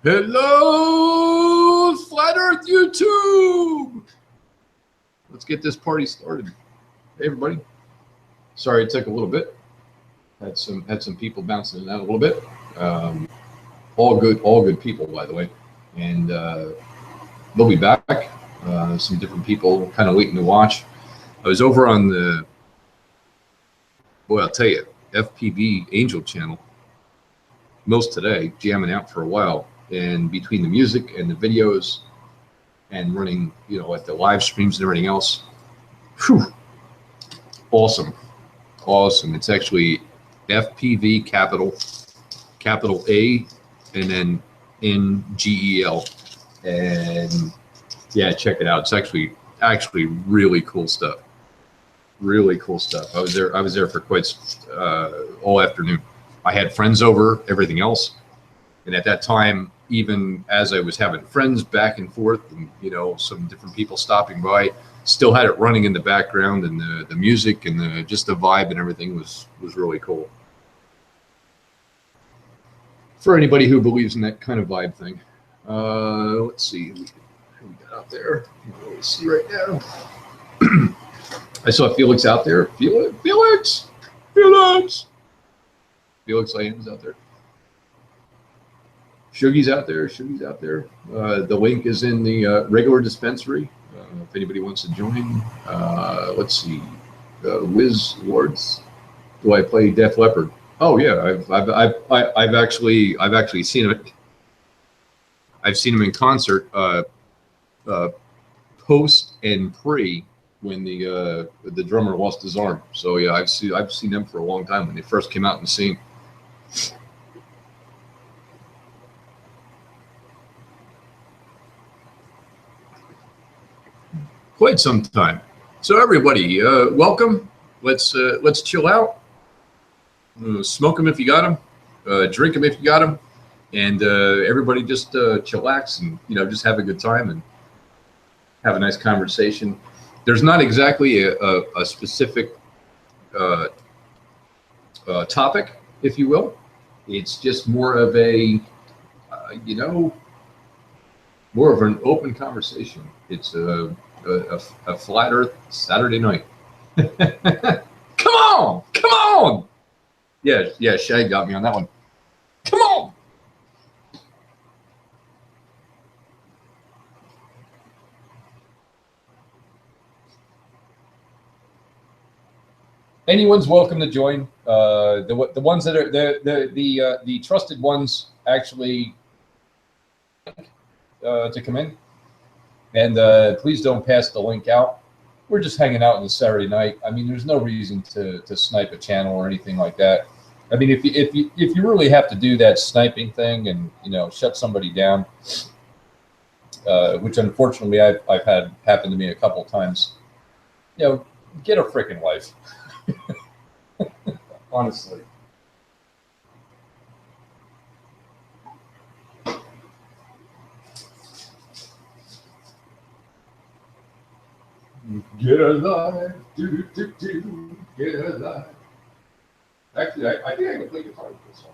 Hello, Flat Earth YouTube. Let's get this party started. Hey, everybody. Sorry it took a little bit. Had some people bouncing in and out a little bit. All good people, by the way. And they'll be back. Some different people kind of waiting to watch. I was over on the, boy, I'll tell you, FPV Angel channel most today, jamming out for a while. And between the music and the videos and running, like the live streams and everything else, whew, awesome. It's actually FPV capital A and then NGEL. And yeah, check it out. It's actually really cool stuff. Really cool stuff. I was there for quite all afternoon. I had friends over, everything else. And at that time, even as I was having friends back and forth and, some different people stopping by, still had it running in the background, and the music and just the vibe and everything was really cool. For anybody who believes in that kind of vibe thing. Let's see who we got out there. You can really see right now. I saw Felix out there. Felix Lamb's out there. Shuggy's out there. The link is in the regular dispensary. If anybody wants to join, let's see. Wiz Wards. Do I play Def Leppard? Oh yeah, I've actually seen him. I've seen him in concert, post and pre when the drummer lost his arm. So yeah, I've seen them for a long time when they first came out in the scene. Quite some time. So everybody, welcome. Let's chill out. Smoke them if you got them. Drink them if you got them. And everybody just chillax and just have a good time and have a nice conversation. There's not exactly a specific topic, if you will. It's just more of a more of an open conversation. It's a Flat Earth Saturday night. Come on. Yeah, Shay got me on that one. Come on. Anyone's welcome to join. The ones that are the trusted ones actually to come in. And please don't pass the link out. We're just hanging out on the Saturday night. I mean, there's no reason to snipe a channel or anything like that. I mean, if you really have to do that sniping thing and shut somebody down, which unfortunately I've had happen to me a couple of times, get a freaking life. Honestly. Get alive, do, get alive. Actually, I think I can play guitar with this song.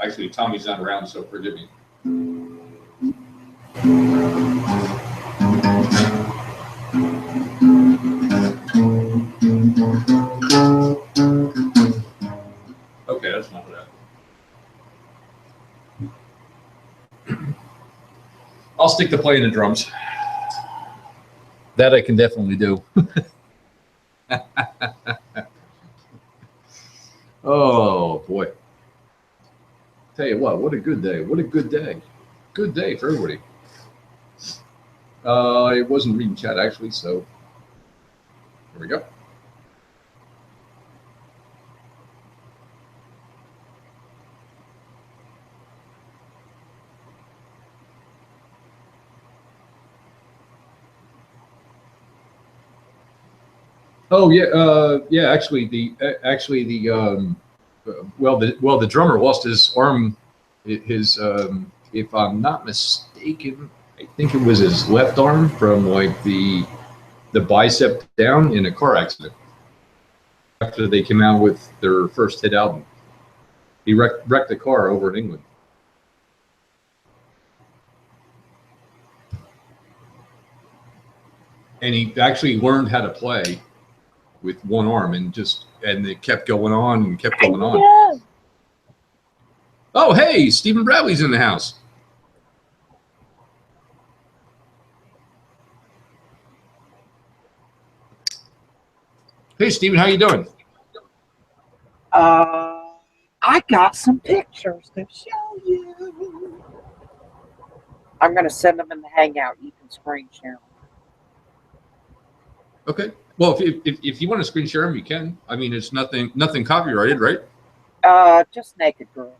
Actually, Tommy's not around, so forgive me. Okay, that's not that. I'll stick to playing the drums. That I can definitely do. Oh boy. Tell you what a good day. What a good day. Good day for everybody. I wasn't reading chat actually, so here we go. Oh yeah, actually the drummer lost his arm. His if I'm not mistaken, I think it was his left arm from like the bicep down in a car accident after they came out with their first hit album. He wrecked the car over in England. And he actually learned how to play with one arm, and it kept going on and kept going on. Yeah. Oh, hey, Stephen Bradley's in the house. Hey, Stephen, how you doing? I got some pictures to show you. I'm going to send them in the Hangout. You can screen share them. Okay. Well, if you want to screen share them, you can. I mean, it's nothing copyrighted, right? Just naked girls.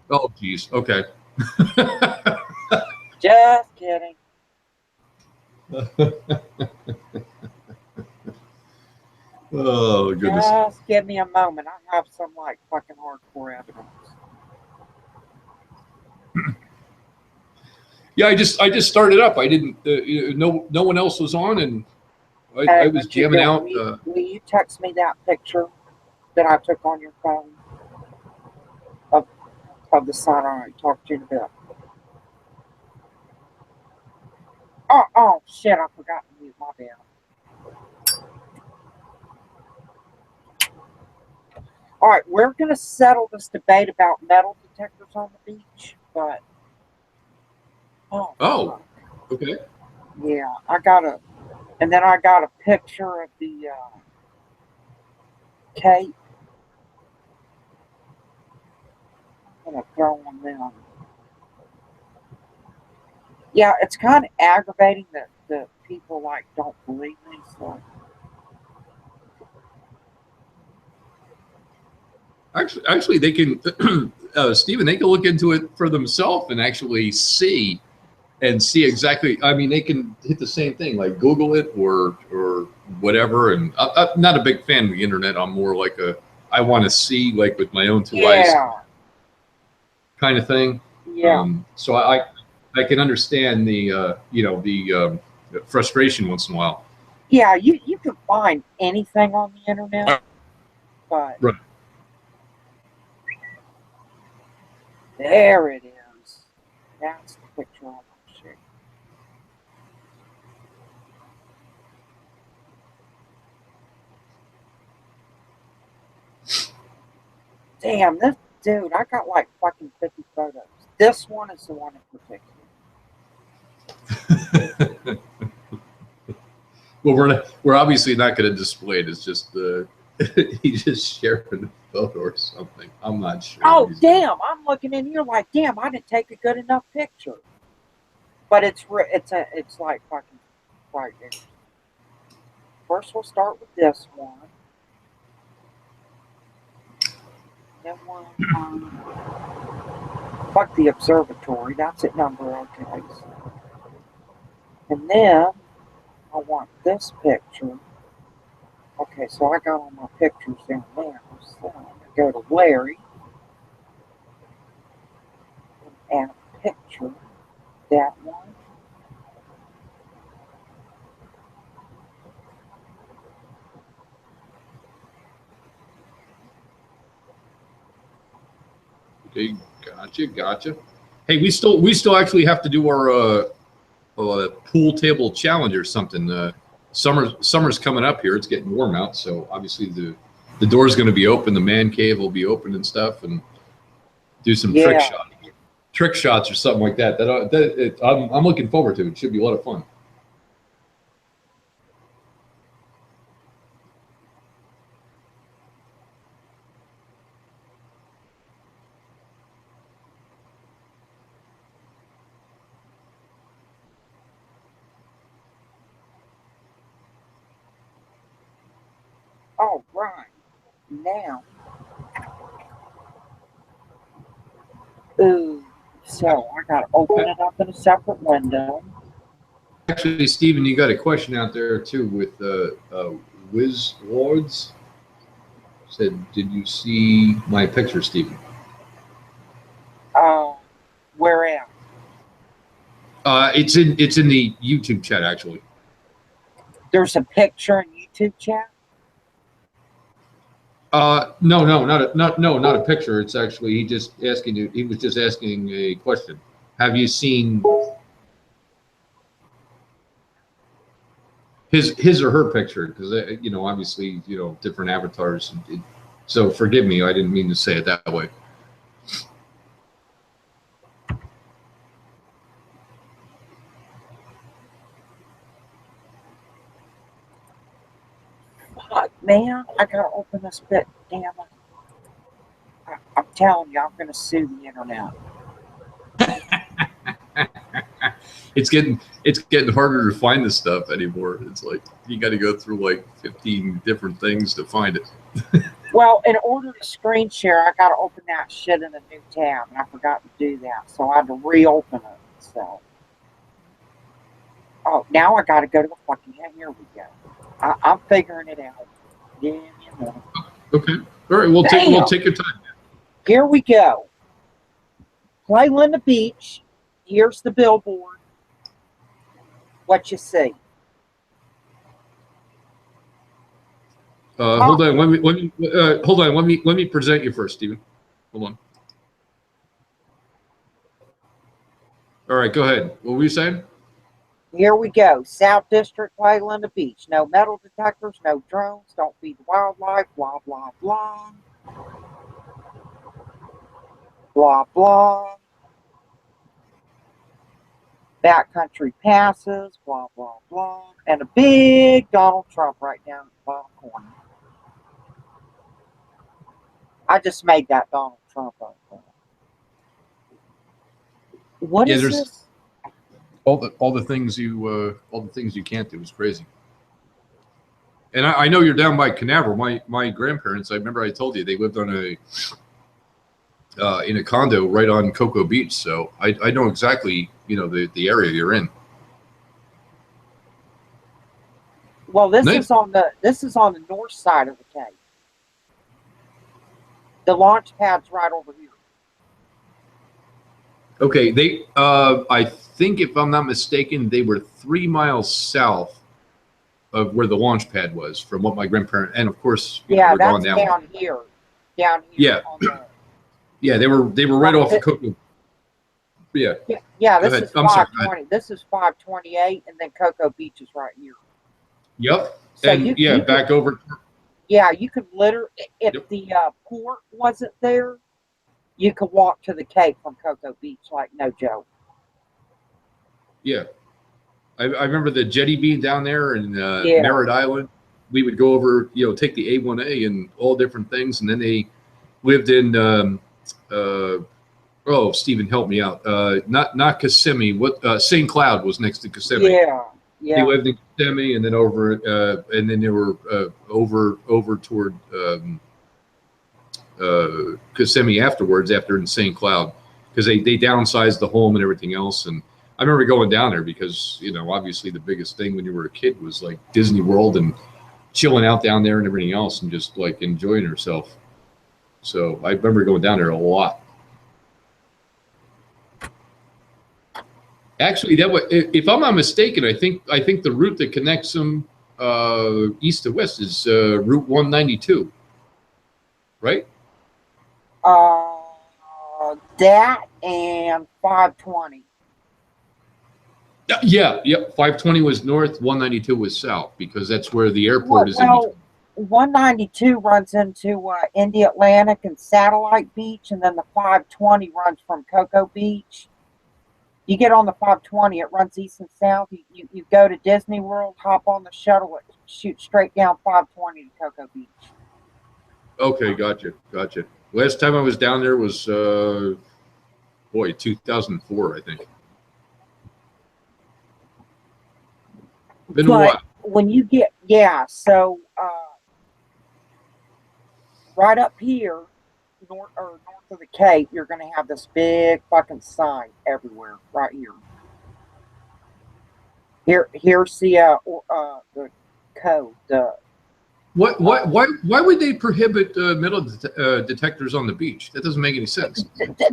Oh, geez. Okay. Just kidding. Oh, goodness. Just give me a moment. I have some like fucking hardcore evidence. Yeah, I just started up. I didn't. No one else was on, and I was jamming out. Will you text me that picture that I took on your phone of the sign? I talked to you in a bit. Oh shit! I forgot to mute my bad. All right, we're going to settle this debate about metal detectors on the beach, but oh, okay. Yeah, and then I got a picture of the Cape. I'm gonna throw on them. Yeah, it's kind of aggravating that the people like don't believe me. So Actually, they can, Stephen. They can look into it for themselves and actually see exactly. I mean, they can hit the same thing, like Google it or whatever. And I'm not a big fan of the internet. I'm more like I want to see like with my own two eyes kind of thing. Yeah. So I can understand the the frustration once in a while. Yeah, you can find anything on the internet, but right. There it is. That's the picture I want to show. Damn, this dude, I got like fucking 50 photos. This one is the one in particular. Well, we're obviously not going to display it. It's just he's just sharing a photo or something. I'm not sure. Oh damn! I'm looking in here like, damn, I didn't take a good enough picture. But it's like fucking right there. First, we'll start with this one. Then one. Fuck the observatory. That's at number okay. And then I want this picture. Okay, so I got all my pictures down there. So I'm gonna go to Larry and add a picture. That one. Okay, gotcha. Hey, we still actually have to do our pool table challenge or something. Summer's coming up here. It's getting warm out, so obviously the door's going to be open. The man cave will be open and stuff, and do some trick shots or something like that. I'm looking forward to it. It should be a lot of fun. Oh, right. Now. Ooh. So I got to open it up in a separate window. Actually, Stephen, you got a question out there too with Wiz Lords. Said, did you see my picture, Stephen? Where at? It's in the YouTube chat actually. There's a picture in YouTube chat. Not a picture. It's actually he was just asking a question. Have you seen his or her picture? Because obviously, different avatars. So forgive me, I didn't mean to say it that way. Fuck, man, I gotta open this bit. Damn it! I'm telling you, I'm gonna sue the internet. It's getting harder to find this stuff anymore. It's like you got to go through like 15 different things to find it. Well, in order to screen share, I gotta open that shit in a new tab, and I forgot to do that, so I had to reopen it. So, oh, now I gotta go to the fucking. Here we go. I'm figuring it out. Give me a minute. Okay. All right. We'll take your time. Here we go. Playland Beach. Here's the billboard. What you see? Hold on. Hold on. Let me present you first, Stephen. Hold on. All right. Go ahead. What were you saying? Here we go. South District, Playland Beach. No metal detectors, no drones, don't feed the wildlife, blah, blah, blah. Blah, blah. Backcountry passes, blah, blah, blah. And a big Donald Trump right down at the bottom corner. I just made that Donald Trump up. What is this? All the things you can't do is crazy. And I know you're down by Canaveral. My grandparents, I remember I told you they lived on in a condo right on Cocoa Beach, so I know exactly the area you're in. Well, this is on the north side of the cape. The launch pad's right over here. Okay, I think if I'm not mistaken, they were 3 miles south of where the launch pad was, from what my grandparents, and of course, yeah, that's down here. Down here. Yeah. Yeah, they were right off of Cocoa. Yeah. Yeah, this is 520. This is 528, and then Cocoa Beach is right here. Yep. So you back over. Yeah, you could literally, if the port wasn't there, you could walk to the Cape from Cocoa Beach, like no joke. Yeah. I remember the jetty being down there in Merritt Island. We would go over, take the A1A and all different things. And then they lived in, Stephen, help me out. Not Kissimmee. St. Cloud was next to Kissimmee. Yeah. They lived in Kissimmee, and then and then they were over toward Kissimmee afterwards, after in St. Cloud, because they downsized the home and everything else. And I remember going down there because, obviously the biggest thing when you were a kid was like Disney World and chilling out down there and everything else and just like enjoying yourself. So I remember going down there a lot. Actually, if I'm not mistaken, I think the route that connects them east to west is Route 192, right? That and 520. Yeah. 520 was north, 192 was south, because that's where the airport is in between. 192 runs into Indy Atlantic and Satellite Beach, and then the 520 runs from Cocoa Beach. You get on the 520, it runs east and south. You go to Disney World, hop on the shuttle, it shoots straight down 520 to Cocoa Beach. Okay, gotcha. Last time I was down there was, 2004, I think. Been a while. When you get, right up here, north of the Cape, you're going to have this big fucking sign everywhere, right here. Here's the code. Why would they prohibit metal detectors on the beach? That doesn't make any sense.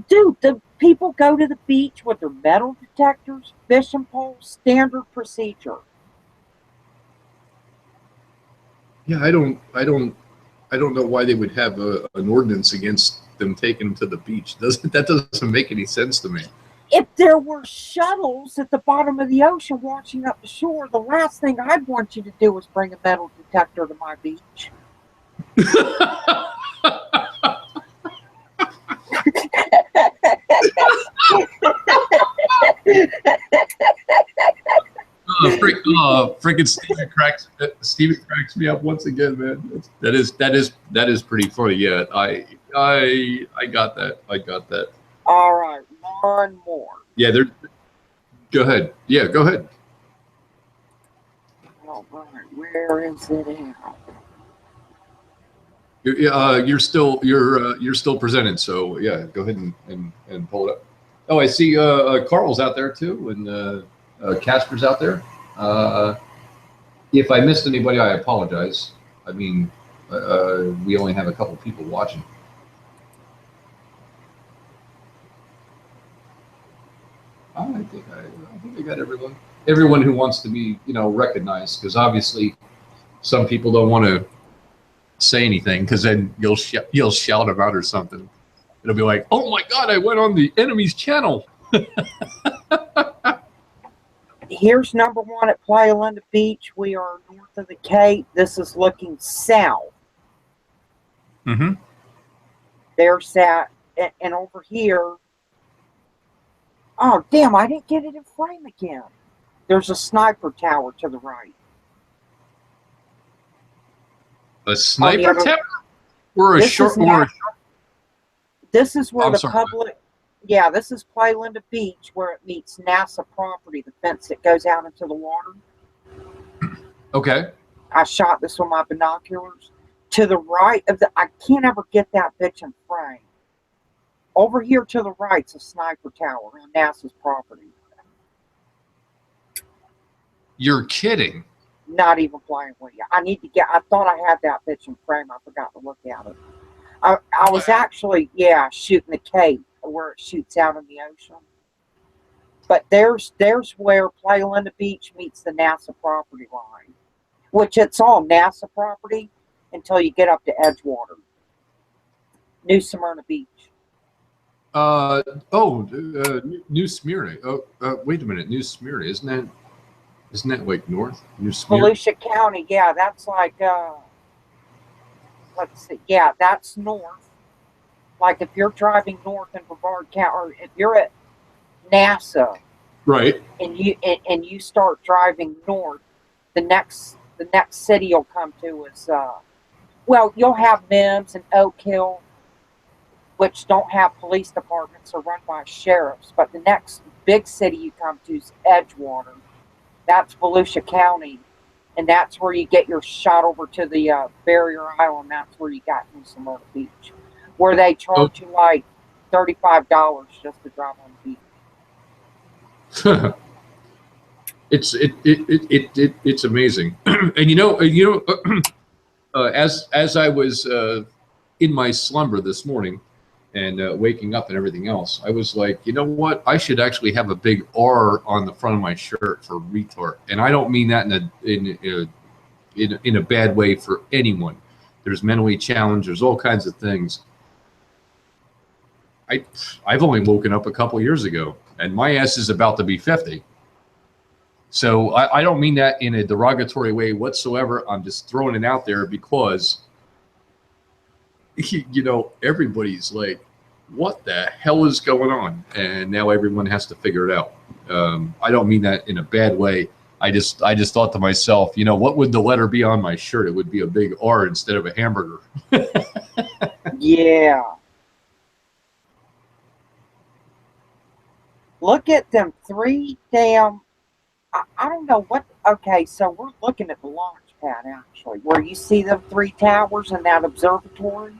Dude, the people go to the beach with their metal detectors, fishing poles, standard procedure. Yeah, I don't I don't know why they would have an ordinance against them taking them to the beach. That doesn't make any sense to me. If there were shuttles at the bottom of the ocean watching up the shore, the last thing I'd want you to do is bring a metal detector to my beach. Freaking Steven cracks me up once again, man. That is pretty funny. Yeah, I got that. I got that. All right, one more. Yeah, go ahead. Yeah, go ahead. All right, where is it at? You're still presented. So yeah, go ahead and pull it up. Oh, I see. Carl's out there too, and Casper's out there. If I missed anybody, I apologize. I mean, we only have a couple people watching. I think I got everyone. Everyone who wants to be, recognized, because obviously, some people don't want to say anything, because then you'll shout them out or something. It'll be like, "Oh my God, I went on the enemy's channel." Here's number one at Playa Linda Beach. We are north of the Cape. This is looking south. Mm-hmm. There's that, and over here. Oh, damn, I didn't get it in frame again. There's a sniper tower to the right. A sniper tower? Or a short? This is where I'm the sorry. public... Yeah, this is Playa Linda Beach, where it meets NASA property, the fence that goes out into the water. Okay. I shot this with my binoculars. To the right of the... I can't ever get that bitch in frame. Over here to the right's a sniper tower on NASA's property. You're kidding. Not even playing with you. I thought I had that bitch in frame. I forgot to look at it. I was actually, shooting the Cape where it shoots out in the ocean. But there's where Playa Linda Beach meets the NASA property line, which it's all NASA property until you get up to Edgewater. New Smyrna Beach. New Smyrna. Wait a minute, New Smyrna, isn't that like north? New Smyrna. Volusia County, yeah, that's like let's see, yeah, that's north. Like if you're driving north in Brevard County, or if you're at NASA, right, and you start driving north, the next city you'll come to is you'll have Mims and Oak Hill, which don't have police departments or run by sheriffs. But the next big city you come to is Edgewater. That's Volusia County. And that's where you get your shot over to the Barrier Island. That's where you got New Smyrna Beach, where they charge you like $35 just to drive on the beach. It's amazing. And as I was in my slumber this morning, and waking up and everything else, I was like, you know what? I should actually have a big R on the front of my shirt for retard. And I don't mean that in a bad way for anyone. There's mentally challenged. There's all kinds of things. I've only woken up a couple years ago, and my ass is about to be 50. So I don't mean that in a derogatory way whatsoever. I'm just throwing it out there because, everybody's like, what the hell is going on? And now everyone has to figure it out. I don't mean that in a bad way. I just thought to myself, what would the letter be on my shirt? It would be a big R instead of a hamburger. Yeah. Look at them three damn... I don't know what... Okay, so we're looking at the launch pad, actually, where you see them three towers and that observatory.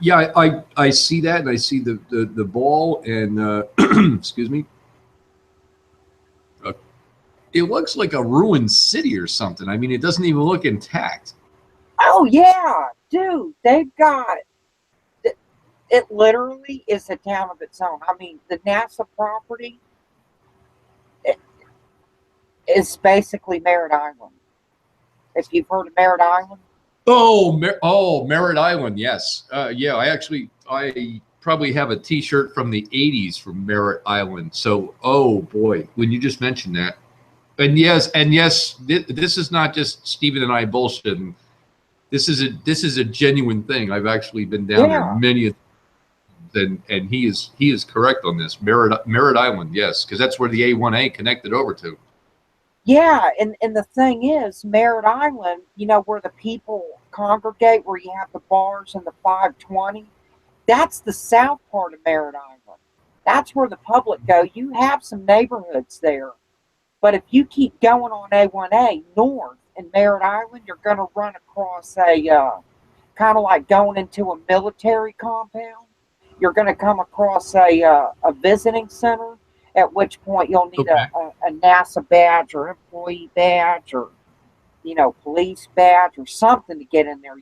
Yeah, I see that, and I see the ball, and excuse me. It looks like a ruined city or something. I mean, it doesn't even look intact. Oh yeah, dude, they've got it. Literally is a town of its own. I mean, the NASA property is basically Merritt Island. If you've heard of Merritt Island. Oh, Merritt Island. Yes. Yeah, I probably have a T-shirt from the '80s from Merritt Island. So, oh boy, when you just mentioned that, and yes, this is not just Stephen and I bullshitting. This is a genuine thing. I've actually been down there Yeah. many, and he is correct on this. Merritt Island, yes, because that's where the A1A connected over to. Yeah, and the thing is, Merritt Island, you know, where the people congregate, where you have the bars and the 520, that's the south part of Merritt Island. That's where the public go. You have some neighborhoods there, but if you keep going on A1A north in Merritt Island, you're going to run across a kind of like going into a military compound. You're going to come across a visiting center, at which point you'll need Okay. a NASA badge or employee badge or, you know, police badge or something to get in there.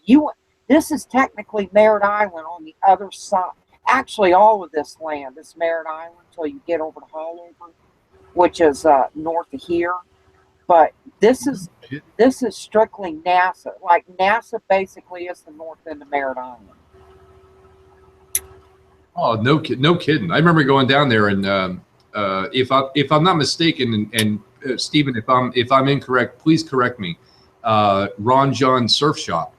This is technically Merritt Island on the other side. Actually, all of this land is Merritt Island until you get over to Hollover, which is north of here. But this is strictly NASA. Like NASA basically is the north end of Merritt Island. Oh, no kidding. I remember going down there, and if I'm not mistaken, and Stephen, if I'm incorrect, please correct me. Ron John Surf Shop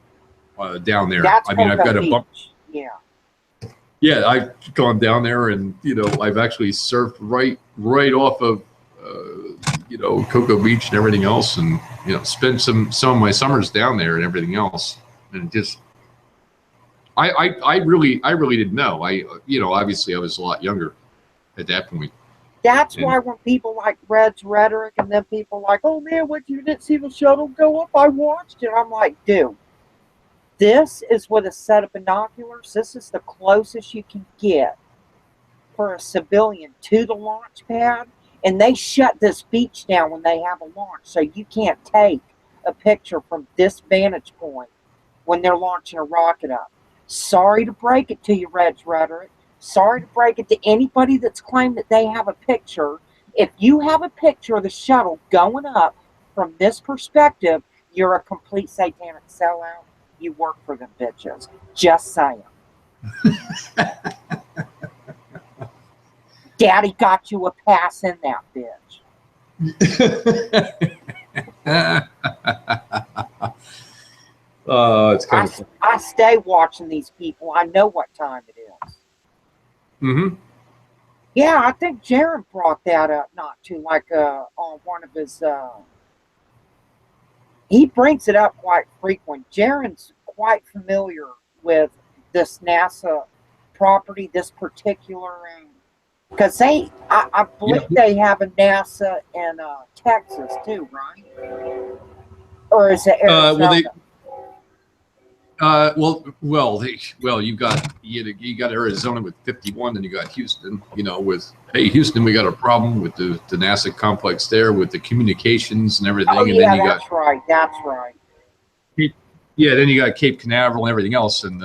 down there. That's I mean, I've Cocoa got a bump. Beach. Yeah. Yeah, I've gone down there, and I've actually surfed right off of Cocoa Beach and everything else, and spent some of my summers down there and everything else, and just I really didn't know. Obviously I was a lot younger at that point. That's And why when people like Red's rhetoric and then people like, oh man, what, you didn't see the shuttle go up? I watched it. I'm like, dude, this is with a set of binoculars. This is the closest you can get for a civilian to the launch pad. And they shut this beach down when they have a launch. So you can't take a picture from this vantage point when they're launching a rocket up. Sorry to break it to you, Red's rhetoric. Sorry to break it to anybody that's claimed that they have a picture. If you have a picture of the shuttle going up from this perspective, you're a complete satanic sellout. You work for them bitches. Just saying. Daddy got you a pass in that bitch. It's kind of. I stay watching these people. I know what time it is. Mm-hmm. Yeah, I think Jaron brought that up not too, like on one of his. He brings it up quite frequent. Jaron's quite familiar with this NASA property, this particular, because I believe they have a NASA in Texas too, right? Or is it Arizona? You got Arizona with 51, and you got Houston. With Houston, we got a problem with the NASA complex there with the communications and everything. Oh, and yeah, then you that's right. That's right. Yeah, then you got Cape Canaveral and everything else, and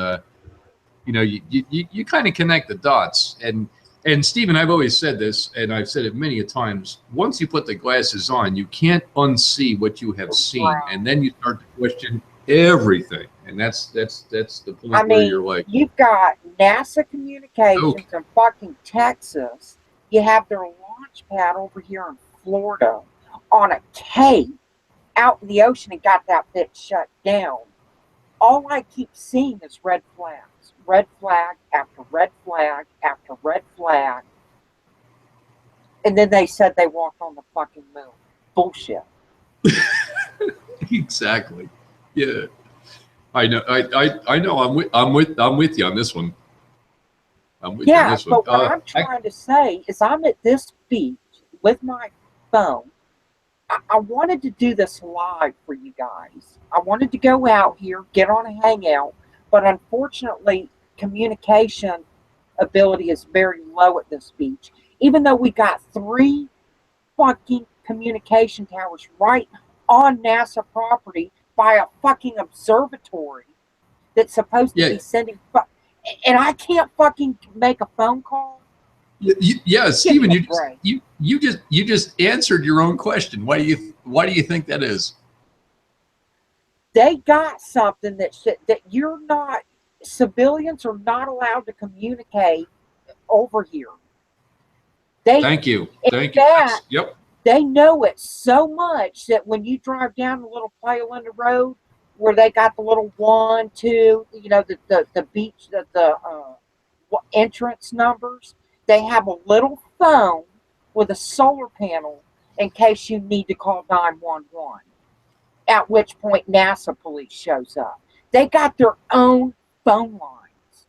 you kind of connect the dots. And Stephen, I've always said this, and I've said it many a times. Once you put the glasses on, you can't unsee what you have seen, Right. and then you start to question everything. And that's the point I where mean, you're like, you've got NASA Communications in fucking Texas. You have their launch pad over here in Florida on a cape out in the ocean and got that bitch shut down. All I keep seeing is red flags. Red flag after red flag after red flag. And then they said they walked on the fucking moon. Bullshit. Exactly. Yeah. I know. I know. I'm with you on this one. I'm with you on Yeah, this one. but what I'm trying to say is I'm at this beach with my phone. I wanted to do this live for you guys. I wanted to go out here, get on a hangout, but unfortunately, communication ability is very low at this beach. Even though we got 3 fucking communication towers right on NASA property by a fucking observatory that's supposed to be sending, and I can't fucking make a phone call. Yeah, Stephen, you just answered your own question. Why do you think that is? they got something that you're not, civilians are not allowed to communicate over here. Thank you. Thank you. Yep. They know it so much that when you drive down the little Playa Linda Road, where they got the little 1, 2, the beach, the entrance numbers, they have a little phone with a solar panel in case you need to call 911. At which point NASA police shows up. They got their own phone lines.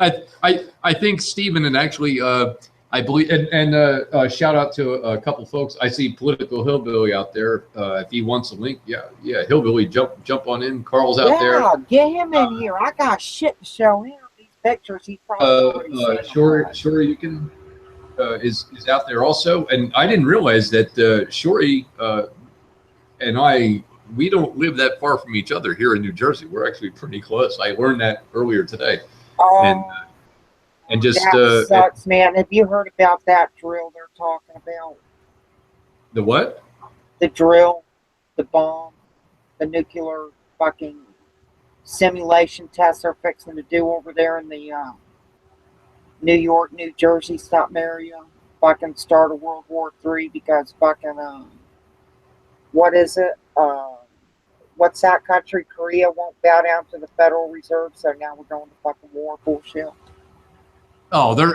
I think Stephen, and actually I believe, and shout out to a couple folks. I see Political Hillbilly out there. If he wants a link, yeah, Hillbilly, jump on in. Carl's out there. Yeah, get him in here. I got shit to show him. These pictures he's probably already seen. Sure, you can. Is out there also, and I didn't realize that Shorey and we don't live that far from each other here in New Jersey. We're actually pretty close. I learned that earlier today. And just that sucks, man. Have you heard about that drill they're talking about? The what? The drill, the bomb, the nuclear fucking simulation tests they're fixing to do over there in the New York, New Jersey, something area. Fucking start of World War III because fucking what is it? What's that country? Korea won't bow down to the Federal Reserve, so now we're going to fucking war bullshit. It's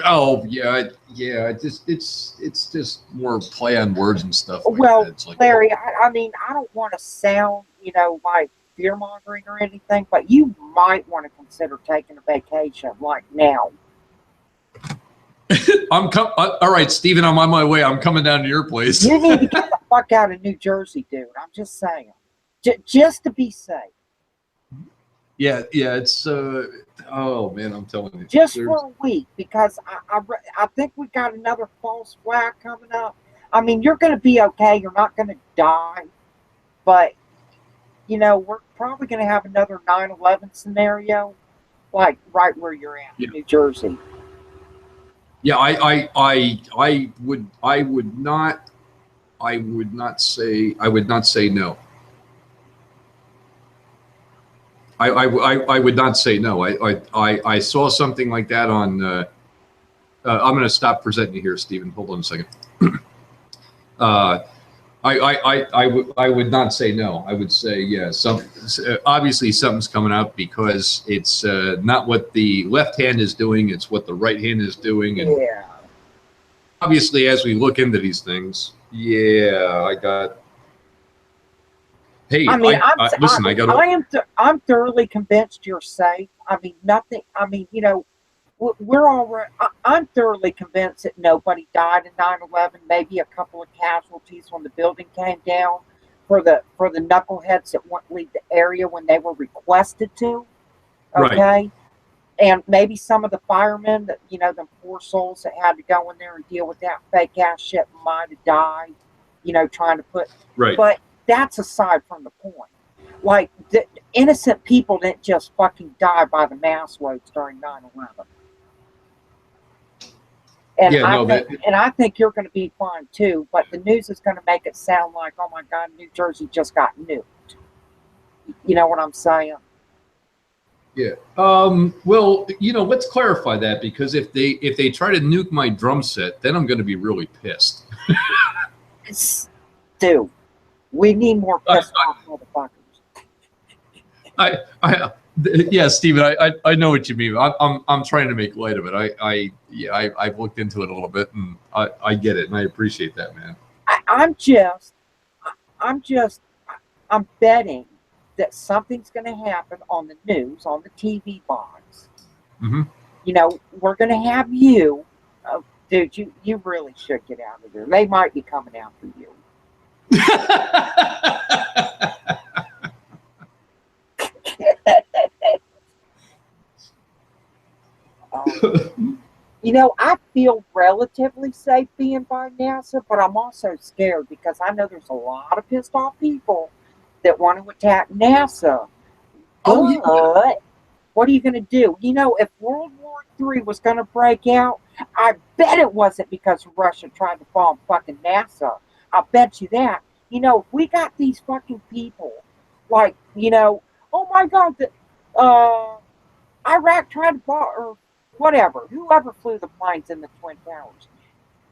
just more play on words and stuff. Like well, that. It's like, Larry, I mean, I don't want to sound, like fear mongering or anything, but you might want to consider taking a vacation, like now. All right, Stephen, I'm on my way. I'm coming down to your place. You need to get the fuck out of New Jersey, dude. I'm just saying, just to be safe. Yeah, it's oh man, I'm telling you, just for a week, because I think we got another false flag coming up. I mean, you're going to be okay. You're not going to die, but we're probably going to have another 9/11 scenario, like right where you're at, New Jersey. Yeah, I would not say no. I would not say no. I saw something like that on. I'm going to stop presenting you here, Stephen. Hold on a second. I would not say no. I would say obviously something's coming out because it's not what the left hand is doing; it's what the right hand is doing. And obviously, as we look into these things, I got. Hey, I mean, listen. I'm thoroughly convinced you're safe. I mean, nothing. I mean, we're all. I'm thoroughly convinced that nobody died in 9/11. Maybe a couple of casualties when the building came down for the knuckleheads that wouldn't leave the area when they were requested to. Okay, right. And maybe some of the firemen that them poor souls that had to go in there and deal with that fake ass shit might have died. Trying to put right, but. That's aside from the point. Like, the innocent people didn't just fucking die by the mass loads during 9/11. And I think you're going to be fine too. But the news is going to make it sound like, oh my God, New Jersey just got nuked. You know what I'm saying? Yeah. Well, let's clarify that, because if they try to nuke my drum set, then I'm going to be really pissed. Dude. We need more pissed off motherfuckers. Yeah, Stephen, I know what you mean. I'm trying to make light of it. I've looked into it a little bit, and I get it, and I appreciate that, man. I'm betting that something's going to happen on the news, on the TV box. Mm-hmm. We're going to have you, dude. You really should get out of there. They might be coming after you. I feel relatively safe being by NASA, but I'm also scared because I know there's a lot of pissed off people that want to attack NASA. But what are you going to do? If World War III was going to break out, I bet it wasn't because Russia tried to bomb fucking NASA. I bet you that. You know, if we got these fucking people, like, you know, oh my God, Iraq tried to bomb, or whatever, whoever flew the planes in the Twin Towers.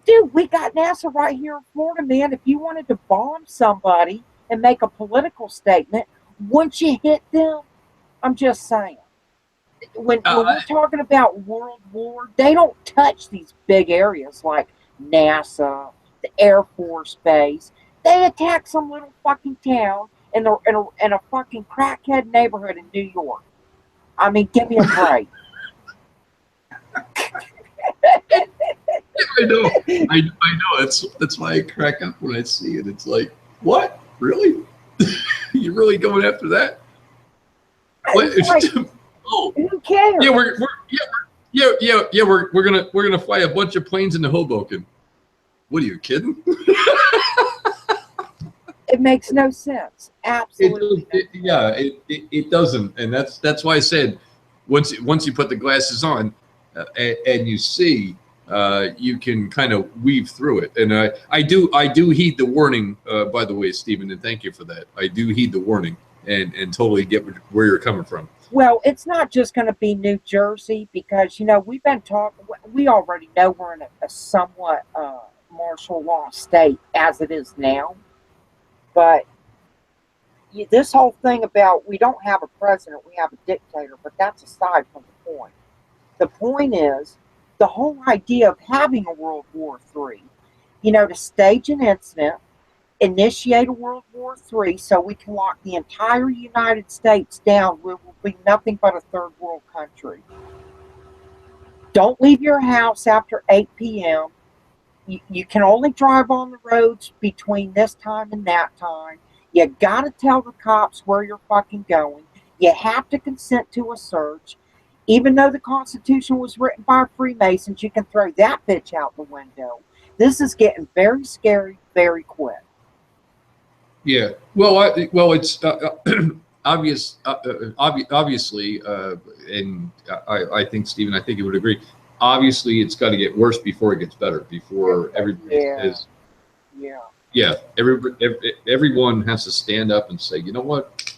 Dude, we got NASA right here in Florida, man. If you wanted to bomb somebody and make a political statement, once you hit them, I'm just saying. When we're talking about World War, they don't touch these big areas like NASA, the Air Force Base. They attack some little fucking town in a fucking crackhead neighborhood in New York. I mean, give me a break. I know. I know. That's why I crack up when I see it. It's like, what? Really? You're really going after that? What? Like, oh, who cares? yeah, we're gonna fly a bunch of planes into Hoboken. What are you kidding? It makes no sense. Absolutely. It doesn't, and that's why I said once you put the glasses on and you see, you can kind of weave through it. And I do heed the warning. By the way, Stephen, and thank you for that. I do heed the warning and totally get where you're coming from. Well, it's not just going to be New Jersey because, you know, we've been talking, we already know we're in a somewhat martial law state as it is now. But this whole thing about we don't have a president, we have a dictator, but that's aside from the point. The point is the whole idea of having a World War III, you know, to stage an incident, initiate a World War III so we can lock the entire United States down. We will be nothing but a third world country. Don't leave your house after 8 p.m. You can only drive on the roads between this time and that time. You got to tell the cops where you're fucking going. You have to consent to a search. Even though the Constitution was written by Freemasons, you can throw that bitch out the window. This is getting very scary very quick. Yeah. Well, it's obvious. Obviously, and I think Stephen, I think you would agree. Obviously, it's got to get worse before it gets better. Before everybody is. Yeah. Yeah. Everyone has to stand up and say, you know what?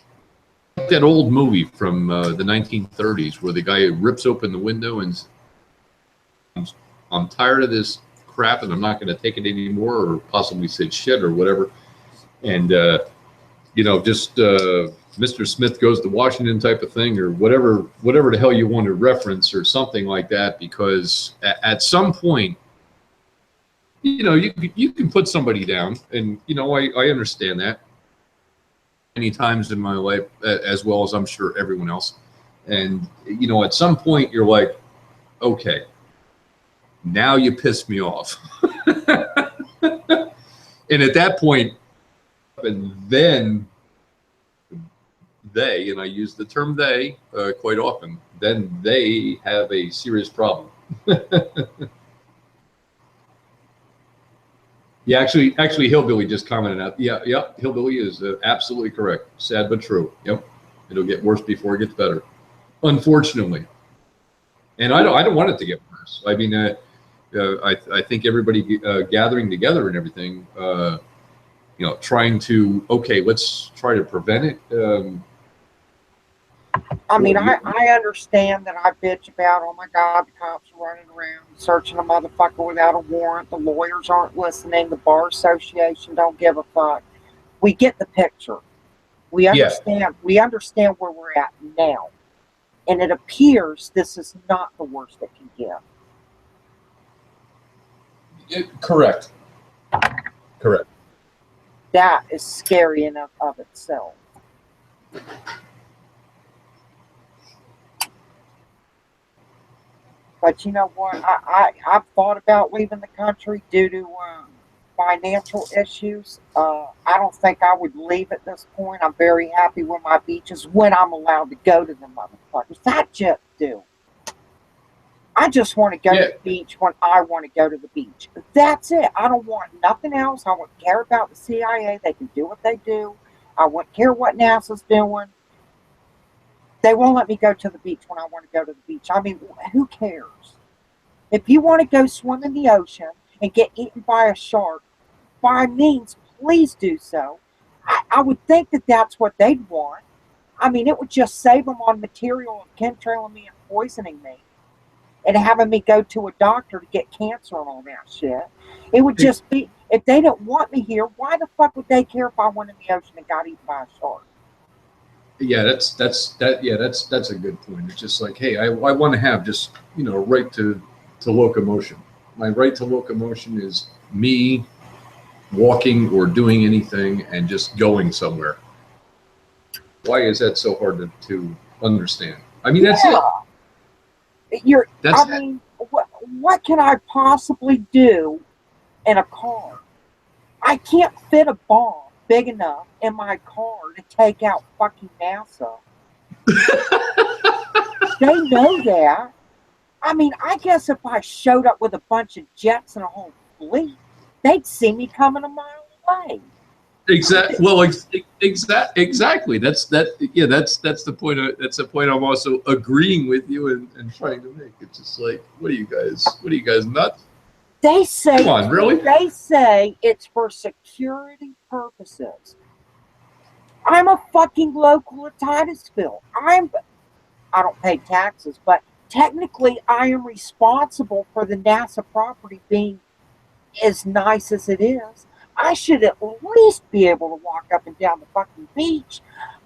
That old movie from the 1930s where the guy rips open the window and I'm tired of this crap and I'm not going to take it anymore, or possibly said shit or whatever. And, you know, just Mr. Smith goes to Washington type of thing, or whatever the hell you want to reference or something like that, because at some point, you know, you can put somebody down, and, you know, I understand that many times in my life, as well as I'm sure everyone else. And, you know, at some point you're like, okay, now you piss me off. And at that point, and then they, and I use the term they quite often, then they have a serious problem. Yeah, actually, Hillbilly just commented out. Yeah, Hillbilly is absolutely correct. Sad but true. Yep, it'll get worse before it gets better, unfortunately. And I don't want it to get worse. I mean, I think everybody gathering together and everything, you know, trying to, okay, let's try to prevent it. I mean, I understand that I bitch about, oh my God, the cops are running around searching a motherfucker without a warrant. The lawyers aren't listening. The Bar Association don't give a fuck. We get the picture. We understand. Yeah. We understand where we're at now. And it appears this is not the worst it can get. Correct. That is scary enough of itself. But you know what? I've thought about leaving the country due to financial issues. I don't think I would leave at this point. I'm very happy with my beaches when I'm allowed to go to them motherfuckers. I just do. I just want to go to the beach when I want to go to the beach. That's it. I don't want nothing else. I wouldn't care about the CIA. They can do what they do. I wouldn't care what NASA's doing. They won't let me go to the beach when I want to go to the beach. I mean, who cares? If you want to go swim in the ocean and get eaten by a shark, by means, please do so. I would think that that's what they'd want. I mean, it would just save them on material of chemtrailing me and poisoning me and having me go to a doctor to get cancer and all that shit. It would just be, if they didn't want me here, why the fuck would they care if I went in the ocean and got eaten by a shark? Yeah, that's a good point. It's just like, hey, I want to have just, you know, right to locomotion. My right to locomotion is me walking or doing anything and just going somewhere. Why is that so hard to understand? I mean, that's it. I mean, what can I possibly do in a car? I can't fit a bomb big enough in my car to take out fucking NASA. They know that. I mean, I guess if I showed up with a bunch of jets and a whole fleet, they'd see me coming a mile away. Exactly. Well, exactly. That's the point. That's the point. I'm also agreeing with you and trying to make. It's just like, what are you guys nuts? They say, come on, really? They say it's for security purposes. I'm a fucking local at Titusville. I don't pay taxes, but technically I am responsible for the NASA property being as nice as it is. I should at least be able to walk up and down the fucking beach.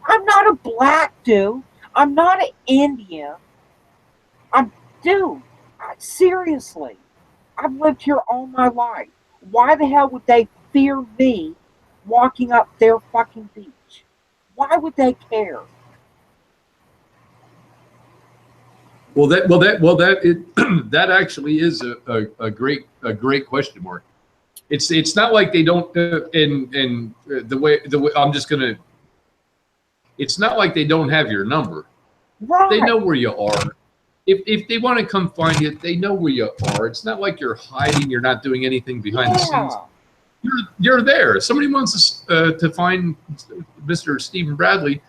I'm not a black dude. I'm not an Indian. Seriously. I've lived here all my life. Why the hell would they fear me walking up their fucking beach? Why would they care? That actually is a great question mark. It's not like they don't the way I'm just gonna. It's not like they don't have your number. Right. They know where you are. If they want to come find you, they know where you are. It's not like you're hiding. You're not doing anything behind the scenes. You're there. If somebody wants to find Mr. Stephen Bradley,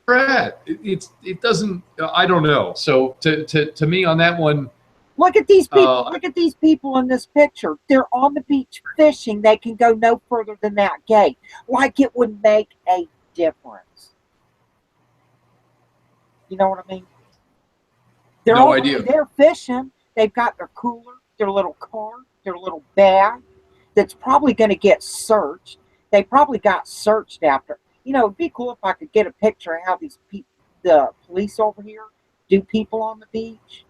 Brad. It doesn't. I don't know. So to me on that one. Look at these people. Look at these people in this picture. They're on the beach fishing. They can go no further than that gate. Like it would make a difference. You know what I mean? They're no idea. They're fishing. They've got their cooler, their little car, their little bag that's probably going to get searched. They probably got searched after. You know, it'd be cool if I could get a picture of how the police over here do people on the beach.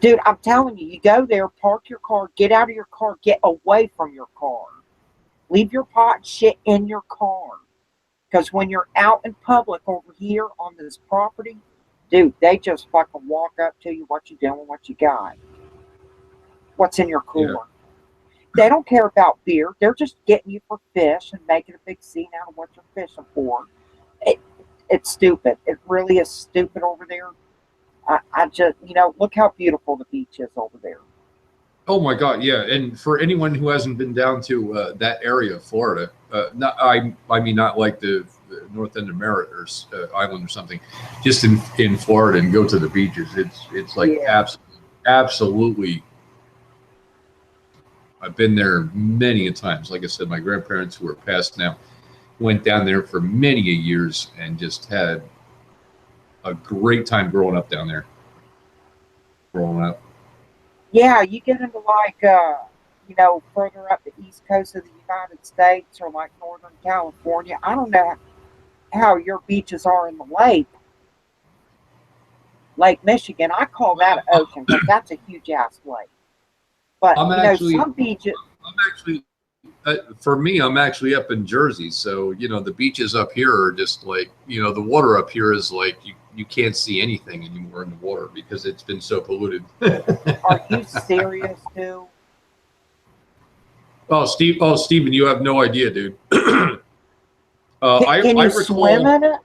Dude, I'm telling you, you go there, park your car, get out of your car, get away from your car. Leave your pot and shit in your car. Because when you're out in public over here on this property, dude, they just fucking walk up to you, what you doing, what you got. What's in your cooler. Yeah. They don't care about beer. They're just getting you for fish and making a big scene out of what you're fishing for. It's stupid. It really is stupid over there. I just, look how beautiful the beach is over there. Oh my God, yeah. And for anyone who hasn't been down to that area of Florida, I mean not like the north end of Merritt or Island or something, just in Florida and go to the beaches. It's like absolutely. I've been there many a times. Like I said, my grandparents who are passed now went down there for many a years and just had a great time growing up down there. Yeah, you get into like, further up the east coast of the United States or like Northern California. I don't know how your beaches are in the Lake Michigan. I call that an ocean because that's a huge ass lake. But some beaches. I'm actually, for me, I'm actually up in Jersey, so the beaches up here are just like the water up here is like you can't see anything anymore in the water because it's been so polluted. Are you serious, dude? Oh, Steven, you have no idea, dude. Can you swim in it?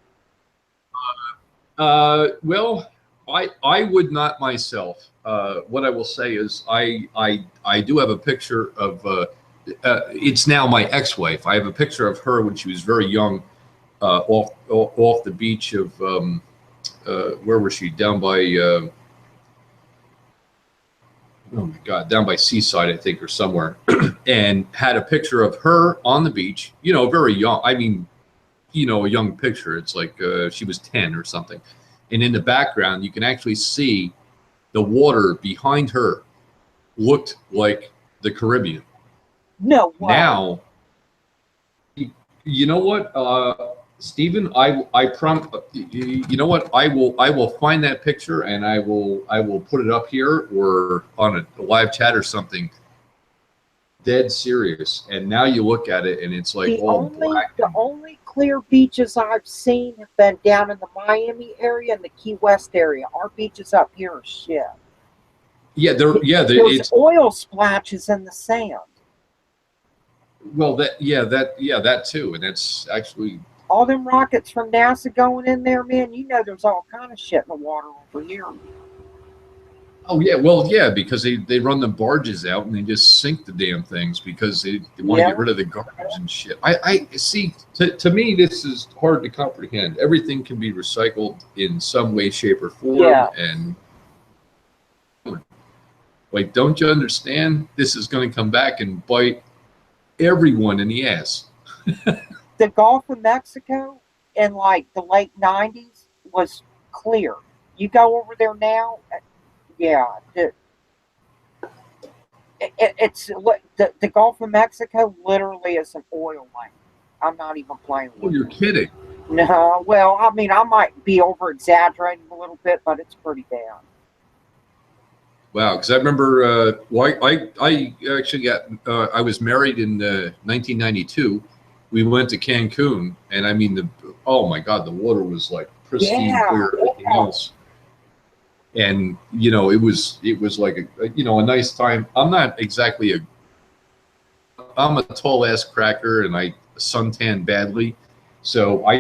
Well, I would not myself. What I will say is I do have a picture of it's now my ex-wife. I have a picture of her when she was very young, off the beach of where was she? Down by oh my God, down by Seaside, I think, or somewhere. and had a picture of her on the beach, you know, very young. I mean, you know, a young picture. It's like she was 10 or something. And in the background, you can actually see the water behind her looked like the Caribbean. No way. Now, you know what, Stephen, you know what, I will find that picture and I will put it up here or on a live chat or something. Dead serious. And now you look at it and it's like The all only black. the only clear beaches I've seen have been down in the Miami area and the Key West area. Our beaches up here are shit. Yeah, There's it's oil splashes in the sand. well that too, and that's actually All them rockets from NASA going in there, man, you know there's all kind of shit in the water over here. oh yeah, well yeah, because they run the barges out and they just sink the damn things because they want to Yeah. get rid of the garbage and shit. I see. To me, this is hard to comprehend. Everything can be recycled in some way, shape, or form, Yeah. and like, don't you understand? This is going to come back and bite everyone in the ass. The Gulf of Mexico in like the late 90s was clear. You go over there now, yeah, it's the Gulf of Mexico literally is an oil lane. I'm not even playing Oh, with you're kidding. No, well, I mean, I might be over exaggerating a little bit, but it's pretty bad. Wow, because I remember, I actually got, I was married in 1992. We went to Cancun, and I mean, oh my God, the water was like pristine, Yeah, clear, everything else. And you know, it was like a nice time. I'm a tall ass cracker, and I suntan badly, so I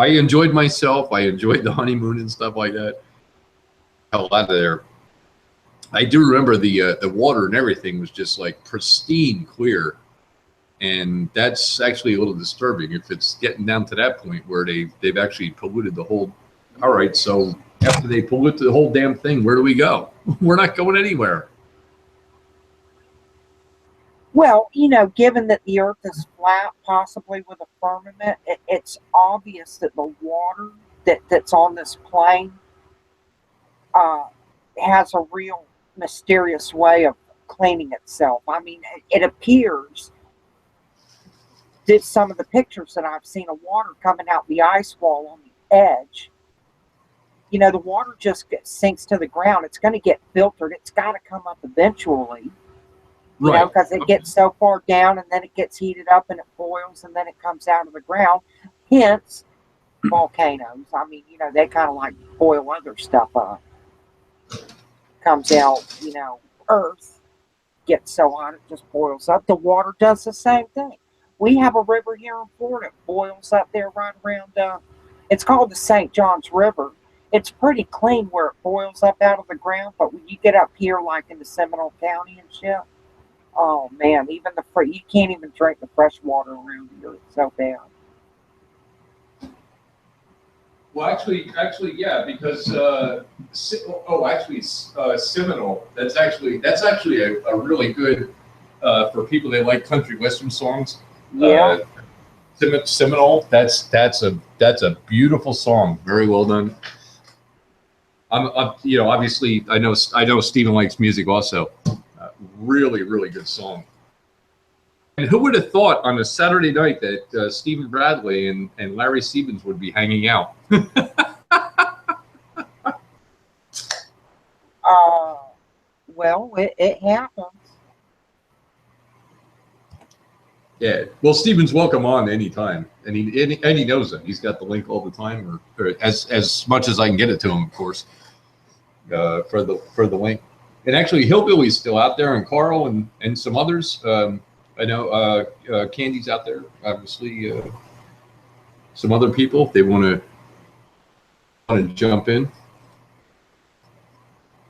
enjoyed myself. I enjoyed the honeymoon and stuff like that. Hell out of there. I do remember the water and everything was just like pristine clear, and that's actually a little disturbing if it's getting down to that point where they've actually polluted the whole. All right, so after they pollute the whole damn thing, where do we go? We're not going anywhere. Well, you know, given that the Earth is flat, possibly with a firmament, it's obvious that the water that's on this plane has a real mysterious way of cleaning itself. I mean, it appears that some of the pictures that I've seen of water coming out the ice wall on the edge, you know, the water just sinks to the ground. It's going to get filtered. It's got to come up eventually. You know, because it gets so far down and then it gets heated up and it boils and then it comes out of the ground. Hence, volcanoes. I mean, you know, they kind of like boil other stuff up. Comes out, you know, Earth gets so hot it just boils up. The water does the same thing. We have a river here in Florida. It boils up there right around, it's called the St. Johns River. It's pretty clean where it boils up out of the ground, but when you get up here, like in the Seminole County and shit, oh man, even you can't even drink the fresh water around here. It's so bad. Well, actually, yeah, because Seminole. That's actually a really good for people that like country western songs. Yeah. Seminole. That's a beautiful song. Very well done. I'm you know, obviously I know Stephen likes music also. Really, really good song. And who would have thought on a Saturday night that Stephen Bradley and Larry Stevens would be hanging out? Well, it happens. Yeah. Well, Stephen's welcome on anytime, and he knows that. He's got the link all the time, or as much as I can get it to him, of course, for the link. And actually, Hillbilly's still out there, and Carl and some others. I know Candy's out there. Obviously, some other people if they want to jump in.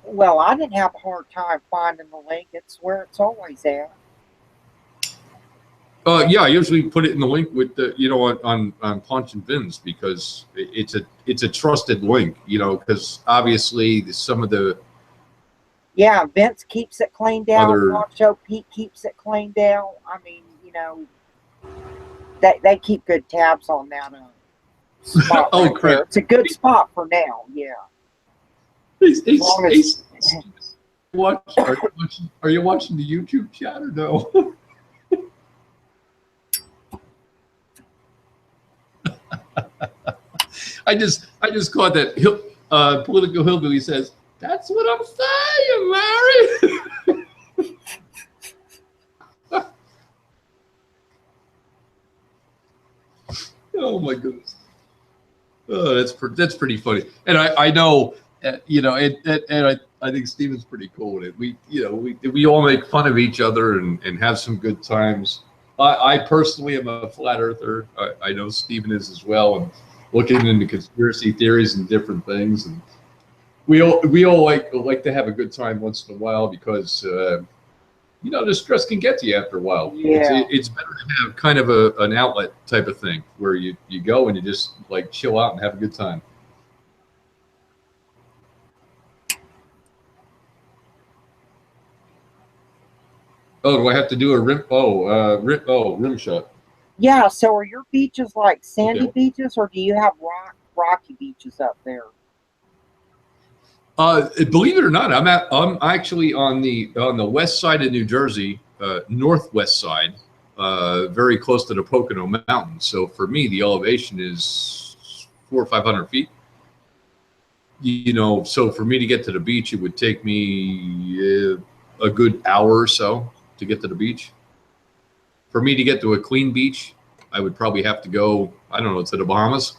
Well, I didn't have a hard time finding the link. It's where it's always at. Yeah, I usually put it in the link with the on Punch and Vince because it's a trusted link. You know, because obviously some of the Yeah, Vince keeps it cleaned out. Other Macho Pete keeps it cleaned out. I mean, they keep good tabs on that spot oh right there. crap! It's a good spot for now. Yeah. Hey, As long hey, as are you watching the YouTube chat or no? I just caught that political hillbilly says, "That's what I'm saying, Larry." Oh my goodness. Oh, that's pretty funny. And I know, I think Steven's pretty cool with it. We all make fun of each other and have some good times. I personally am a flat earther. I know Steven is as well, and looking into conspiracy theories and different things. And we all like to have a good time once in a while because the stress can get to you after a while. Yeah. It's better to have kind of an outlet type of thing where you go and you just like chill out and have a good time. Oh, do I have to do a rim? Rim shot. Yeah, so are your beaches like sandy Okay. beaches, or do you have rocky beaches up there? Believe it or not, I'm actually on the west side of New Jersey, northwest side, very close to the Pocono Mountains. So for me, the elevation is 400 or 500 feet. So for me to get to the beach, it would take me a good hour or so to get to the beach. For me to get to a clean beach, I would probably have to go, I don't know, to the Bahamas.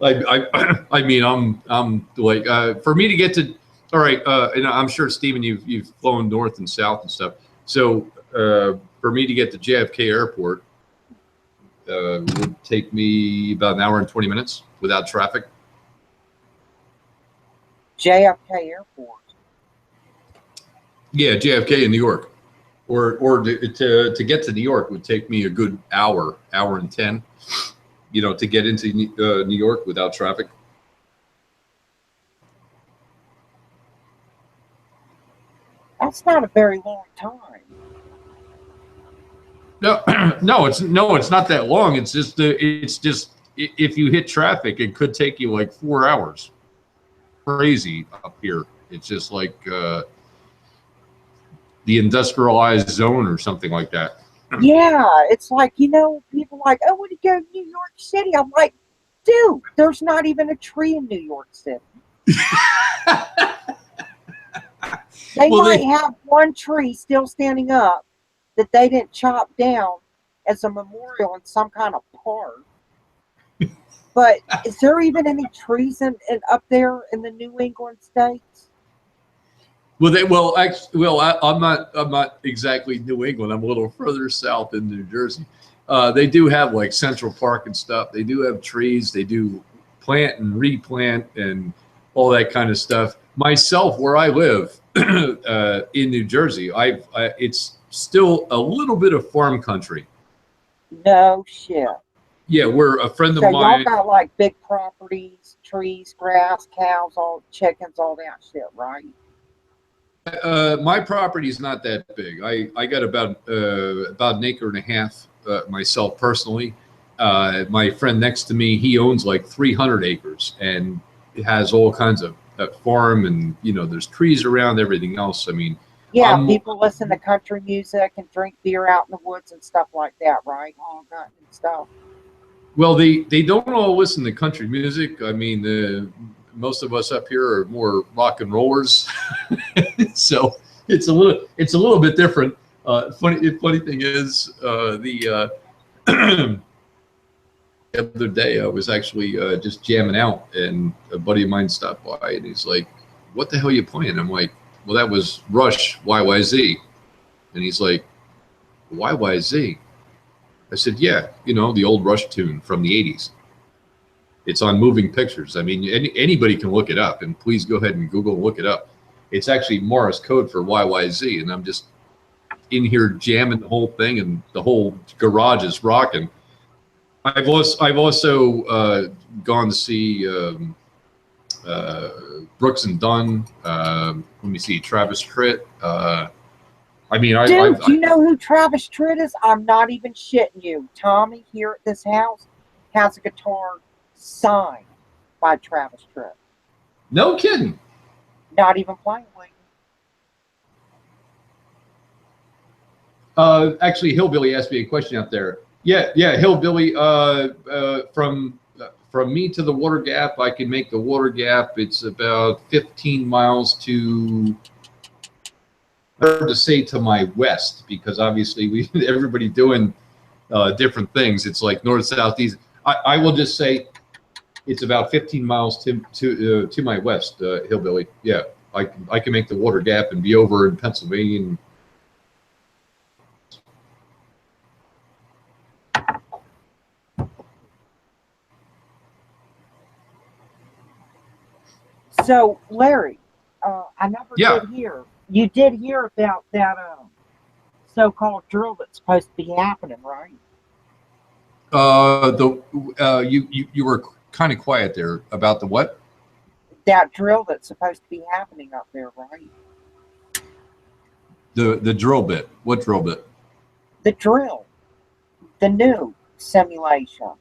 I mean, I'm like, for me to get to, all right, and I'm sure Stephen, you've flown north and south and stuff. So for me to get to JFK Airport would take me about an hour and 20 minutes without traffic. JFK Airport. Yeah, JFK in New York, or to get to New York would take me a good hour and 10. To get into New York without traffic. That's not a very long time. No, it's not that long. It's just if you hit traffic, it could take you like 4 hours. Crazy up here. It's just like the industrialized zone or something like that. Yeah, it's like, people like, oh, I want to go to New York City. I'm like, dude, there's not even a tree in New York City. They might have one tree still standing up that they didn't chop down as a memorial in some kind of park. But is there even any trees in up there in the New England states? I'm not exactly New England. I'm a little further south in New Jersey. They do have like Central Park and stuff. They do have trees. They do plant and replant and all that kind of stuff. Myself, where I live in New Jersey, it's still a little bit of farm country. No shit. Yeah, we're a friend of So mine. y'all got like big properties, trees, grass, cows, all chickens, all that shit, right? My property is not that big. I got about an acre and a half myself personally. My friend next to me, he owns like 300 acres and it has all kinds of farm and there's trees around, everything else. I mean, yeah, people listen to country music and drink beer out in the woods and stuff like that, right? All that and stuff. Well, they don't all listen to country music. I mean, most of us up here are more rock and rollers, so it's a little bit different. Funny thing is, the other day I was actually just jamming out, and a buddy of mine stopped by, and he's like, "What the hell are you playing?" I'm like, "Well, that was Rush YYZ," and he's like, "YYZ?" I said, "Yeah, the old Rush tune from the '80s." It's on Moving Pictures. I mean, anybody can look it up, and please go ahead and Google and look it up. It's actually Morse code for YYZ, and I'm just in here jamming the whole thing, and the whole garage is rocking. I've also gone to see Brooks and Dunn. Let me see, Travis Tritt. I mean, Dude, do you know who Travis Tritt is? I'm not even shitting you. Tommy here at this house has a guitar signed by Travis Tritt. No kidding. Not even playing with him. Actually, Hillbilly asked me a question out there. Yeah, Hillbilly. From me to the Water Gap, I can make the Water Gap. It's about 15 miles to. Hard to say to my west, because obviously everybody doing different things. It's like north, south, east. I will just say it's about 15 miles to my west, Hillbilly. Yeah, I can make the Water Gap and be over in Pennsylvania. And so, Larry, I never did hear. You did hear about that so-called drill that's supposed to be happening, right? You were kind of quiet there about the what? That drill that's supposed to be happening up there, right? The drill bit. What drill bit? The drill. The new simulation.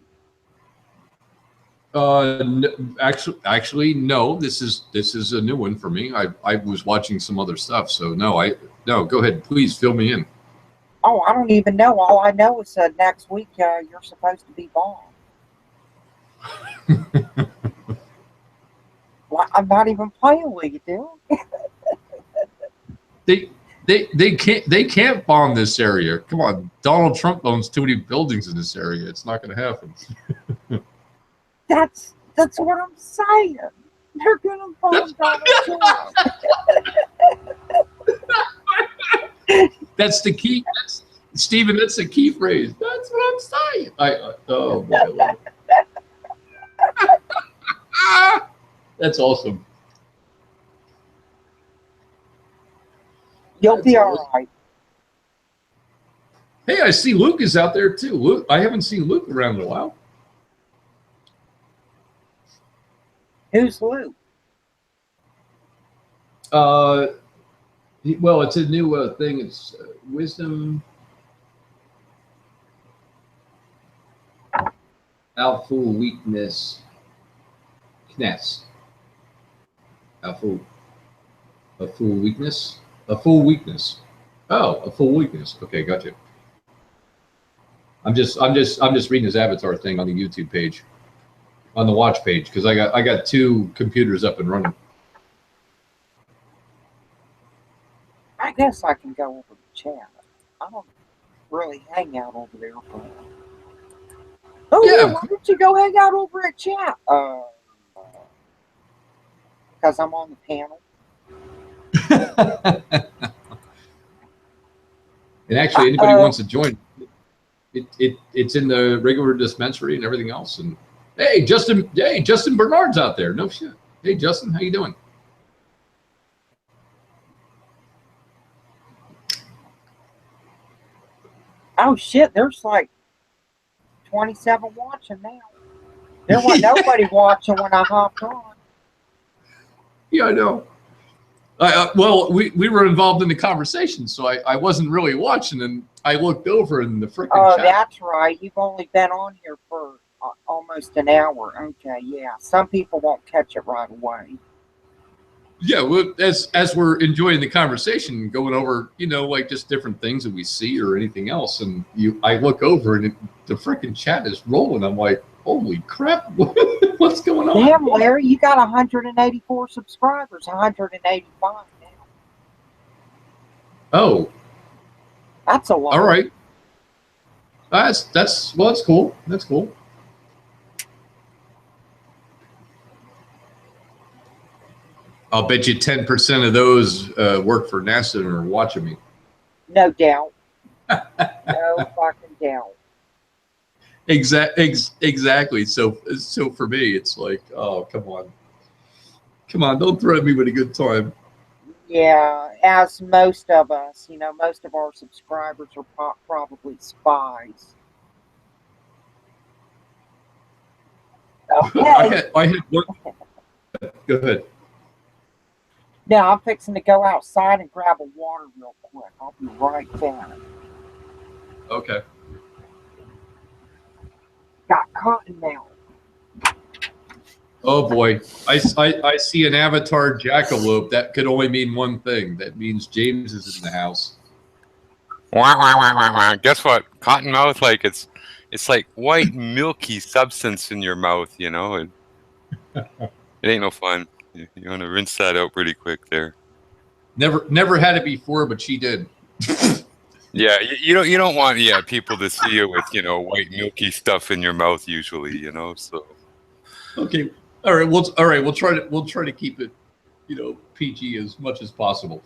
Actually, no. This is a new one for me. I was watching some other stuff, so no. Go ahead, please fill me in. Oh, I don't even know. All I know is next week you're supposed to be born. Well, I'm not even playing with you, dude. They can't bomb this area. Come on, Donald Trump owns too many buildings in this area. It's not going to happen. That's what I'm saying. They're gonna bomb Donald Trump. That's the key, Stephen. That's the key phrase. That's what I'm saying. Oh boy, that's awesome. You'll be all right. Hey, I see Luke is out there too. Luke, I haven't seen Luke around in a while. Who's Luke? Well, it's a new thing. It's Wisdom Alpha Weakness Kness. A full weakness. A full weakness. Oh, a full weakness. Okay, gotcha. I'm just reading his avatar thing on the YouTube page, on the watch page, because I got two computers up and running. I guess I can go over the chat. I don't really hang out over there. But... Oh yeah, why don't you go hang out over at chat? Because I'm on the panel. And actually, anybody who wants to join, it's in the regular dispensary and everything else. And hey, Justin Bernard's out there. No shit. Hey, Justin, how you doing? Oh shit, there's like 27 watching now. There wasn't nobody watching when I hopped on. Yeah, I know. Well, we were involved in the conversation, so I wasn't really watching, and I looked over in the freaking chat. That's right. You've only been on here for almost an hour. Okay, yeah. Some people won't catch it right away. Yeah, well, as we're enjoying the conversation, going over, like just different things that we see or anything else, and I look over and the freaking chat is rolling. I'm like, holy crap, what's going on? Damn, Larry, you got 184 subscribers, 185 now. Oh, that's a lot. All right, that's cool. That's cool. I'll bet you 10% of those work for NASA and are watching me. No doubt. No fucking doubt. Exactly. So for me, it's like, oh, come on, don't threaten me with a good time. Yeah, as most of us, most of our subscribers are probably spies. Okay. I had one. Go ahead. Now I'm fixing to go outside and grab a water real quick. I'll be right back. Okay. Got cottonmouth. Oh boy, I see an avatar jackalope. That could only mean one thing. That means James is in the house. Wah, wah, wah, wah, wah. Guess what? Cottonmouth, like it's like white milky substance in your mouth. You know, it ain't no fun. You want to rinse that out pretty quick there. Never had it before, but she did. Yeah, you don't want people to see you with white milky stuff in your mouth usually. So. Okay. All right. We'll try to keep it, PG as much as possible.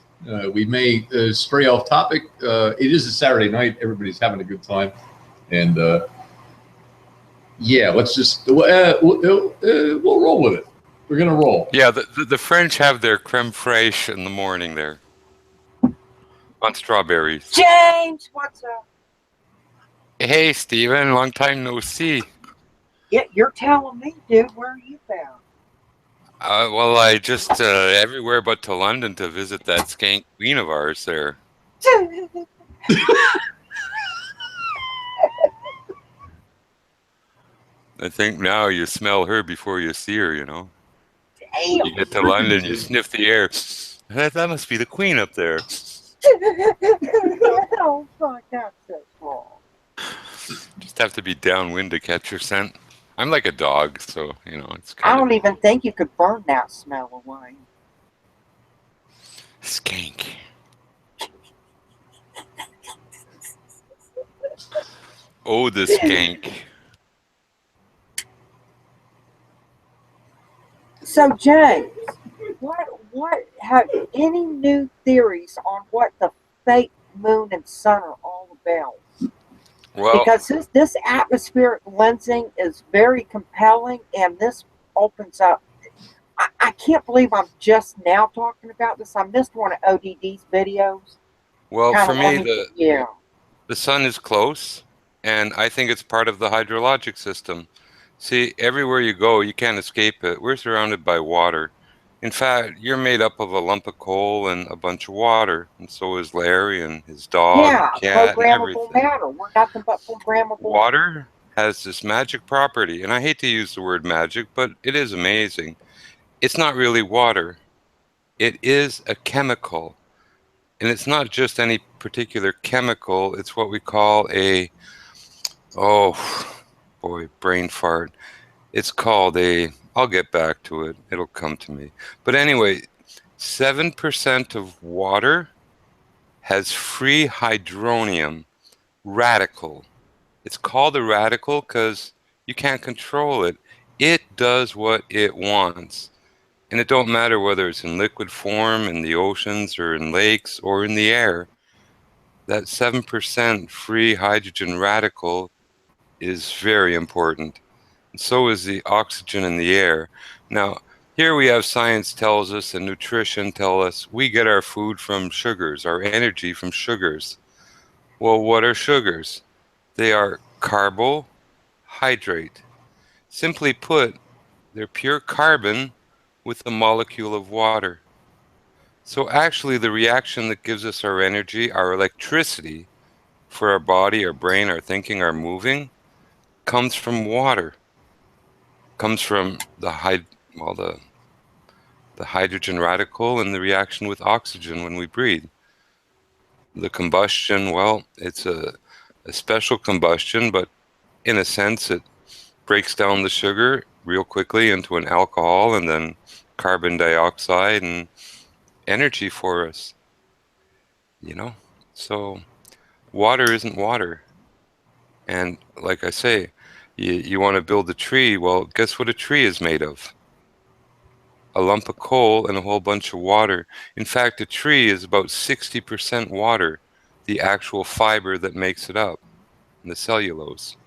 We may stray off topic. It is a Saturday night. Everybody's having a good time, and let's just we'll roll with it. We're gonna roll. Yeah, the French have their creme fraiche in the morning there on strawberries. James, what's up? Hey, Steven, long time no see. Yeah, you're telling me, dude. Where are you found? Well, I just everywhere but to London to visit that skank queen of ours there. I think now you smell her before you see her, Damn. You get to London, you sniff the air. That must be the queen up there. Oh, fuck, that's so wrong. Just have to be downwind to catch her scent. I'm like a dog, so, it's I kind don't even think you could burn that smell away. Skank. Oh, the skank. So, James, what have any new theories on what the fake moon and sun are all about? Well, Because this atmospheric lensing is very compelling, and this opens up. I can't believe I'm just now talking about this. I missed one of ODD's videos. well, Kinda for me, wanting- the sun is close, and I think it's part of the hydrologic system. See, everywhere you go, you can't escape it. We're surrounded by water. In fact, you're made up of a lump of coal and a bunch of water, and so is Larry and his dog, yeah, and cat, and programmable everything. matter. We're nothing but programmable. Water has this magic property, and I hate to use the word magic, but it is amazing. It's not really water. It is a chemical. And it's not just any particular chemical. It's what we call brain fart. It's called I'll get back to it. It'll come to me. But anyway, 7% of water has free hydronium radical. It's called a radical because you can't control it. It does what it wants. And it don't matter whether it's in liquid form, in the oceans, or in lakes, or in the air. That 7% free hydrogen radical is very important. And so is the oxygen in the air. Now, here we have science tells us and nutrition tell us we get our food from sugars, our energy from sugars. Well, what are sugars? They are carbohydrate. Simply put, they're pure carbon with a molecule of water. So actually the reaction that gives us our energy, our electricity for our body, our brain, our thinking, our moving, comes from water. Comes from the hydrogen radical and the reaction with oxygen when we breathe. The combustion, well, it's a special combustion, but in a sense it breaks down the sugar real quickly into an alcohol and then carbon dioxide and energy for us. So water isn't water. And like I say, you want to build a tree, well, guess what a tree is made of? A lump of coal and a whole bunch of water. In fact, a tree is about 60% water, the actual fiber that makes it up, and the cellulose.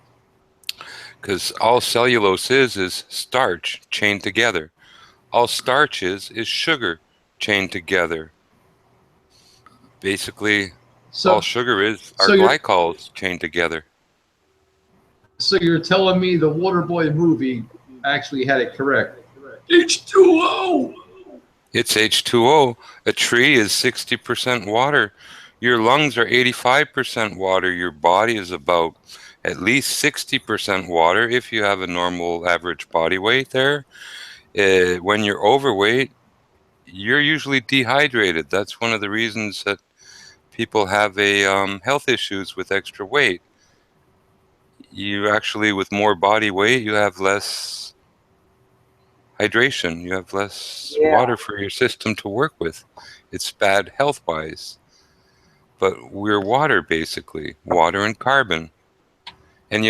Because all cellulose is starch chained together. All starch is sugar chained together. Basically, all sugar is our glycols chained together. So you're telling me the Waterboy movie actually had it correct? H2O. It's H2O. A tree is 60% water. Your lungs are 85% water. Your body is about at least 60% water if you have a normal average body weight there. When you're overweight, you're usually dehydrated. That's one of the reasons that people have health issues with extra weight. You actually, with more body weight, you have less hydration. You have less Yeah. water for your system to work with. It's bad health-wise. But we're water, basically. Water and carbon. And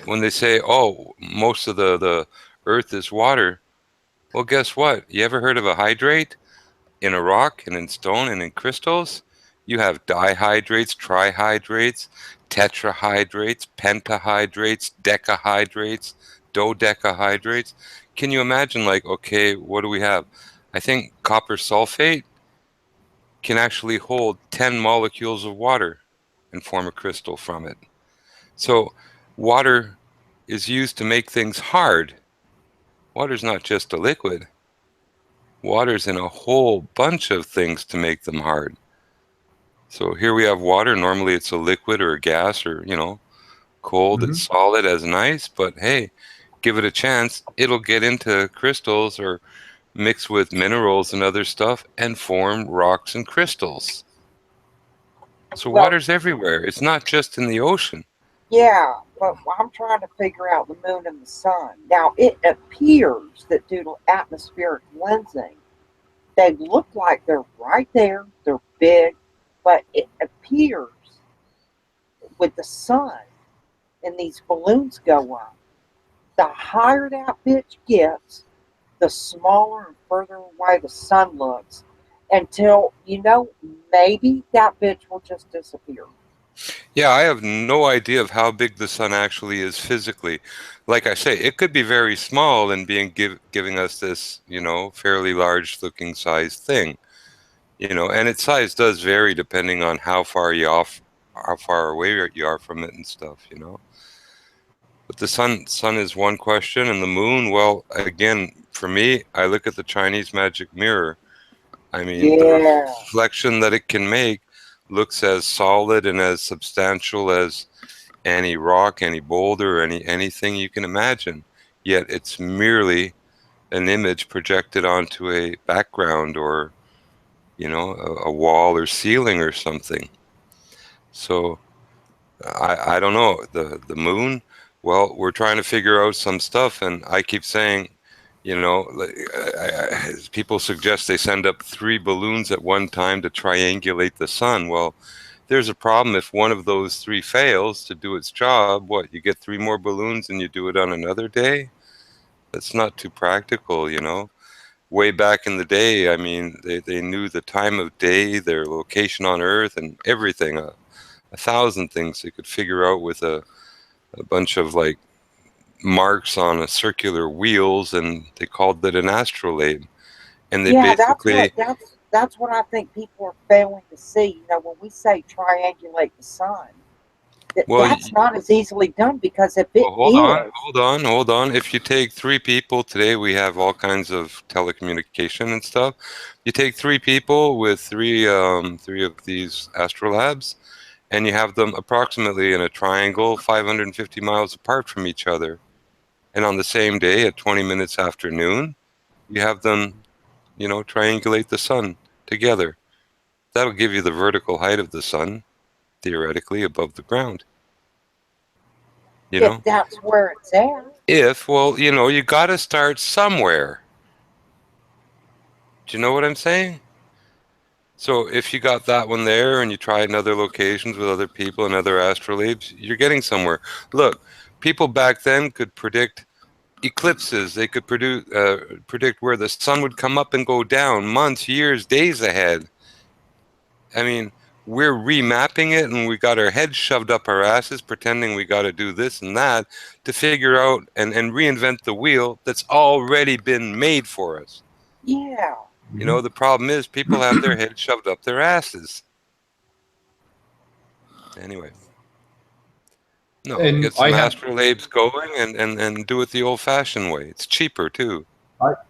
when they say, oh, most of the earth is water, well, guess what? You ever heard of a hydrate? In a rock and in stone and in crystals, you have dihydrates, trihydrates, tetrahydrates, pentahydrates, decahydrates, dodecahydrates. Can you imagine, like, okay, what do we have? I think copper sulfate can actually hold 10 molecules of water and form a crystal from it. So water is used to make things hard. Water's not just a liquid. Water's in a whole bunch of things to make them hard. So here we have water. Normally it's a liquid or a gas or, cold. Mhm. It's solid as an ice. But hey, give it a chance. It'll get into crystals or mix with minerals and other stuff and form rocks and crystals. So Well, water's everywhere. It's not just in the ocean. yeah, but I'm trying to figure out the moon and the sun. Now, it appears that due to atmospheric lensing, they look like they're right there. They're big, but it appears with the sun and these balloons go up, the higher that bitch gets, the smaller and further away the sun looks until, maybe that bitch will just disappear. Yeah, I have no idea of how big the sun actually is physically. Like I say, it could be very small and giving us this, fairly large looking size thing. And its size does vary depending on how far away you are from it and stuff. But the sun is one question, and the moon, well, again, for me, I look at the Chinese magic mirror. I mean, the Yeah. reflection that it can make looks as solid and as substantial as any rock, any boulder, anything you can imagine. Yet it's merely an image projected onto a background or, a wall or ceiling or something. So I don't know. The moon, well, we're trying to figure out some stuff, and I keep saying, people suggest they send up 3 balloons at one time to triangulate the sun. Well, there's a problem if one of those 3 fails to do its job. What, you get 3 more balloons and you do it on another day? That's not too practical. Way back in the day, I mean, they knew the time of day, their location on Earth, and everything. A 1,000 things they could figure out with a bunch of like marks on a circular wheels, and they called it an astrolabe. And they Yeah, basically, that's what I think people are failing to see. When we say triangulate the sun, well, that's not as easily done because if it well, hold on, is, hold on. If you take 3 people today, we have all kinds of telecommunication and stuff. You take 3 people with three of these astrolabes, and you have them approximately in a triangle, 550 miles apart from each other. And on the same day, at 20 minutes after noon, you have them, triangulate the sun together. That'll give you the vertical height of the sun, theoretically, above the ground. if that's where it's at. Well, you got to start somewhere. Do you know what I'm saying? So if you got that one there and you try it in other locations with other people and other astrolabes, you're getting somewhere. Look, people back then could predict eclipses. They could predict where the sun would come up and go down months, years, days ahead. I mean, we're remapping it, and we got our heads shoved up our asses pretending we got to do this and that to figure out and reinvent the wheel that's already been made for us. Yeah. The problem is people have their heads shoved up their asses. Anyway. No, And get some I have astrolabes going and do it the old-fashioned way. It's cheaper, too.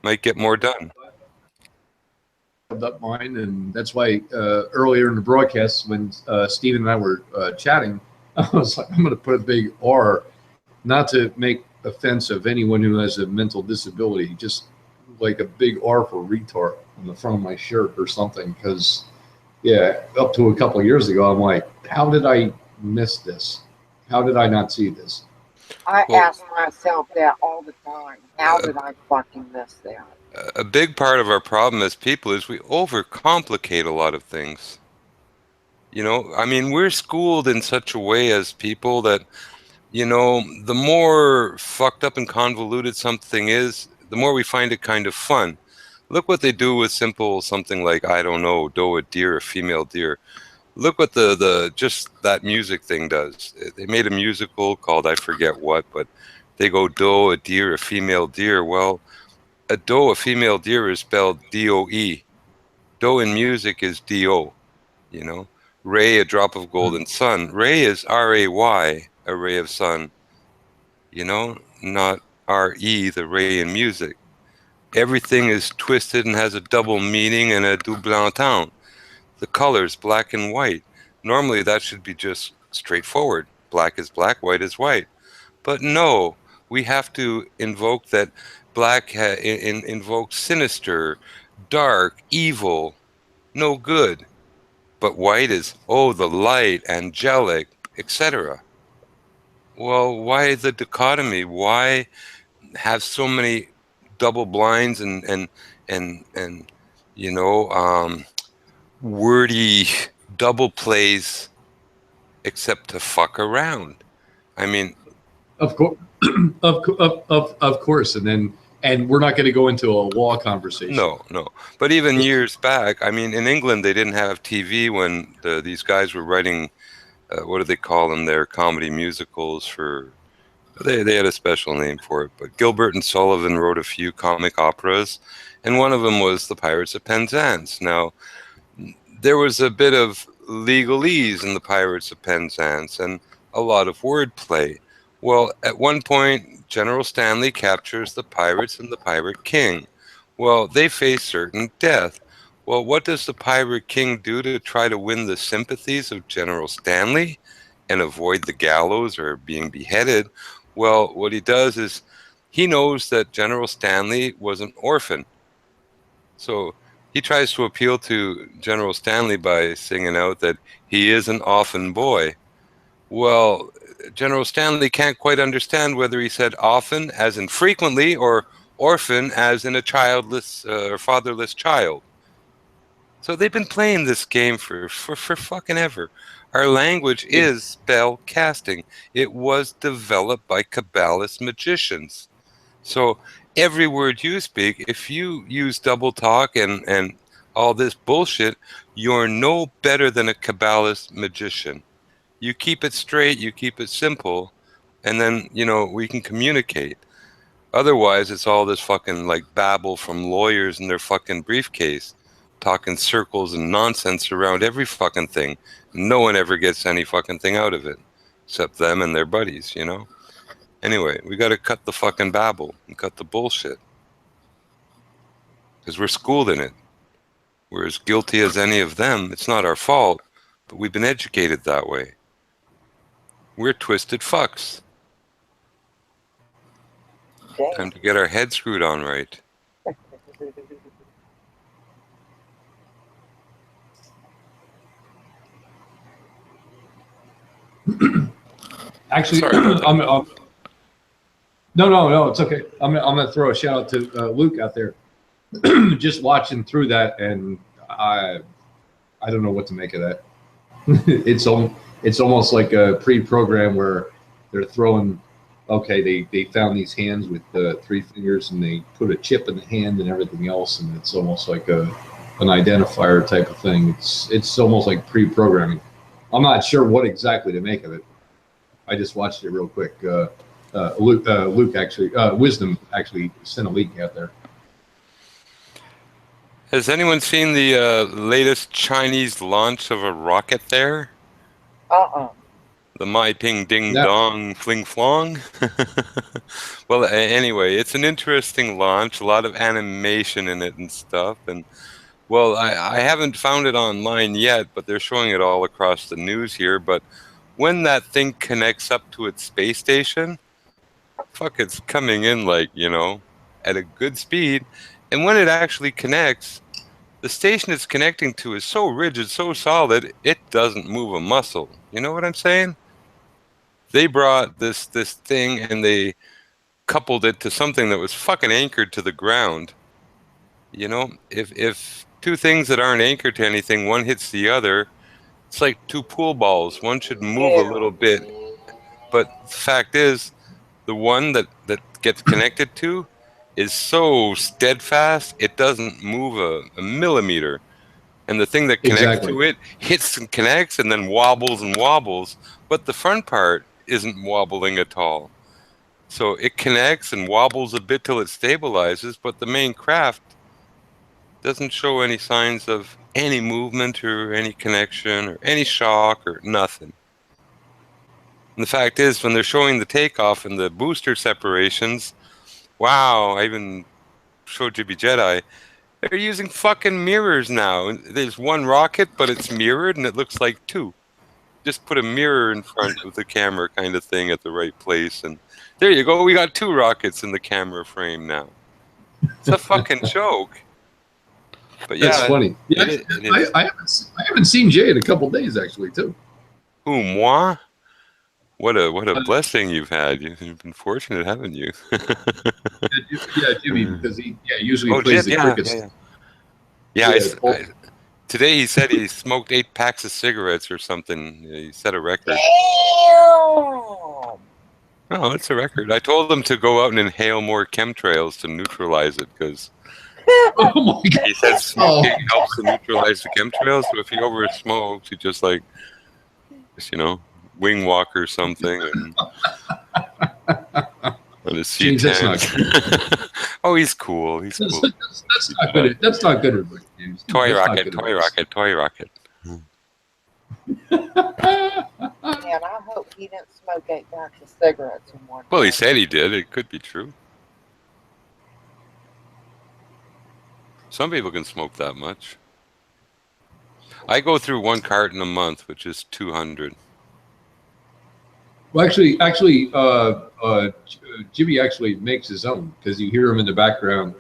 Might get more done. Up mine, and that's why earlier in the broadcast when Stephen and I were chatting, I was like, I'm going to put a big R, not to make offense of anyone who has a mental disability, just like a big R for retard on the front of my shirt or something. Because yeah, up to a couple of years ago, I'm like, how did I miss this? How did I not see this? I ask myself that all the time. How did I fucking miss that? A big part of our problem as people is we overcomplicate a lot of things. You know, I mean, we're schooled in such a way as people that, you know, the more fucked up and convoluted something is, the more we find it kind of fun. Look what they do with simple something like, I don't know, doe a deer, a female deer. Look what the just that music thing does. They made a musical called I forget what, but they go doe, a deer, a female deer. Well, a doe, a female deer is spelled D-O-E. Doe in music is D-O, you know. Ray, a drop of golden sun. Ray is R-A-Y, a ray of sun, you know, not R-E, the ray in music. Everything is twisted and has a double meaning and a double entendre. The colors, black and white. Normally that should be just straightforward. Black is black, white is white. But no, we have to invoke that black invokes sinister, dark, evil, no good. But white is, oh, the light, angelic, etc. Well, why the dichotomy? Why have so many double blinds and you know, wordy double plays except to fuck around? I mean, Of course, of course, and we're not going to go into a law conversation. no. But even years back, I mean, in England, they didn't have TV when these guys were writing, what do they call them? Their comedy musicals for, they had a special name for it. But Gilbert and Sullivan wrote a few comic operas, and one of them was The Pirates of Penzance. Now, there was a bit of legalese in The Pirates of Penzance and a lot of wordplay. Well, at one point, General Stanley captures the pirates and the Pirate King. Well, they face certain death. Well, what does the Pirate King do to try to win the sympathies of General Stanley and avoid the gallows or being beheaded? Well, what he does is he knows that General Stanley was an orphan. So he tries to appeal to General Stanley by singing out that he is an orphan boy. Well, General Stanley can't quite understand whether he said often as in frequently or orphan as in a childless or fatherless child. So they've been playing this game for fucking ever. Our language is spell casting. It was developed by Kabbalist magicians. So every word you speak, if you use double talk and all this bullshit, you're no better than a Kabbalist magician. You keep it straight, you keep it simple, and then, you know, we can communicate. Otherwise, it's all this fucking like babble from lawyers in their fucking briefcase, talking circles and nonsense around every fucking thing. No one ever gets any fucking thing out of it, except them and their buddies, you know? Anyway, we got to cut the fucking babble and cut the bullshit. Because we're schooled in it. We're as guilty as any of them. It's not our fault, but we've been educated that way. We're twisted fucks. Time to get our head screwed on right. Actually, no, it's okay. I'm gonna throw a shout out to Luke out there. Just watching through that, and I don't know what to make of that. It's almost like a pre-program where they're throwing. Okay, they found these hands with 3 fingers, and they put a chip in the hand and everything else, and it's almost like an identifier type of thing. It's almost like pre-programming. I'm not sure what exactly to make of it. I just watched it real quick. Luke actually, Wisdom actually sent a link out there. Has anyone seen the latest Chinese launch of a rocket there? The my ping ding Yeah. dong fling flong. Well, anyway, it's an interesting launch. A lot of animation in it and stuff. And well, I haven't found it online yet, but they're showing it all across the news here. But when that thing connects up to its space station, fuck, it's coming in like, at a good speed. And when it actually connects, the station it's connecting to is so rigid, so solid, it doesn't move a muscle. You know what I'm saying? They brought this thing and they coupled it to something that was fucking anchored to the ground. If two things that aren't anchored to anything, one hits the other, it's like two pool balls. One should move a little bit, but the fact is, the one that gets connected to is so steadfast it doesn't move a millimeter. And the thing that connects Exactly. to it hits and connects and then wobbles and wobbles, but the front part isn't wobbling at all. So it connects and wobbles a bit till it stabilizes, but the main craft doesn't show any signs of any movement or any connection or any shock or nothing. And the fact is, when they're showing the takeoff and the booster separations, wow, I even showed Jibby Jedi, they're using fucking mirrors now. There's one rocket, but it's mirrored and it looks like two. Just put a mirror in front of the camera kind of thing at the right place. And there you go. We got two rockets in the camera frame now. It's a fucking joke. But yeah, That's funny. Yeah, it is. I haven't seen Jay in a couple days actually too. Who, moi? What a blessing you've had. You've been fortunate, haven't you? Yeah, Jimmy, because he usually plays the crickets. Today he said he smoked 8 packs of cigarettes or something. He set a record. Oh, it's a record. I told him to go out and inhale more chemtrails to neutralize it because Oh my God. he said smoking helps to neutralize the chemtrails. So if he over smokes, he just wing walk or something and on his James, that's not C10. Oh, he's cool. He's cool. That's not good. That's not good advice, James. Toy That's not rocket, good toy advice. rocket, toy rocket. Man, I hope he didn't smoke 8 packs of cigarettes in one Well, he day. said he did. It could be true. Some people can smoke that much. I go through 1 carton a month, which is 200. Well, Jimmy actually makes his own because you hear him in the background,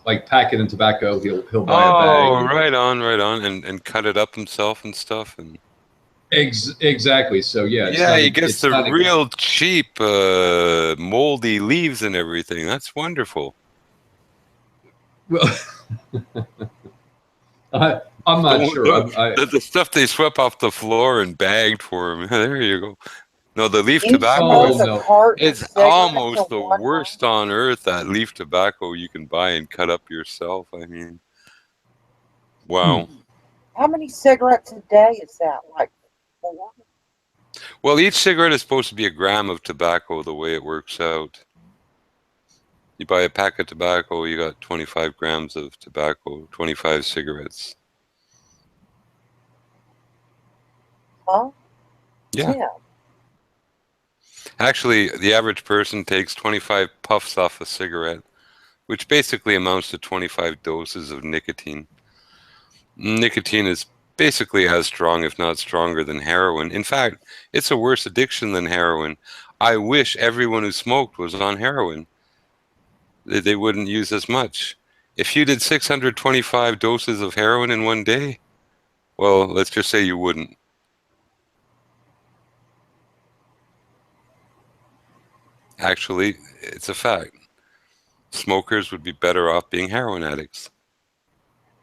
like packing in tobacco. He'll buy a bag. Oh, right on, and cut it up himself and stuff. And Exactly. So yeah, he gets the real cheap, moldy leaves and everything. That's wonderful. Well, I'm not sure. The stuff they swept off the floor and bagged for him. There you go. No, the leaf You tobacco smoke is a carton of it's cigarettes almost in the one worst night? on earth, that leaf tobacco you can buy and cut up yourself. I mean, wow. How many cigarettes a day is that? Like 4? Well, each cigarette is supposed to be a gram of tobacco the way it works out. You buy a pack of tobacco, you got 25 grams of tobacco, 25 cigarettes. Huh? Yeah. Actually, the average person takes 25 puffs off a cigarette, which basically amounts to 25 doses of nicotine. Nicotine is basically as strong, if not stronger, than heroin. In fact, it's a worse addiction than heroin. I wish everyone who smoked was on heroin. They wouldn't use as much. If you did 625 doses of heroin in one day, well, let's just say you wouldn't. Actually, it's a fact. Smokers would be better off being heroin addicts.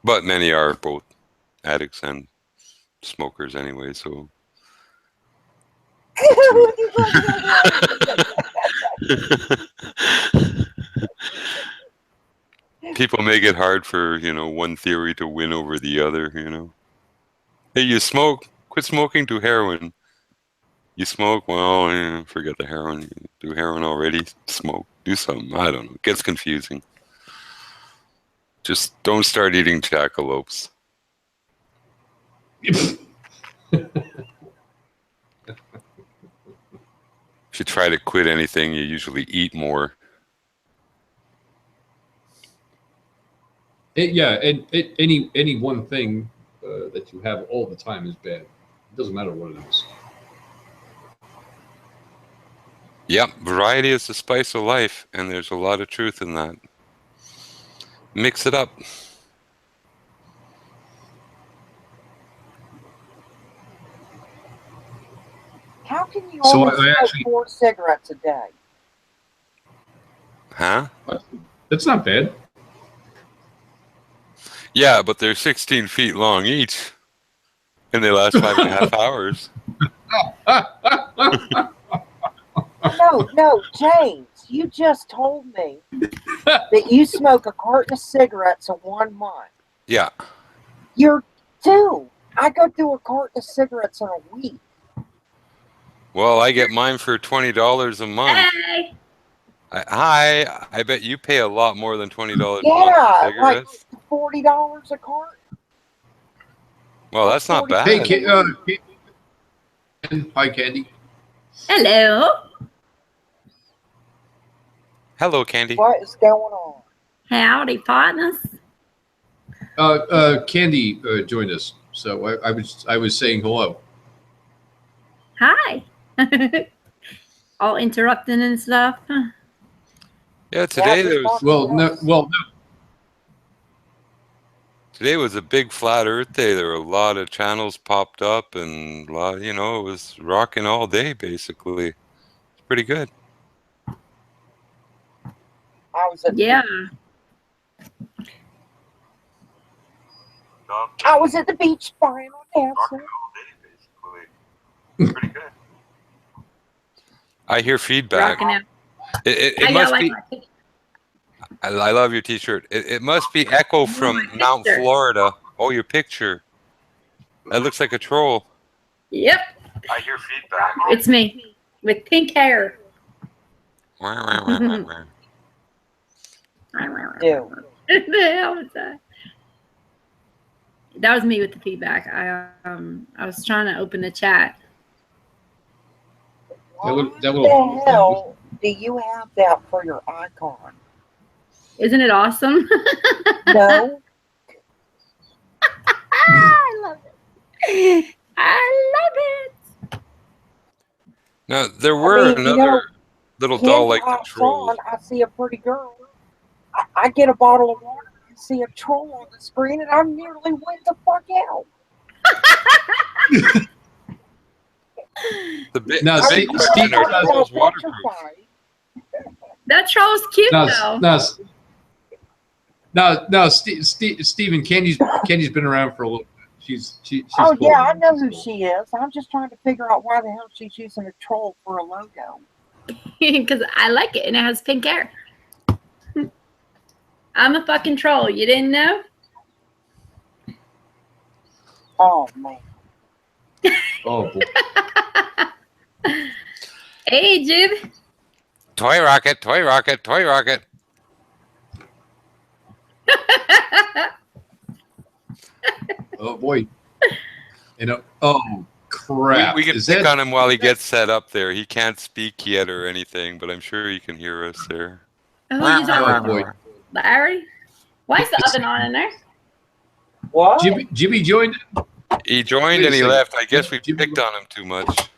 But many are both addicts and smokers anyway, so. People make it hard for, one theory to win over the other, Hey, you smoke, quit smoking, do heroin. You smoke, well, forget the heroin. You do heroin already, smoke, do something. I don't know. It gets confusing. Just don't start eating jackalopes. If you try to quit anything, you usually eat more. Any one thing that you have all the time is bad. It doesn't matter what it is. Yep, variety is the spice of life, and there's a lot of truth in that. Mix it up. How can you So only I smoke actually- 4 cigarettes a day? Huh? That's not bad. Yeah, but they're 16 feet long each, and they last 5.5 hours. No, James, you just told me that you smoke a carton of cigarettes in 1 month. Yeah. You're 2. I go through a carton of cigarettes in a week. Well, I get mine for $20 a month. Hey. I bet you pay a lot more than $20 a month Yeah, for cigarettes. like $40 a carton. Well, that's not bad. Hey, hi, Candy. Hello. Hello, Candy. What is going on? Howdy, partners. Candy joined us, so I was saying hello. Hi. All interrupting and stuff. Yeah, today Yeah, there was today was a big flat Earth day. There were a lot of channels popped up, and a lot, it was rocking all day basically. It's pretty good. I was at Yeah. I was at the beach buying on dancing. Pretty good. I hear feedback. Rocking out. It I got must like be. my picture. I love your T-shirt. It must be Echo from my Mount picture. Florida. Oh, your picture. That looks like a troll. Yep. I hear feedback. It's me with pink hair. Dude. The hell was that? That was me with the feedback. I was trying to open the chat. That What little- the hell do you have that for your icon? Isn't it awesome? No? I love it. I love it. Now there were mean, another little doll like the Hops troll. on, I see a pretty girl. I get a bottle of water. I see a troll on the screen, and I nearly went the fuck out. The bit. Now, the Steve- big question Steve- are uh, trolls waterproof? That troll's cute Now, though. now, Stephen, Candy's been around for a little bit. She's Oh cool. yeah, I know who she is. I'm just trying to figure out why the hell she's using a troll for a logo. Because I like it and it has pink hair. I'm a fucking troll. You didn't know? Oh man. Oh boy. Hey, Jib. Toy rocket, toy rocket, toy rocket. Oh boy. Oh crap. We can Is pick that- on him while he gets set up there. He can't speak yet or anything, but I'm sure he can hear us there. Who you Oh talking boy. about? Larry? Why is the oven on in there? What? Jimmy joined. He joined Wait a and he second. left. I guess we Jimmy- picked on him too much.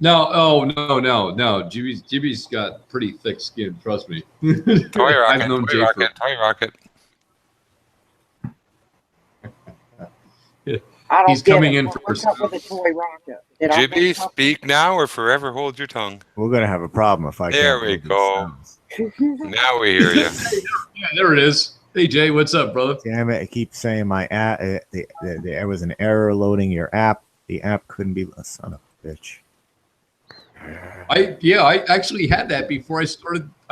No, oh no. Jimmy's got pretty thick skin. Trust me. Toy rocket, I've known toy Jay rocket, toy rocket. I don't He's get coming it. in What's first. up with the toy rocket? Did I Jibby, miss something? speak now or forever hold your tongue. We're gonna have a problem if I There can't we move these go. sounds. Now we hear you. Yeah, there it is. Hey Jay, what's up, brother? Damn it! It keeps saying my app. There was an error loading your app. The app couldn't be. Son of a bitch. I actually had that before I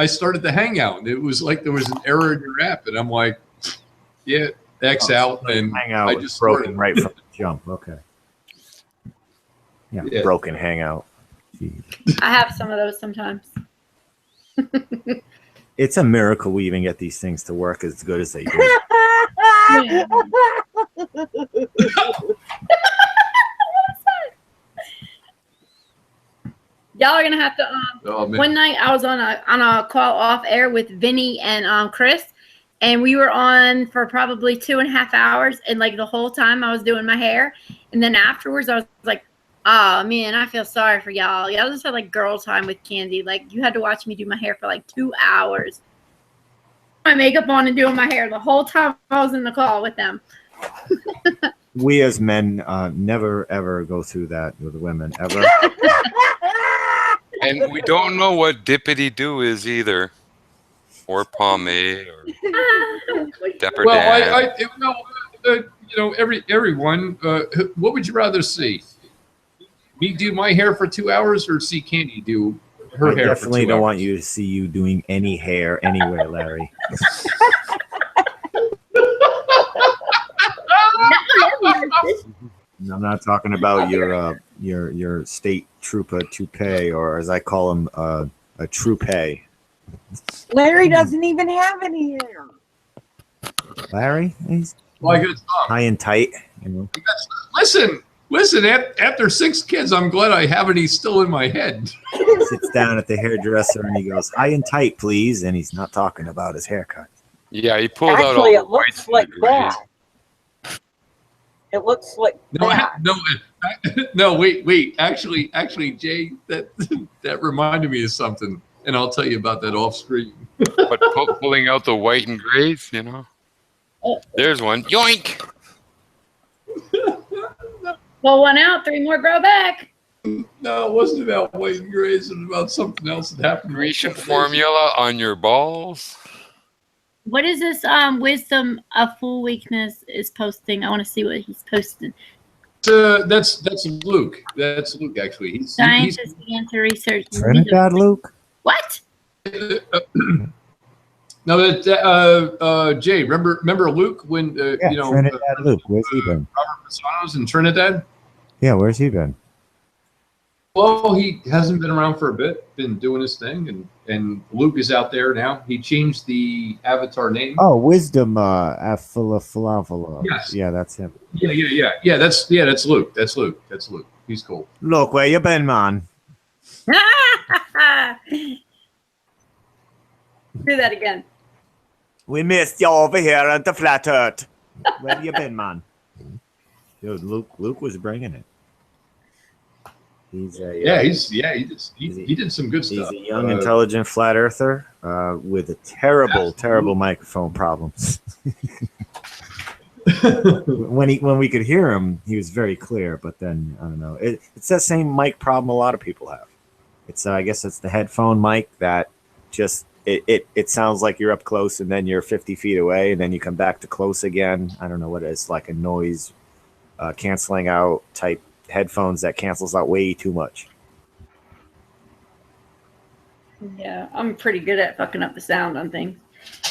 started the Hangout. It was like there was an error in your app, and I'm like, yeah, X out, and Hangout I was just broken started. right from the jump. Okay. Yeah, Yeah. broken Hangout. Jeez. I have some of those sometimes. It's a miracle we even get these things to work as good as they do. Yeah. Y'all are gonna have to. Oh, man. One night I was on a call off air with Vinny and Chris, and we were on for probably 2.5 hours. And like the whole time I was doing my hair, and then afterwards I was like, "Oh man, I feel sorry for y'all. Y'all just had like girl time with Candy. Like you had to watch me do my hair for like 2 hours, my makeup on and doing my hair the whole time I was in the call with them." We as men never ever go through that with women ever. And we don't know what dippity do is either, or pomade, or dapper Well, Dan. everyone. What would you rather see? Me do my hair for 2 hours, or see Candy do her I hair definitely for 2 don't hours? want you to see you doing any hair anywhere, Larry. I'm not talking about your state trooper toupee, or as I call him, a troupee. Larry doesn't even have any hair. Larry, he's Well, I gotta stop. high and tight. You know, Listen. After 6 kids, I'm glad I have it. He's still in my head. sits down at the hairdresser and he goes, "High and tight, please," and he's not talking about his haircut. Yeah, he pulled out all Actually, the it looks whites like and the grays. that. It looks like No, that. no, wait. Actually, Jay, that reminded me of something, and I'll tell you about that off screen. But pulling out the white and grays, you know. There's one. Yoink! Pull one out, 3 more grow back. No, it wasn't about white and grays. It was about something else that happened. Grecian formula on your balls. What is this? Wisdom of Full Weakness is posting. I want to see what he's posting. That's Luke. That's Luke. Actually, he's Scientists began to research. Trinidad, Luke. What? no, that Jay. Remember Luke when Yeah, Trinidad, Luke. Where's he been? Robert Pisano's in Trinidad. Yeah, where's he been? Well, he hasn't been around for a bit. Been doing his thing, and Luke is out there now. He changed the avatar name. Oh, Wisdom, Falafala. Yes. Yeah, that's him. Yeah. That's Luke. That's Luke. He's cool. Look, where you been, man? Do that again. We missed you over here at the Flat Earth. Where you been, man? Dude, Luke was bringing it. He's a he did some good he's stuff. a young, intelligent flat earther with a terrible microphone problems. when we could hear him, he was very clear. But then I don't know. It's that same mic problem a lot of people have. It's I guess it's the headphone mic that just it sounds like you're up close and then you're 50 feet away and then you come back to close again. I don't know what it is, like a noise canceling out type headphones that cancels out way too much. Yeah, I'm pretty good at fucking up the sound on things.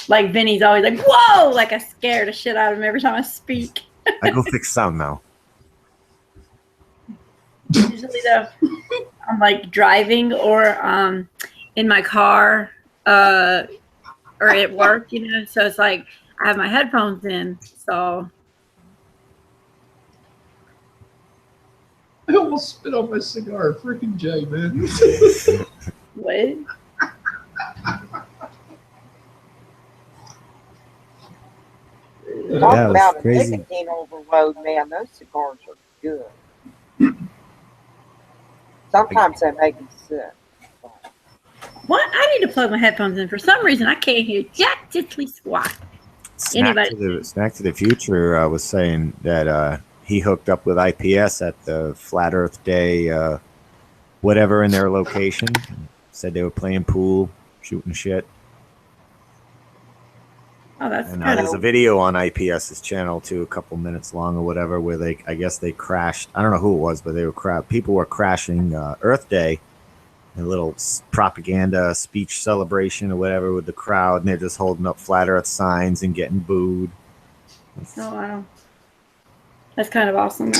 Like Vinny's always like, "Whoa!" Like I scare the shit out of him every time I speak. I go fix sound now. Usually though, I'm like driving or in my car or at work, you know. So it's like I have my headphones in, so. I almost spit on my cigar. Freaking Jay, man. What? Talk Yeah, it was about a crazy. nicotine overload, man. Those cigars are good. Sometimes they make me sick. What? I need to plug my headphones in. For some reason, I can't hear jack diddly squat. Anybody? Snack to the Future was saying that he hooked up with IPS at the Flat Earth Day, whatever in their location. Said they were playing pool, shooting shit. Oh, that's And kind there's a of. video on IPS's channel too, a couple minutes long or whatever, where I guess they crashed. I don't know who it was, but people were crashing Earth Day, a little propaganda speech celebration or whatever with the crowd, and they're just holding up Flat Earth signs and getting booed. Oh wow, that's kind of awesome.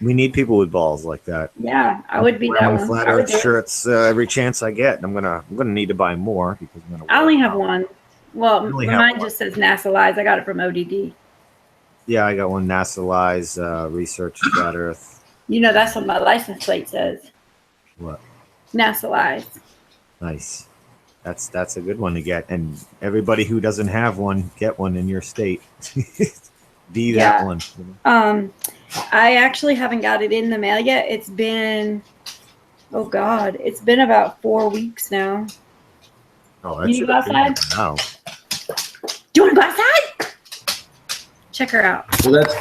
We need people with balls like that. Yeah, I would be that Wearing one. Flat I would Earth do it. shirts every chance I get. And I'm gonna need to buy more because I'm gonna. I only have one. Well, only have mine one. just says NASA Lies. I got it from ODD. Yeah, I got one. NASA Lies Research Flat Earth. You know, that's what my license plate says. What? NASA Live. Nice. That's a good one to get, and everybody who doesn't have one, get one in your state. Be that Yeah. one. I actually haven't got it in the mail yet. It's been, oh God, it's been about 4 weeks now. Oh, You should go have been outside? there now. Do you want to go outside? Check her out. Well, that's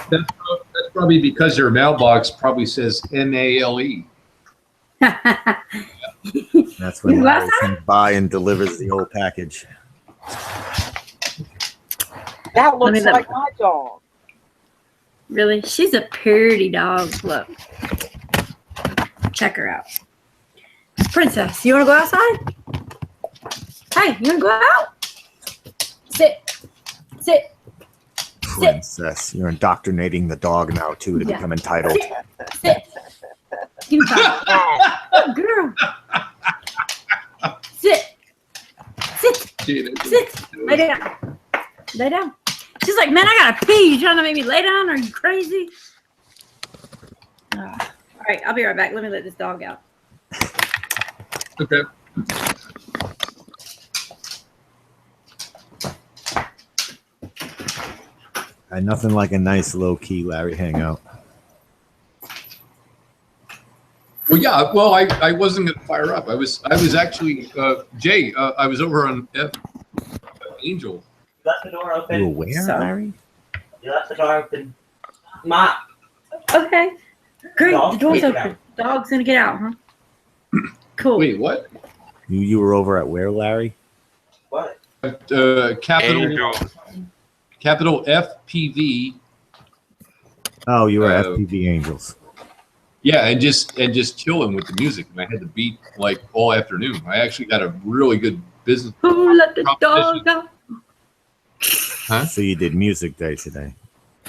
probably because your mailbox probably says MALE. That's when You Larry outside? comes by and delivers the whole package. That Let me looks look. like my dog. Really? She's a pretty dog. Look. Check her out. Princess, you want to go outside? Hey, you want to go out? Sit. Sit. Princess, you're indoctrinating the dog now too to Yeah. become entitled. Sit. Give me five. Good girl. Sit. Sit. Sit. Lay down. Lay down. She's like, man, I gotta pee. You trying to make me lay down? Are you crazy? All right, I'll be right back. Let me let this dog out. Okay. And nothing like a nice low key Larry hangout. Well, yeah. Well, I wasn't gonna fire up. I was actually Jay. I was over on Angel. You left the door You open. aware, So- Larry? You left the door open. Ma, Okay. Great. Dog, The door's get open. Dog's gonna get out, huh? Cool. Wait, what? You were over at where, Larry? what? Capital FPV. Oh, you were at Uh, FPV Angels. Yeah, and just chilling with the music, and I had the beat like all afternoon. I actually got a really good business. Who let the Proposition. dog out? Huh? So you did music day today.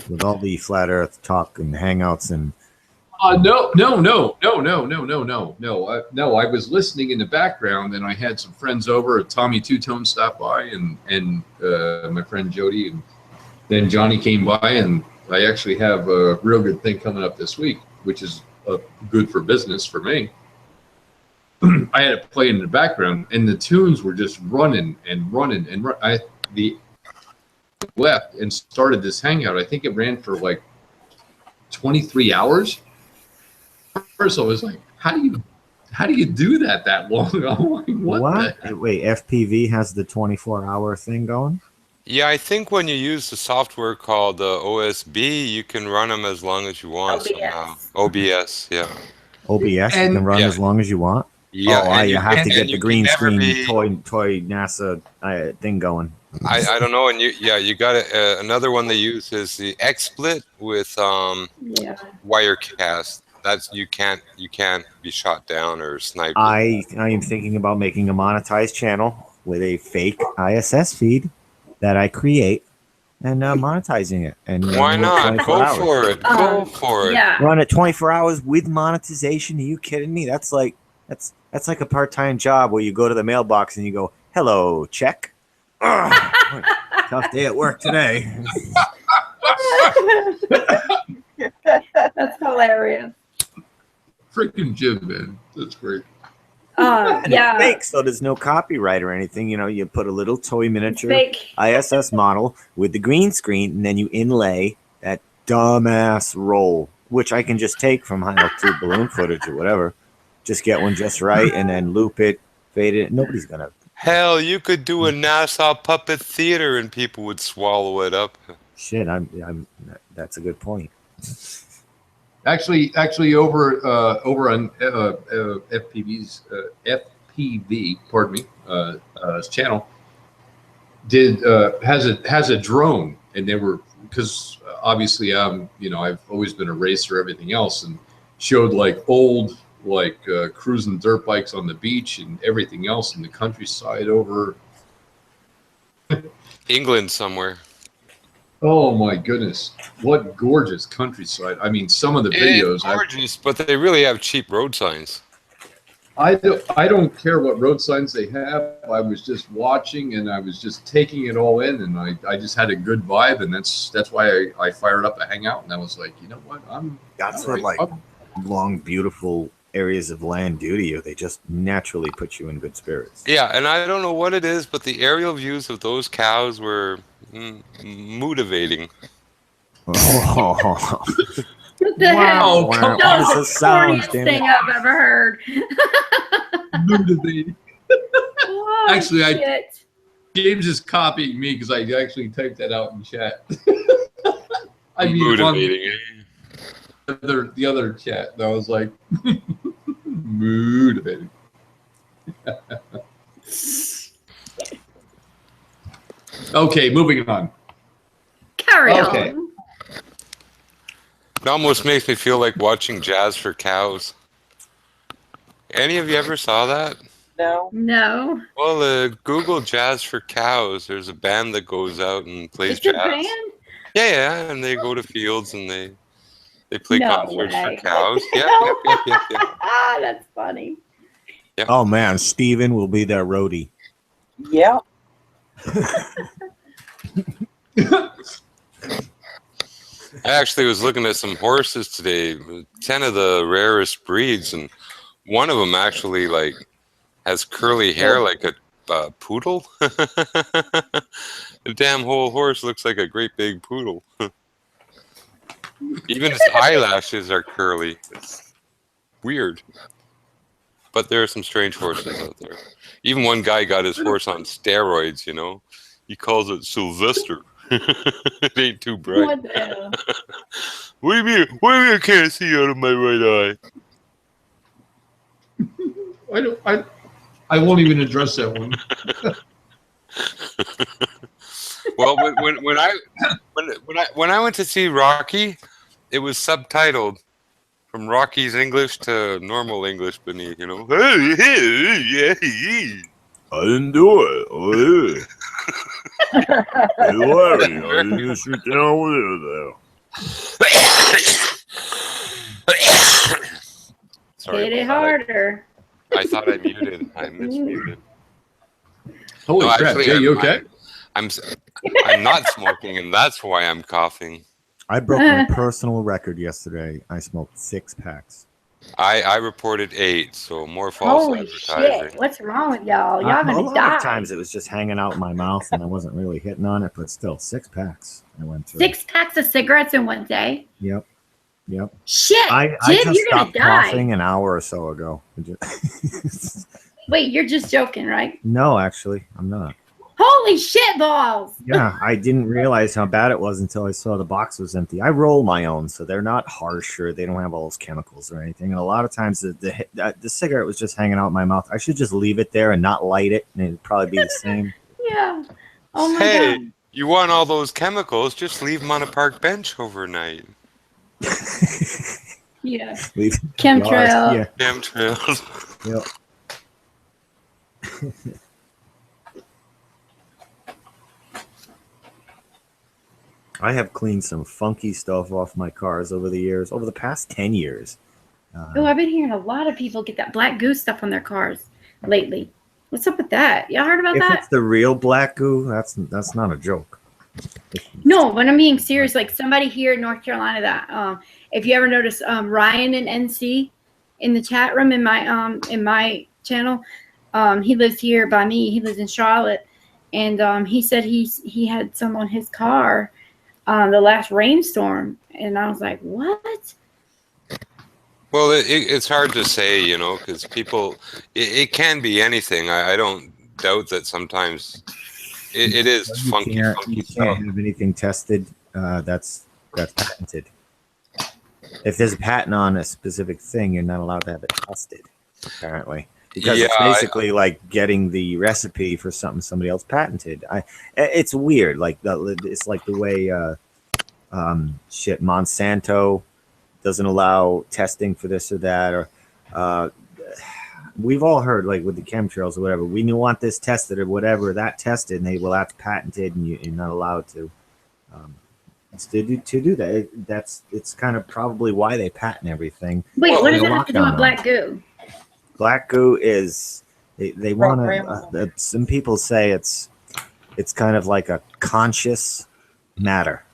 With all the flat earth talk and hangouts and No. I was listening in the background, and I had some friends over. Tommy Two Tone stopped by, and my friend Jody, and then Johnny came by, and I actually have a real good thing coming up this week, which is good for business for me. I had it playing in the background, and the tunes were just running and running and the left and started this hangout. I think it ran for like 23 hours. First, I was like, "How do you do that long?" I'm like, what? the- Wait, FPV has the 24-hour thing going? Yeah, I think when you use the software called OSB, you can run them as long as you want. OBS. Somehow. OBS, yeah. OBS you And- can run Yeah. as long as you want. Yeah, oh, and you have to and get you the green can never screen be- toy NASA thing going. I don't know, and you got another one they use is the XSplit with Yeah. Wirecast. That's you can't be shot down or sniped. I am thinking about making a monetized channel with a fake ISS feed that I create and monetizing it. And Why not? 24 Go hours. for it. Go for it. Yeah. Run it 24 hours with monetization. Are you kidding me? That's like a part-time job where you go to the mailbox and you go, "Hello, check." Ugh, tough day at work today. That's hilarious. Freaking Jim, man, that's great. And Yeah. it's fake, so there's no copyright or anything. You know, you put a little toy miniature Fake. ISS model with the green screen, and then you inlay that dumbass roll, which I can just take from high altitude balloon footage or whatever. Just get one just right, and then loop it, fade it. Nobody's gonna. Hell, you could do a Nassau puppet theater and people would swallow it up. Shit, I'm. That's a good point. Actually, over on FPV's FPV, pardon me, channel has a drone, and they were, because obviously I've always been a racer, everything else, and showed like old cruising dirt bikes on the beach and everything else in the countryside over. England somewhere. Oh my goodness, what gorgeous countryside! I mean, some of the videos. It's gorgeous, but they really have cheap road signs. I don't care what road signs they have. I was just watching and I was just taking it all in, and I just had a good vibe, and that's why I fired up a hangout, and I was like, you know what, That's all what right, like long, beautiful areas of land do to you. They just naturally put you in good spirits. Yeah, and I don't know what it is, but the aerial views of those cows were motivating. Oh, What the hell? Wow, come That on. was This the sounds, corniest damn it. thing I've ever heard. Motivating. Oh, Actually, shit. James is copying me because I actually typed that out in chat. I mean, Motivating. on the other chat, and I was like, motivating. Okay, moving on. Carry Okay. on. It almost makes me feel like watching Jazz for Cows. Any of you ever saw that? No. No. Well, Google Jazz for Cows. There's a band that goes out and plays It's a jazz. band? Yeah, and they go to fields and they play No concerts way. for cows. Yeah, yep. That's funny. oh man, Steven will be their roadie. Yep. I actually was looking at some horses today, 10 of the rarest breeds, and one of them actually like has curly hair like a poodle. The damn whole horse looks like a great big poodle. Even his eyelashes are curly. It's weird. But there are some strange horses out there. Even one guy got his horse on steroids, you know. He calls it Sylvester. It ain't too bright. What the hell? What do you mean? What do you mean I can't see out of my right eye? I won't even address that one. Well, when I went to see Rocky, it was subtitled from Rocky's English to normal English beneath. You know, hey, yeah. I didn't do it. Hey, Larry, I didn't sit down with you Sorry Hit it about that. harder. I thought I muted. I mismuted. Holy No, crap, actually, Jay, you okay? I'm not smoking, and that's why I'm coughing. I broke my personal record yesterday. I smoked 6 packs. I reported 8, so more false Holy advertising. shit. What's wrong with y'all? Y'all A gonna lot die. of times it was just hanging out in my mouth and I wasn't really hitting on it, but still 6 packs I went through. 6 packs of cigarettes in one day? Yep. Shit. I Jim, just you're gonna stopped die. coughing an hour or so ago. Wait, you're just joking, right? No, actually, I'm not. Holy shit balls. Yeah, I didn't realize how bad it was until I saw the box was empty. I roll my own, so they're not harsh or they don't have all those chemicals or anything. And a lot of times the cigarette was just hanging out in my mouth. I should just leave it there and not light it, and it'd probably be the same. Yeah. Oh my Hey, god. you want all those chemicals? Just leave them on a park bench overnight. Yeah. Leave Chemtrail. Yeah. Chemtrails. Yep. I have cleaned some funky stuff off my cars over the past 10 years. Oh, I've been hearing a lot of people get that black goo stuff on their cars lately. What's up with that? Y'all heard about If that? it's the real black goo, that's not a joke. No, but I'm being serious. Like somebody here in North Carolina that if you ever notice Ryan and NC in the chat room in my channel, he lives here by me. He lives in Charlotte, and he said he had some on his car the last rainstorm, and I was like, what? Well, it's hard to say, you know, because people, it can be anything. I don't doubt that sometimes it is funky You stuff. can't have anything tested that's patented. If there's a patent on a specific thing, you're not allowed to have it tested, apparently. Because it's Yeah, basically like getting the recipe for something somebody else patented. It's weird. Like it's like the way Monsanto doesn't allow testing for this or that, or we've all heard, like with the chemtrails or whatever, we want this tested or whatever, that tested, and they will have to patent it, and you're not allowed to do that. It's kind of probably why they patent everything. Wait, Well, what does the it have to do lockdown with black goo? Black goo is they want Programmable. to. Some people say it's kind of like a conscious matter,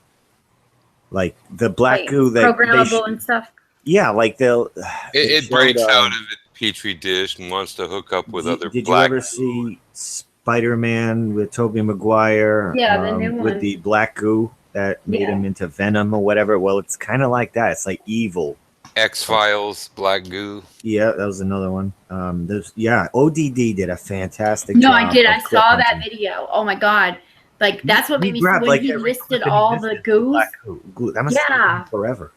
like the black Like, goo that programmable and stuff. Yeah, like they'll. It showed, breaks out of its petri dish and wants to hook up with other Did you black. ever see Spider-Man with Tobey Maguire? Yeah, the new with one. the black goo that made Yeah. him into Venom or whatever. Well, it's kind of like that. It's like evil. X-Files, Black Goo. Yeah, that was another one. ODD did a fantastic No, job. I did. of I clip saw that hunting. video. Oh my god. Like that's what made me grabbed, when he every listed clip that he all the listed, goos. black goo. That must have Yeah. taken forever.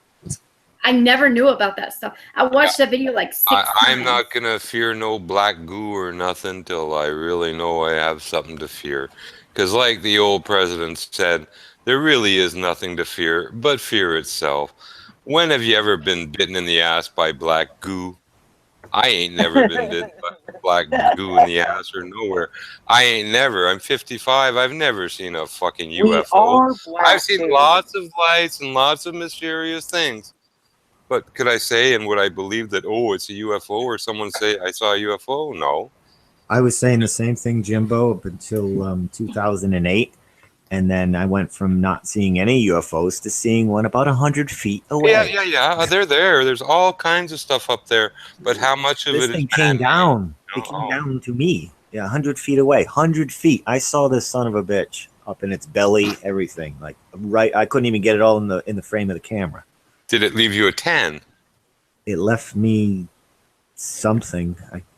I never knew about that stuff. I watched that video like 6 times. I'm not gonna fear no black goo or nothing till I really know I have something to fear. Because like the old president said, there really is nothing to fear but fear itself. When have you ever been bitten in the ass by black goo? I ain't never been bitten by black goo in the ass or nowhere. I ain't never. I'm 55. I've never seen a fucking We UFO. are black. I've seen goo. lots of lights and lots of mysterious things. But could I say and would I believe that, oh, it's a UFO, or someone say I saw a UFO? No. I was saying the same thing, Jimbo, up until 2008. And then I went from not seeing any UFOs to seeing one about 100 feet away. Yeah. They're there. There's all kinds of stuff up there. But how much of This it is thing came man-made? down. Oh, It came down to me. Yeah, 100 feet away. 100 feet. I saw this son of a bitch up in its belly, everything. Like right, I couldn't even get it all in the frame of the camera. Did it leave you a 10? It left me something.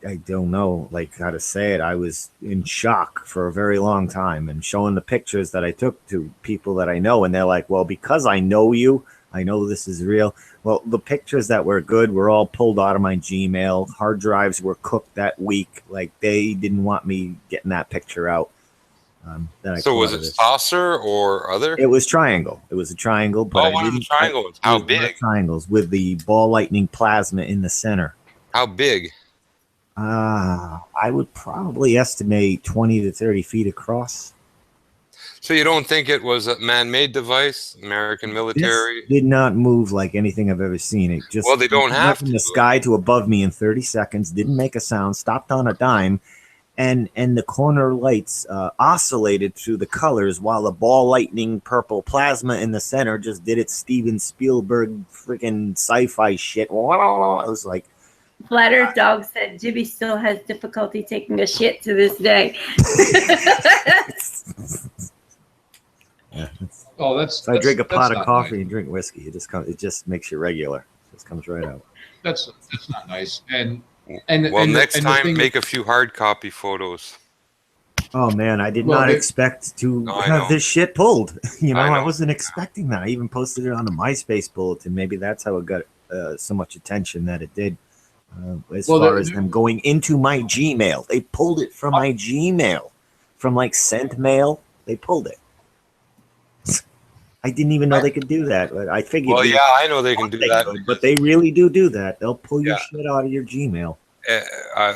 I don't know like how to say it. I was in shock for a very long time and showing the pictures that I took to people that I know, and they're like, well, because I know you, I know this is real. Well, the pictures that were good were all pulled out of my Gmail. Hard drives were cooked that week. Like they didn't want me getting that picture out. So was it saucer or other? It was triangle. It was a triangle, but one of the triangles. How big? Triangles with the ball lightning plasma in the center. How big? I would probably estimate 20 to 30 feet across. So you don't think it was a man-made device, American military? This did not move like anything I've ever seen. It just Well, they don't went have from to. the sky to above me in 30 seconds. Didn't make a sound. Stopped on a dime, and the corner lights oscillated through the colors while the ball lightning purple plasma in the center just did its Steven Spielberg freaking sci-fi shit. It was like. Flat Earth Dog said Jibby still has difficulty taking a shit to this day. Yeah, Oh, that's. so I drink a that's pot of not coffee nice. and drink whiskey. It just makes you regular. It just comes right out. That's not nice. And Next the time, thing- make a few hard copy photos. Oh man, I did Well, not they- expect to No, I have know. this shit pulled. I I know. wasn't expecting that. I even posted it on the MySpace bulletin. Maybe that's how it got so much attention that it did. As Well, far there- as them going into my Gmail, they pulled it from my Gmail, from like sent mail. They pulled it. I didn't even know they could do that. But I figured. Well, they- yeah, I know they can do they that. could, but they really do that. They'll pull your Yeah. shit out of your Gmail.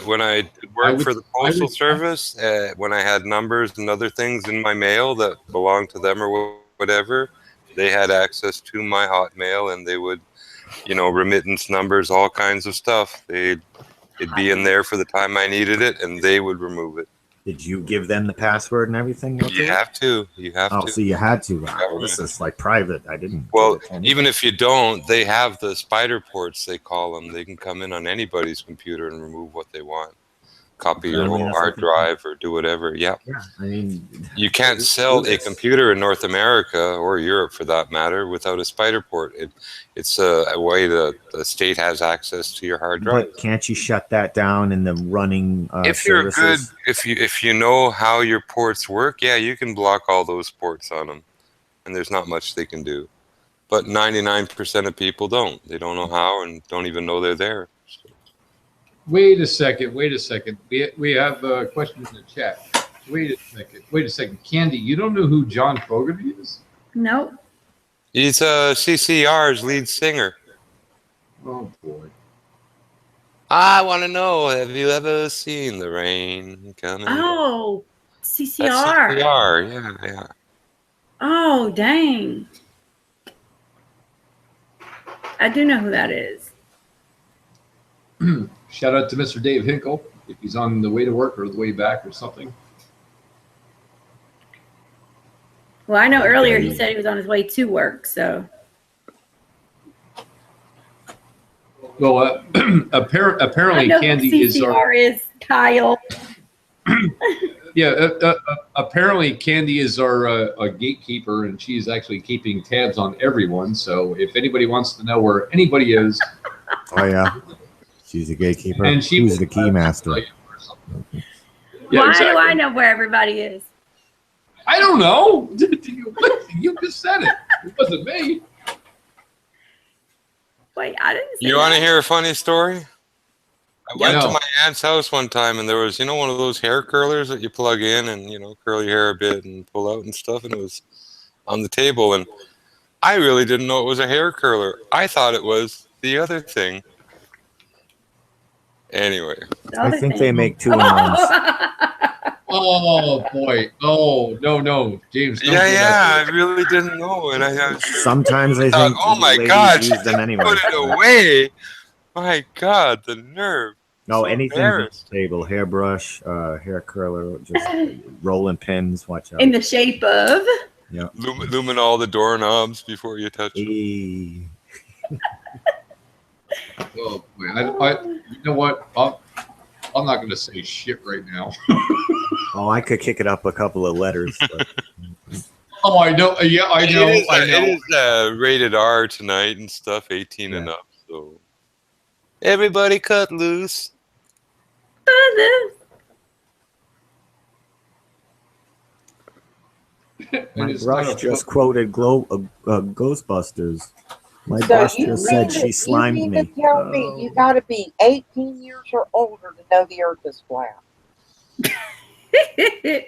When I I worked would- for the I Postal would- Service, when I had numbers and other things in my mail that belonged to them or whatever, they had access to my Hotmail, and they would, remittance numbers, all kinds of stuff. It'd be in there for the time I needed it, and they would remove it. Did you give them the password and everything? You have to. You have Oh, to. so you had to. Wow, Government. this is like private. I didn't. Well, give it to anyone. even if you don't, they have the spider ports, they call them. They can come in on anybody's computer and remove what they want. Copy your I mean, whole that's hard what they drive or do whatever. Yeah. Yeah, I mean, You can't sell a computer in North America or Europe for that matter without a spider port. It's a way that the state has access to your hard drive. but can't you shut that down in the running If you're services? good, if you know how your ports work, yeah, you can block all those ports on them, and there's not much they can do. But 99% of people don't. They don't know how and don't even know they're there. Wait a second. We have a question in the chat. Wait a second. Candy, you don't know who John Fogerty is? Nope. He's CCR's lead singer. Oh boy. I want to know, have you ever seen the rain coming? Oh, That's CCR. CCR, yeah. Oh, dang. I do know who that is. Shout out to Mr. Dave Hinkle if he's on the way to work or the way back or something. Well, I know earlier he said he was on his way to work, so. Well, I apparently know Candy who is our CCR is Kyle. apparently Candy is our a gatekeeper, and she's actually keeping tabs on everyone. So if anybody wants to know where anybody is, Oh yeah, she's a gatekeeper. and she Who's will the key master? Yeah, Why exactly. do I know where everybody is? I don't know. You just said it. It wasn't me. Wait, I didn't say You want to that. hear a funny story? I went No. to my aunt's house one time, and there was, one of those hair curlers that you plug in and, curl your hair a bit and pull out and stuff, and it was on the table, and I really didn't know it was a hair curler. I thought it was the other thing. Anyway. The I other think thing. they make 2-in-1s. Oh boy. Oh no, James. Don't Yeah, do yeah, that. I really didn't know, and I Sometimes I thought, think oh my ladies God, use them anyway. put it away. My God, the nerve. No, So anything on the embarrassed. table, hairbrush, hair curler, just rolling pins. Watch out. In the shape of. Lumen all the doorknobs before you touch them. Eee. Oh boy. You know what? I'm not going to say shit right now. Oh, I could kick it up a couple of letters. But Oh, I know. Yeah, I know. It is rated R tonight and stuff, 18 and Yeah. up. So everybody cut loose. my It's brush not a- just quoted Ghostbusters. My So brush you just mean said to- she slimed you mean me. to tell me you got to be 18 years or older to know the Earth is flat?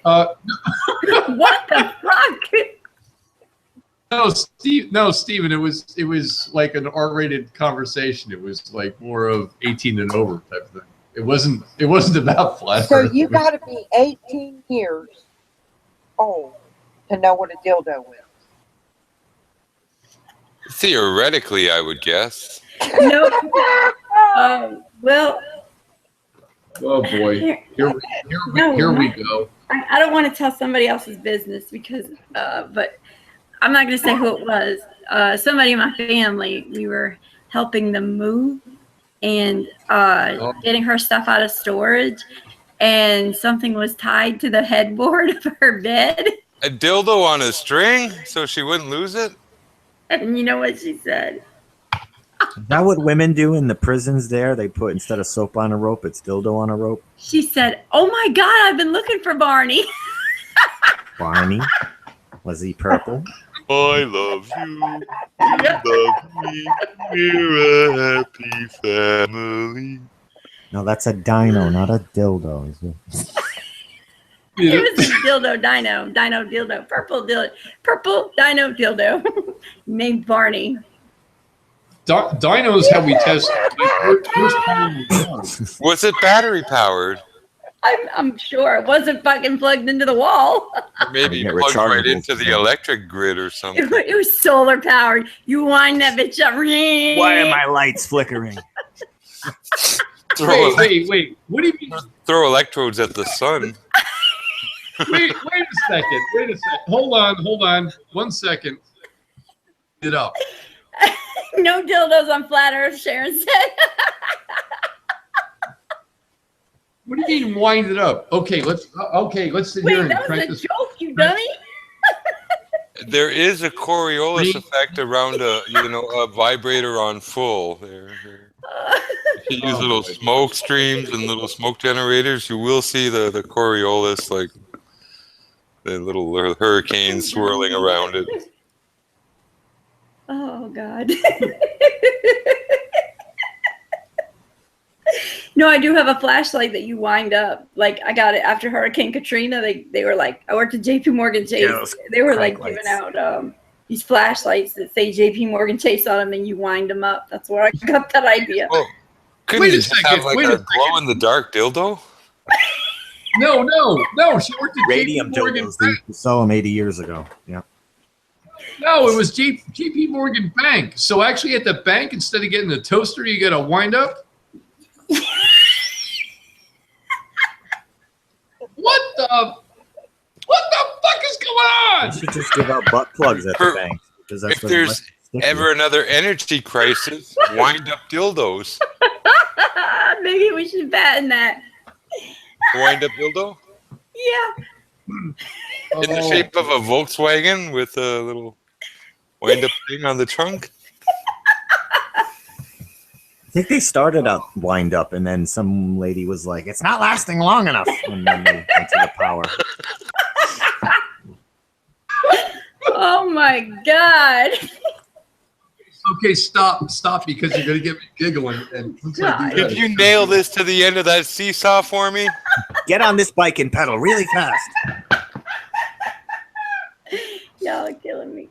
What the fuck? No, Steven, it was like an R-rated conversation. It was like more of 18 and over type of thing. It wasn't about flat So Earth. you got to be 18 years old to know what a dildo is. Theoretically, I would guess. No. Well, Oh boy, here we go. I don't want to tell somebody else's business because, but I'm not going to say who it was. Somebody in my family, we were helping them move and getting her stuff out of storage, and something was tied to the headboard of her bed. A dildo on a string so she wouldn't lose it? And you know what she said? Is that what women do in the prisons there? They put, instead of soap on a rope, it's dildo on a rope. She said, "Oh my God, I've been looking for Barney." Barney? Was he purple? I love you. You love me. We're a happy family. No, that's a dino, not a dildo. Is it? It was a dildo, dino dildo, purple dino dildo, named Barney. Dinos, how we test. Was it battery powered? I'm sure it wasn't fucking plugged into the wall. Maybe Yeah, plugged right rechargeable. into the electric grid or something. It was solar powered. You wind that bitch up. Why are my lights flickering? Wait. What do you mean? Throw electrodes at the sun. Wait a second. Hold on. 1 second. It up. No dildos on flat Earth, Sharon said. What do you mean wind it up? Okay, let's sit Wait, here and that crank was this. a joke, you dummy. There is a Coriolis effect around a vibrator on full. If you use little smoke streams and little smoke generators, you will see the Coriolis, like the little hurricanes swirling around it. Oh God. No, I do have a flashlight that you wind up. Like I got it after Hurricane Katrina. They were like, I worked at JP Morgan Chase. Yeah, those they were crank like lights. giving out these flashlights that say JP Morgan Chase on them, and you wind them up. That's where I got that idea. Well, couldn't Wait a you just second, have like wait a a second. glow-in-the-dark dildo? No. She worked at Radium JP Morgan. dildos. They saw them 80 years ago. Yeah. No, it was JP Morgan Bank. So actually, at the bank, instead of getting the toaster, you get a wind up. What the fuck is going You on? should just give out butt plugs at the For- bank. Because that's If where the there's ever another energy crisis, wind up dildos. Maybe we should patent that. Wind up dildo? Yeah. In the shape of a Volkswagen with a little wind up thing on the trunk? I think they started out wind up, and then some lady was like, "It's not lasting long enough," and then they went to the power. Oh my God. Okay, stop, because you're gonna get me giggling. And Could you nail this to the end of that seesaw for me? Get on this bike and pedal really fast. Y'all are killing me.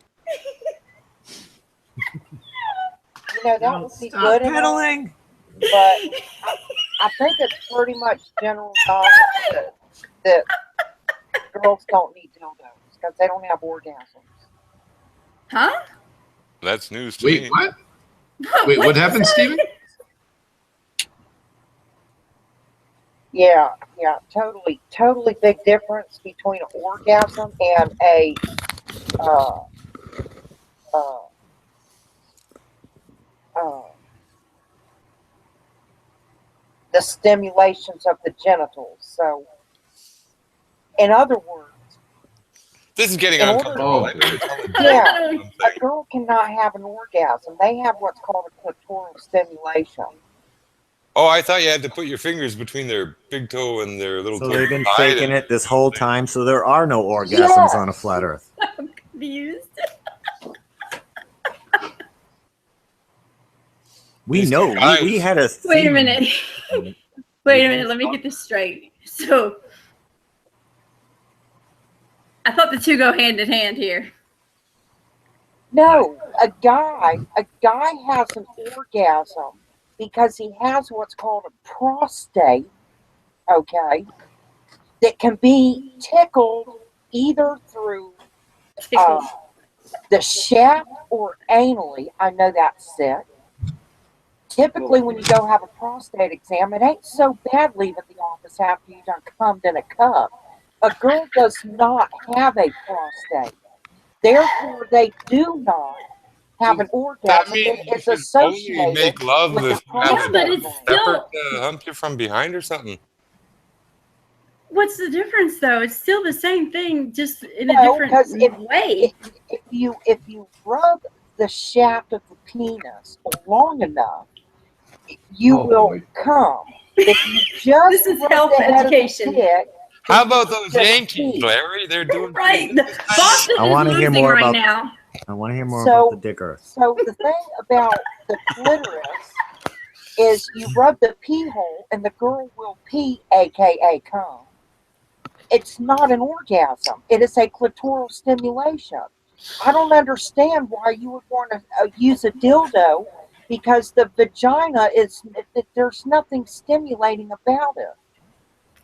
You know, that would be Stop good enough, pedaling. but I think it's pretty much general knowledge that girls don't need dildos because they don't have orgasms. Huh? That's news to Wait, me. what? Wait, what happened, Steven? Yeah, totally big difference between an orgasm and a the stimulations of the genitals. So, in other words, This is getting In uncomfortable. order- I know you're telling me yeah, something. a girl cannot have an orgasm. They have what's called a clitoral stimulation. Oh, I thought you had to put your fingers between their big toe and their little So toe. they've been Hide faking it. it this whole time, so there are no orgasms Yes. on a flat Earth. Confused. We These know. guys- We had a. Wait a theme. minute. Wait a minute. Let me get this straight. So, I thought the two go hand in hand here. No, a guy has an orgasm because he has what's called a prostate, okay, that can be tickled either through Tickled. the shaft or anally. I know that's sick. Typically, when you go have a prostate exam, it ain't so bad leaving the office after you done cummed in a cup. A girl does not have a prostate. Therefore, they do not have an That orgasm means that you is should only associated make love with if the you have Yeah, but a it's pepper still. to hump you from behind or something. What's the difference, though? It's still the same thing, just in a No, different 'cause way. if you rub the shaft of the penis long enough, you Oh, will boy. come. If you just This is rub health the head of the education. dick, How about those just Yankees, pee. Larry? They're doing Right. pretty good this time. Boston I is wanna hear losing more right about- now. I want to hear more So- about the dick Earth. So the thing about the clitoris is you rub the pee hole and the girl will pee, aka come. It's not an orgasm. It is a clitoral stimulation. I don't understand why you would want to use a dildo because the vagina is, there's nothing stimulating about it.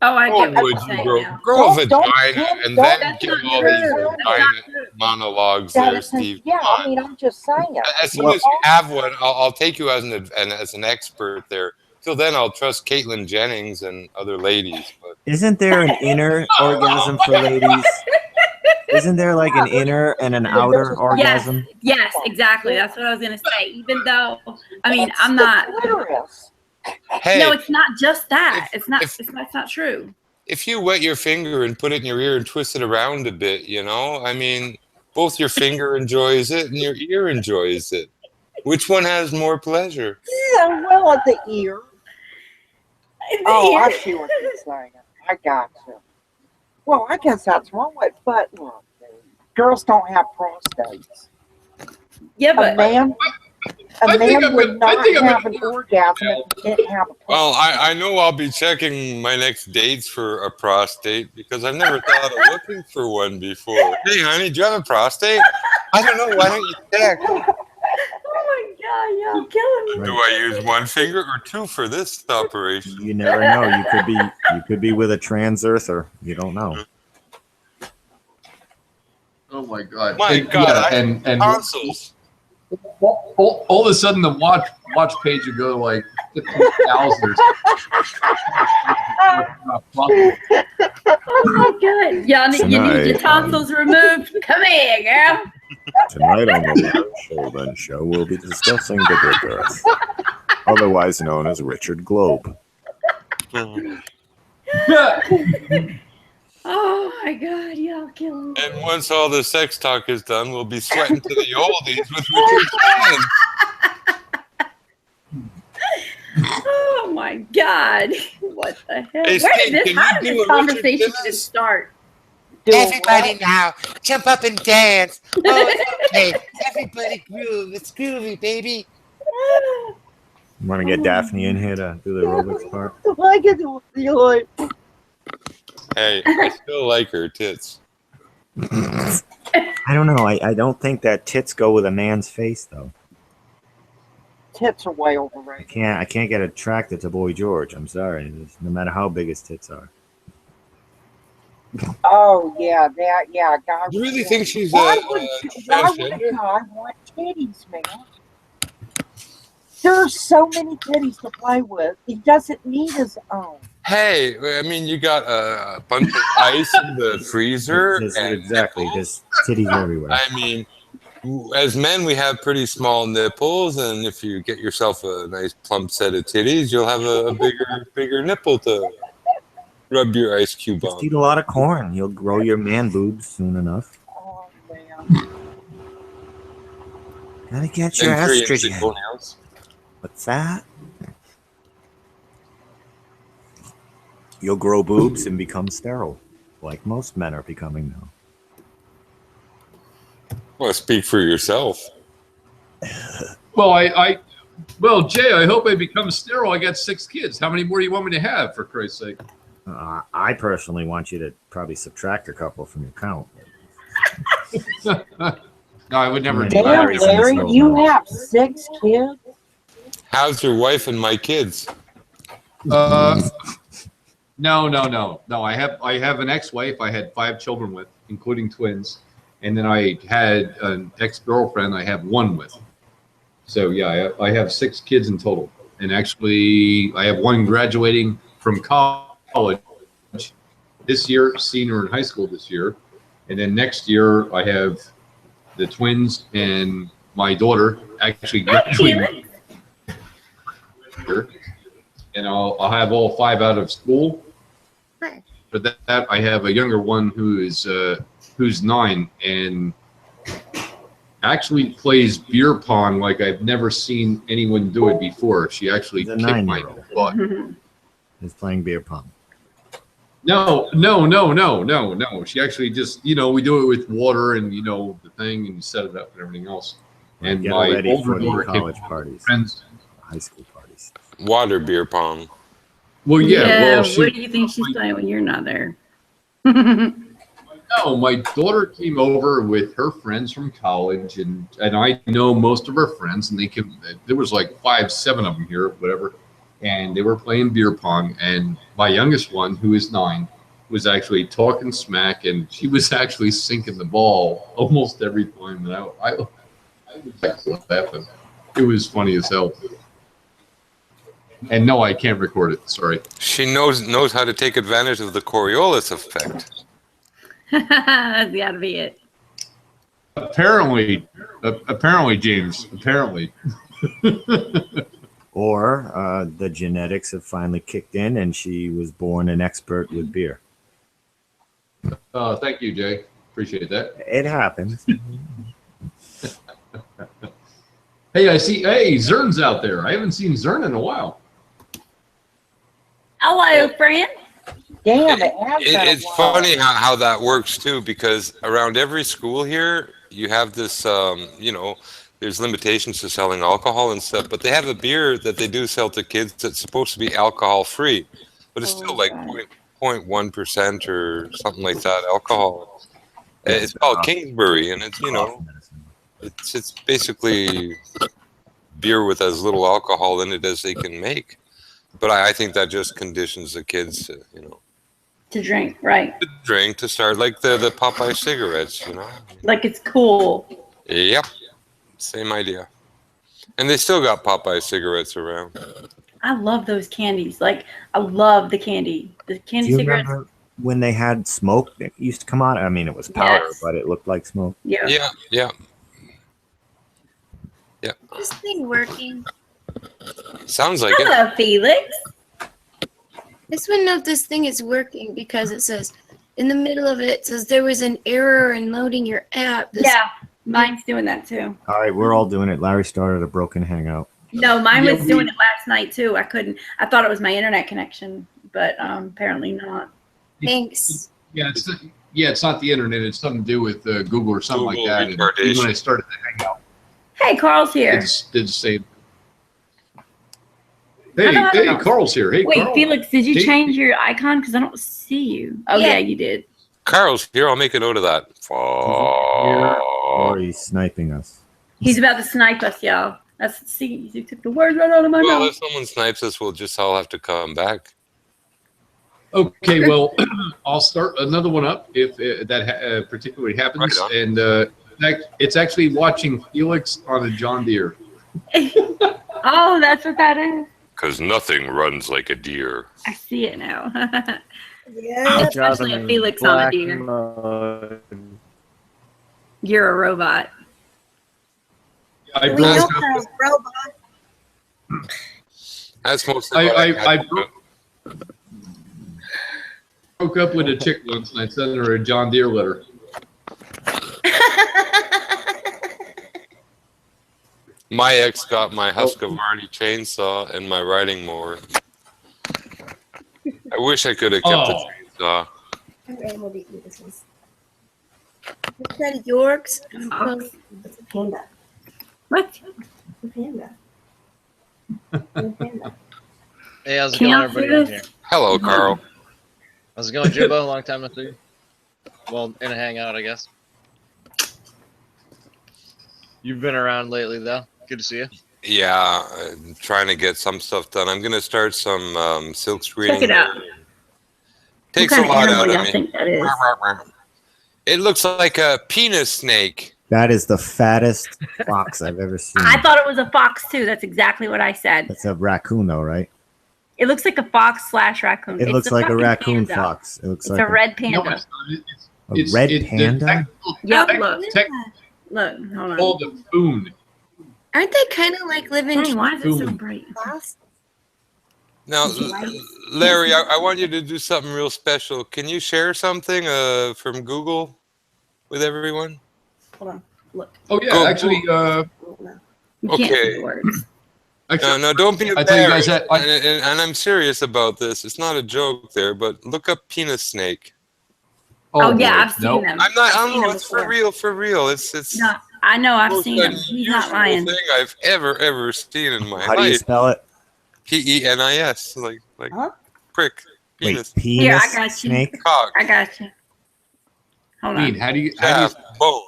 Oh, I Oh, get what would you're you saying grow, now. grow a Don't vagina and don't- then That's give not all true. these That's vagina not true. monologues That there, is- Steve? yeah, Come I on. mean, I'm just saying. As soon Well, as you have one, I'll take you as an expert there. Till then, I'll trust Caitlin Jennings and other ladies. But Isn't there an inner orgasm for ladies? Isn't there like an inner and an outer orgasm? Yes, exactly. That's what I was gonna say. Even though, I mean, it's I'm the not. clitoris. hey, No, it's not just that. if- It's not. if- That's not true. if you wet your finger and put it in your ear and twist it around a bit, you know, I mean, both your finger enjoys it and your ear enjoys it. Which one has more pleasure? Yeah, well, at the ear. The Oh, I ear- see what you're saying. I got you. Well, I guess that's one way, but look, girls don't have prostates. Yeah, A but man I think I'm would gonna- I not think I'm have gonna- an orgasm if he didn't have a prostate. Well, I know I'll be checking my next dates for a prostate because I've never thought of looking for one before. Hey, honey, do you have a prostate? I don't know. Why don't you check? oh my god, y'all killing me. Do I use one finger or two for this operation? You never know. You could be with a trans earther. You don't know. Oh my God! My And- God, yeah, I- and Tonsils. all of a sudden the watch page would go to like 15,000 or something. Oh my god, y'all need, you need your Tonight, tonsils removed. Come here, girl. Tonight on the Larry Sheldon Show, we'll be discussing the Big Earth, otherwise known as Richard Globe. Oh my God, y'all killing me. And once all the sex talk is done, we'll be sweating to the oldies with Richard Shannon. Oh my God. What the hell? Hey, Where Steve, did can how you did do this a Richard conversation Simmons? just start? Everybody now, jump up and dance. Oh, it's okay. Everybody groove. It's groovy, baby. Want to get Daphne in here to do the aerobics part? I get to feel it. Hey, I still like her tits. I don't know. I don't think that tits go with a man's face though. Tits are way I overrated. can't get attracted to Boy George. I'm sorry. No matter how big his tits are. Oh yeah, guy. You really think she's Why a would a transgender? guy want titties, man? There's so many titties to play with. He doesn't need his own. Hey, I mean, you got a bunch of ice in the freezer. and Exactly. nipples. There's titties everywhere. I mean, as men, we have pretty small nipples, and if you get yourself a nice plump set of titties, you'll have a bigger nipple to rub your ice cube Just on. eat a lot of corn. You'll grow your man boobs soon enough. Oh man. Gotta get your And 3-inch estrogen. toenails. What's that? You'll grow boobs and become sterile, like most men are becoming now. Well, speak for yourself. Well, well, Jay, I hope I become sterile. I got 6 kids. How many more do you want me to have, for Christ's sake? I personally want you to probably subtract a couple from your count. No, I would never do Damn, that. Larry's in this Larry, little you note. have 6 kids? How's your wife and my kids? No. I have an ex-wife. I had 5 children with, including twins, and then I had an ex-girlfriend. I have 1 with. So yeah, I have 6 kids in total, and actually, I have 1 graduating from college this year, senior in high school this year, and then next year I have the twins and my daughter actually graduating. And I'll have all 5 out of school. For that, I have a younger one who's 9 and actually plays beer pong like I've never seen anyone do it before. She actually He's a kicked my 9-year-old. butt. Is playing beer pong. No. She actually just, we do it with water and, the thing, and you set it up and everything else. And Get my ready older for the daughter came college parties, friends. high school parties. Water beer pong. Well, yeah. Well, what do you think she's playing when you're not there? No, my daughter came over with her friends from college, and I know most of her friends, and there was like 5, 7 of them here, whatever, and they were playing beer pong, and my youngest one, who is 9, was actually talking smack, and she was actually sinking the ball almost every time, and I was laughing. It was funny as hell. And no, I can't record it. Sorry. She knows how to take advantage of the Coriolis effect. That's gotta be it. Apparently, James. Apparently. Or the genetics have finally kicked in and she was born an expert with beer. Thank you, Jay. Appreciate that. It happens. Hey, I see. Hey, Zern's out there. I haven't seen Zern in a while. Hello, friend. Damn, it has been a It's while. funny how that works too, because around every school here, you have this, there's limitations to selling alcohol and stuff, but they have a beer that they do sell to kids that's supposed to be alcohol free, but it's still like 0.1% or something like that alcohol. It's called Kingsbury, and it's, it's basically beer with as little alcohol in it as they can make. But I think that just conditions the kids to, To drink, right? to drink, to start like the Popeye cigarettes, Like it's cool. Yep, same idea. And they still got Popeye cigarettes around. I love those candies. Like I love the candy. The candy Do you cigarettes. remember when they had smoke that used to come out? I mean, it was powder, Yes. but it looked like smoke. Yeah. Yeah. Is this thing working? Sounds like it. Hello, Felix. I just want to know if this thing is working because it says in the middle of it says there was an error in loading your app. Yeah, mine's doing that too. All right, we're all doing it. Larry started a broken hangout. No, mine Yeah, was doing it last night too. I couldn't. I thought it was my internet connection, but apparently not. Thanks. Yeah, it's not the internet. It's something to do with Google or something Google like that. And retardation. even when I started the hangout, Hey, Carl's here. did the same. Hey, Hello, hey, hello. Carl's here. Hey, Wait, Carl. Felix, did you Hey. change your icon? Because I don't see you. Oh Yeah. yeah, you did. Carl's here. I'll make a note of that. Or he's sniping us. He's about to snipe us, y'all. See, you took the words right out of my Well, mouth. if someone snipes us, we'll just all have to come back. Okay, well, I'll start another one up if that particularly happens. Right And it's actually watching Felix on a John Deere. Oh, that's what that is. Because nothing runs like a deer. I see it now. Yeah. Especially if Felix on a deer. You're a robot. I We know broke you're up, a robot. That's mostly what I had to do. broke up with a chick once and I sent her a John Deere letter. My ex got my Husqvarna chainsaw and my riding mower. I wish I could have kept Oh. the chainsaw. I'm able to eat this one. Is that a Yorks? It's a panda. What? A panda. A panda. Hey, how's it Can going, y'all everybody hear on this? here? Hello, Carl. How's it going, Jimbo? Long time no see. Well, in a hangout, I guess. You've been around lately, though. Good to see you. Yeah, I'm trying to get some stuff done. I'm going to start some silk screening. Check it out. Takes what a kind of lot animal out y'all of me. think that is? It looks like a penis snake. That is the fattest fox I've ever seen. I thought it was a fox too. That's exactly what I said. That's a raccoon, though, right? It looks like a fox / raccoon. It It's looks like a fucking raccoon panda. fox. It looks It's like a red No, panda. it's not. a It's red the panda. technical- Yep, tech- look. tech- Look, hold on. called a foon. Aren't they kind of like living Dang, why is it so Boom. bright? class? Now, Larry, I want you to do something real special. Can you share something from Google with everyone? Hold on. Look. Oh yeah, Go- actually, Oh, no. You can't Okay. see the words. actually, No, don't be I tell you guys embarrassed. that And I'm serious about this. It's not a joke there, but look up penis snake. Oh, yeah, boy, I've seen nope. them. I'm not. I've I seen don't know. them It's for before. real. For real. It's No, I know. I've most seen him. He's not unusual lying. thing I've ever seen in my How do you life. spell it? Penis, like Huh? prick, Wait, penis, penis Here, I got you. snake. cock, I got you. Hold Dean, on. how do you calf, bone,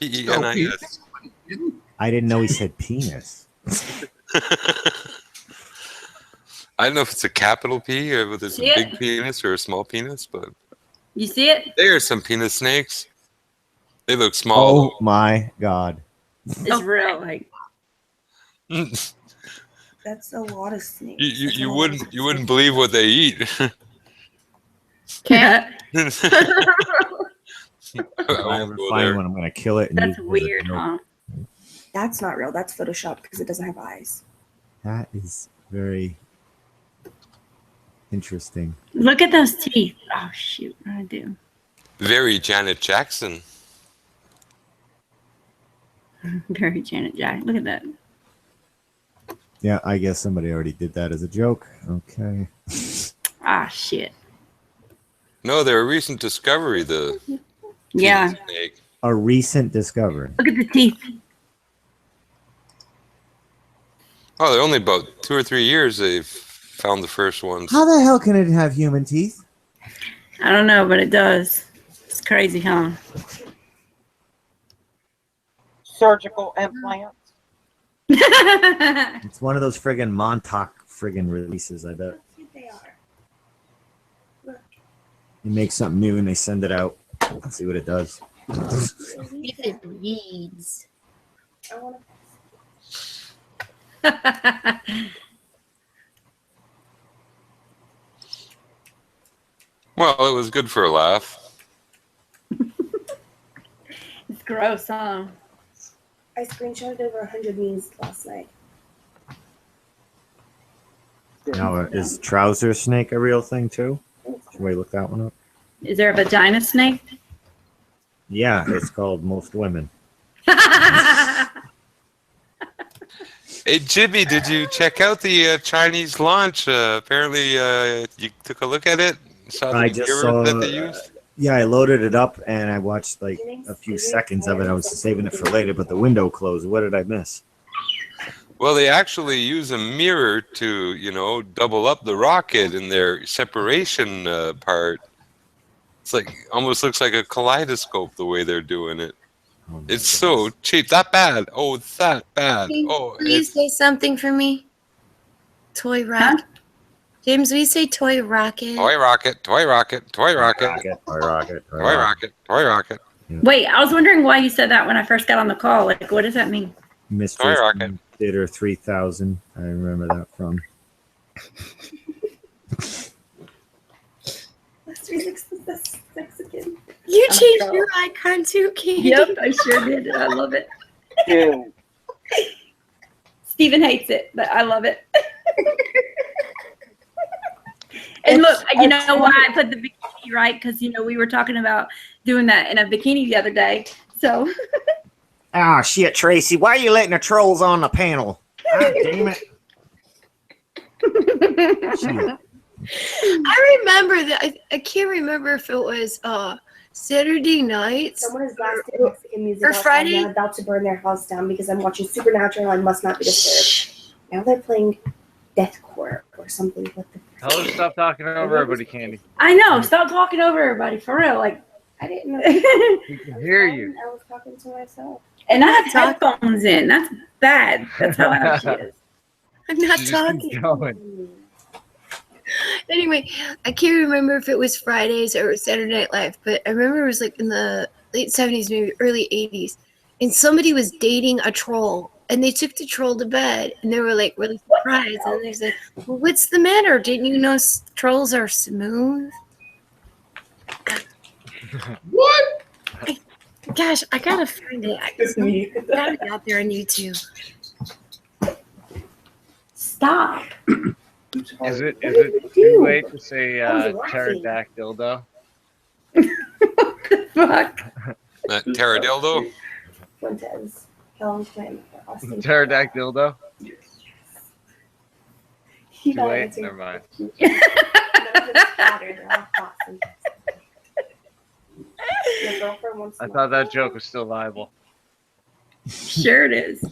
spell penis. penis? I didn't know he said penis. I don't know if it's a capital P or whether it's a Yeah. big penis or a small penis, but You see it? there are some penis snakes. They look small. Oh my god! It's real. Like though. That's a lot of snakes. you That's a you lot wouldn't of you wouldn't believe what they eat. cat. If I ever find one, I'm gonna kill it. And That's use it as a weird, joke. huh? That's not real. That's Photoshop because it doesn't have eyes. That is very interesting. Look at those teeth. Oh shoot! What did I do? Very Janet Jackson. Very Janet Jackson. Look at that. Yeah, I guess somebody already did that as a joke. Okay. Ah shit. No, they're a recent discovery. The Yeah. penis snake. A recent discovery. Look at the teeth. Oh, they're only about 2 or 3 years they've found the first ones. How the hell can it have human teeth? I don't know, but it does. It's crazy, huh? Surgical implants. It's one of those friggin' Montauk friggin' releases, I bet. Here they are. You make something new and they send it out. Let's see what it does. If it bleeds. I want Well, it was good for a laugh. It's gross, huh? I screenshotted over 100 memes last night. Now, is trouser snake a real thing too? Should we look that one up? Is there a vagina snake? Yeah, it's called most women. Hey, Jimmy, did you check out the Chinese launch? Apparently, you took a look at it. Saw the I just gear saw. that they used. Yeah, I loaded it up and I watched like a few seconds of it. I was saving it for later, but the window closed. What did I miss? Well, they actually use a mirror to, double up the rocket in their separation part. It's like almost looks like a kaleidoscope the way they're doing it. Oh, my It's so cheap. That bad. Oh, it's that bad. James, Oh, will you it's, say something for me? Toy rocket. James, will you say toy rocket? toy rocket, toy rocket, toy rocket, rocket, toy rocket, toy rocket, toy rocket. Wait, I was wondering why you said that when I first got on the call. Like, what does that mean? Mystery Toy rocket. Theater 3000. I remember that from. Let's remix this Mexican. You Oh, changed girl. your icon too, Candy. Yep, I sure did. I love it. Steven hates it, but I love it. And look, you know why I put the bikini, right? Because, we were talking about doing that in a bikini the other day. So, Ah, shit, Tracy. Why are you letting the trolls on the panel? God damn it. Shit. I remember that. I can't remember if it was Saturday nights. Someone is blasting Mexican music Or outside Friday? now, about to burn their house down because I'm watching Supernatural and must not be disturbed. Now they're playing deathcore or something. What the Tell her to stop talking over everybody, Candy. I know. Stop talking over everybody, for real. Like, I didn't know. We can hear you. I was talking to myself. and I have headphones in. That's bad. That's how loud she is. I'm not She just keeps talking. going. Anyway, I can't remember if it was Fridays or Saturday Night Live, but I remember it was like in the late 70s, maybe early 80s, and somebody was dating a troll, and they took the troll to bed, and they were like really surprised, and they said, "Well, what's the matter? Didn't you know trolls are smooth?" What? Gosh, I gotta find it. I gotta be out there on YouTube. Stop. Is it What did too you do? late to say I was laughing. pterodactyl? Fuck. Pterodildo? Fuentes, Helen Quinn, Austin. Pterodactyl? He Too got late? answered. Never mind. None of it's flattered. They're all thoughts and Your girlfriend wants I to thought that joke was still viable. Sure it is.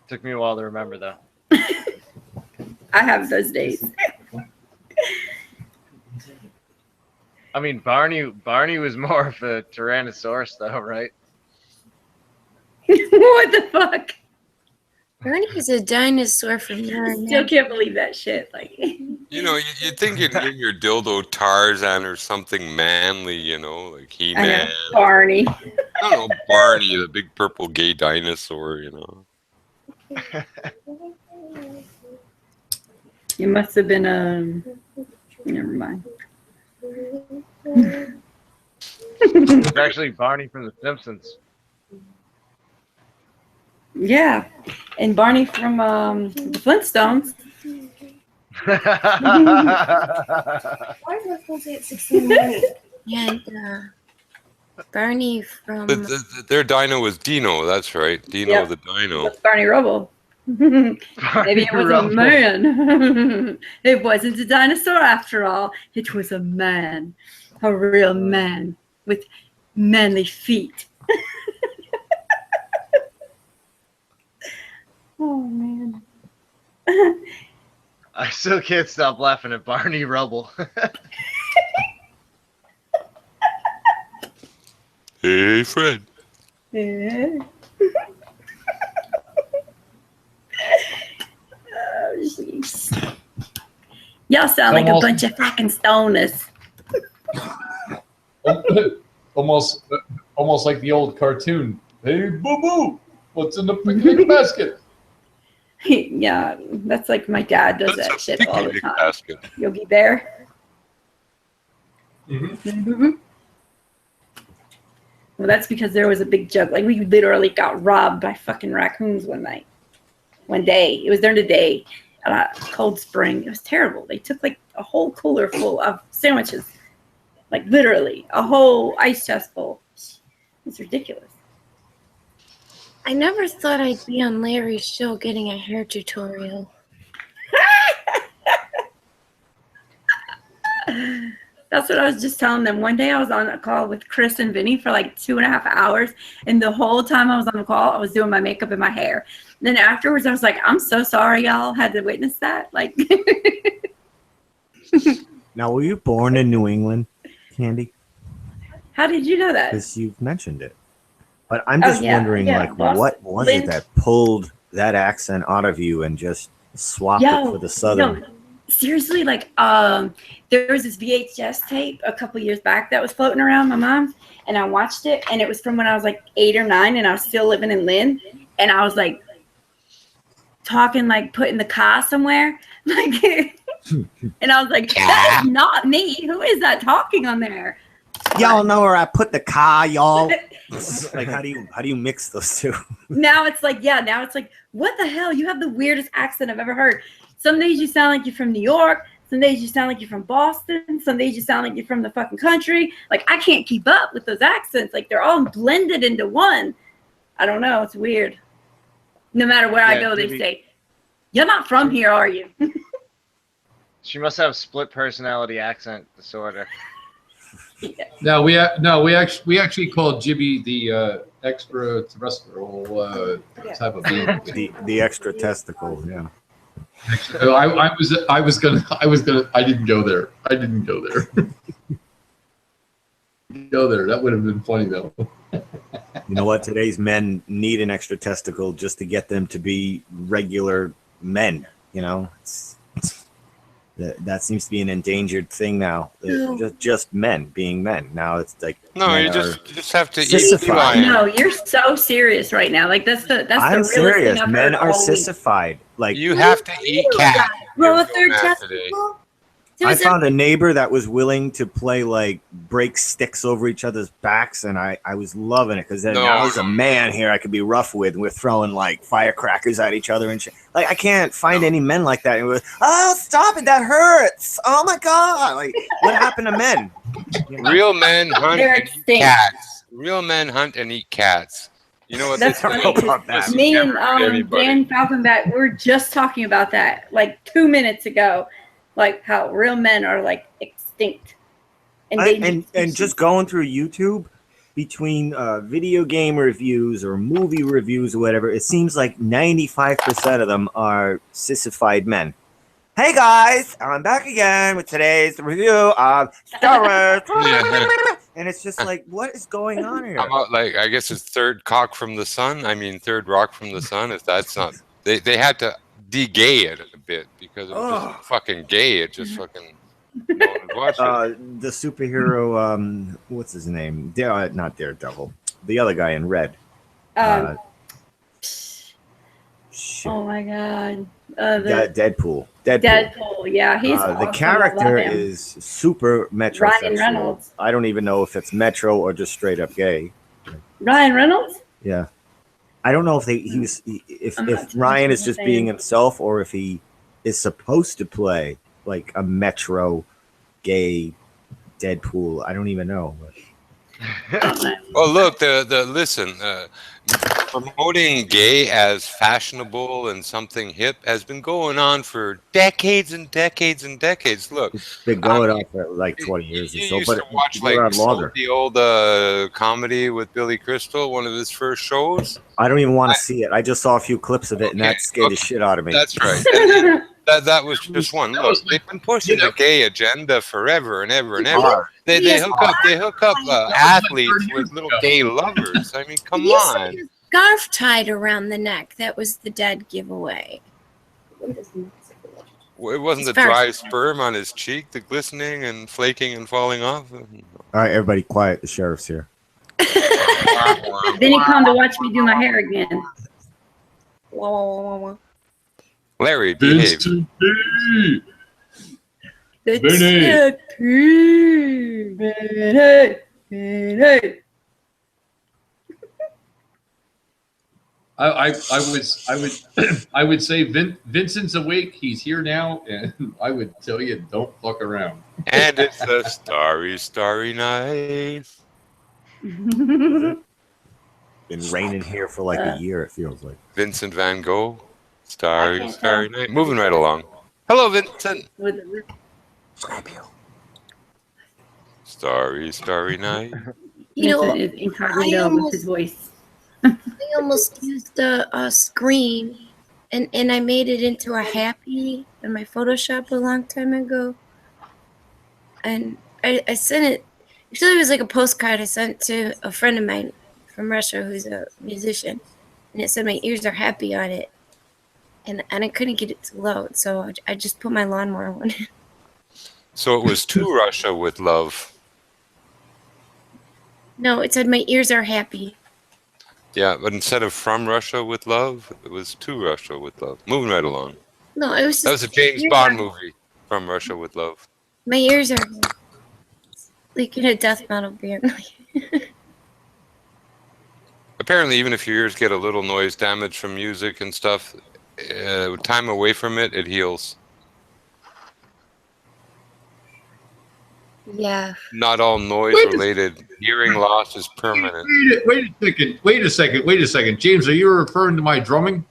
Took me a while to remember though. I have those days. I mean, Barney was more of a Tyrannosaurus though, right? What the fuck? Bernie is a dinosaur from Narnia. Still can't believe that shit. Like, You'd think you'd name your dildo Tarzan or something manly, like I He-Man. know. Barney. I don't know, Barney, the big purple gay dinosaur, You must have been never mind. It's actually Barney from The Simpsons. Yeah, and Barney from the Flintstones. Why is my phone say at 6 in the morning? And Barney from Their dino was Dino, that's right. Dino Yep. the dino. That's Barney Rubble. Maybe it was a Rubble. man. It wasn't a dinosaur after all. It was a man. A real man with manly feet. Oh, man. I still can't stop laughing at Barney Rubble. Hey, Fred. Yeah. Oh, jeez. Y'all sound like a Almost- bunch of fucking stoners. Almost like the old cartoon. Hey, boo boo, what's in the picnic basket? Yeah, that's like my dad does That's that a shit all the picnic time. basket. Yogi Bear. Mhm. Well, that's because there was a big jug. Like we literally got robbed by fucking raccoons one day. It was during the day, Cold Spring. It was terrible. They took like a whole cooler full of sandwiches, like literally a whole ice chest full. It's ridiculous. I never thought I'd be on Larry's show getting a hair tutorial. That's what I was just telling them. One day I was on a call with Chris and Vinny for like 2.5 hours. And the whole time I was on the call, I was doing my makeup and my hair. Then afterwards, I was like, I'm so sorry y'all had to witness that. Like, Now, were you born in New England, Candy? how did you know that? Because you've mentioned it. But I'm just wondering, like, Boston. what was it that pulled that accent out of you and just swapped it for the Southern? No, seriously, like, there was this VHS tape a couple years back that was floating around my mom's, and I watched it, and it was from when I was like 8 or 9, and I was still living in Lynn, and I was like talking, like putting the car somewhere, like, and I was like, that is not me. Who is that talking on there? Y'all know where I put the car, y'all. Like, how do you mix those two? Now it's like, what the hell? You have the weirdest accent I've ever heard. Some days you sound like you're from New York. Some days you sound like you're from Boston. Some days you sound like you're from the fucking country. Like, I can't keep up with those accents. Like, they're all blended into one. I don't know. It's weird. No matter where I go, they say, you're not from here, are you? She must have split personality accent disorder. No, we actually called Jibby the extraterrestrial type of being. The extra testicle, yeah. I didn't go there. Go there. That would have been funny though. You know what? Today's men need an extra testicle just to get them to be regular men. You know, that seems to be an endangered thing now. Just men being men. Now it's like no, you just have to eat sissified. lion. No, you're so serious right now. Like, that's the I'm realest serious. thing I've Men heard are all week. sissified. Like, You have to eat cat. Grow a You're third doing that today. testicle? I found a neighbor that was willing to play like break sticks over each other's backs, and I was loving it because then now there's a man here I could be rough with, and we're throwing like firecrackers at each other and shit. Like, I can't find any men like that. And we're, oh, stop it, that hurts. Oh my god! Like, what happened to men? Real men hunt They're and eat extinct. cats. Real men hunt and eat cats. You know what? That's this funny. is? about that. Me and Everybody. Dan Falconback, we were just talking about that like 2 minutes ago, like how real men are like extinct. And just going through YouTube between video game reviews or movie reviews or whatever, it seems like 95% of them are sissified men. Hey guys, I'm back again with today's review of Star Wars. And it's just like, what is going on here? How about, like, I guess it's third cock from the sun. I mean, third rock from the sun. If that's not, they had to de-gay it a bit because it was just fucking gay. It just fucking. No one would watch it. The superhero, what's his name? Not Daredevil. The other guy in red. Shit. Oh my god. Deadpool. Deadpool, yeah, he's awesome. The character I love him. is super metrosexual. Ryan Reynolds. I don't even know if it's metro or just straight up gay. Ryan Reynolds? Yeah, I don't know if if Ryan is just being himself or if he is supposed to play like a metro gay Deadpool. I don't even know. Well, look, listen. Promoting gay as fashionable and something hip has been going on for decades and decades and decades. Look, It's been going on for like 20 years or you so, used but to watch it's been around longer. the old comedy with Billy Crystal, one of his first shows. I don't even want to see it. I just saw a few clips of it, and that scared the shit out of me. That's right. That was just one. Look, they've been pushing the gay agenda forever and ever and ever. They hook up athletes with little gay lovers. I mean, come on. Scarf tied around the neck. That was the dead giveaway. It wasn't the As far dry as- sperm on his cheek, the glistening and flaking and falling off. All right, everybody, quiet. The sheriff's here. Then he come to watch me do my hair again. Larry, behave. Vincent P. Vincent P. Vinny. I would say Vincent's awake. He's here now, and I would tell you, don't fuck around. And it's a starry, starry night. Been raining here for like a year, it feels like. Vincent Van Gogh, starry, starry night. Moving right along. Hello, Vincent. Starry, starry night. You know, Vincent is incognito with his voice. I almost used a screen and I made it into a happy in my Photoshop a long time ago. And I sent it, actually it was like a postcard I sent to a friend of mine from Russia who's a musician. And it said my ears are happy on it. And I couldn't get it to load, so I just put my lawnmower on it. So it was to Russia with love. No, it said my ears are happy. Yeah, but instead of from Russia with love, it was to Russia with love. Moving right along. No, it was just, That was a James Bond movie, From Russia with Love. my ears are like in a death metal band. Apparently, even if your ears get a little noise damage from music and stuff, time away from it, it heals. Yeah. Not all noise-related hearing loss is permanent. Wait a second. James, are you referring to my drumming?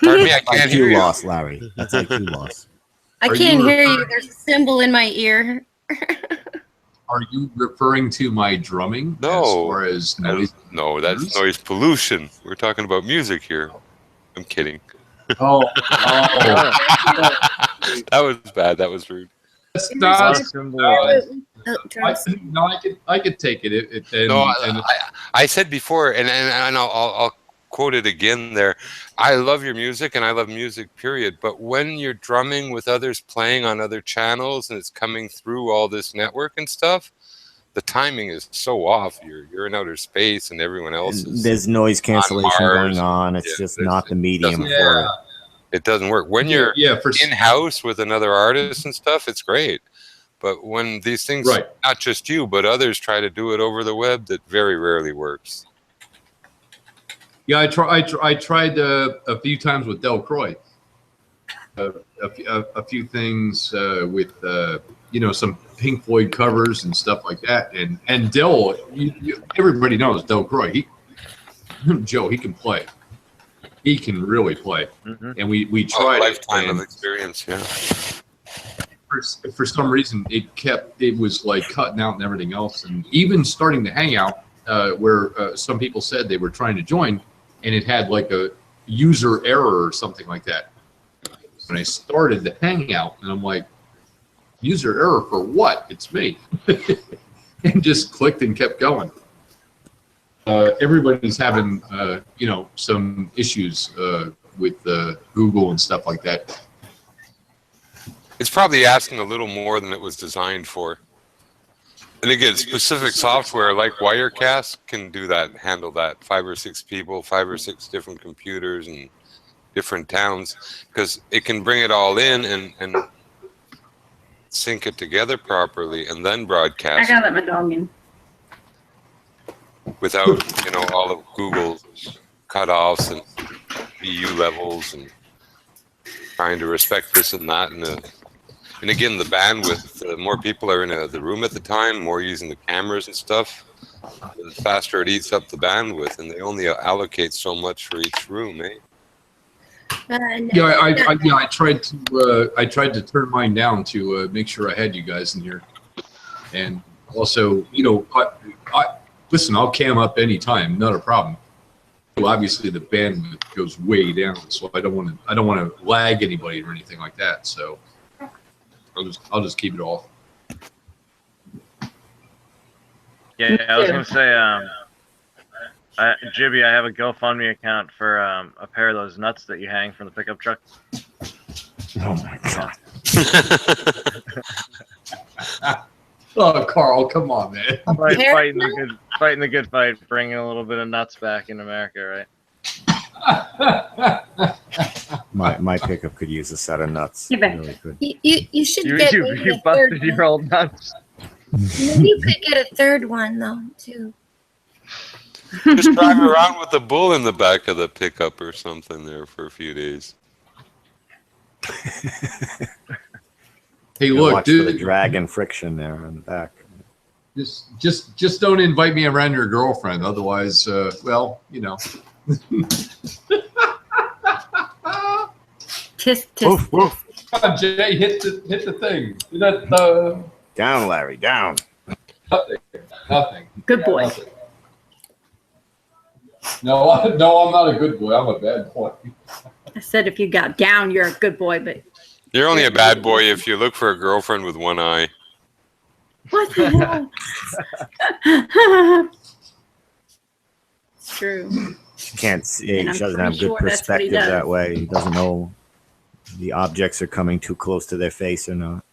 Pardon me, I can't hear IQ you. loss, Larry. That's IQ loss. I Are can't you hear you. referring- There's a cymbal in my ear. Are you referring to my drumming? No. As far as noise? No, that's noise pollution. We're talking about music here. I'm kidding. Oh, That was bad. That was rude. that's not. Oh, I could take it. No, I said before, and I'll quote it again there. I love your music, and I love music, period. But when you're drumming with others playing on other channels, and it's coming through all this network and stuff, the timing is so off. You're in outer space, and everyone else is. There's noise cancellation Mars. going on. It's Yeah, just not the medium doesn't- for it. It doesn't work. When you're for in-house with another artist and stuff, it's great. But when these things, Right. not just you, but others try to do it over the web, that very rarely works. Yeah, I tried a few times with Del Croy. A few things with some Pink Floyd covers and stuff like that. And Del, everybody knows Del Croy. Joe, he can play. He can really play. Mm-hmm. And we tried lifetime it. of And experience, yeah. for some reason, it was like cutting out and everything else. And even starting the Hangout, where some people said they were trying to join, and it had like a user error or something like that. When I started the Hangout, and I'm like, user error for what? It's me. And just clicked and kept going. Everybody's having, some issues with Google and stuff like that. It's probably asking a little more than it was designed for. And again, specific software like Wirecast can do that, handle that. 5 or 6 people, 5 or 6 different computers and different towns, because it can bring it all in and sync it together properly and then I broadcast gotta let my dog in. without, all of Google's cutoffs and EU levels and trying to respect this and that. And again, the bandwidth, the more people are in the room at the time, more using the cameras and stuff, the faster it eats up the bandwidth, and they only allocate so much for each room, eh? Yeah, I tried to turn mine down to make sure I had you guys in here, and also, listen, I'll cam up anytime, not a problem. Obviously, the bandwidth goes way down, so I don't want to lag anybody or anything like that. So I'll just keep it off. Yeah, I was gonna say, Jibby, I have a GoFundMe account for a pair of those nuts that you hang from the pickup truck. Oh my god. Oh, Carl, come on, man. Fighting the good fight, bringing a little bit of nuts back in America, right? My pickup could use a set of nuts. Yeah, but- Really could. You should You get you, maybe you a third busted your one. old nuts. Maybe you could get a third one though too. Just drive around with a bull in the back of the pickup or something there for a few days. Hey, Gotta look, watch for the dude. drag and friction there on the back. Just don't invite me around your girlfriend. Otherwise, well, you know. Tisk, tisk. Woof, woof. Come on, Jay, hit the thing. That Down, Larry, down. nothing. Good boy. Nothing. No, I'm not a good boy. I'm a bad boy. I said if you got down, you're a good boy, but You're only a bad boy if you look for a girlfriend with one eye. what the hell? It's true. She can't see. And I'm She doesn't pretty have good sure that's what he perspective does. that way. He doesn't know the objects are coming too close to their face or not.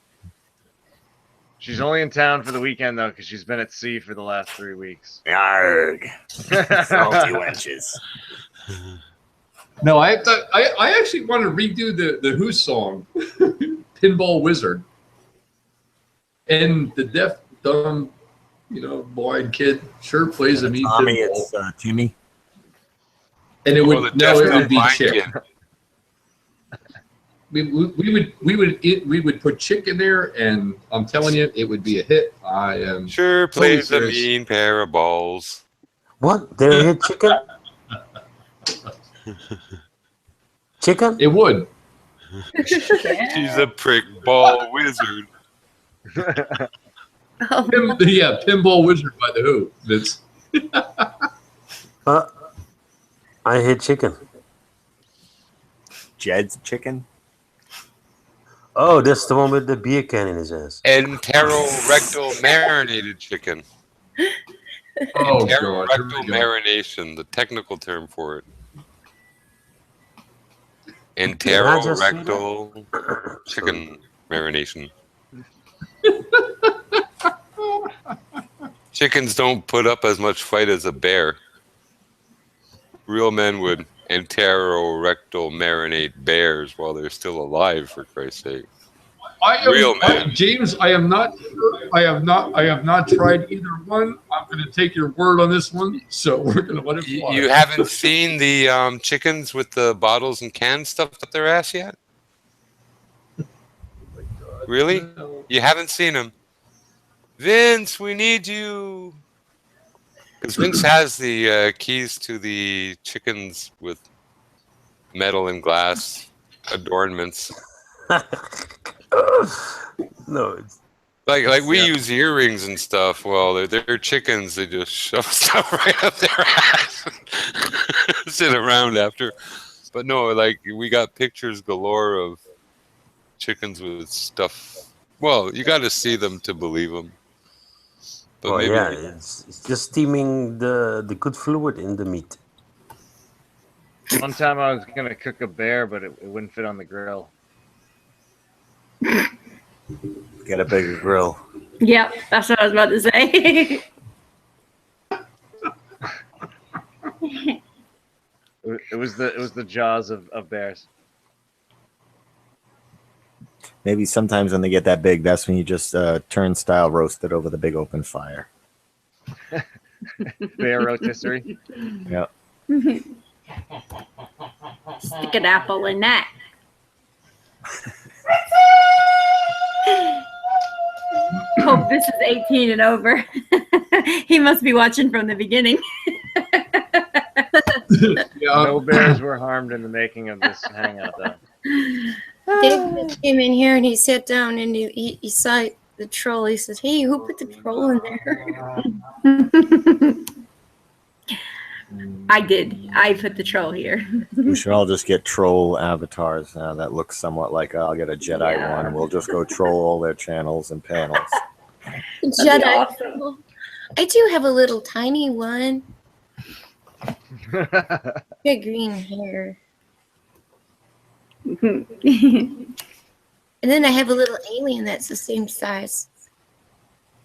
She's only in town for the weekend though, because she's been at sea for the last 3 weeks. Yarg. Salty wenches. No, I actually want to redo the Who song, Pinball Wizard, and the deaf, dumb, blind kid sure plays a mean Tommy, pinball. it's Timmy. And it Oh, would the no, deaf it would be blind Chick. kid. We would put Chick in there, and I'm telling you, it would be a hit. I am Sure Totally plays a serious. mean pair of balls. What? They hit chicken? Chicken? It would. She's a prick ball wizard. Oh, Pinball Wizard by the Who. Vince. I hate chicken. Jed's chicken. Oh, that's the one with the beer can in his ass. Enterorectal marinated chicken. Oh, God. Enterorectal marination, the technical term for it. Enterorectal chicken marination. Chickens don't put up as much fight as a bear. Real men would enterorectal marinate bears while they're still alive, for Christ's sake. Real man. James, I am not. I have not tried either one. I'm going to take your word on this one. So we're going to let it fly. You haven't seen the chickens with the bottles and cans stuffed up their ass yet? Really? No. You haven't seen them? Vince, we need you. Because Vince has the keys to the chickens with metal and glass adornments. No, it's Like we use earrings and stuff. Well, they're chickens. They just shove stuff right up their ass. Sit around after. But no, like we got pictures galore of chickens with stuff. Well, you got to see them to believe them. But oh maybe yeah, it's just steaming the good fluid in the meat. One time I was gonna cook a bear, but it wouldn't fit on the grill. Get a bigger grill. Yep, that's what I was about to say. It was the jaws of bears. Maybe sometimes when they get that big, that's when you just turnstile roast it over the big open fire. Bear rotisserie. Yeah. Stick an apple in that. Hope this is 18 and over. He must be watching from the beginning. No bears were harmed in the making of this hangout, though. David came in here and he sat down and he saw the troll. He says, "Hey, who put the troll in there?" I did. I put the troll here. We should all just get troll avatars that look somewhat like I'll get a Jedi one, and we'll just go troll all their channels and panels. Jedi. awesome. troll. I do have a little tiny one. Got green hair. And then I have a little alien that's the same size.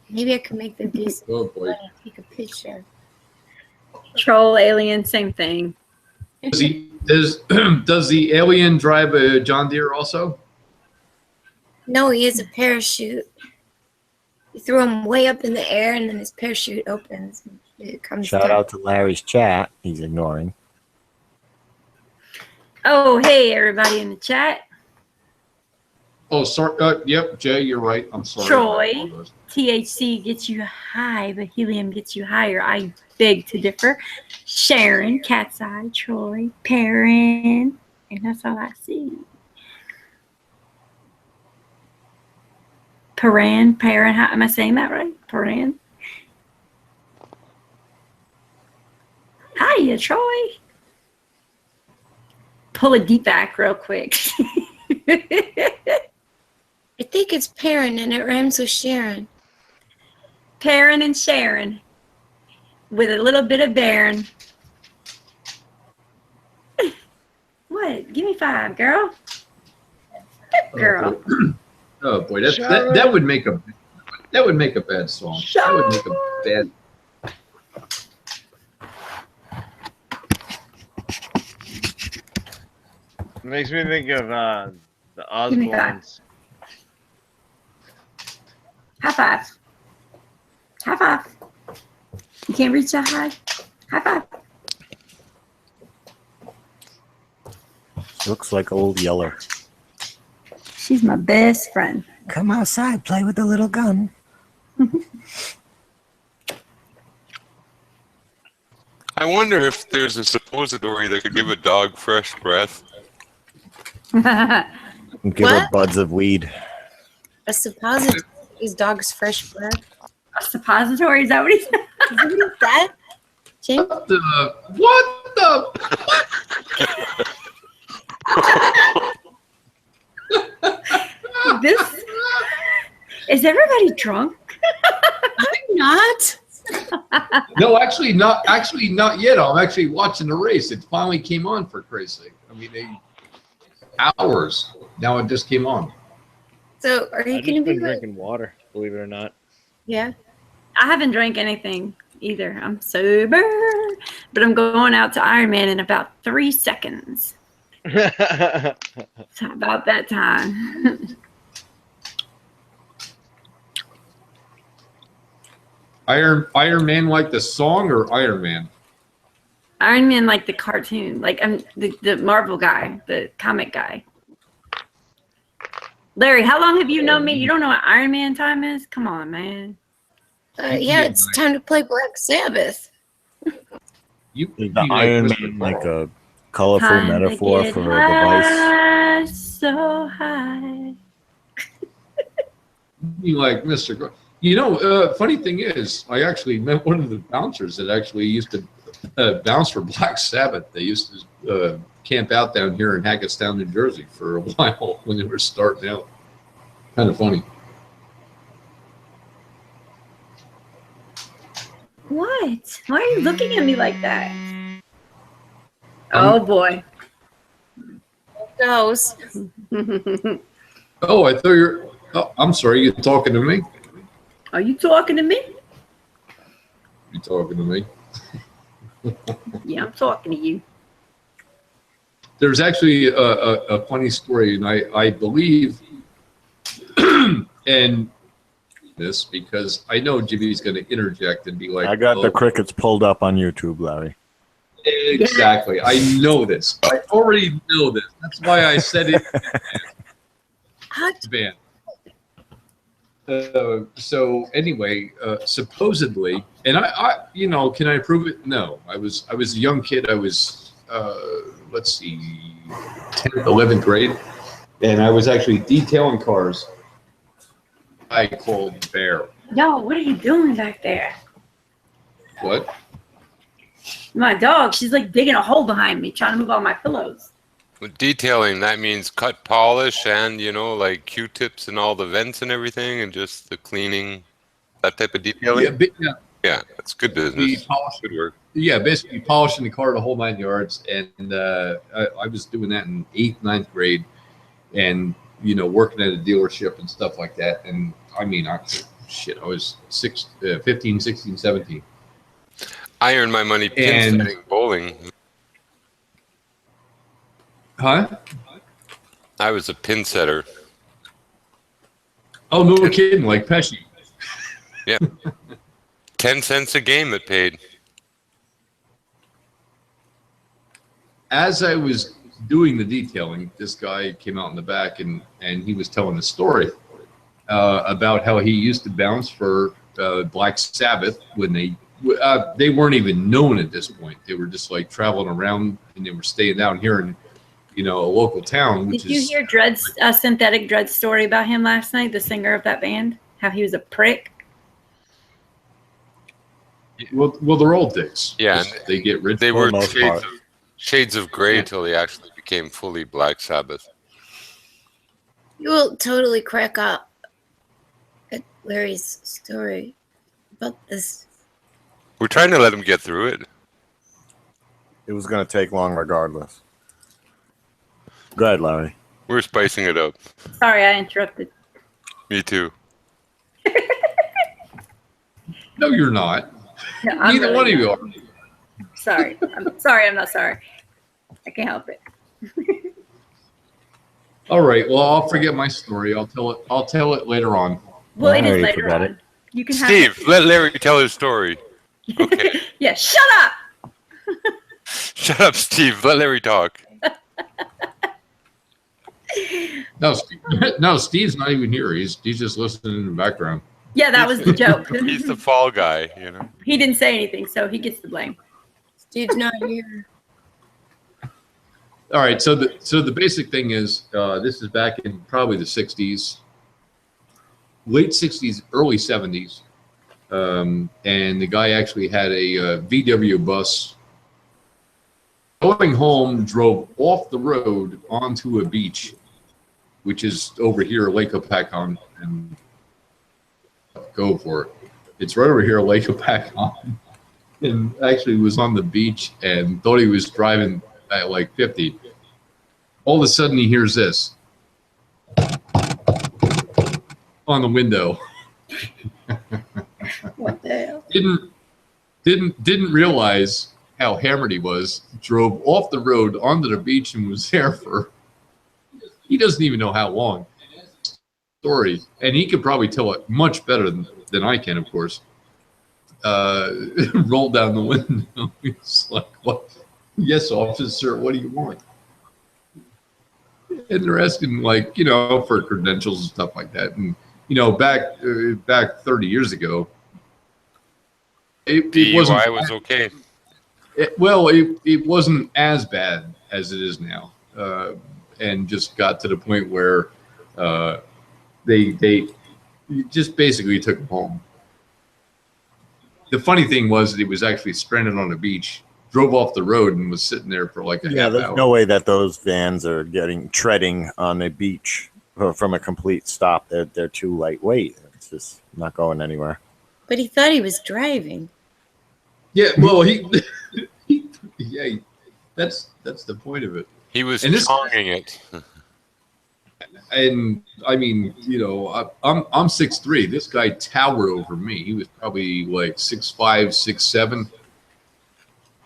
Maybe I could make them do something. Oh boy. Take a picture. Troll, alien, same thing. Does the alien drive a John Deere also? No, he has a parachute. You throw him way up in the air, and then his parachute opens. And it comes Shout down. out to Larry's chat. He's ignoring. Oh, hey, everybody in the chat. Oh, sorry. Yep, Jay, you're right. I'm sorry. Troy, THC gets you high, but helium gets you higher. I beg to differ. Sharon, Cat's Eye, Troy, Perrin, and that's all I see. Perrin, how am I saying that right? Perrin. Hiya, Troy. Pull a deep back real quick. I think it's Perrin, and it rhymes with Sharon. Perrin and Sharon, with a little bit of Baron. What? Give me 5, girl. Girl. Oh boy, that would make a bad song. That would make a bad. It makes me think of the Give me 5. Osbournes. High five. High five. You can't reach that high. High five. Looks like old Yeller. She's my best friend. Come outside, play with the little gun. I wonder if there's a suppository that could give a dog fresh breath. Give her What? buds of weed. A suppository is dog's fresh breath. A suppository? Is that what he said? Is that what he said? Jim? What the? This is everybody drunk? I'm not. No, actually not yet. I'm actually watching the race. It finally came on, for Christ's sake. I mean, hours. Now it just came on. So, are you I've going to just be been like, drinking water, believe it or not. yeah? I haven't drank anything either. I'm sober, but I'm going out to Ironman in about 3 seconds. It's about that time. Iron Man like the song or Iron Man? Iron Man, like the cartoon, like I'm the Marvel guy, the comic guy. Larry, how long have you known me? You don't know what Iron Man time is? Come on, man. Yeah, it's time to play Black Sabbath. Is the Iron Man like a colorful Time to metaphor get for a device? high, so high. You like Mr. Funny thing is, I actually met one of the bouncers that actually used to bounce for Black Sabbath. They used to camp out down here in Hackettstown, New Jersey for a while when they were starting out. Kind of funny. What? Why are you looking at me like that? Oh boy. Goes. Oh, I thought you're. Oh, I'm sorry. You talking to me? Are you talking to me? You talking to me? Yeah, I'm talking to you. There's actually a funny story, and I believe, and this because I know Jimmy's going to interject and be like, I got the "Oh, crickets pulled up on YouTube, Larry. exactly. I know this. I already know this. That's why I said it. Van. So anyway, supposedly, and I, can I prove it? No, I was a young kid. I was, let's see, 10th, 11th grade, and I was actually detailing cars. I called Bear. Yo, what are you doing back there? What? My dog, she's like digging a hole behind me, trying to move all my pillows. With detailing, that means cut polish and, like Q-tips and all the vents and everything and just the cleaning, that type of detailing? Yeah, that's good business. Good work. Yeah, basically polishing the car the whole 9 yards. And I was doing that in 8th, 9th grade and, working at a dealership and stuff like that. And I mean, I was 15, 16, 17. I earned my money pin setting bowling. Huh? I was a pin setter. Oh, no kidding, like Pesci. Yeah. 10 cents a game it paid. As I was doing the detailing, this guy came out in the back and he was telling a story about how he used to bounce for Black Sabbath when they weren't even known at this point. They were just like traveling around and they were staying down here in, a local town. Which Did you hear Dred's Synthetic Dred's story about him last night, the singer of that band? How he was a prick? Well, they're all dicks. Yeah, they get rich. They for were the most part. shades of gray until they actually became fully Black Sabbath. You will totally crack up at Larry's story about this. We're trying to let him get through it. It was going to take long regardless. Go ahead, Larry. We're spicing it up. Sorry, I interrupted. Me too. No, you're not. No, I'm Neither really one of you not. are. Sorry. I'm sorry. I'm not sorry. I can't help it. All right. Well, I'll forget my story. I'll tell it later on. Well, it is Larry later forgot on. it. You can have Steve, let Larry tell his story. Okay. Yeah, shut up. Shut up, Steve. Let Larry talk. No, no, Steve's not even here. He's just listening in the background. Yeah, that was the joke. He's the fall guy, He didn't say anything, so he gets the blame. Steve's not here. All right. So the basic thing is this is back in probably the 60s, late 60s, early 70s. And the guy actually had a VW bus going home, drove off the road onto a beach, which is over here, Lake Opakon, and go for it. It's right over here, Lake Opakon, and actually was on the beach and thought he was driving at like 50. All of a sudden, he hears this on the window. What the hell? Didn't realize how hammered he was. Drove off the road onto the beach and was there for he doesn't even know how long. Story, and he could probably tell it much better than I can, of course. Rolled down the window. He's like, "What? Yes, officer. What do you want?" And they're asking, like, for credentials and stuff like that. And back 30 years ago, it wasn't. DUI was okay. It wasn't as bad as it is now, and just got to the point where they just basically took him home. The funny thing was that he was actually stranded on a beach, drove off the road, and was sitting there for like a half There's hour. no way that those vans are treading on a beach from a complete stop. They're too lightweight. It's just not going anywhere. But he thought he was driving. Yeah, well, that's the point of it. He was And this- tonguing it. And I mean, I'm 6'3". This guy towered over me. He was probably like 6'5", 6'7",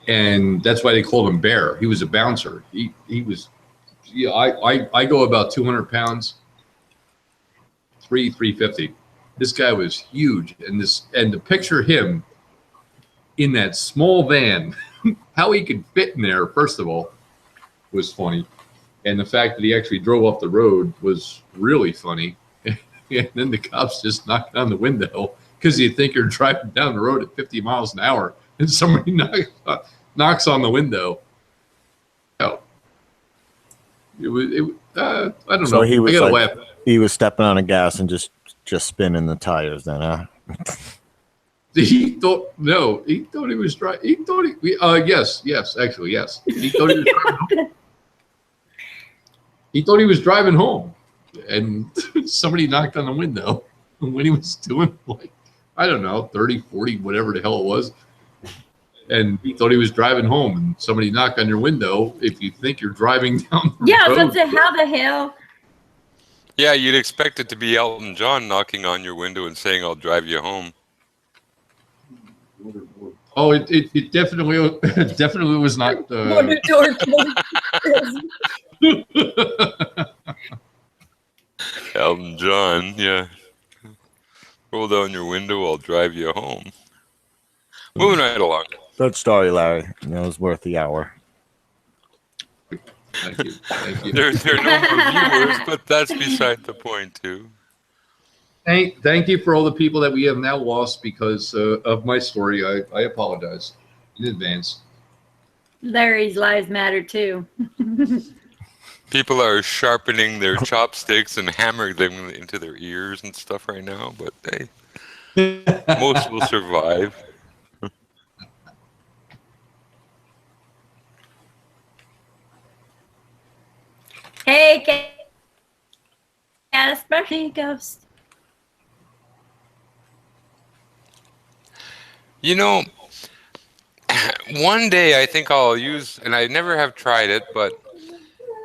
and that's why they called him Bear. He was a bouncer. He was. Yeah, I go about 200 pounds, 350. This guy was huge, and to picture him in that small van, how he could fit in there, first of all, was funny. And the fact that he actually drove off the road was really funny. And then the cops just knocked on the window because you think you're driving down the road at 50 miles an hour and somebody knocks on the window. Oh, I don't So know. he was I gotta like- laugh. He was stepping on the gas and just spinning the tires. Then, huh? He thought he was driving. He thought yes, actually, yes. He thought he was driving home. He thought he was driving home, and somebody knocked on the window when he was doing, like, I don't know, 30, 40, whatever the hell it was. And he thought he was driving home, and somebody knocked on your window if you think you're driving down the Yeah, I was road. about to say, how the hell? Yeah, you'd expect it to be Elton John knocking on your window and saying, "I'll drive you home." Oh, it definitely definitely was not. Elton John, yeah. Roll down your window, I'll drive you home. Moving right along. Good story, Larry. It was worth the hour. Thank you. Thank you. There are no more viewers, but that's beside the point, too. Thank you for all the people that we have now lost because of my story. I apologize in advance. Larry's lives matter too. People are sharpening their chopsticks and hammering them into their ears and stuff right now, but most will survive. Hey, especially Ghost. You know, one day I think I'll use, and I never have tried it, but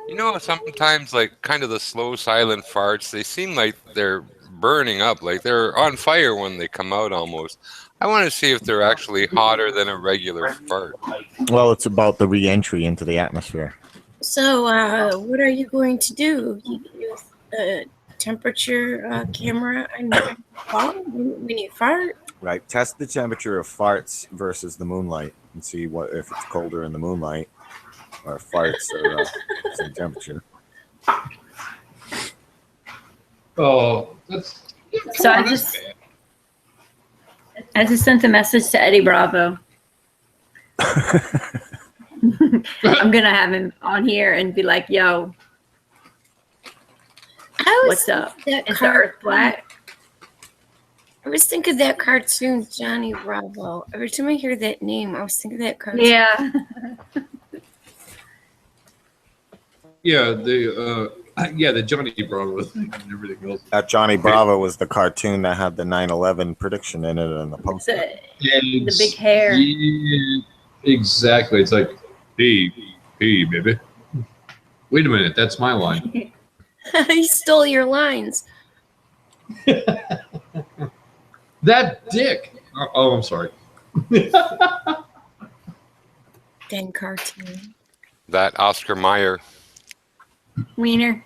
you know, sometimes like kind of the slow, silent farts, they seem like they're burning up, like they're on fire when they come out almost. I want to see if they're actually hotter than a regular fart. Well, it's about the re-entry into the atmosphere. So, what are you going to do? You use a temperature camera on your phone when you fart? Right. Test the temperature of farts versus the moonlight and see what if it's colder in the moonlight or if farts are same temperature. Oh, that's So I just sent a message to Eddie Bravo. I'm gonna have him on here and be like, "Yo, what's up? Is the Earth flat?" I was thinking of that cartoon, Johnny Bravo. Every time I hear that name, I was thinking of that cartoon. Yeah. yeah. The Johnny Bravo thing and everything else. That Johnny Bravo was the cartoon that had the 9/11 prediction in it and the poster. The big hair. Yeah, exactly. It's like, hey, baby. Wait a minute, that's my line. He stole your lines. That dick. Oh, I'm sorry. Dang cartoon. That Oscar Mayer. Wiener.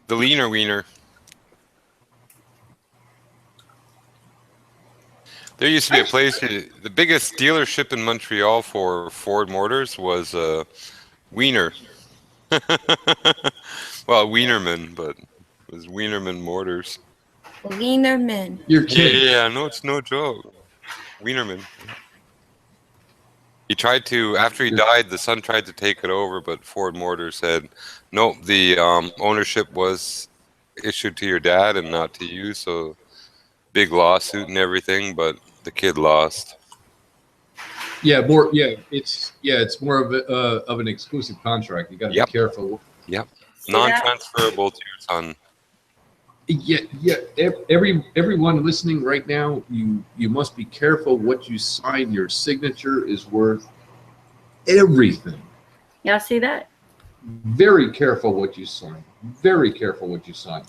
The leaner wiener. There used to be a place, the biggest dealership in Montreal for Ford Motors was Wiener. Well, Wienerman, but it was Wienerman Motors. Wienerman. You're kidding. Yeah, no, it's no joke. Wienerman. He tried to, after he died, the son tried to take it over, but Ford Motors said, no, the ownership was issued to your dad and not to you, so big lawsuit and everything, but the kid lost. Yeah, it's more of an exclusive contract. You got to be careful. Yep. Non-transferable to your son. Yeah. Everyone listening right now, you must be careful what you sign. Your signature is worth everything. Y'all see that? Very careful what you sign. Very careful what you sign.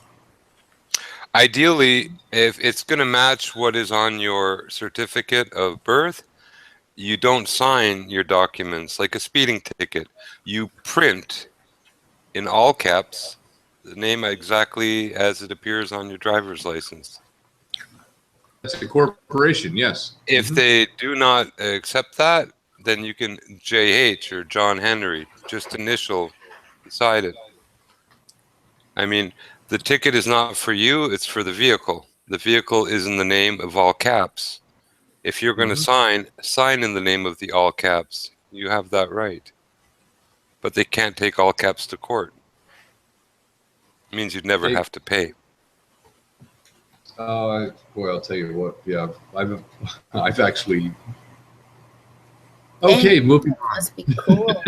Ideally, if it's going to match what is on your certificate of birth, you don't sign your documents like a speeding ticket. You print in all caps the name exactly as it appears on your driver's license. That's a corporation, yes. If they do not accept that, then you can JH or John Henry, just initial beside it. I mean, the ticket is not for you, it's for the vehicle. The vehicle is in the name of all caps. If you're going to sign in the name of the all caps. You have that right. But they can't take all caps to court. It means you'd never have to pay. Boy, I'll tell you what. Yeah, I've actually. Okay, moving on. Must be cool.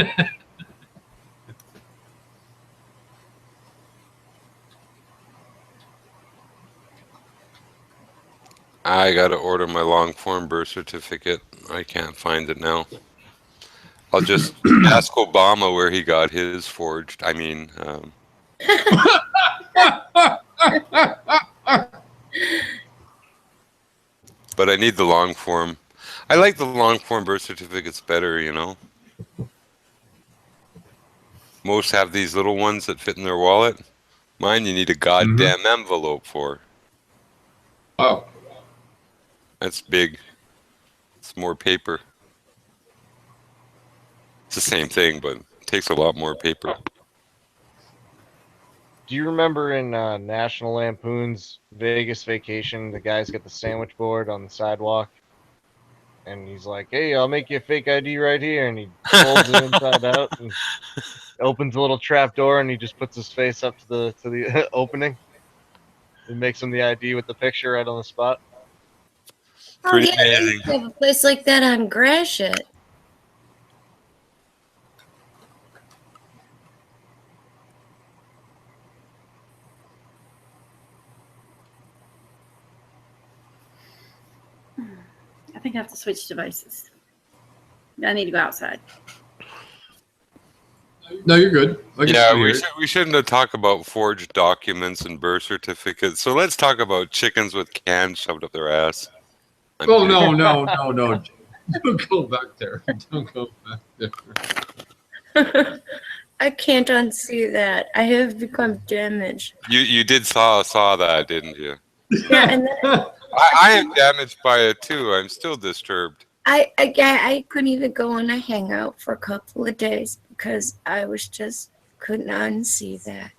I got to order my long form birth certificate. I can't find it now. I'll just ask Obama where he got his forged. I mean, but but I need the long form. I like the long form birth certificates better, you know. Most have these little ones that fit in their wallet. Mine, you need a goddamn envelope for. Oh, That's big. It's more paper. It's the same thing, but it takes a lot more paper. Do you remember in National Lampoon's Vegas Vacation, the guy's got the sandwich board on the sidewalk, and he's like, "Hey, I'll make you a fake ID right here," and he folds it inside out and opens a little trap door, and he just puts his face up to the opening. It makes him the ID with the picture right on the spot. Oh Pretty yeah, they amazing. used to have a place like that on Gratiot. I think I have to switch devices. I need to go outside. no, you're good. I can Yeah, still hear it. we shouldn't have talked about forged documents and birth certificates. So let's talk about chickens with cans shoved up their ass. I'm Oh, kidding. no. Don't go back there. Don't go back there. I can't unsee that. I have become damaged. You did saw that, didn't you? Yeah, and then I am damaged by it too. I'm still disturbed. I couldn't even go on a hangout for a couple of days because I was just couldn't unsee that.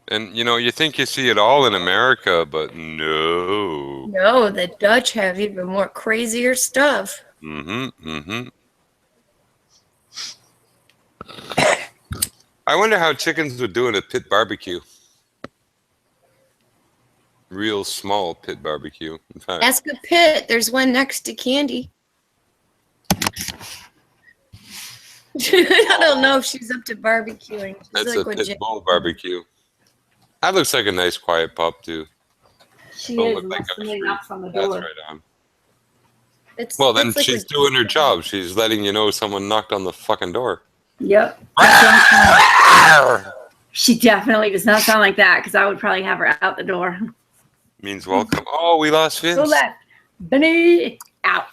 And you know, you think you see it all in America, but no. No, the Dutch have even more crazier stuff. Mm-hmm. I wonder how chickens would do in a pit barbecue. Real small pit barbecue. In fact, Ask a pit. There's one next to Candy. I don't know if she's up to barbecuing. She's that's like a what pit Jen- bull barbecue. That looks like a nice quiet pup too. She Don't is look like unless a somebody freak. knocks on the That's door. right on. It's, Well, then it's like she's what- doing her job. She's letting you know someone knocked on the fucking door. Yep. She definitely does not sound like that because I would probably have her out the door. Means welcome. Oh, we lost Go Vince. left. Benny out.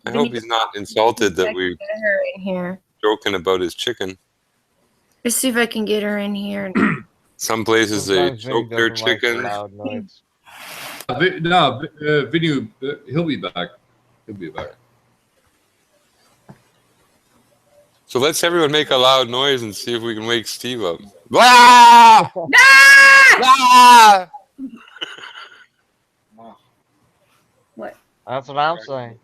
I hope he's not insulted that we're Get her in here. joking about his chicken. Let's see if I can get her in here. Some places they Sometimes Vinny choke their doesn't like the chickens. loud noise. Vinny, he'll be back. He'll be back. So let's everyone make a loud noise and see if we can wake Steve up. Wah! Wah! What? That's what I'm saying.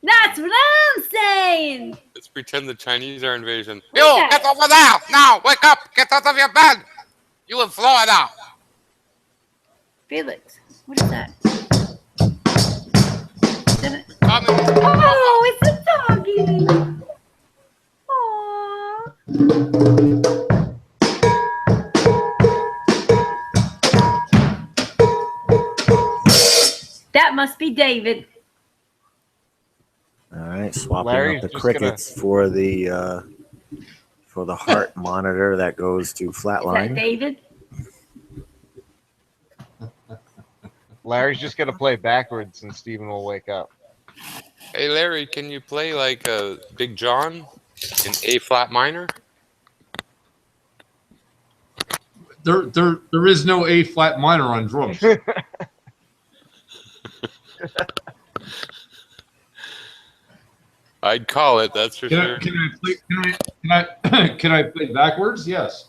That's what I'm saying. Let's pretend the Chinese are invasion. You, get over there! Now, wake up! Get out of your bed! You in Florida! Felix, what is that? Come in. Oh, it's a doggy. Aww. That must be David. All right, swapping Larry's up the just gonna- crickets for the heart monitor that goes to Is that flatline. David? Larry's just gonna play backwards and Steven will wake up. Hey Larry, can you play like Big John in A flat minor? There is no A flat minor on drums. I'd call it, that's for sure. Can I play backwards? Yes.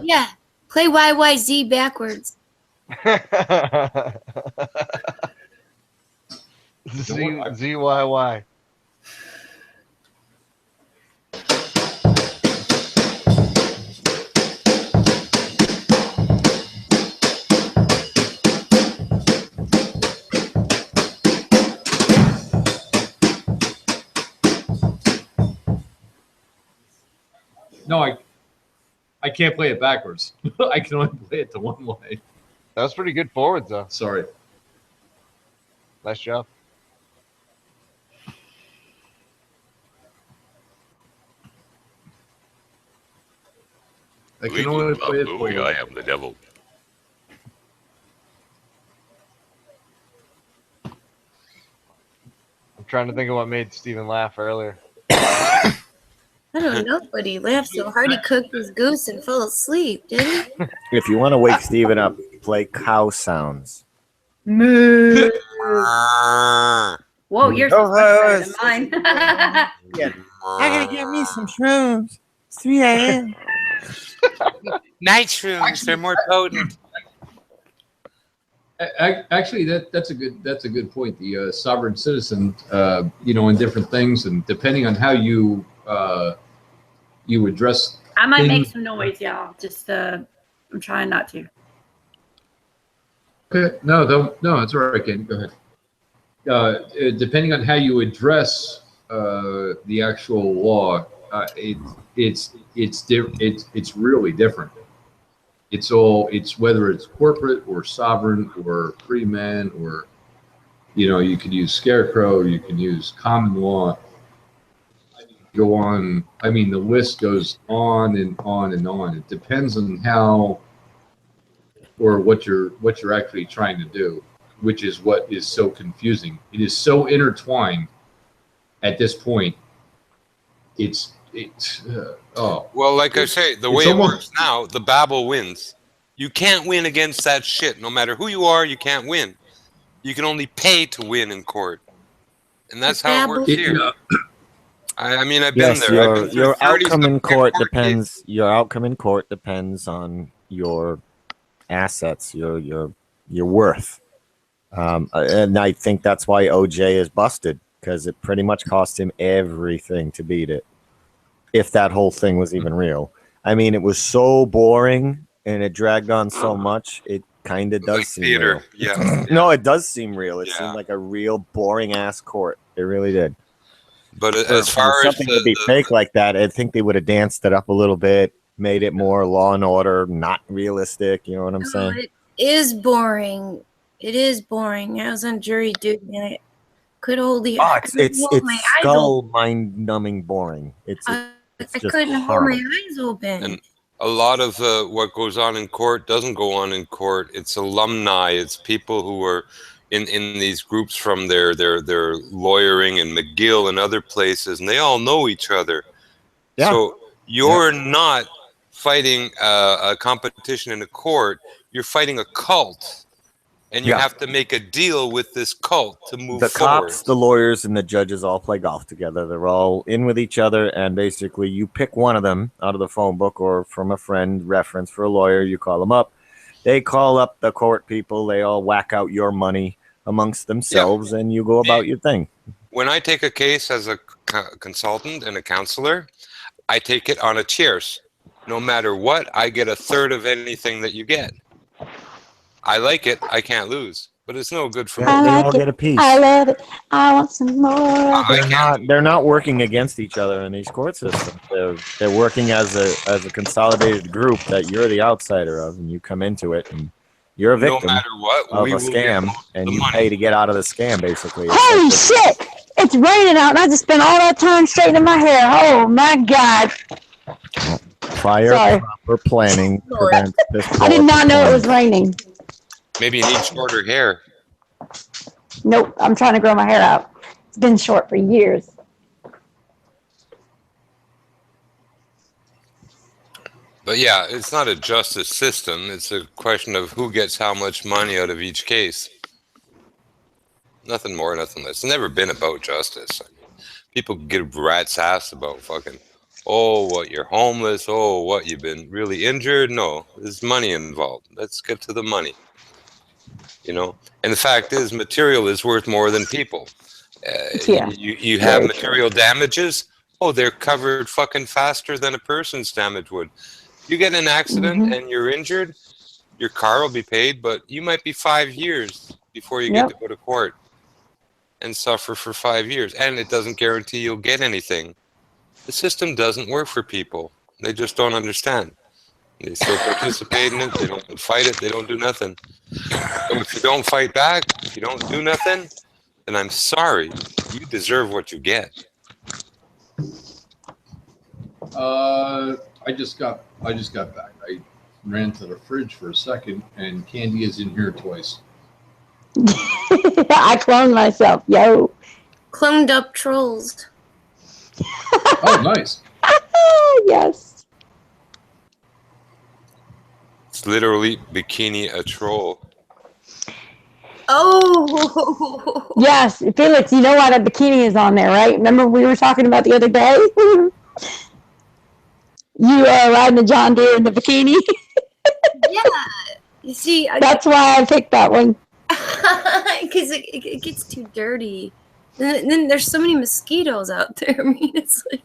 Yeah, play YYZ backwards. ZYY. No, I can't play it backwards. I can only play it the one way. That was pretty good forwards, though. Sorry. Nice job. I can only play it the one way. I am the devil. trying to think of what made Steven laugh earlier. I don't know, but he laughed so hard he cooked his goose and fell asleep, didn't he? If you want to wake Steven up, play cow sounds. Moo. Ah. Whoa, yours Oh, is much better than mine. I gotta get me some shrooms. It's 3 a.m. Night shrooms, they're more potent. Actually, that's a good point. The sovereign citizen, in different things, and depending on how you address. I might make things- some noise, y'all. Just I'm trying not to. Okay, no, it's all right, Ken. Go ahead. Depending on how you address the actual law, it's really different. It's whether it's corporate or sovereign or free man or, you could use scarecrow, you can use common law. Go on. I mean, the list goes on and on and on. It depends on how or what you're actually trying to do, which is what is so confusing. It is so intertwined at this point. Well, like I say, the way it works now, the Babel wins. You can't win against that shit. No matter who you are, you can't win. You can only pay to win in court, and that's how it works here. I mean, I've been there. Your outcome in court depends. Your outcome in court depends on your assets, your worth, and I think that's why OJ is busted, because it pretty much cost him everything to beat it. If that whole thing was even real, I mean, it was so boring and it dragged on so much. It kind of does Like seem theater, real. yeah. No, it does seem real. It seemed like a real boring ass court. It really did. But as far as something to be fake like that, I think they would have danced it up a little bit, made it more Law and Order, not realistic. You know what I'm saying? It is boring. It is boring. I was on jury duty and I could only. It's skull mind numbing boring. It's I just couldn't hold horrible. my eyes open. And a lot of what goes on in court doesn't go on in court. It's alumni. It's people who are in these groups from their lawyering and McGill and other places, and they all know each other. Yeah. So you're not fighting a competition in a court. You're fighting a cult, and you have to make a deal with this cult to move The forward. cops, the lawyers, and the judges all play golf together. They're all in with each other, and basically you pick one of them out of the phone book or from a friend reference for a lawyer. You call them up. They call up the court people. They all whack out your money amongst themselves, and you go about your thing. When I take a case as a consultant and a counselor, I take it on a cheers. No matter what, I get a third of anything that you get. I like it. I can't lose, but it's no good for me. They all get a piece. I love it. I want some more. They're not working against each other in these court systems. They're working as a consolidated group that you're the outsider of, and you come into it and you're a No victim matter what, of we a will get scam, and you pay to get out of the scam. Basically, Holy shit! It's raining out, and I just spent all that time straightening my hair. Oh my god! prior Sorry. proper planning prevents this. I did not know it was raining. Maybe you need shorter hair. Nope, I'm trying to grow my hair out. It's been short for years. But yeah, it's not a justice system. It's a question of who gets how much money out of each case. Nothing more, nothing less. It's never been about justice. I mean, people get rat's ass about fucking, oh, what, you're homeless? Oh, what, you've been really injured? No, there's money involved. Let's get to the money. You know? And the fact is, material is worth more than people. Yeah. You have material damages. Oh, they're covered fucking faster than a person's damage would. You get in an accident and you're injured, your car will be paid, but you might be 5 years before you get to go to court and suffer for 5 years. And it doesn't guarantee you'll get anything. The system doesn't work for people. They just don't understand. They still participate in it. They don't fight it. They don't do nothing. So if you don't fight back, if you don't do nothing, then I'm sorry. You deserve what you get. I just got back. I ran to the fridge for a second, and Candy is in here twice. I cloned myself, yo. Cloned up trolls. Oh, nice. Yes. It's literally bikini a troll. Oh. Yes, Felix, you know why that bikini is on there, right? Remember we were talking about the other day? You riding a John Deere in the bikini? Yeah. You see, That's why I picked that one. because it gets too dirty. And then there's so many mosquitoes out there. I mean, it's like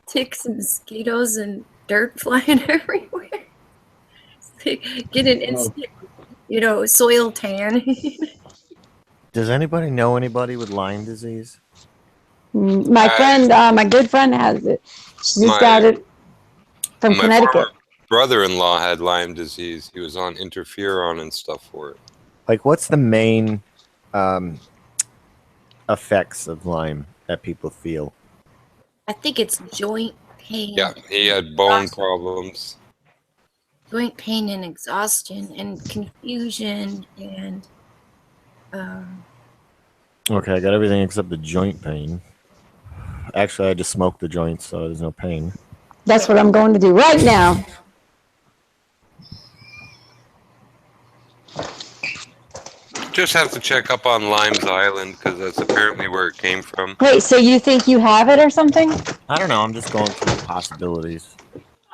ticks and mosquitoes and dirt flying everywhere. Get an instant, soil tan. Does anybody know anybody with Lyme disease? My friend, my good friend has it. She's got it from my Connecticut. former brother-in-law had Lyme disease. He was on interferon and stuff for it. Like, what's the main effects of Lyme that people feel? I think it's joint pain. Yeah, he had bone problems. Joint pain and exhaustion and confusion and Okay, I got everything except the joint pain. Actually, I just smoked the joints, so there's no pain. That's what I'm going to do right now. Just have to check up on Lime's Island because that's apparently where it came from. Wait, so you think you have it or something? I don't know. I'm just going through the possibilities.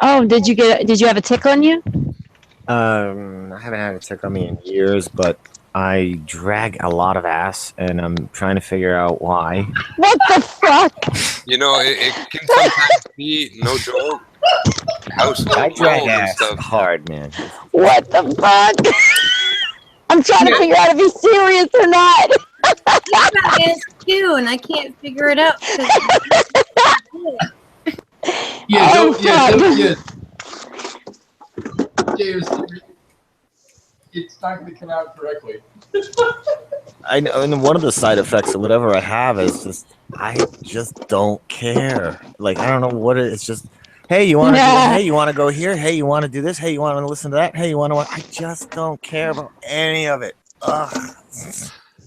Oh, did you have a tick on you? I haven't had a tick on me in years, but I drag a lot of ass, and I'm trying to figure out why. What the fuck? You know, it can sometimes be, no joke, household I drag mold and ass stuff. hard, man. What the fuck? I'm trying to figure out if he's serious or not. I ass too, and I can't figure it out. Yeah, Oh, it's not going to come out correctly. I know, and one of the side effects of whatever I have is just I just don't care. Like, I don't know what it's just. Hey, you want to? Hey, you want to go here? Hey, you want to do this? Hey, you want to listen to that? Hey, you want to? I just don't care about any of it. Ugh.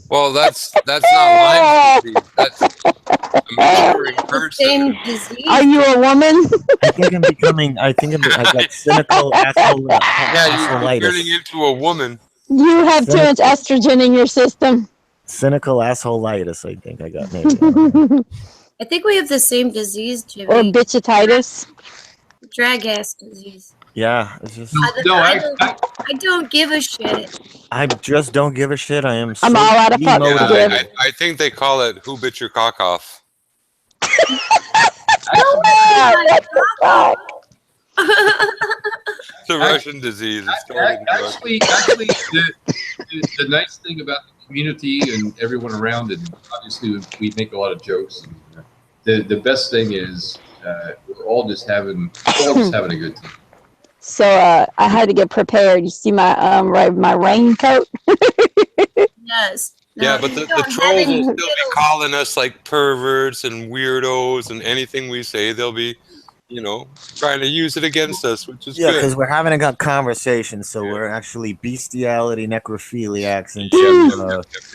Well, that's not Lyme disease. That's a maturing person. Same disease. Are you a woman? I think I'm becoming. I got cynical asshole. Yeah, you're turning into a woman. You have too much estrogen in your system. Cynical assholeitis. I think I got maybe. I think we have the same disease, Jimmy. Or bitchititis. Drag ass disease. Yeah, it's just. I don't give a shit. I just don't give a shit. I am. So I'm all out of fuck. demotivated. I think they call it "Who Bit Your Cock Off." What the fuck? It's a Russian disease. It started in Russia. Actually, the nice thing about the community and everyone around, and obviously we make a lot of jokes. And, the best thing is we're all just having a good time. So I had to get prepared. You see my my raincoat? Yes. Yeah, but the trolls will still be calling us like perverts and weirdos, and anything we say, they'll be, trying to use it against us, which is Yeah, good. because we're having a conversation, so we're actually bestiality, necrophiliacs, and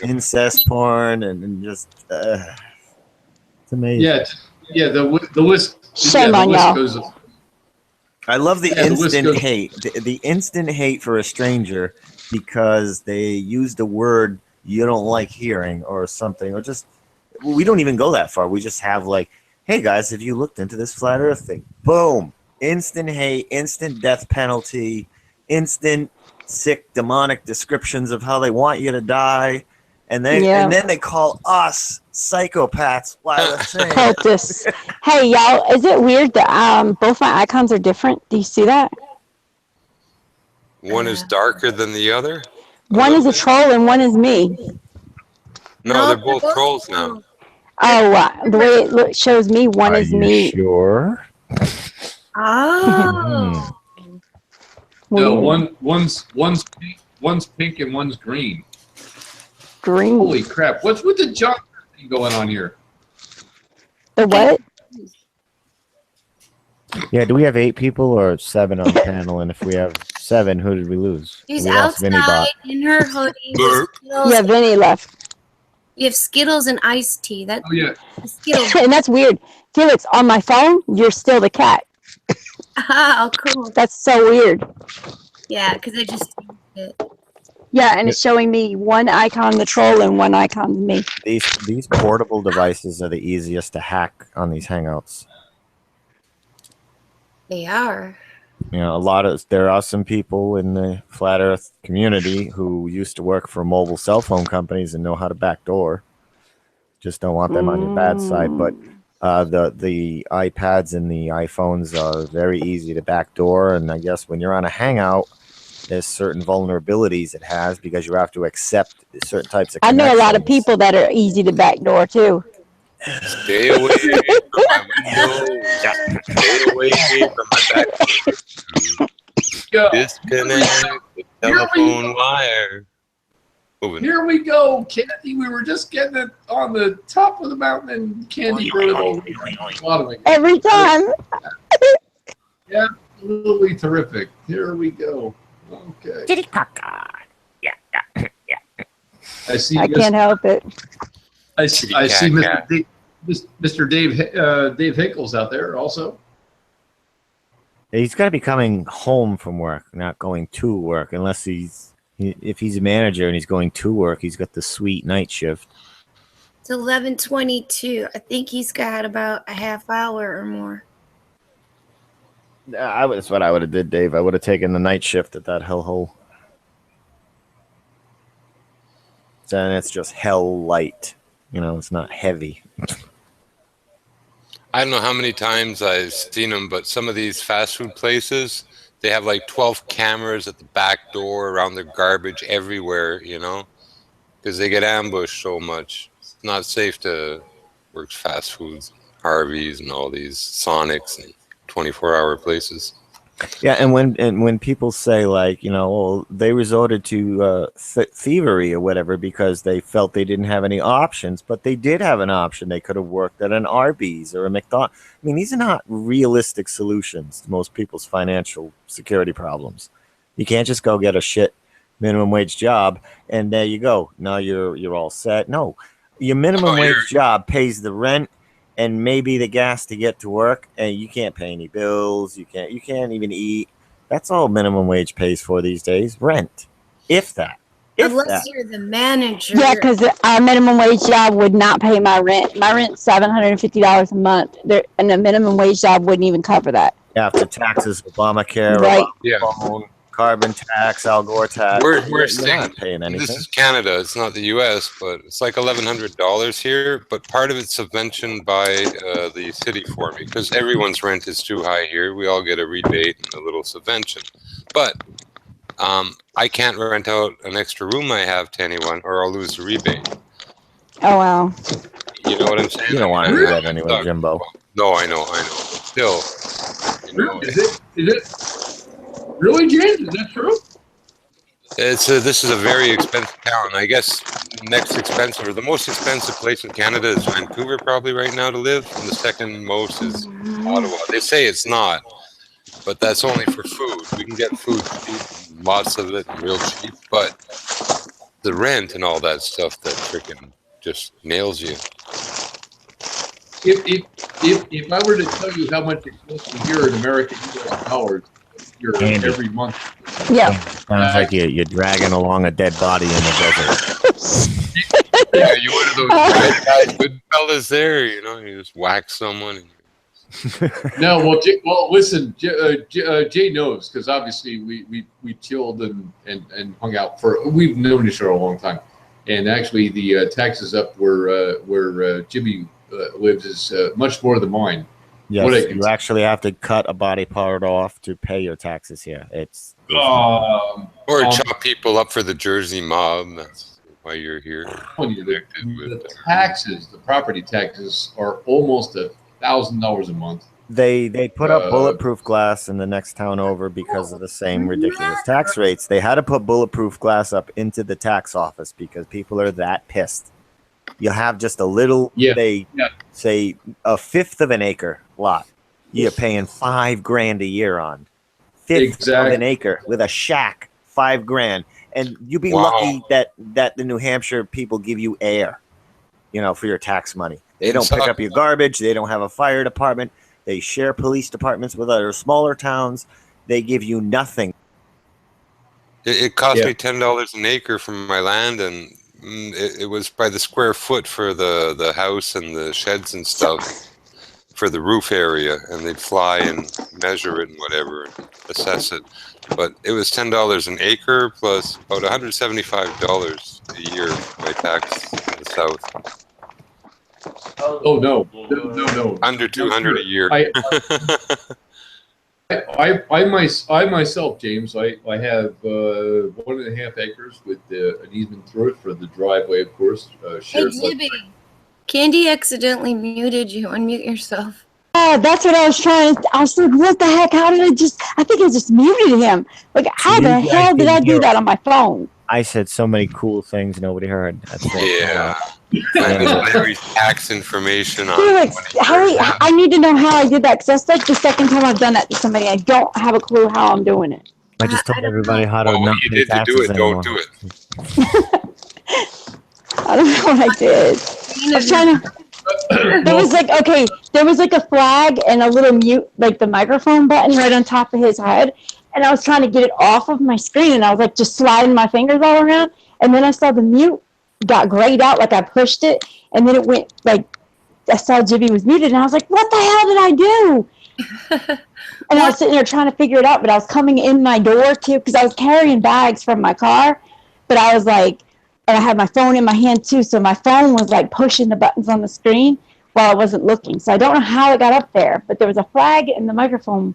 incest porn, and just it's amazing. Yeah. The list. Shame the on list y'all. goes. I love the Yeah, the list instant goes- hate, the instant hate for a stranger because they use the word you don't like hearing or something, or just we don't even go that far. We just have like, hey guys, have you looked into this flat Earth thing? Boom, instant hate, instant death penalty, instant sick demonic descriptions of how they want you to die, and then they call us psychopaths. Why the same? Cultists. Hey y'all, is it weird that both my icons are different? Do you see that? One is darker than the other. One is a troll and one is me. No, they're both trolls now. Oh, the way it shows me, one is me. Sure. Oh. No, one's pink and one's green. Green. Holy crap! What's with the John thing going on here? The what? Yeah, do we have 8 people or 7 on the panel? And if we have 7, who did we lose? She's We lost Vinny outside Bot. in her hoodie. with Skittles. Yeah, Vinny left. We have Skittles and iced tea. That Oh yeah. Skittles. And that's weird. Felix, on my phone, you're still the cat. Oh, cool. That's so weird. Yeah, because I just changed it. Yeah, and it's showing me one icon the troll and one icon me. These portable devices are the easiest to hack on these Hangouts. They are. You know, there are some people in the flat Earth community who used to work for mobile cell phone companies and know how to backdoor. Just don't want them on your bad side. But the iPads and the iPhones are very easy to backdoor. And I guess when you're on a Hangout, there's certain vulnerabilities it has because you have to accept certain types of I know a lot of connections. people that are easy to backdoor too. Stay away from my window. Stay away from my back. Go. Disconnect the telephone wire. Moving. Here we go, Candy. We were just getting it on the top of the mountain, and Candy brought it over the bottom again. Every time. Yeah, absolutely terrific. Here we go. Okay. I see. I can't help it. I see Mr. Dave Hinkles out there also. He's got to be coming home from work, not going to work, unless if he's a manager and he's going to work, he's got the sweet night shift. It's 11:22. I think he's got about a half hour or more. That's what I would have did, Dave. I would have taken the night shift at that hellhole. Then it's just hell light. You know, it's not heavy. I don't know how many times I've seen them, but some of these fast food places, they have like 12 cameras at the back door, around their garbage, everywhere, you know, because they get ambushed so much. It's not safe to work fast foods, Harvey's and all these Sonics and 24-hour places. Yeah, and when people say, like, you know, well, they resorted to thievery or whatever because they felt they didn't have any options, but they did have an option. They could have worked at an Arby's or a McDonald's. I mean, these are not realistic solutions to most people's financial security problems. You can't just go get a shit minimum wage job and there you go. Now you're all set. No, your minimum wage job pays the rent and maybe the gas to get to work, and you can't pay any bills. You can't even eat. That's all minimum wage pays for these days. Rent, if that. Unless you're the manager. Yeah, because our minimum wage job would not pay my rent. My rent's $750 a month, and the minimum wage job wouldn't even cover that. After taxes, Obamacare, Right. Obama, carbon tax, Al Gore tax. We're you're staying. not paying anything. This is Canada. It's not the U.S., but it's like $1,100 here. But part of it's subventioned by the city for me because everyone's rent is too high here. We all get a rebate and a little subvention. But I can't rent out an extra room I have to anyone, or I'll lose the rebate. Oh, wow. You know what I'm saying? You don't want to do that anyway, Jimbo. No, I know. Still, you know, Is it really, James? Is that true? this is a very expensive town. I guess next expensive or the most expensive place in Canada is Vancouver probably right now to live, and the second most is Ottawa. They say it's not, but that's only for food. We can get food cheap, lots of it, real cheap, but the rent and all that stuff that freaking just nails you. If I were to tell you how much it's costing here in American US dollars every month. Yeah. Sounds like you're dragging along a dead body in the desert. Yeah, you one of those good guys, good fellas there, you know, you just whack someone. No, well, listen, Jay knows because obviously we chilled and hung out we've known each other a long time, and actually the taxes up where Jimmy lives is much more than mine. Yes, you actually have to cut a body part off to pay your taxes here. Or chop people up for the Jersey mob. That's why you're here. The taxes, the property taxes, are almost $1,000 a month. They put up bulletproof glass in the next town over because of the same ridiculous tax rates. They had to put bulletproof glass up into the tax office because people are that pissed. You have just a little, say a fifth of an acre lot. You're paying $5,000 a year on 1/5 of an acre with a shack, $5,000, and you'd be lucky that the New Hampshire people give you air, for your tax money. They don't pick up your garbage. They don't have a fire department. They share police departments with other smaller towns. They give you nothing. It cost me $10 an acre for my land, and it was by the square foot for the house and the sheds and stuff for the roof area, and they'd fly and measure it and whatever, and assess it. But it was $10 an acre plus about $175 a year my tax in the south. Oh no. Under 200 a year. I myself, James, I have 1.5 acres with an easement through it for the driveway, of course. Hey, Shared Jibby. Candy accidentally muted you. Unmute yourself. That's what I was trying to. I was like, what the heck? How did I think I just muted him. Like, how the hell did I do that on my phone? I said so many cool things nobody heard. That's Yeah. Larry's tax information on. Felix, I need to know how I did that, because that's like the second time I've done that to somebody. I don't have a clue how I'm doing it. I just told everybody how to Well, not what you pay did to taxes do it, anymore. don't do it. I don't know what I did. I was trying to. There was like a flag and a little mute, like the microphone button right on top of his head, and I was trying to get it off of my screen, and I was like just sliding my fingers all around, and then I saw the mute got grayed out, like I pushed it, and then it went like I saw Jibby was muted, and I was like, what the hell did I do? And I was sitting there trying to figure it out, but I was coming in my door too, because I was carrying bags from my car, but I was like, and I had my phone in my hand too, so my phone was like pushing the buttons on the screen while I wasn't looking. So I don't know how it got up there, but there was a flag and the microphone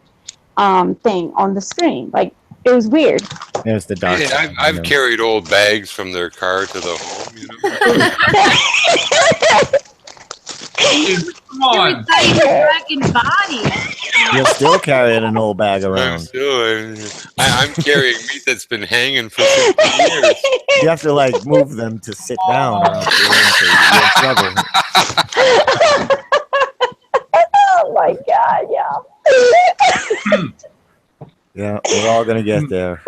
thing on the screen. Like, it was weird. There's the dark. Yeah, I've carried old bags from their car to the home. Come on. Body. You're still carrying an old bag around. I'm carrying meat that's been hanging for 50 years. You have to like move them to sit down, or else you're in trouble. Oh my God, yeah. Yeah, we're all gonna get there.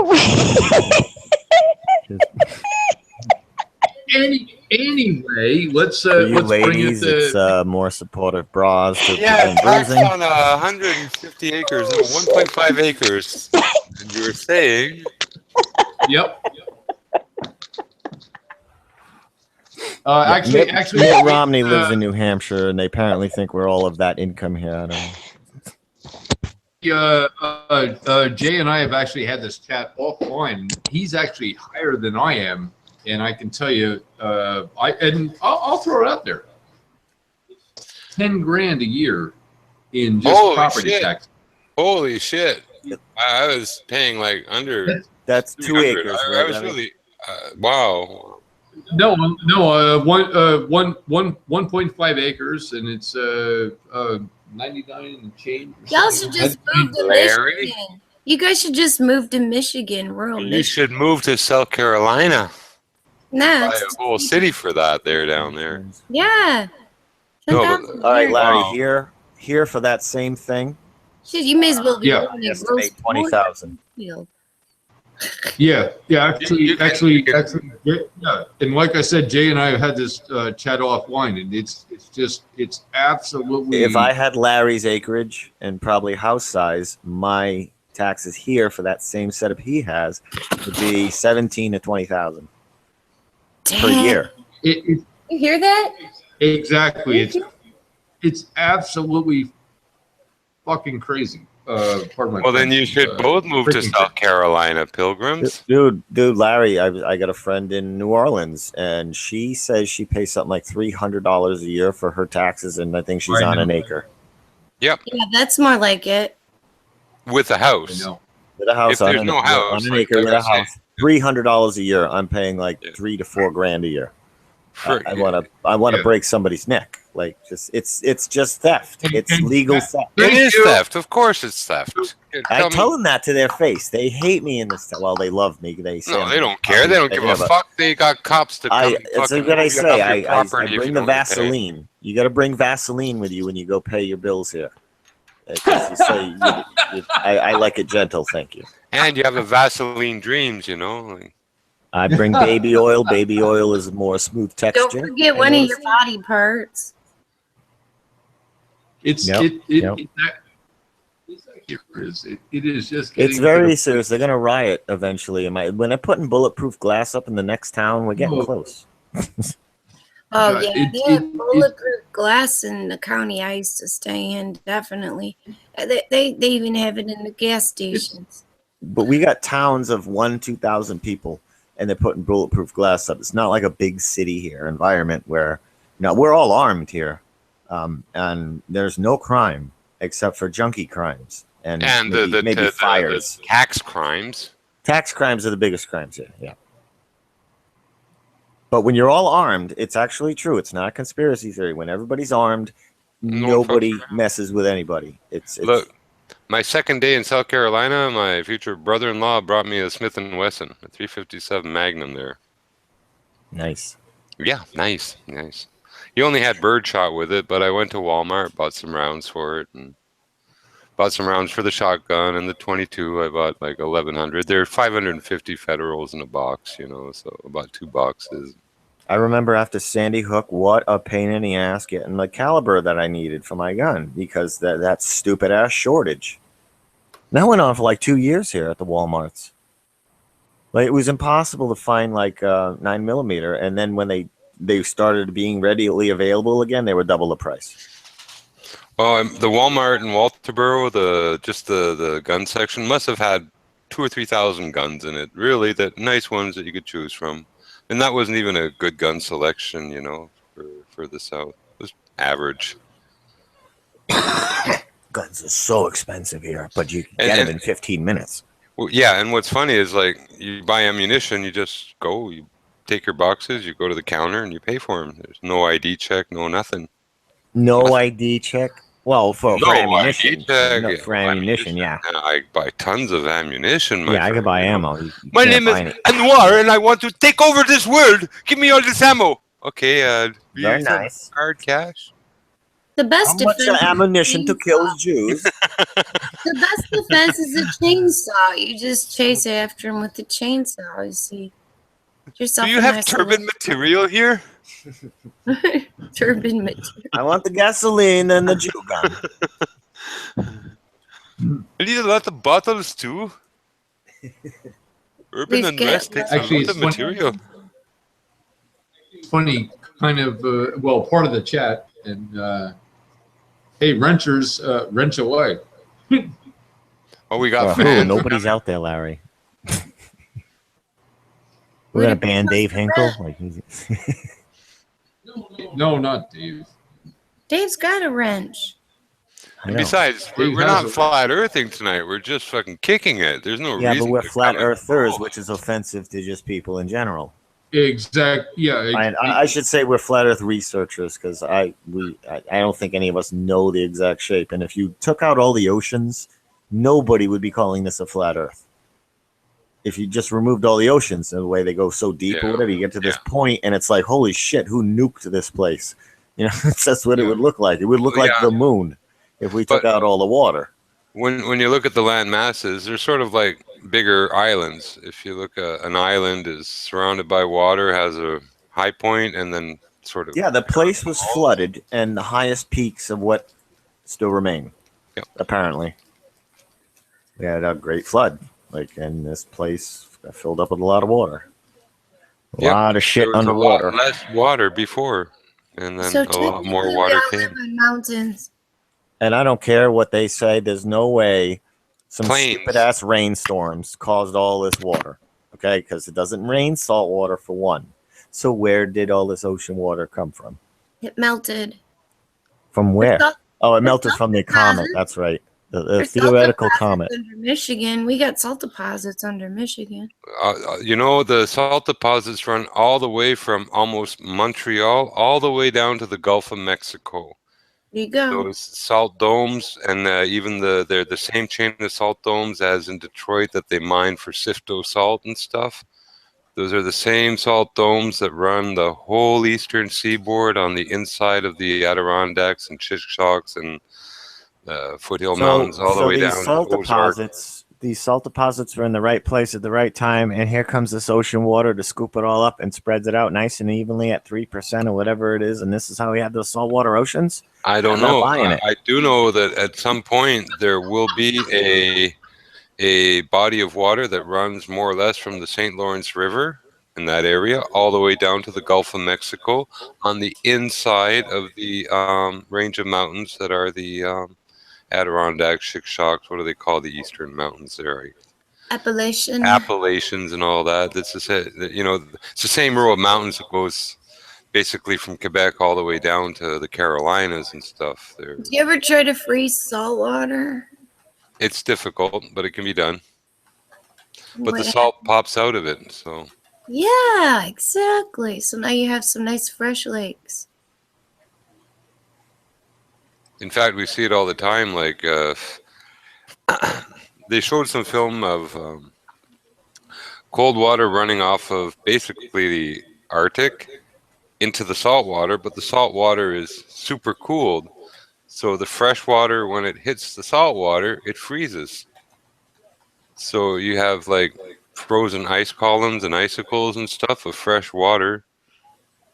Anyway, let's For you let's bring ladies, it it's more supportive bras to Yeah, prevent tax bruising. on 150 acres, no, 1.5 acres. And you were saying, Yep. Actually, Mitt Romney lives in New Hampshire, and they apparently think we're all of that income here. I don't know. Jay and I have actually had this chat offline. He's actually higher than I am, and I can tell you, I'll throw it out there. $10,000 a year in just holy property shit. tax. Holy shit. I was paying like under. That's 2 acres. I was really, wow. No, 1.5 acres, and it's 99 and change. Y'all should just move to Larry? Michigan. You guys should just move to Michigan, rural You Michigan. should move to South Carolina. Nah, Buy a whole city for that there down there. yeah. No, but- 10,000 All right, years. Larry, Wow. here for that same thing. Shit, you may as well be Yeah. living in Yes, gross pay 20,000. cornfield. Yeah. Actually, You can- yeah. And like I said, Jay and I had this chat offline, and it's absolutely. If I had Larry's acreage and probably house size, my taxes here for that same setup he has would be 17 to 20,000 per Damn. year. You hear that? Exactly. It's absolutely fucking crazy. Pardon my Well, then French. you should both move to freaking South Carolina, pilgrims. Dude, Larry, I got a friend in New Orleans, and she says she pays something like $300 a year for her taxes, and I think she's I on know. an acre. Yep, Yeah, that's more like it. with a I house. know. With a house If on there's an, no house, on an like acre with a I said. house, $300 a year. I'm paying like Yeah. $3 to $4 grand a year. For- I want to Yeah. break somebody's neck. Like, it's just theft. It's And- legal theft. It Thank is you. theft. Of course it's theft. I tell them that to their face. They hate me in this. Well, they love me. They say No, I'm they don't care. They don't give yeah, a but fuck. They got cops to come. It's fucking what I move you say. off your I property if bring you the don't get paid. Vaseline. You got to bring Vaseline with you when you go pay your bills here. Just to say, I like it gentle, thank you. And you have a Vaseline Dreams, you know. Like, I bring baby oil. Baby oil is more smooth texture. Don't forget one of your body parts. It's Yep, it yep. it is just. It's getting very to the- serious. They're gonna riot eventually. When they're putting bulletproof glass up in the next town, we're getting Well, close. Oh Yeah, yeah, it- they it- have bulletproof glass in the county I used to stay in. Definitely, they even have it in the gas stations. But we got towns of 1,000-2,000 people, and they're putting bulletproof glass up. It's not like a big city here environment where, we're all armed here, and there's no crime except for junkie crimes and maybe fires. the tax crimes. Tax crimes are the biggest crimes here. Yeah. But when you're all armed, it's actually true. It's not a conspiracy theory. When everybody's armed, nobody messes with anybody. It's Look, my second day in South Carolina, my future brother-in-law brought me a Smith & Wesson, a 357 Magnum there. nice. Yeah, nice. He only had birdshot with it, but I went to Walmart, bought some rounds for it, and bought some rounds for the shotgun and the 22. I bought like 1,100. There are 550 Federals in a box, so about 2 boxes. I remember after Sandy Hook, what a pain in the ass getting the caliber that I needed for my gun because that stupid ass shortage. That went on for like 2 years here at the Walmarts. Like it was impossible to find like 9mm, and then when they started being readily available again, they were double the price. Well, the Walmart in Walterboro, the gun section must have had 2,000 or 3,000 guns in it. Really, the nice ones that you could choose from, and that wasn't even a good gun selection, for the South. It was average. Guns are so expensive here, but you can get them in 15 minutes. Well, yeah, and what's funny is like you buy ammunition, you just go, you take your boxes, you go to the counter, and you pay for them. There's no ID check, no nothing. No ID check. Well, for ammunition, ID check. no, for ammunition, yeah. I buy tons of ammunition. Yeah, I could buy ammo. My name is Anwar, and I want to take over this world. Give me all this ammo. Okay. Very nice. Hard cash. The best How much defense. ammunition to kill Jews? The best defense is a chainsaw. You just chase after him with the chainsaw. You see. Do you have turbine material here? Turbine material. I want the gasoline and the Jew gun. I need a lot of bottles too. Urban Unrest takes a lot of material. It's funny, kind of. Part of the chat and. Hey, renters, rent away. Oh, we got fans. Nobody's out there, Larry. We're gonna ban Dave Hinkle. No, not Dave. Dave's got a wrench. And besides, we're not flat earthing tonight. We're just fucking kicking it. There's no Yeah, reason. but we're to flat come earthers, which is offensive to just people in general. Yeah. I should say we're flat Earth researchers because I don't think any of us know the exact shape. And if you took out all the oceans, nobody would be calling this a flat Earth. If you just removed all the oceans, the way they go so deep or whatever, you get to this point, and it's like, holy shit, who nuked this place? That's what it would look like. It would look like the moon if we took out all the water. When you look at the land masses, they're sort of like bigger islands. If you look at an island is surrounded by water, has a high point, and then sort of... Yeah, the place was flooded, and the highest peaks of what still remain, apparently. We had a great flood, and this place got filled up with a lot of water. A lot of shit underwater. A lot less water before, and then a lot more water came. Mountains. And I don't care what they say. There's no way some Plains. stupid-ass rainstorms caused all this water, okay? Because it doesn't rain salt water, for one. So where did all this ocean water come from? It melted. From where? Oh, it melted salt from the deposits. comet. That's right. The There's salt theoretical deposits comet. Under Michigan. We got salt deposits under Michigan. The salt deposits run all the way from almost Montreal all the way down to the Gulf of Mexico. There you go. Those salt domes, and even they're the same chain of salt domes as in Detroit that they mine for Sifto salt and stuff. Those are the same salt domes that run the whole eastern seaboard on the inside of the Adirondacks and Chickasaws and foothill mountains all the way these down salt to Ozark. these salt deposits were in the right place at the right time, and here comes this ocean water to scoop it all up and spreads it out nice and evenly at 3% or whatever it is, and this is how we have those saltwater oceans. I don't I'm not know. buying it. I do know that at some point there will be a body of water that runs more or less from the St. Lawrence River in that area all the way down to the Gulf of Mexico on the inside of the range of mountains that are the Adirondacks, Shikshaks, what do they call the eastern mountains there? Appalachian. Appalachians and all that. It's the same row of mountains that goes basically from Quebec all the way down to the Carolinas and stuff. There, Do you ever try to freeze salt water? it's difficult, but it can be done. But the What salt pops out of it, so Yeah, exactly. So now you have some nice fresh lakes. in fact we see it all the time. Like they showed some film of cold water running off of basically the Arctic into the salt water, but the salt water is super cooled. So the fresh water, when it hits the salt water, it freezes. So you have like frozen ice columns and icicles and stuff of fresh water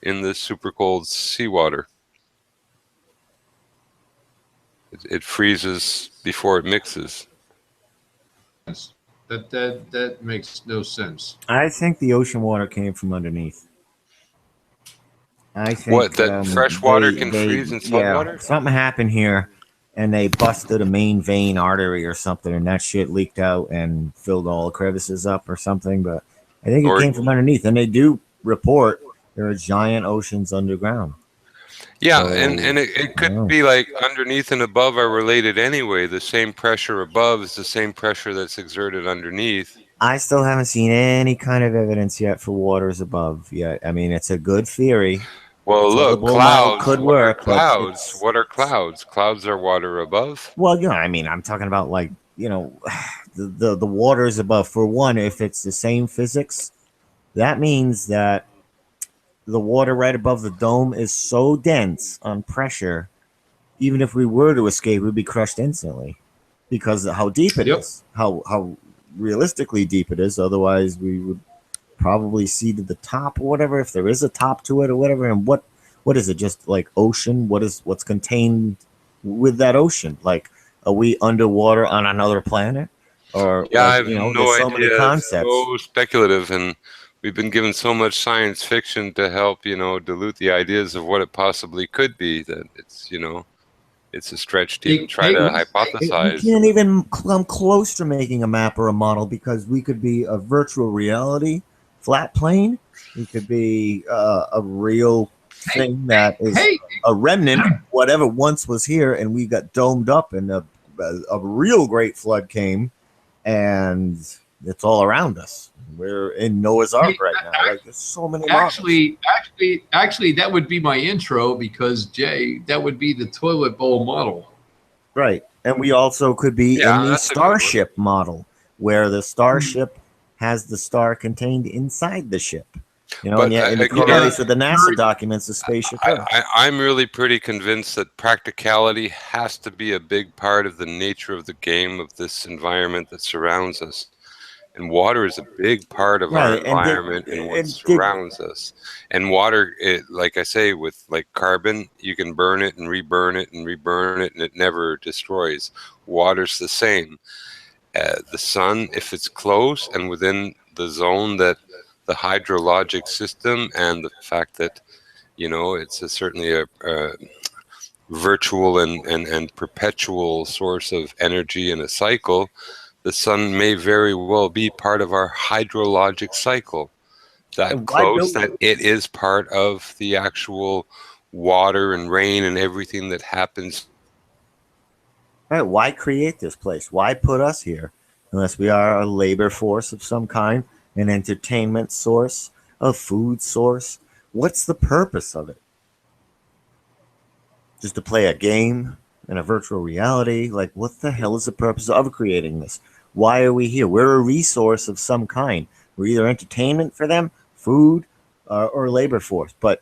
in this super cold seawater. It freezes before it mixes. That makes no sense. I think the ocean water came from underneath. I think What, that fresh water can freeze in salt water? Something happened here, and they busted a main vein artery or something, and that shit leaked out and filled all the crevices up or something. But I think it came from underneath, and they do report there are giant oceans underground. Yeah, So, and it could be like underneath and above are related anyway. The same pressure above is the same pressure that's exerted underneath. I still haven't seen any kind of evidence yet for waters above yet. I mean, it's a good theory. Well, look, Multiple model clouds could what are work. but Clouds. it's- What are clouds? Clouds are water above. Well, I mean, I'm talking about like, the waters above. For one, if it's the same physics, that means that the water right above the dome is so dense on pressure, even if we were to escape, we'd be crushed instantly because of how deep it is, how realistically deep it is. Otherwise, we would probably see to the top or whatever, if there is a top to it or whatever. And what is it? Just like ocean? What's contained with that ocean? Like, are we underwater on another planet? Or Yeah, I like, have no there's so idea. many concepts. It's so speculative, and we've been given so much science fiction to help, dilute the ideas of what it possibly could be. That it's a stretch to even try to hypothesize. We can't even come close to making a map or a model because we could be a virtual reality flat plane. We could be a real thing that is a remnant of whatever once was here, and we got domed up, and a real great flood came, and it's all around us. We're in Noah's Ark right now. Like, there's so many models. Actually, that would be my intro because Jay, that would be the toilet bowl model. Right. And we also could be Yeah, in the that's a good one. starship model, where the starship has the star contained inside the ship. But and yet, in again, accordance with the NASA documents, the spaceship Earth. I'm really pretty convinced that practicality has to be a big part of the nature of the game of this environment that surrounds us. And water is a big part of our Right, and environment and what surrounds us. And water, like I say, with like carbon, you can burn it and reburn it and reburn it, and it never destroys. Water's the same. The sun, if it's close and within the zone that the hydrologic system and the fact that, it's certainly a virtual and perpetual source of energy in a cycle, the sun may very well be part of our hydrologic cycle. That close that it is part of the actual water and rain and everything that happens. Right, why create this place? Why put us here? Unless we are a labor force of some kind, an entertainment source, a food source. What's the purpose of it? Just to play a game in a virtual reality? Like, what the hell is the purpose of creating this? Why are we here? We're a resource of some kind. We're either entertainment for them, food, or labor force. But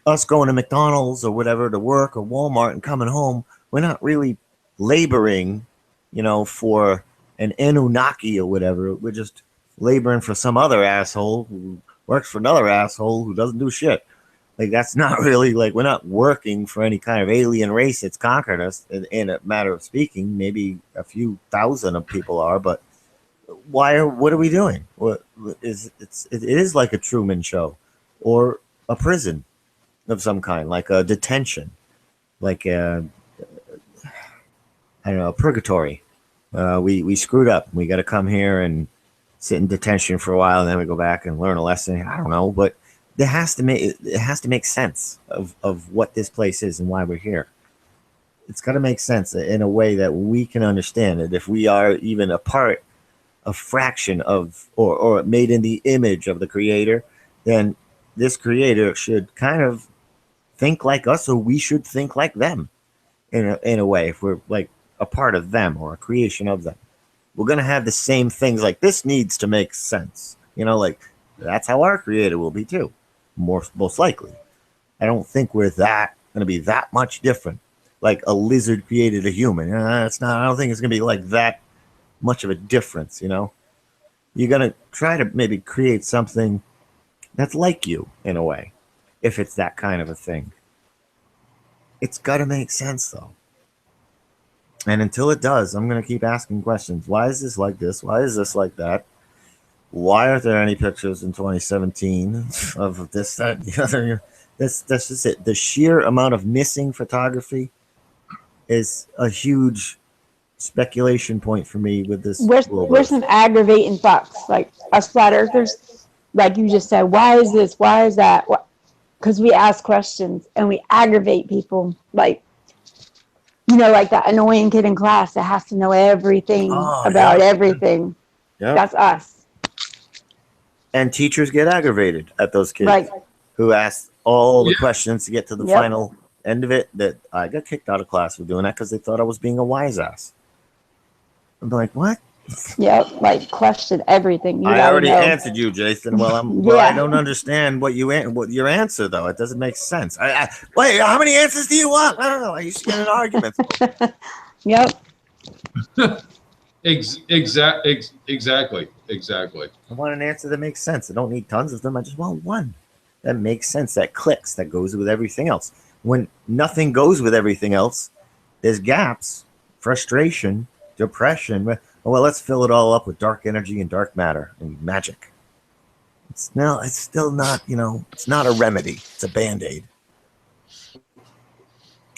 us going to McDonald's or whatever to work or Walmart and coming home, we're not really laboring, for an Anunnaki or whatever. We're just laboring for some other asshole who works for another asshole who doesn't do shit. Like, that's not really, like, we're not working for any kind of alien race that's conquered us in a matter of speaking. Maybe a few thousand of people are, but what are we doing? It is like a Truman Show or a prison of some kind, like a detention, like I don't know, purgatory. We screwed up. We got to come here and sit in detention for a while, and then we go back and learn a lesson. I don't know, but it has to make sense of what this place is and why we're here. It's got to make sense in a way that we can understand it. If we are even a fraction of, or made in the image of the Creator, then this Creator should kind of think like us, or we should think like them in a way. If we're like a part of them or a creation of them, we're going to have the same things. Like, this needs to make sense, like that's how our Creator will be too, most likely. I don't think we're going to be that much different, like a lizard created a human. It's not. I don't think it's going to be like that much of a difference. You're going to try to maybe create something that's like you in a way, if it's that kind of a thing. It's got to make sense, though. And until it does, I'm going to keep asking questions. Why is this like this? Why is this like that? Why aren't there any pictures in 2017 of this, that, and the other? That's just it. The sheer amount of missing photography is a huge speculation point for me with this. We're some aggravating fucks, like us flat earthers. Like you just said, why is this? Why is that? Because we ask questions and we aggravate people. Like, like that annoying kid in class that has to know everything about everything. Yep. That's us. And teachers get aggravated at those kids Right. who ask all the questions to get to the Yep. final end of it. That I got kicked out of class for doing that because they thought I was being a wise ass. I'm like, what? Yep, like question everything. You I gotta already know. answered you, Jason. Well, I don't understand what your answer though. It doesn't make sense. Wait, how many answers do you want? I don't know. I used to get in arguments. Yep. Exactly. I want an answer that makes sense. I don't need tons of them. I just want one that makes sense, that clicks, that goes with everything else. When nothing goes with everything else, there's gaps, frustration, depression. Well, let's fill it all up with dark energy and dark matter and magic. It's still not, it's not a remedy. It's a Band-Aid.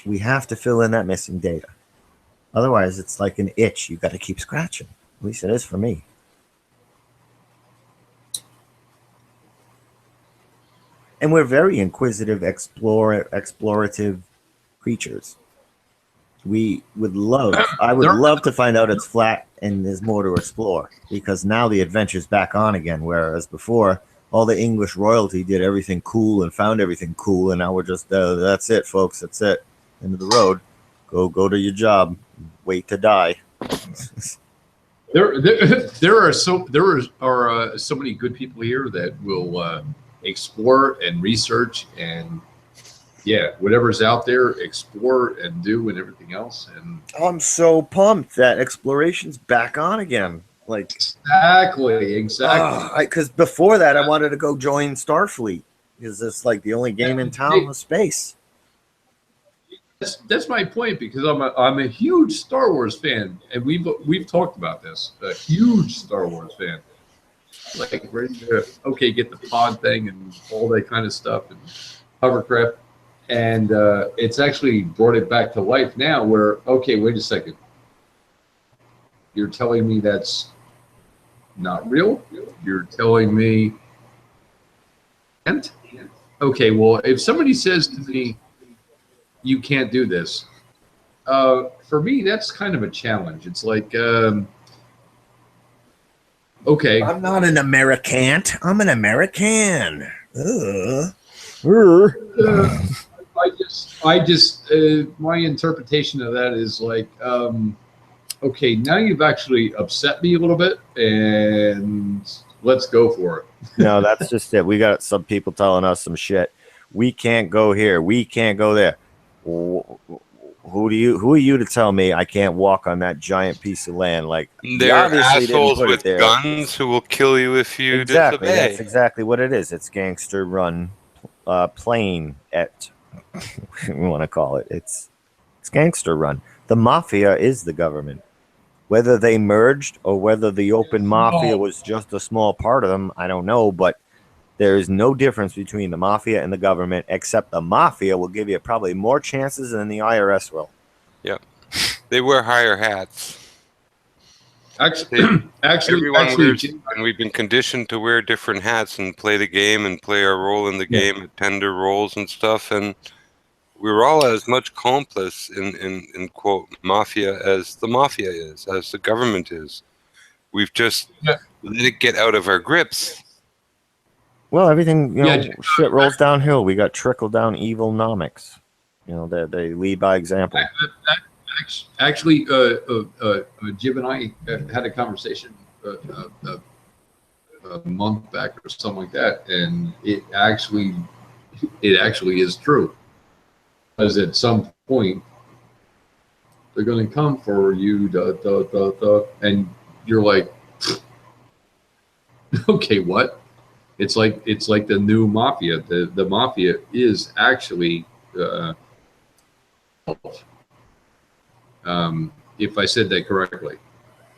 We have to fill in that missing data. Otherwise, it's like an itch you got to keep scratching. At least it is for me. And we're very inquisitive, explorative creatures. I would love to find out it's flat and there's more to explore, because now the adventure's back on again, whereas before all the English royalty did everything cool and found everything cool, and now we're just that's it, folks, that's it, end of the road. Go to your job, wait to die. There are so many good people here that will explore and research and whatever's out there, explore and do and everything else. And I'm so pumped that exploration's back on again. Like exactly. Because before that, I wanted to go join Starfleet because it's like the only game in town with space. That's my point, because I'm a huge Star Wars fan, and we've talked about this. A huge Star Wars fan, like ready to get the pod thing and all that kind of stuff and hovercraft. And it's actually brought it back to life now where, wait a second. You're telling me that's not real? You're telling me... And? Okay, well, if somebody says to me, you can't do this, for me, that's kind of a challenge. It's like, I'm not an American. I'm an American. I just my interpretation of that is like, now you've actually upset me a little bit, and let's go for it. No, that's just it. We got some people telling us some shit. We can't go here. We can't go there. who are you to tell me I can't walk on that giant piece of land? Like, you They're obviously didn't assholes put it with there. guns who will kill you if you Exactly. disobey. That's exactly what it is. It's gangster run, plane et. We want to call it. It's gangster run. The mafia is the government. Whether they merged or whether the open mafia was just a small part of them, I don't know. But there is no difference between the mafia and the government, except the mafia will give you probably more chances than the IRS will. Yep. They wear higher hats. Actually, Everyone wears, and we've been conditioned to wear different hats and play the game and play our role in the game, tender roles and stuff. And we're all as much accomplice in quote mafia as the mafia is, as the government is. We've just let it get out of our grips. Well, everything, shit rolls downhill. We got trickle down evilnomics. They lead by example. Actually, Jim and I had a conversation a month back or something like that, and it actually is true. Because at some point they're going to come for you, and you're like, okay, what? It's like the new mafia. The mafia is actually, if I said that correctly,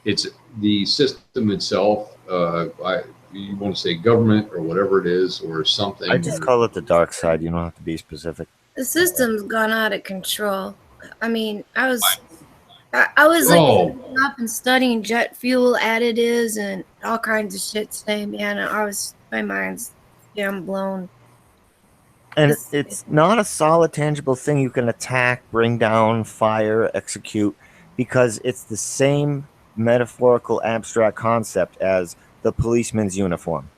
it's the system itself. You want to say government or whatever it is, or something. I just call it the dark side. You don't have to be specific. The system's gone out of control. I mean, I was like up and studying jet fuel additives and all kinds of shit today, man. My mind's blown. And it's not a solid, tangible thing you can attack, bring down, fire, execute, because it's the same metaphorical, abstract concept as the policeman's uniform.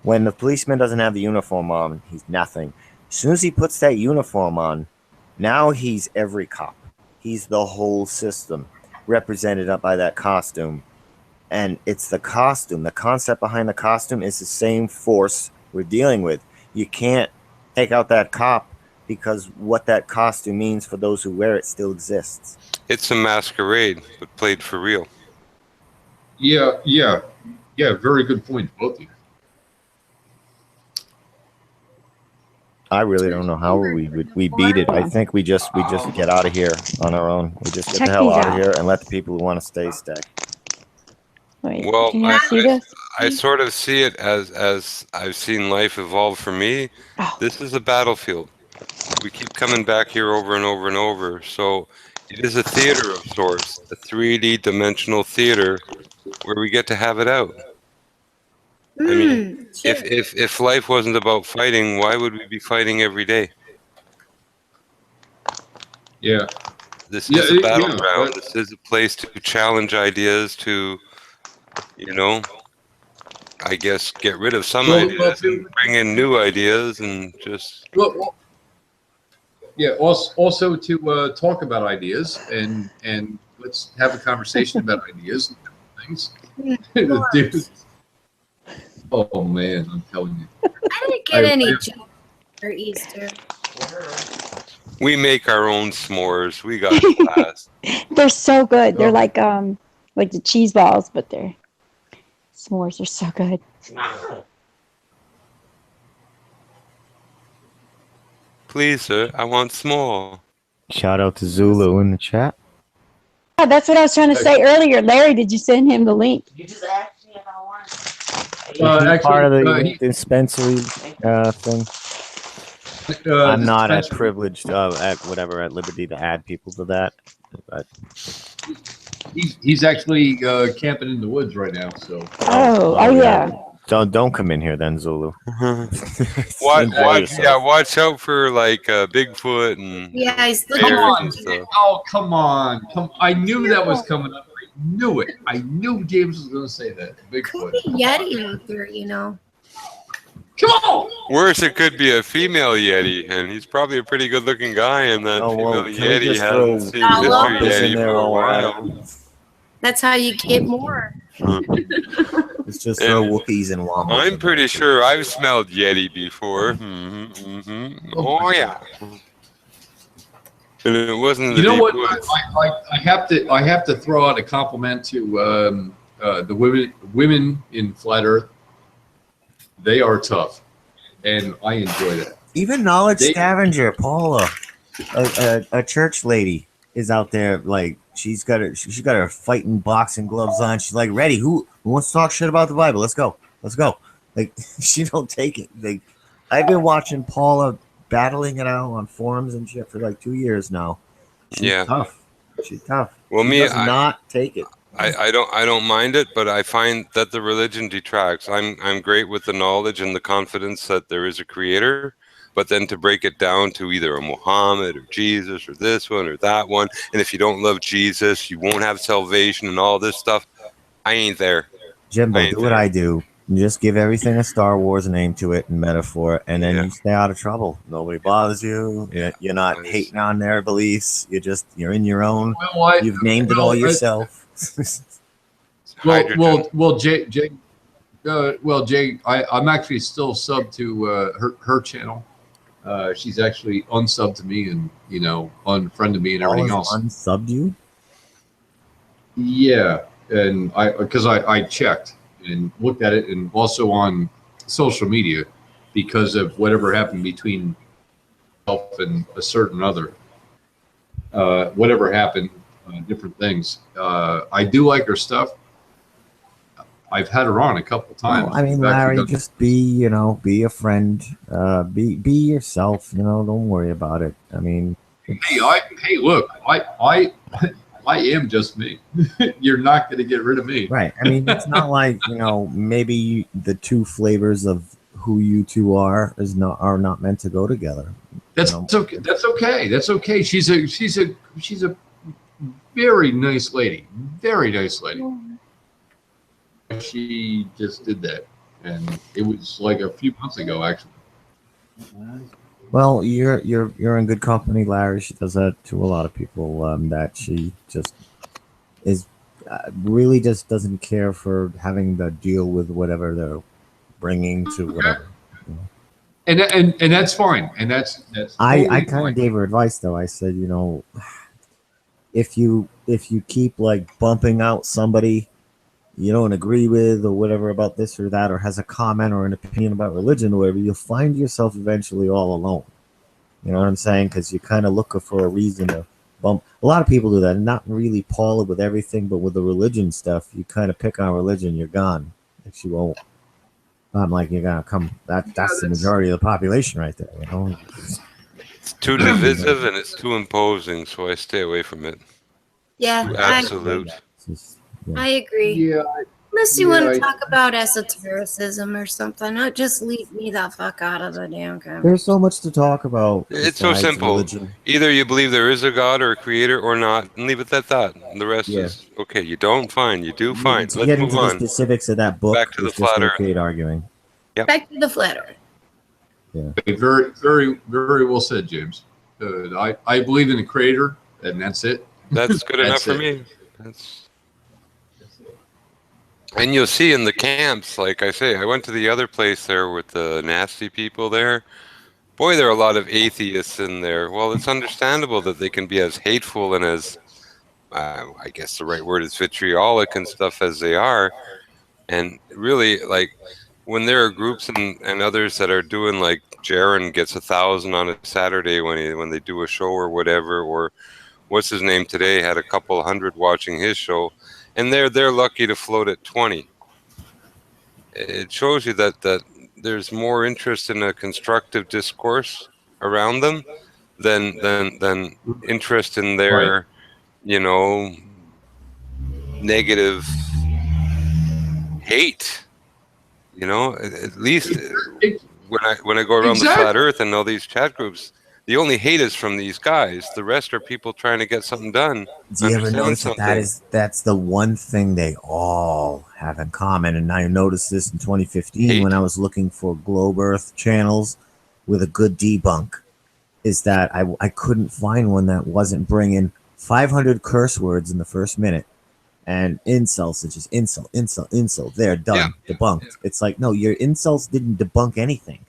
When the policeman doesn't have the uniform on, he's nothing. As soon as he puts that uniform on, now he's every cop. He's the whole system, represented up by that costume. And it's the costume. The concept behind the costume is the same force we're dealing with. You can't take out that cop because what that costume means for those who wear it still exists. It's a masquerade, but played for real. Yeah. Very good point, both of you. I really don't know how we beat it. I think we just get out of here on our own. We just get the hell out of here and let the people who want to stay stay. Wait, well, can you see this? I sort of see it as I've seen life evolve for me. Oh. This is a battlefield. We keep coming back here over and over and over. So it is a theater of sorts, a 3D dimensional theater where we get to have it out. I mean, sure. if life wasn't about fighting, why would we be fighting every day? Yeah. This is a battleground. This is a place to challenge ideas, to, I guess, get rid of some ideas and bring in new ideas and just... Also to talk about ideas and let's have a conversation about ideas and things. Oh man, I'm telling you. I didn't get any junk for Easter. We make our own s'mores. We got class. They're so good. They're like the cheese balls, but they're s'mores are so good. Please, sir, I want small. Shout out to Zulu in the chat. Oh, that's what I was trying to say earlier. Larry, did you send him the link? You just asked me if I want. Part of the dispensary thing. I'm not at privileged at liberty to add people to that. But he's actually camping in the woods right now. So. Oh yeah. Don't come in here then, Zulu. Watch out for like Bigfoot and he's bears and stuff. Oh, come on. I knew that was coming up. I knew it. I knew James was going to say that. Bigfoot. Could be Yeti out there, Come on. Worse, it could be a female Yeti, and he's probably a pretty good-looking guy, and that female Yeti hasn't seen Mr. Yeti for a while. That's how you get more. It's just throw Wookiees and Wombats. I'm pretty sure I've smelled Yeti before. Oh yeah. And it wasn't. You the know deep what? woods. I have to throw out a compliment to the women in Flat Earth. They are tough, and I enjoy that. Even Knowledge Scavenger, Paula, a church lady, is out there. Like she's got her fighting boxing gloves on. She's like, ready. Who wants to talk shit about the Bible? Let's go. Like she don't take it. Like I've been watching Paula battling it out on forums and shit for like 2 years now. She's tough. She's tough. Well, she does not take it. I don't mind it, but I find that the religion detracts. I'm great with the knowledge and the confidence that there is a creator, but then to break it down to either a Muhammad or Jesus or this one or that one, and if you don't love Jesus, you won't have salvation and all this stuff. I ain't there. Jimbo, do what I do. You just give everything a Star Wars name to it and metaphor, and then you stay out of trouble. Nobody bothers you. You're not hating on their beliefs. You're in your own. You've named it all yourself. Well, Jay, I'm actually still subbed to her channel. She's actually unsubbed to me and unfriended me and everything else. Unsubbed you? Yeah, and because I checked and looked at it, and also on social media because of whatever happened between myself and a certain other. Whatever happened, different things. I do like her stuff. I've had her on a couple times. Well, I mean, Larry, just be a friend. Be yourself. Don't worry about it. I mean, hey, look, I am just me. You're not going to get rid of me. Right. I mean, it's not like, maybe the two flavors of who you two are not meant to go together. That's okay. That's okay. That's okay. She's a very nice lady. Very nice lady. She just did that, and it was like a few months ago, actually. Well, you're in good company, Larry. She does that to a lot of people. That she just is really just doesn't care for having to deal with whatever they're bringing to whatever. And that's fine. And that's I kind of gave her advice though. I said, if you keep like bumping out somebody you don't agree with or whatever about this or that, or has a comment or an opinion about religion or whatever, you'll find yourself eventually all alone. You know what I'm saying? Because you're kind of looking for a reason to bump. A lot of people do that, not really Paula with everything, but with the religion stuff, you kind of pick on religion, you're gone. Like she won't. Not like you're gonna come. That's the majority of the population right there. It's too divisive and it's too imposing, so I stay away from it. Yeah, Absolute. I agree. Yeah. Unless you want to talk about esotericism or something, just leave me the fuck out of the damn comment. There's so much to talk about. It's so simple. Religion. Either you believe there is a God or a creator or not, and leave it at that. And the rest is okay. You don't, fine. You do, fine. To Let's get move into on. the specifics of that book, Back to the it's just flat gonna earth. create arguing. Yep. Back to the flat earth. Yeah. Very, very, very well said, James. I believe in the creator, and that's it. That's good enough for me. And you'll see in the camps, like I say, I went to the other place there with the nasty people there. Boy, there are a lot of atheists in there. Well, it's understandable that they can be as hateful and as, I guess the right word is vitriolic and stuff as they are. And really, like, when there are groups and others that are doing, like, Jaron gets 1,000 on a Saturday when they do a show or whatever, or what's his name today had a couple hundred watching his show. And they're lucky to float at 20. It shows you that there's more interest in a constructive discourse around them than interest in their, negative hate. At least when I go around the flat earth and all these chat groups, the only hate is from these guys. The rest are people trying to get something done. Do you ever notice that's the one thing they all have in common? And I noticed this in 2015 when I was looking for Globe Earth channels with a good debunk, is that I couldn't find one that wasn't bringing 500 curse words in the first minute and insults. It's just insult. They're done, debunked. It's like, no, your insults didn't debunk anything.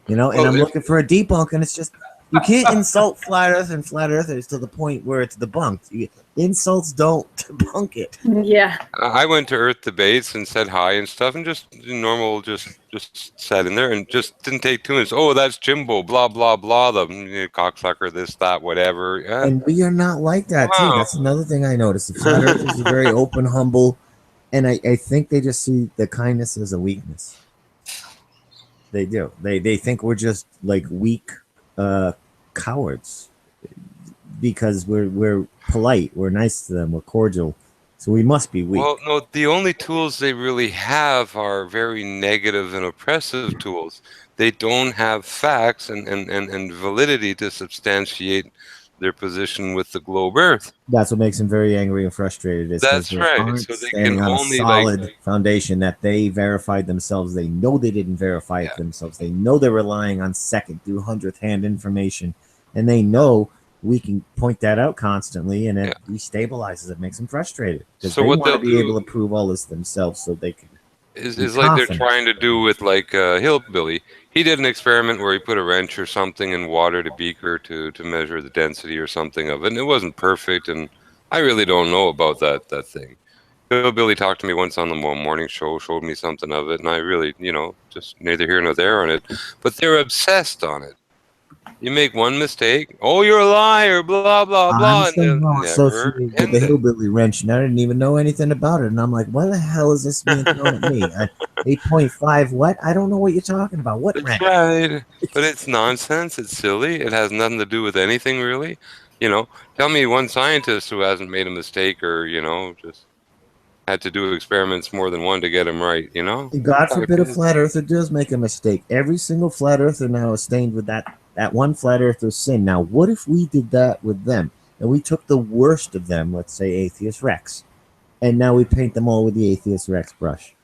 And I'm looking for a debunk, and it's just You can't insult flat Earth and flat earthers to the point where it's debunked. Insults don't debunk it. Yeah. I went to Earth debates and said hi and stuff, and just normal, just sat in there and just didn't take 2 minutes. Oh, that's Jimbo, blah blah blah, the cocksucker, this, that, whatever. Yeah. And we are not like that too. Wow. That's another thing I noticed. The flat earthers are very open, humble, and I think they just see the kindness as a weakness. They do. They think we're just like weak cowards because we're polite, we're nice to them, we're cordial, so we must be weak. Well, no, the only tools they really have are very negative and oppressive tools. They don't have facts and validity to substantiate their position with the globe Earth. That's what makes them very angry and frustrated. Is 'cause That's they right. aren't So they standing can on only, a solid like- foundation that they verified themselves. They know they didn't verify it themselves. They know they're relying on second through 100th hand information, and they know we can point that out constantly, and it destabilizes it, makes them frustrated because So they what want to they'll be do able to prove all this themselves, so they can. is be like they're confident. trying to do with like Hillbilly. He did an experiment where he put a wrench or something in water to beaker to measure the density or something of it, and it wasn't perfect. And I really don't know about that thing. Hillbilly talked to me once on the morning show, showed me something of it, and I really, just neither here nor there on it. But they're obsessed on it. You make one mistake, oh, you're a liar, blah blah blah, I'm and somehow never associated with end the it. hillbilly wrench, and I didn't even know anything about it. And I'm like, "What the hell is this being thrown at me? 8.5? What? I don't know what you're talking about. What That's wrench?" right. But it's nonsense. It's silly. It has nothing to do with anything, really. Tell me one scientist who hasn't made a mistake or, just had to do experiments more than one to get them right, God forbid a flat earther does make a mistake. Every single flat earther now is stained with that one flat earther's sin. Now, what if we did that with them? And we took the worst of them, let's say Atheist Rex, and now we paint them all with the Atheist Rex brush.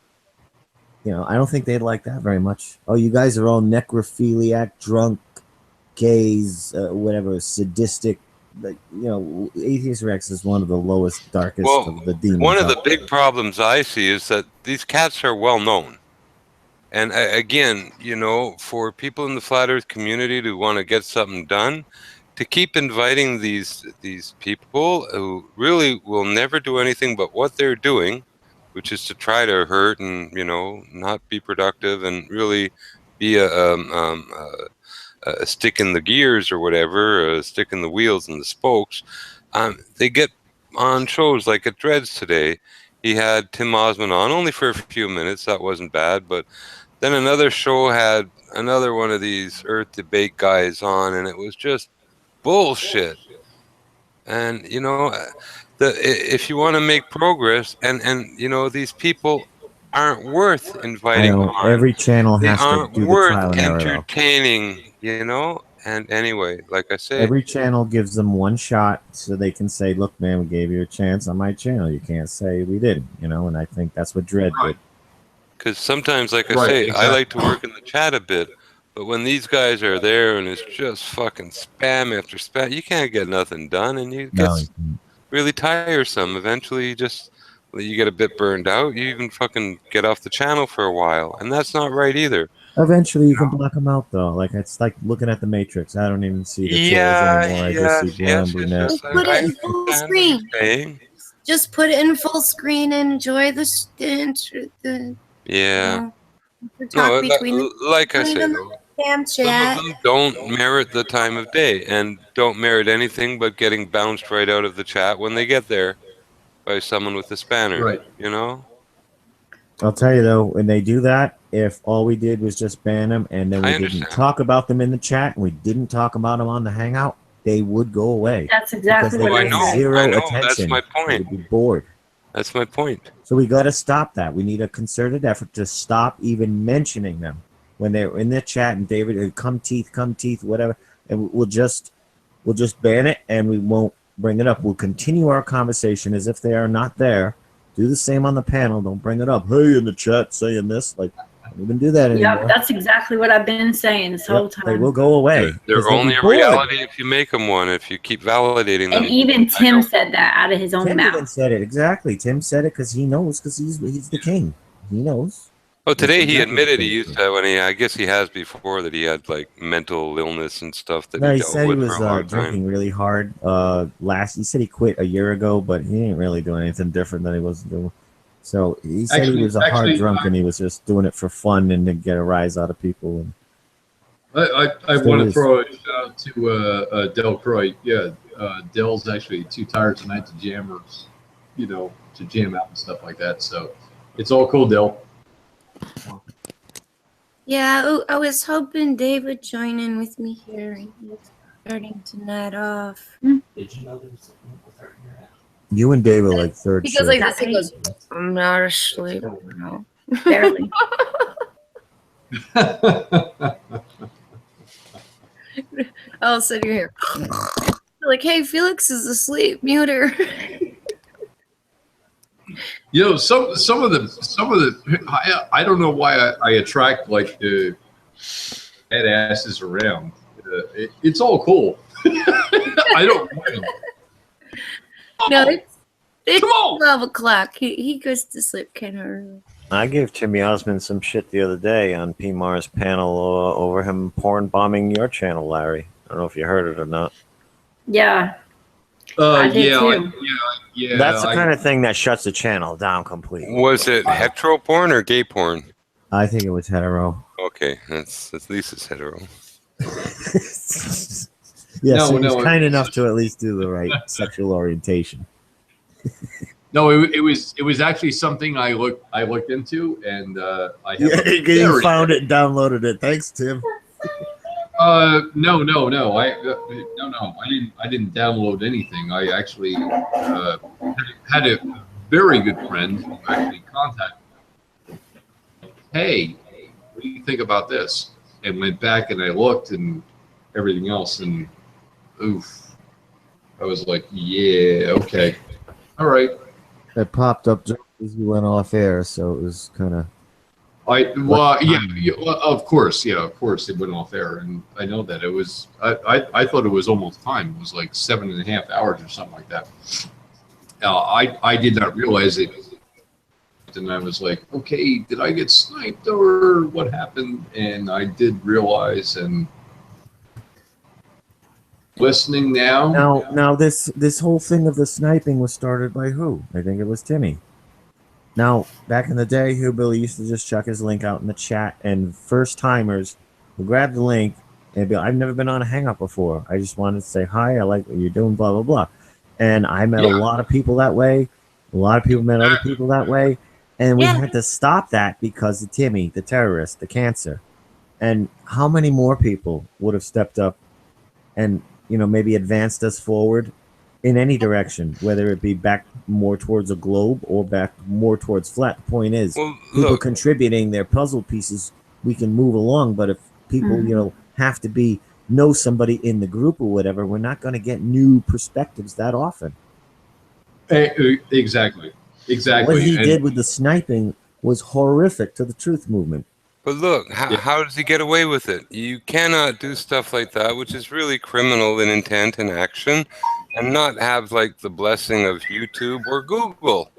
I don't think they'd like that very much. Oh, you guys are all necrophiliac, drunk, gays, whatever, sadistic. Atheist Rex is one of the lowest, darkest of the demons. One of the out there. big problems I see is that these cats are well known. And again, for people in the flat earth community to want to get something done, to keep inviting these people who really will never do anything but what they're doing, which is to try to hurt and, not be productive and really be a stick in the gears or whatever, a stick in the wheels and the spokes. They get on shows like at Dreads today. He had Tim Osmond on only for a few minutes. That wasn't bad. But then another show had another one of these Earth debate guys on, and it was just bullshit. And, if you want to make progress, and these people aren't worth I inviting know on. every channel They has to aren't do the worth trial and error. Though. entertaining, And anyway, like I said, Every channel gives them one shot so they can say, "Look, man, we gave you a chance on my channel. You can't say we didn't." And I think that's what Dread did. because sometimes, like I Right, say, exactly. I like to work in the chat a bit, but when these guys are there and it's just fucking spam after spam, you can't get nothing done, and you get No, really tiresome. Eventually, you get a bit burned out. You even fucking get off the channel for a while, and that's not right either. eventually you can block them out though. Like it's like looking at the Matrix. I don't even see the chairs anymore. I just see blonde brunette. Just put it in full screen. Just put it in full screen and enjoy the Yeah. talk between like I between said, them. Damn some chat. of them don't merit the time of day and don't merit anything but getting bounced right out of the chat when they get there by someone with a spanner. Right. I'll tell you though, when they do that, if all we did was just ban them and then we didn't talk about them in the chat and we didn't talk about them on the Hangout, they would go away. That's exactly because they what get I know. zero I know. attention. That's my They point. would be bored. That's my point. So we got to stop that. We need a concerted effort to stop even mentioning them when they're in the chat. And David, come teeth, whatever. And we'll just ban it and we won't bring it up. We'll continue our conversation as if they are not there. Do the same on the panel. Don't bring it up. Hey, in the chat saying this. Like, don't even do that anymore. Yep, that's exactly what I've been saying this whole time. They will go away. They're 'cause they'll be only a bored. reality if you make them one, if you keep validating them. And even Tim said that out of his own Tim mouth. even said it. Exactly. Tim said it because he knows, because he's the king. He knows. Oh, today he exactly admitted what he he used to, when he, I guess he has before, that he had like mental illness and stuff that No, he he dealt said he with was for a long drinking time. really hard. He said he quit a year ago, but he ain't really doing anything different than he was doing. So he said he was a hard drunk and he was just doing it for fun and to get a rise out of people. And I Still want to is. throw a shout out to Del Croy. Yeah, Del's actually too tired tonight to jam or, to jam out and stuff like that. So it's all cool, Del. Yeah, I was hoping Dave would join in with me here. He's starting to nod off. Did you know there was something with her in your ass? you and Dave are like third Because shift. like this, he goes, I'm not asleep. No. Barely. I'll sit here. Like, hey, Felix is asleep. Mute her. Some of the I don't know why I attract like the head asses around. It's all cool. I don't mind. No, it's Come on. 12 o'clock. He goes to sleep kind of early. I gave Timmy Osmond some shit the other day on PMAR's panel over him porn bombing your channel, Larry. I don't know if you heard it or not. Yeah. I did too. Yeah. That's the kind of thing that shuts the channel down completely. Was it hetero porn or gay porn? I think it was hetero. Okay, that's at least it's hetero. Yes, No, he was no, kind enough to at least do the right sexual orientation. No, it was actually something I looked into, and I have Yeah, you found it and downloaded it. Thanks, Tim. No. I didn't download anything. I actually had a very good friend who actually contacted me. Hey, what do you think about this? And went back and I looked and everything else, and oof, I was like, yeah, okay, all right. It popped up just as we went off air, so it was kind of. Of course it went off air, and I know that it was. I thought it was almost time. It was like 7.5 hours or something like that. I did not realize it, and I was like, okay, did I get sniped or what happened? And I did realize, and listening now. Now this whole thing of the sniping was started by who? I think it was Timmy. Now, back in the day, Hillbilly used to just chuck his link out in the chat, and first timers would grab the link and be like, I've never been on a hangout before. I just wanted to say hi. I like what you're doing, blah, blah, blah. And I met a lot of people that way. A lot of people met other people that way. And we had to stop that because of Timmy, the terrorist, the cancer. And how many more people would have stepped up and, maybe advanced us forward in any direction, whether it be back more towards a globe or back more towards flat. The point is, people contributing their puzzle pieces, we can move along. But if people, have to know somebody in the group or whatever, we're not going to get new perspectives that often. Exactly. What he did with the sniping was horrific to the truth movement. But look, how does he get away with it? You cannot do stuff like that, which is really criminal in intent and action, and not have like the blessing of YouTube or Google.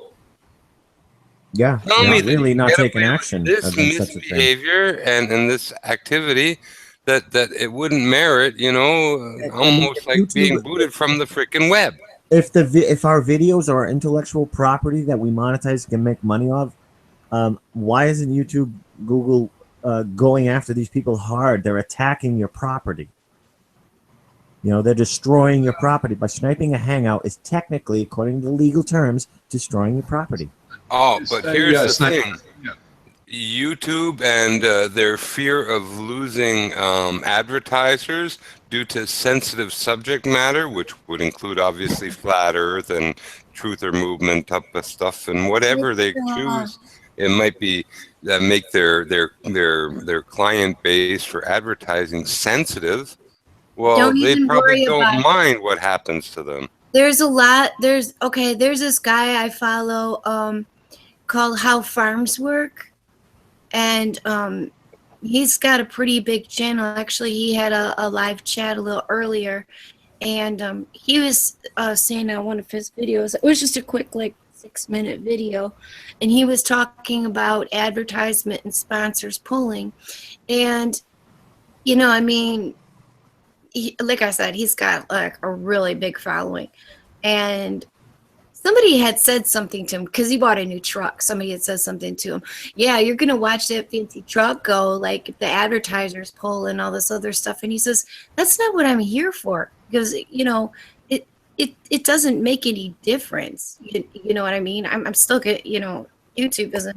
Yeah, Tell me that really you not get taking away with action this against such a thing. misbehavior and this activity that it wouldn't merit, almost like YouTube, being booted from the freaking web. If our videos are intellectual property that we monetize, can make money off, why isn't YouTube, Google going after these people hard? They're attacking your property. They're destroying your property. By sniping a hangout is technically, according to legal terms, destroying your property. Oh, but here's the thing. YouTube and their fear of losing advertisers due to sensitive subject matter, which would include obviously flat earth and truth or movement type of stuff, and whatever they choose, it might be that make their client base for advertising sensitive. Well, they probably don't mind what happens to them. There's there's this guy I follow called How Farms Work, and he's got a pretty big channel. Actually, he had a live chat a little earlier, and he was saying on one of his videos, it was just a quick like 6-minute video, and he was talking about advertisement and sponsors pulling. And, you know, I mean, like I said, he's got like a really big following. And somebody had said something to him because he bought a new truck. Somebody had said something to him. Yeah, you're going to watch that fancy truck go, like the advertisers pull and all this other stuff. And he says, that's not what I'm here for. Because, you know, it doesn't make any difference. You know what I mean? I'm still good. You know, YouTube doesn't,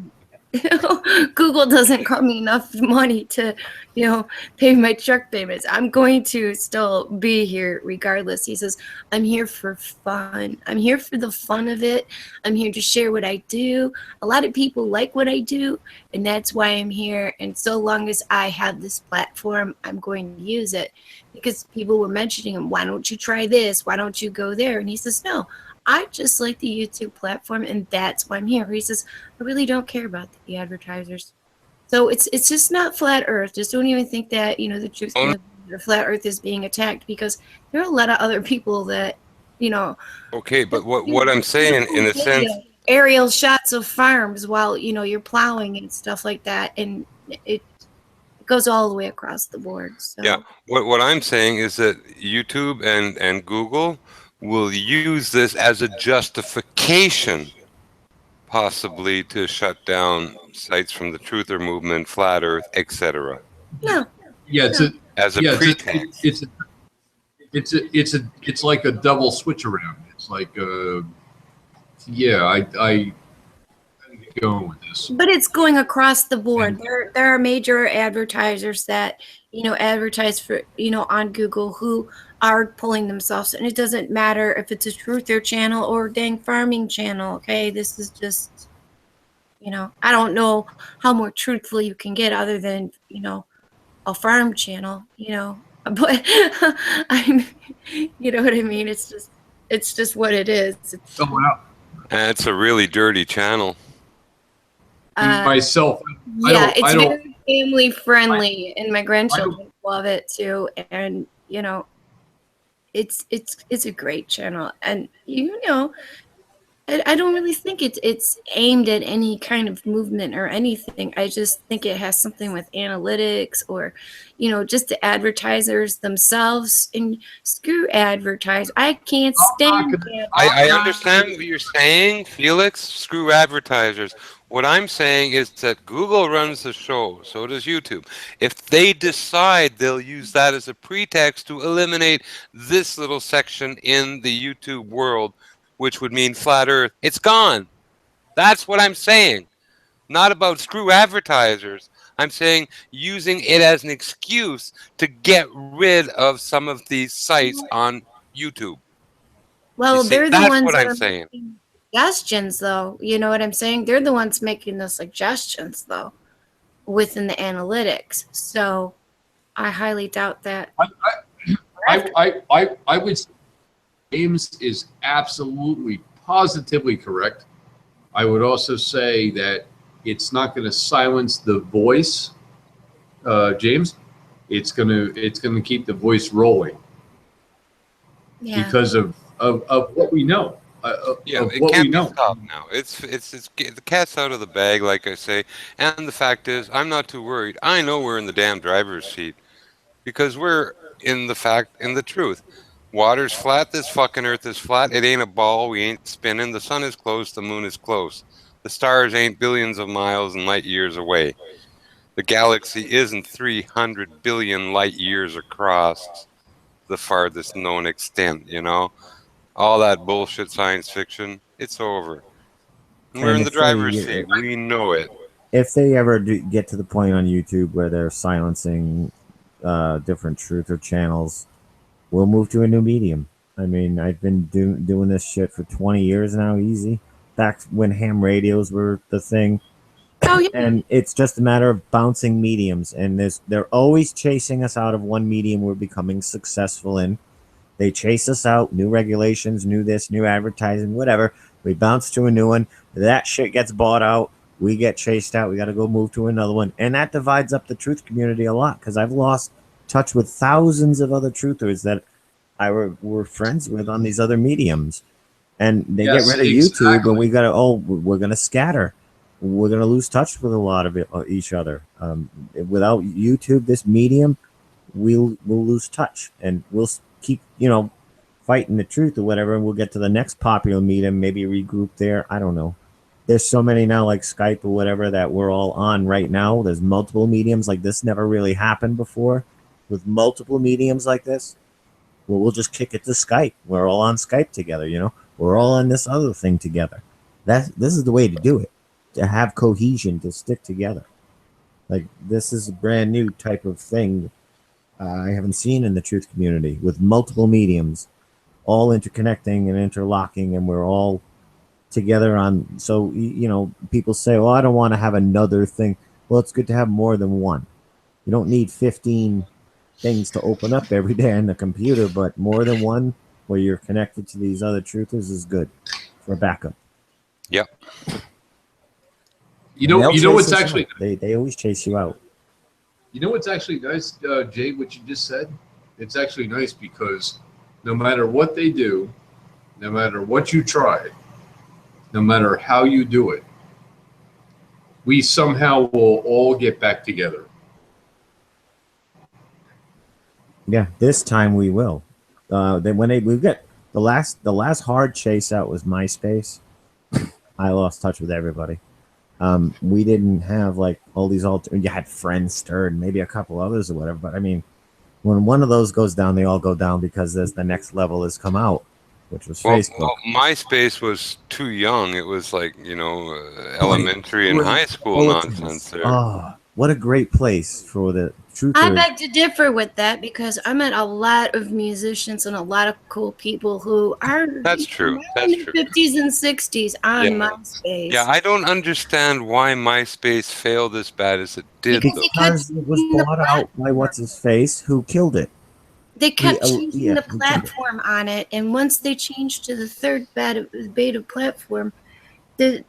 Google doesn't cut me enough money to, you know, pay my truck payments. I'm going to still be here regardless. He says, I'm here for fun. I'm here for the fun of it. I'm here to share what I do. A lot of people like what I do, and that's why I'm here. And so long as I have this platform, I'm going to use it. Because people were mentioning him, why don't you try this? Why don't you go there? And he says, no, I just like the YouTube platform, and that's why I'm here. He says, I really don't care about the advertisers. So it's just not flat Earth. Just don't even think that, you know, the truth of the flat Earth is being attacked, because there are a lot of other people that, you know. Okay, but what I'm saying, in a sense, aerial shots of farms while, you know, you're plowing and stuff like that, and it goes all the way across the board. So. Yeah, what I'm saying is that YouTube and Google will use this as a justification, possibly, to shut down sites from the Truther movement, Flat Earth, etc. No. Yeah, as a pretext. It's like a double switch around. It's like, yeah, I going with this. But it's going across the board. There are major advertisers that, you know, advertise for, you know, on Google who are pulling themselves, and it doesn't matter if it's a truther channel or dang farming channel. Okay, this is just, you know, I don't know how more truthful you can get other than, you know, a farm channel, you know, but I'm, you know what I mean? It's just what it is. It's, oh, wow. It's a really dirty channel. Myself, yeah, it's very family friendly, and my grandchildren love it too. And you know, it's a great channel, and you know, I don't really think it's aimed at any kind of movement or anything. I just think it has something with analytics, or, you know, just the advertisers themselves. And screw advertise. I can't stand it. I understand what you're saying, Felix. Screw advertisers. What I'm saying is that Google runs the show, so does YouTube. If they decide, they'll use that as a pretext to eliminate this little section in the YouTube world, which would mean flat Earth. It's gone. That's what I'm saying. Not about screw advertisers. I'm saying using it as an excuse to get rid of some of these sites on YouTube. Well, they're the ones what that I'm are saying. making suggestions, though. You know what I'm saying? They're the ones making the suggestions, though, within the analytics. So I highly doubt that. I would say James is absolutely, positively correct. I would also say that it's not going to silence the voice, James. It's going to keep the voice rolling. Yeah. Because of what we know. Yeah, of it what can't we be know. stopped now. It's the cat's out of the bag, like I say. And the fact is, I'm not too worried. I know we're in the damn driver's seat because we're in the truth. Water's flat. This fucking Earth is flat. It ain't a ball. We ain't spinning. The sun is close. The moon is close. The stars ain't billions of miles and light years away. The galaxy isn't 300 billion light years across the farthest known extent, you know? All that bullshit science fiction, it's over. We're in the driver's seat. We know it. If they ever do get to the point on YouTube where they're silencing different truther channels, we'll move to a new medium. I mean, I've been doing this shit for 20 years now, easy. Back when ham radios were the thing. Oh, yeah. And it's just a matter of bouncing mediums. And they're always chasing us out of one medium we're becoming successful in. They chase us out, new regulations, new this, new advertising, whatever. We bounce to a new one. That shit gets bought out. We get chased out. We got to go move to another one. And that divides up the truth community a lot because I've lost touch with thousands of other truthers that I were friends with on these other mediums. And they Yes, get rid of YouTube, exactly. and we're gonna scatter. We're gonna lose touch with a lot of each other. Without YouTube, this medium, we'll lose touch, and we'll keep fighting the truth or whatever, and we'll get to the next popular medium, maybe regroup there. I don't know. There's so many now, like Skype or whatever, that we're all on right now. There's multiple mediums like this. Never really happened before with multiple mediums like this. Well, we'll just kick it to Skype. We're all on Skype together, We're all on this other thing together. This is the way to do it, to have cohesion, to stick together. Like, this is a brand new type of thing I haven't seen in the truth community, with multiple mediums all interconnecting and interlocking, and we're all together on. So people say, well, I don't want to have another thing. Well, it's good to have more than one. You don't need 15 things to open up every day on the computer, but more than one where you're connected to these other truthers is good for backup. Yep. What's actually they always chase you out. You know what's actually nice, Jay, what you just said? It's actually nice because no matter what they do, no matter what you try, no matter how you do it, we somehow will all get back together. Yeah, this time we will. We've got the last hard chase out was MySpace. I lost touch with everybody. We didn't have like all these you had Friendster and maybe a couple others or whatever. But I mean, when one of those goes down, they all go down because there's the next level has come out, which was Facebook. Well, MySpace was too young. It was like, elementary and high school nonsense there. Oh, what a great place for the truth. I beg to differ with that because I met a lot of musicians and a lot of cool people who are That's true. in their 50s and 60s on MySpace. Yeah, I don't understand why MySpace failed as bad as it did. Because it was bought out by what's-his-face, who killed it. They kept changing the platform on it, and once they changed to the third beta platform, it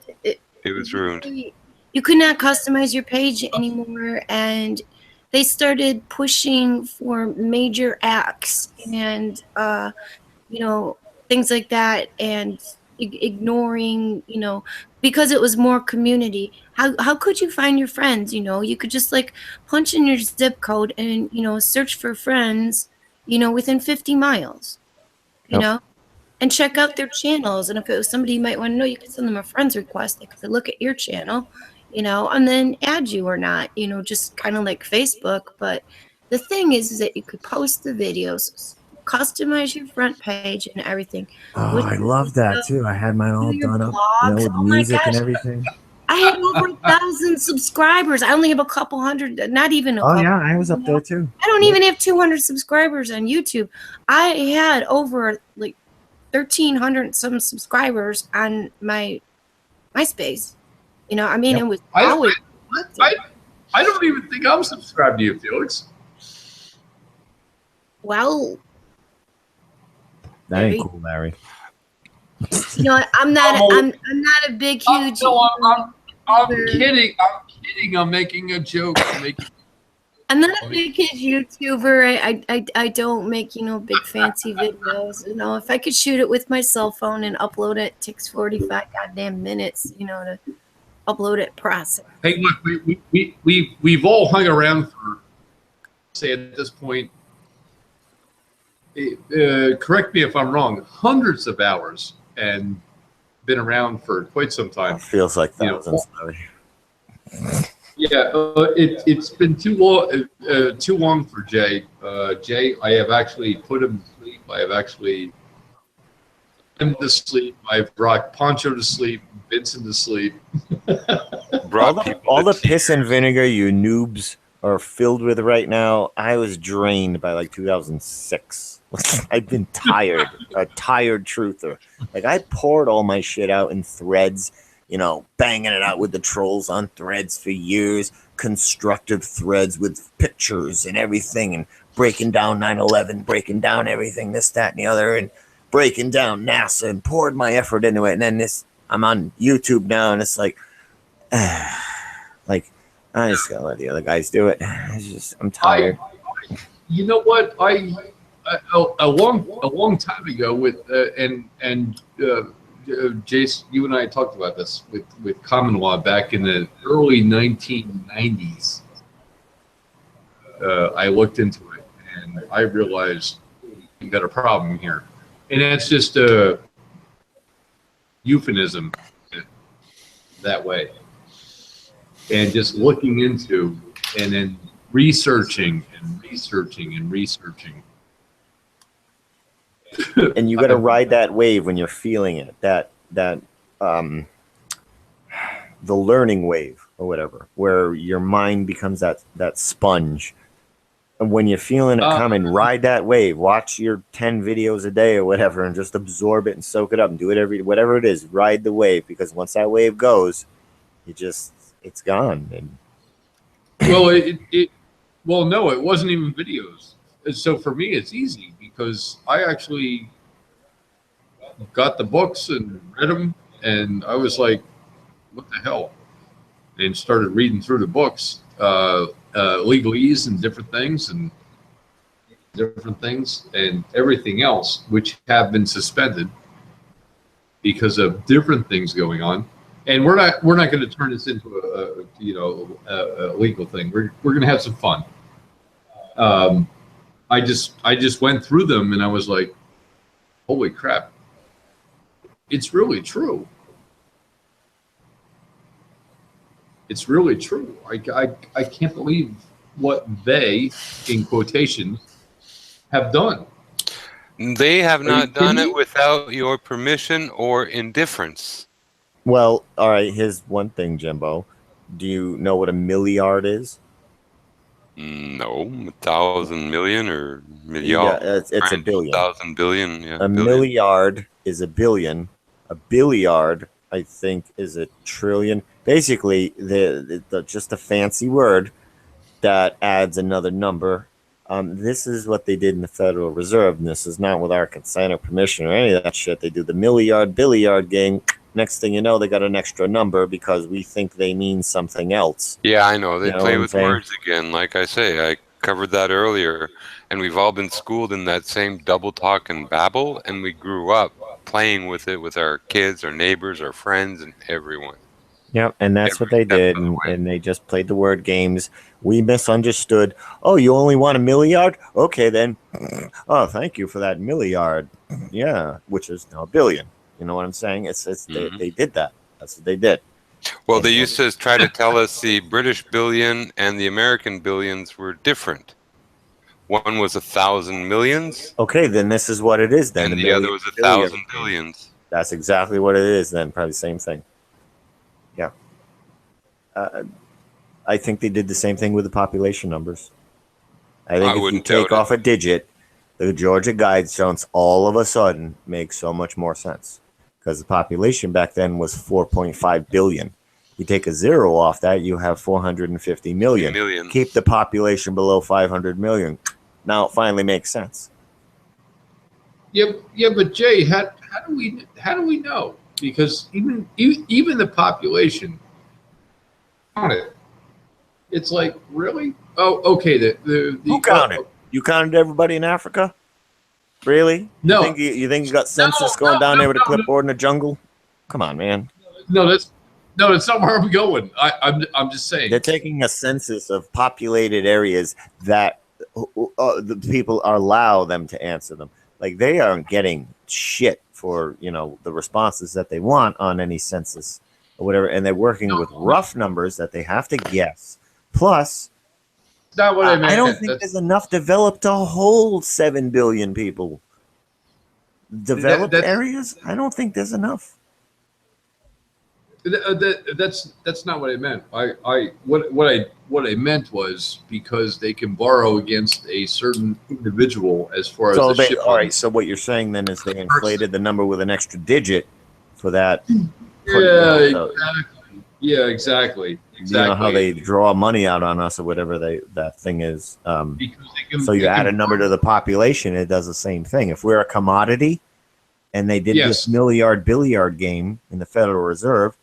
was ruined. You could not customize your page anymore, and they started pushing for major acts and things like that, and ignoring because it was more community. How could you find your friends? You could just like punch in your zip code and search for friends within 50 miles, and check out their channels. And if it was somebody you might want to know, you could send them a friend's request. They could look at your channel, and then add you or not, just kind of like Facebook. But the thing is that you could post the videos, customize your front page and everything. Oh, I love that too. I had mine all done up, with music and everything. I had over 1,000 subscribers. I only have a couple hundred, not even a couple. Yeah, I was up there too. I don't even have 200 subscribers on YouTube. I had over like 1,300 some subscribers on my MySpace. It was always. I don't even think I'm subscribed to you, Felix. Well, that ain't cool, Larry. I'm not. I'm not a big, huge. I'm kidding. I'm kidding. I'm making a joke. I'm not a big huge YouTuber. I don't make big fancy videos. If I could shoot it with my cell phone and upload it takes 45 goddamn minutes. To upload it, process. Hey, look, we've all hung around for, say, at this point, correct me if I'm wrong, hundreds of hours and been around for quite some time. It feels like thousands. Yeah, it's been too long for Jay. Jay, I have actually put him to sleep. I have actually put him to sleep. I've brought Poncho to sleep, Vincent to sleep. all the piss and vinegar you noobs are filled with right now, I was drained by like 2006. I've been tired, a tired truther. Like, I poured all my shit out in threads, banging it out with the trolls on threads for years, constructive threads with pictures and everything, and breaking down 9/11, breaking down everything, this, that, and the other, and breaking down NASA, and poured my effort into it. And then I'm on YouTube now, and it's like, I just gotta let the other guys do it. I'm tired. You know what? a long time ago with Jace, you and I talked about this with common law back in the early 1990s. I looked into it and I realized we got a problem here, and that's just a euphemism that way. And just looking into and then researching and researching and researching. And you got to ride that wave when you're feeling it. That the learning wave or whatever, where your mind becomes that sponge. And when you're feeling it coming, ride that wave. Watch your 10 videos a day or whatever, and just absorb it and soak it up and do it whatever it is. Ride the wave, because once that wave goes, it's gone. And well, no, it wasn't even videos. So for me, it's easy because I actually got the books and read them, and I was like, what the hell? And started reading through the books, legalese and different things and everything else, which have been suspended because of different things going on. And we're not going to turn this into a legal thing. We're going to have some fun. I just went through them and I was like, holy crap, it's really true. It's really true. I can't believe what they, in quotation, have done. They have not done it without your permission or indifference. Well, all right, here's one thing, Jimbo. Do you know what a milliard is? No, 1,000 million or milliard? Yeah, it's a billion. 1,000 billion, yeah. A milliard is a billion. A billiard, I think, is a trillion. Basically, just a fancy word that adds another number. This is what they did in the Federal Reserve, and this is not with our consent or permission or any of that shit. They do the milliard, billiard game. Next thing you know, they got an extra number because we think they mean something else. Yeah, I know. They play with words again. Like I say, I covered that earlier, and we've all been schooled in that same double talk and babble, and we grew up playing with it with our kids, our neighbors, our friends, and everyone. Yep, and that's what they did, and they just played the word games. We misunderstood. Oh, you only want a milliard? Okay, then. Oh, thank you for that milliard. Yeah, which is now a billion. You know what I'm saying? They did that. That's what they did. Well, they used to try to tell us the British billion and the American billions were different. One was 1,000 millions. Okay, then this is what it is then. And the other was 1,000 billions. That's exactly what it is then. Probably the same thing. Yeah. I think they did the same thing with the population numbers. I think if you take off a digit, the Georgia Guidestones all of a sudden makes so much more sense. Because the population back then was 4.5 billion. You take a zero off that, you have 450 million. Keep the population below 500 million. Now it finally makes sense. Yeah, but Jay, how do we know? Because even the population on it, it's like, really? Oh, okay. Who counted? You counted everybody in Africa? Really? No. You think you got census going down there with a clipboard in the jungle? Come on, man. No, that's not where I'm going. I'm just saying. They're taking a census of populated areas that the people allow them to answer them. Like, they aren't getting shit for, the responses that they want on any census or whatever. And they're working with rough numbers that they have to guess. Plus, not what I meant. I don't think there's enough developed to hold 7 billion people. Developed areas? I don't think there's enough. That's not what I meant. What I meant was because they can borrow against a certain individual as far as the ship. All right. So what you're saying then is they inflated the number with an extra digit for that. Yeah, exactly. You know how they draw money out on us or whatever that thing is. So you add a number to the population, it does the same thing. If we're a commodity and they did this milliard billiard game in the Federal Reserve,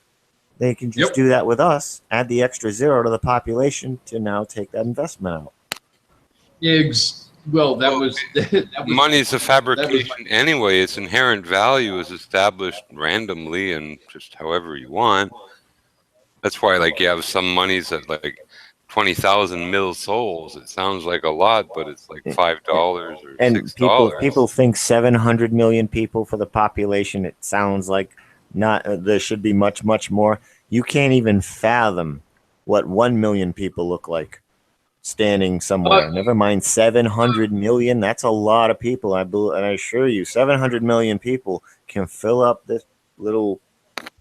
they can just do that with us, add the extra zero to the population to now take that investment out. Well, that was money's a fabrication anyway. Its inherent value is established randomly and just however you want. That's why, like, you have some monies at like 20,000 mil souls. It sounds like a lot, but it's like $5 or And $6. people think 700 million people for the population. It sounds like not. There should be much more. You can't even fathom what 1 million people look like standing somewhere. Never mind 700 million. That's a lot of people. I assure you, 700 million people can fill up this little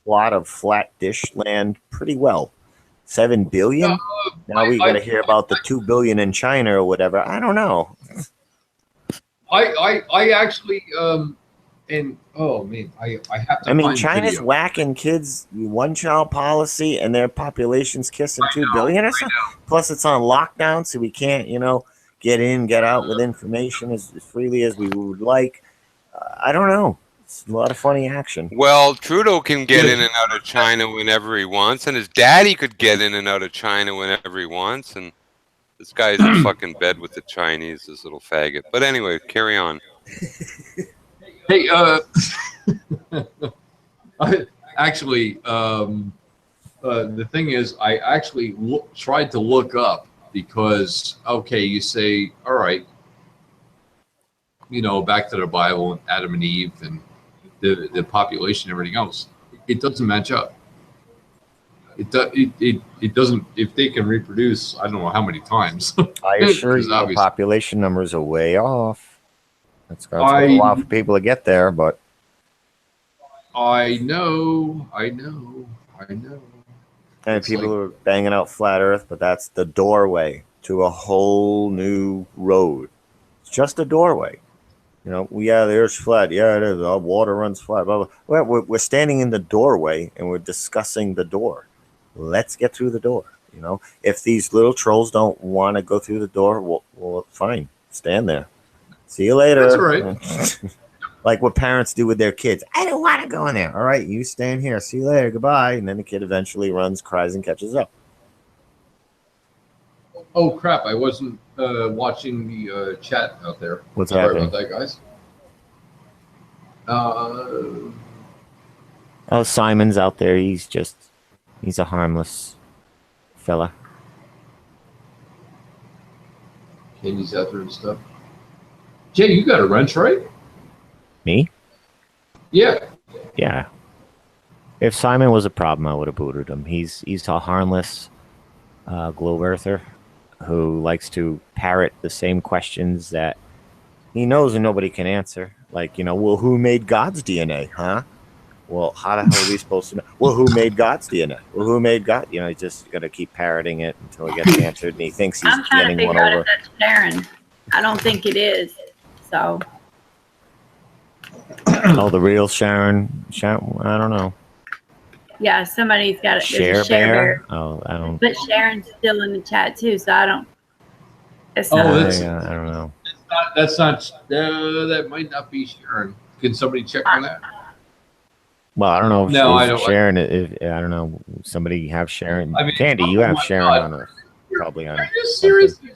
plot of flat dish land pretty well. 7 billion. Now we got to hear about the 2 billion in China or whatever. I don't know. I actually and oh man, I have to. I mean, find China's video. whacking kids one-child policy, and their population's kissing 2 billion or something. Plus, it's on lockdown, so we can't, get in, get out with information as freely as we would like. I don't know. It's a lot of funny action. Well, Trudeau can get in and out of China whenever he wants, and his daddy could get in and out of China whenever he wants, and this guy's in fucking bed with the Chinese, this little faggot. But anyway, carry on. Hey, I actually, the thing is, I actually tried to look up because, okay, you say, all right, back to the Bible and Adam and Eve and the population and everything else. It doesn't match up. It doesn't. If they can reproduce, I don't know how many times. I assure you, the population numbers are way off. It's going to take a while for people to get there, but I know. And people are banging out flat Earth, but that's the doorway to a whole new road. It's just a doorway. Yeah, the Earth's flat. Yeah, it is. Our water runs flat. Blah, blah. Well, we're standing in the doorway and we're discussing the door. Let's get through the door. If these little trolls don't want to go through the door, well, fine. Stand there. See you later. That's all right. Like what parents do with their kids. I don't want to go in there. All right, you stand here. See you later. Goodbye. And then the kid eventually runs, cries, and catches up. Oh crap! I wasn't watching the chat out there. What's Sorry happening? about that, guys. Oh, Simon's out there. He's a harmless fella. Candy's out there and stuff. Jay, you got a wrench, right? Me? Yeah. Yeah. If Simon was a problem, I would have booted him. He's a harmless globe earther who likes to parrot the same questions that he knows and nobody can answer. Like, well, who made God's DNA, huh? Well, how the hell are we supposed to know? Well, who made God's DNA? Well, who made God? He's just got to keep parroting it until he gets answered, and he thinks he's I'm trying to getting one figure out over. if that's Sharon. I don't think it is. So. Oh, the real Sharon. I don't know. Yeah, somebody's got it. Share Bear? Oh, I don't. But Sharon's still in the chat too, so I don't. It's not. I don't know. That's not. That might not be Sharon. Can somebody check on that? Well, I don't know. No, I don't. Sharon. I don't know. Somebody have Sharon. I mean, Candy, you have Sharon God. on probably on. Are you serious? You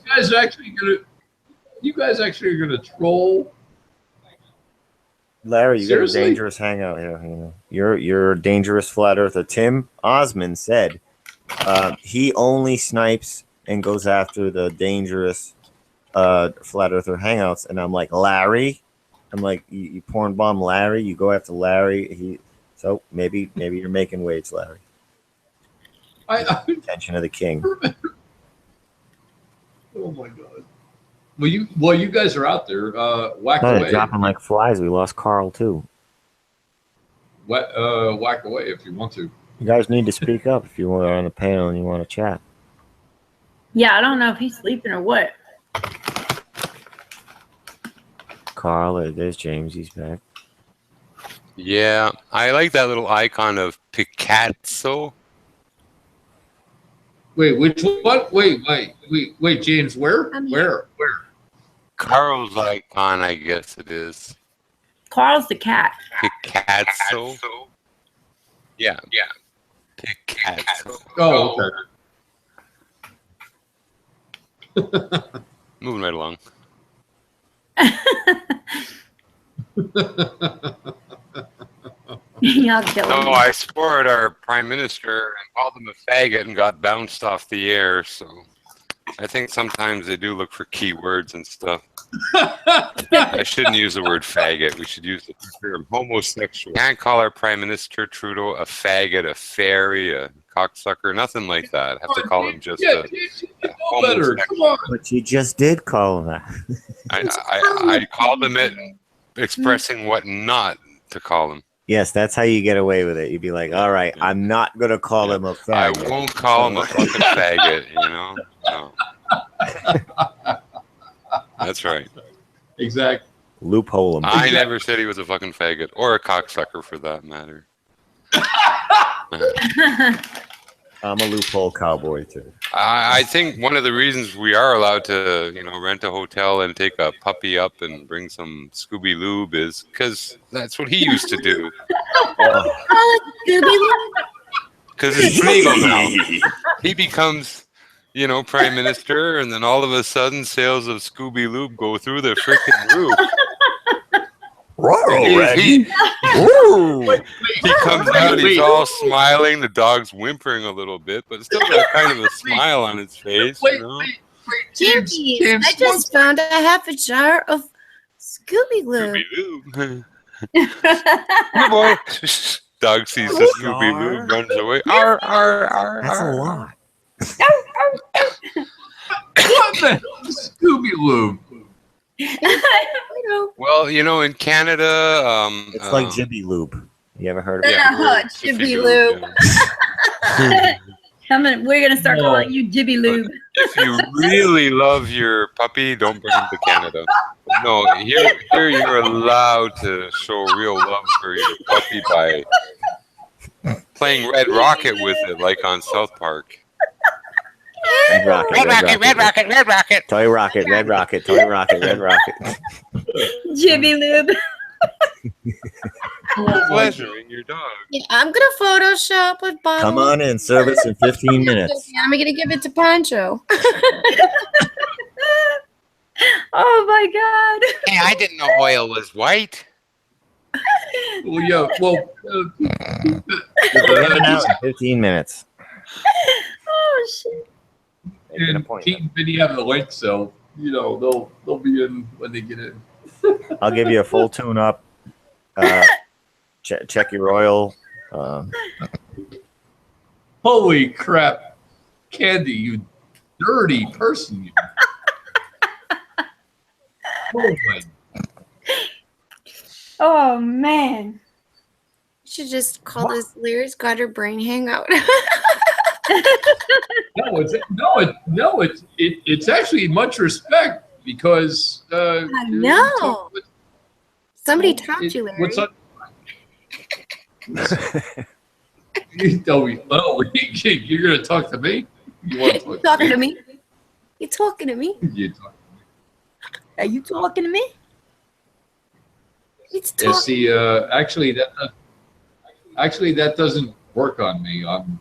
guys actually gonna troll? Larry, you Seriously? got a dangerous hangout here. You're a dangerous flat earther. Tim Osmond said he only snipes and goes after the dangerous flat earther hangouts. And I'm like, Larry, you porn bomb Larry. You go after Larry. So maybe you're making waves, Larry. Attention of the king. Oh my god. Well, you guys are out there. Whack away. Dropping like flies. We lost Carl too. Whack away if you want to. You guys need to speak up if you are on the panel and you want to chat. Yeah, I don't know if he's sleeping or what. Carl, there's James. He's back. Yeah, I like that little icon of Picasso. Wait, which one? Wait, James, where? Where? Carl's icon, I guess it is. Carl's the cat. Picasso. Yeah. Picasso. Oh, okay. Moving right along. Y'all kill No, him. I swore at our prime minister and called him a faggot and got bounced off the air. So I think sometimes they do look for keywords and stuff. I shouldn't use the word faggot. We should use the term homosexual. Can't call our prime minister Trudeau a faggot, a fairy, a cocksucker, nothing like that. Have to call him just a better. Come on. But you just did call him that. I called him it, expressing what not to call him. Yes, that's how you get away with it. You'd be like, all right, I'm not going to call him a I faggot. won't call him a fucking faggot, you know? No. That's right. Exactly. Loophole him. I never said he was a fucking faggot or a cocksucker for that matter. I'm a loophole cowboy too. I think one of the reasons we are allowed to, rent a hotel and take a puppy up and bring some Scooby Lube is because that's what he used to do. Because it's legal now. He becomes, prime minister, and then all of a sudden sales of Scooby Lube go through the freaking roof. He comes out, he's all smiling, the dog's whimpering a little bit, but still got kind of a smile on his face. Jinkies, I just found a half a jar of Scooby Lube. Good boy. Dog sees the Scooby Lube, runs away. Arr, arr, arr, That's a arr. lot. What the hell is Scooby Lube? Well, in Canada, It's like Jibby Lube. You ever heard of it? Yeah, Jibby Lube. We're gonna start calling you Jibby Lube. If you really love your puppy, don't bring him to Canada. No, here you're allowed to show real love for your puppy by playing Red Rocket with it, like on South Park. Red Rocket, Red Rocket, Red Rocket, Red Rocket. Toy Rocket, Red Rocket, Toy Rocket, Red Rocket. Jibby Lube. Pleasuring your dog. Yeah, I'm gonna Photoshop a bottle. Come on in, service in 15 minutes. I'm gonna give it to Pancho. Oh my God. Hey, I didn't know oil was white. Well, yeah. Well, We're in out in 15 minutes. Oh shit. and Pete and Vinny have the link, so they'll be in when they get in. I'll give you a full tune-up. Check your oil. Holy crap, Candy, you dirty person! You. Oh my. Oh man. You should just call this Lyra's got her brain hangout. It's actually much respect because I know. Somebody talked you, Larry. What's up? You tell me. Oh, you're gonna talk to me? You want to You talking to me? You talking to me? You talk. Are you talking to me? It's Yeah, talking. see, actually that doesn't work on me. I'm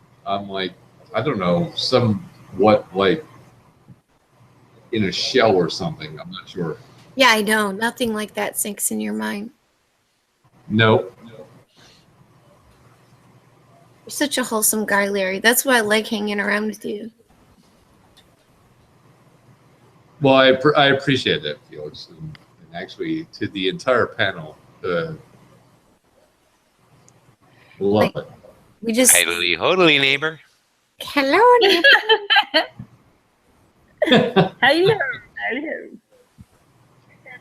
like, I don't know, somewhat like in a shell or something. I'm not sure. Yeah, I know. Nothing like that sinks in your mind. No. You're such a wholesome guy, Larry. That's why I like hanging around with you. Well, I appreciate that, Felix, and actually to the entire panel. Love it. We just Hodly, hodly, neighbor. hello. Hello.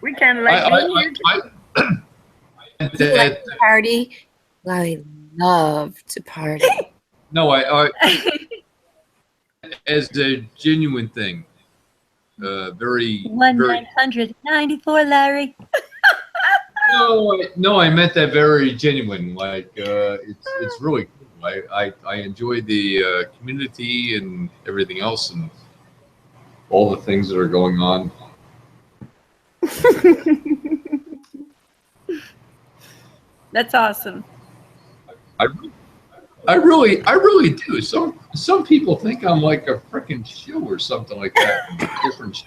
We kind of like being here. Like to party. I love to party. No, I as a genuine thing. Very 1-994 Larry. No, I meant that very genuine. Like it's really cool. I enjoy the community and everything else and all the things that are going on. That's awesome. I really do. Some people think I'm like a freaking shill or something like that. Different shit.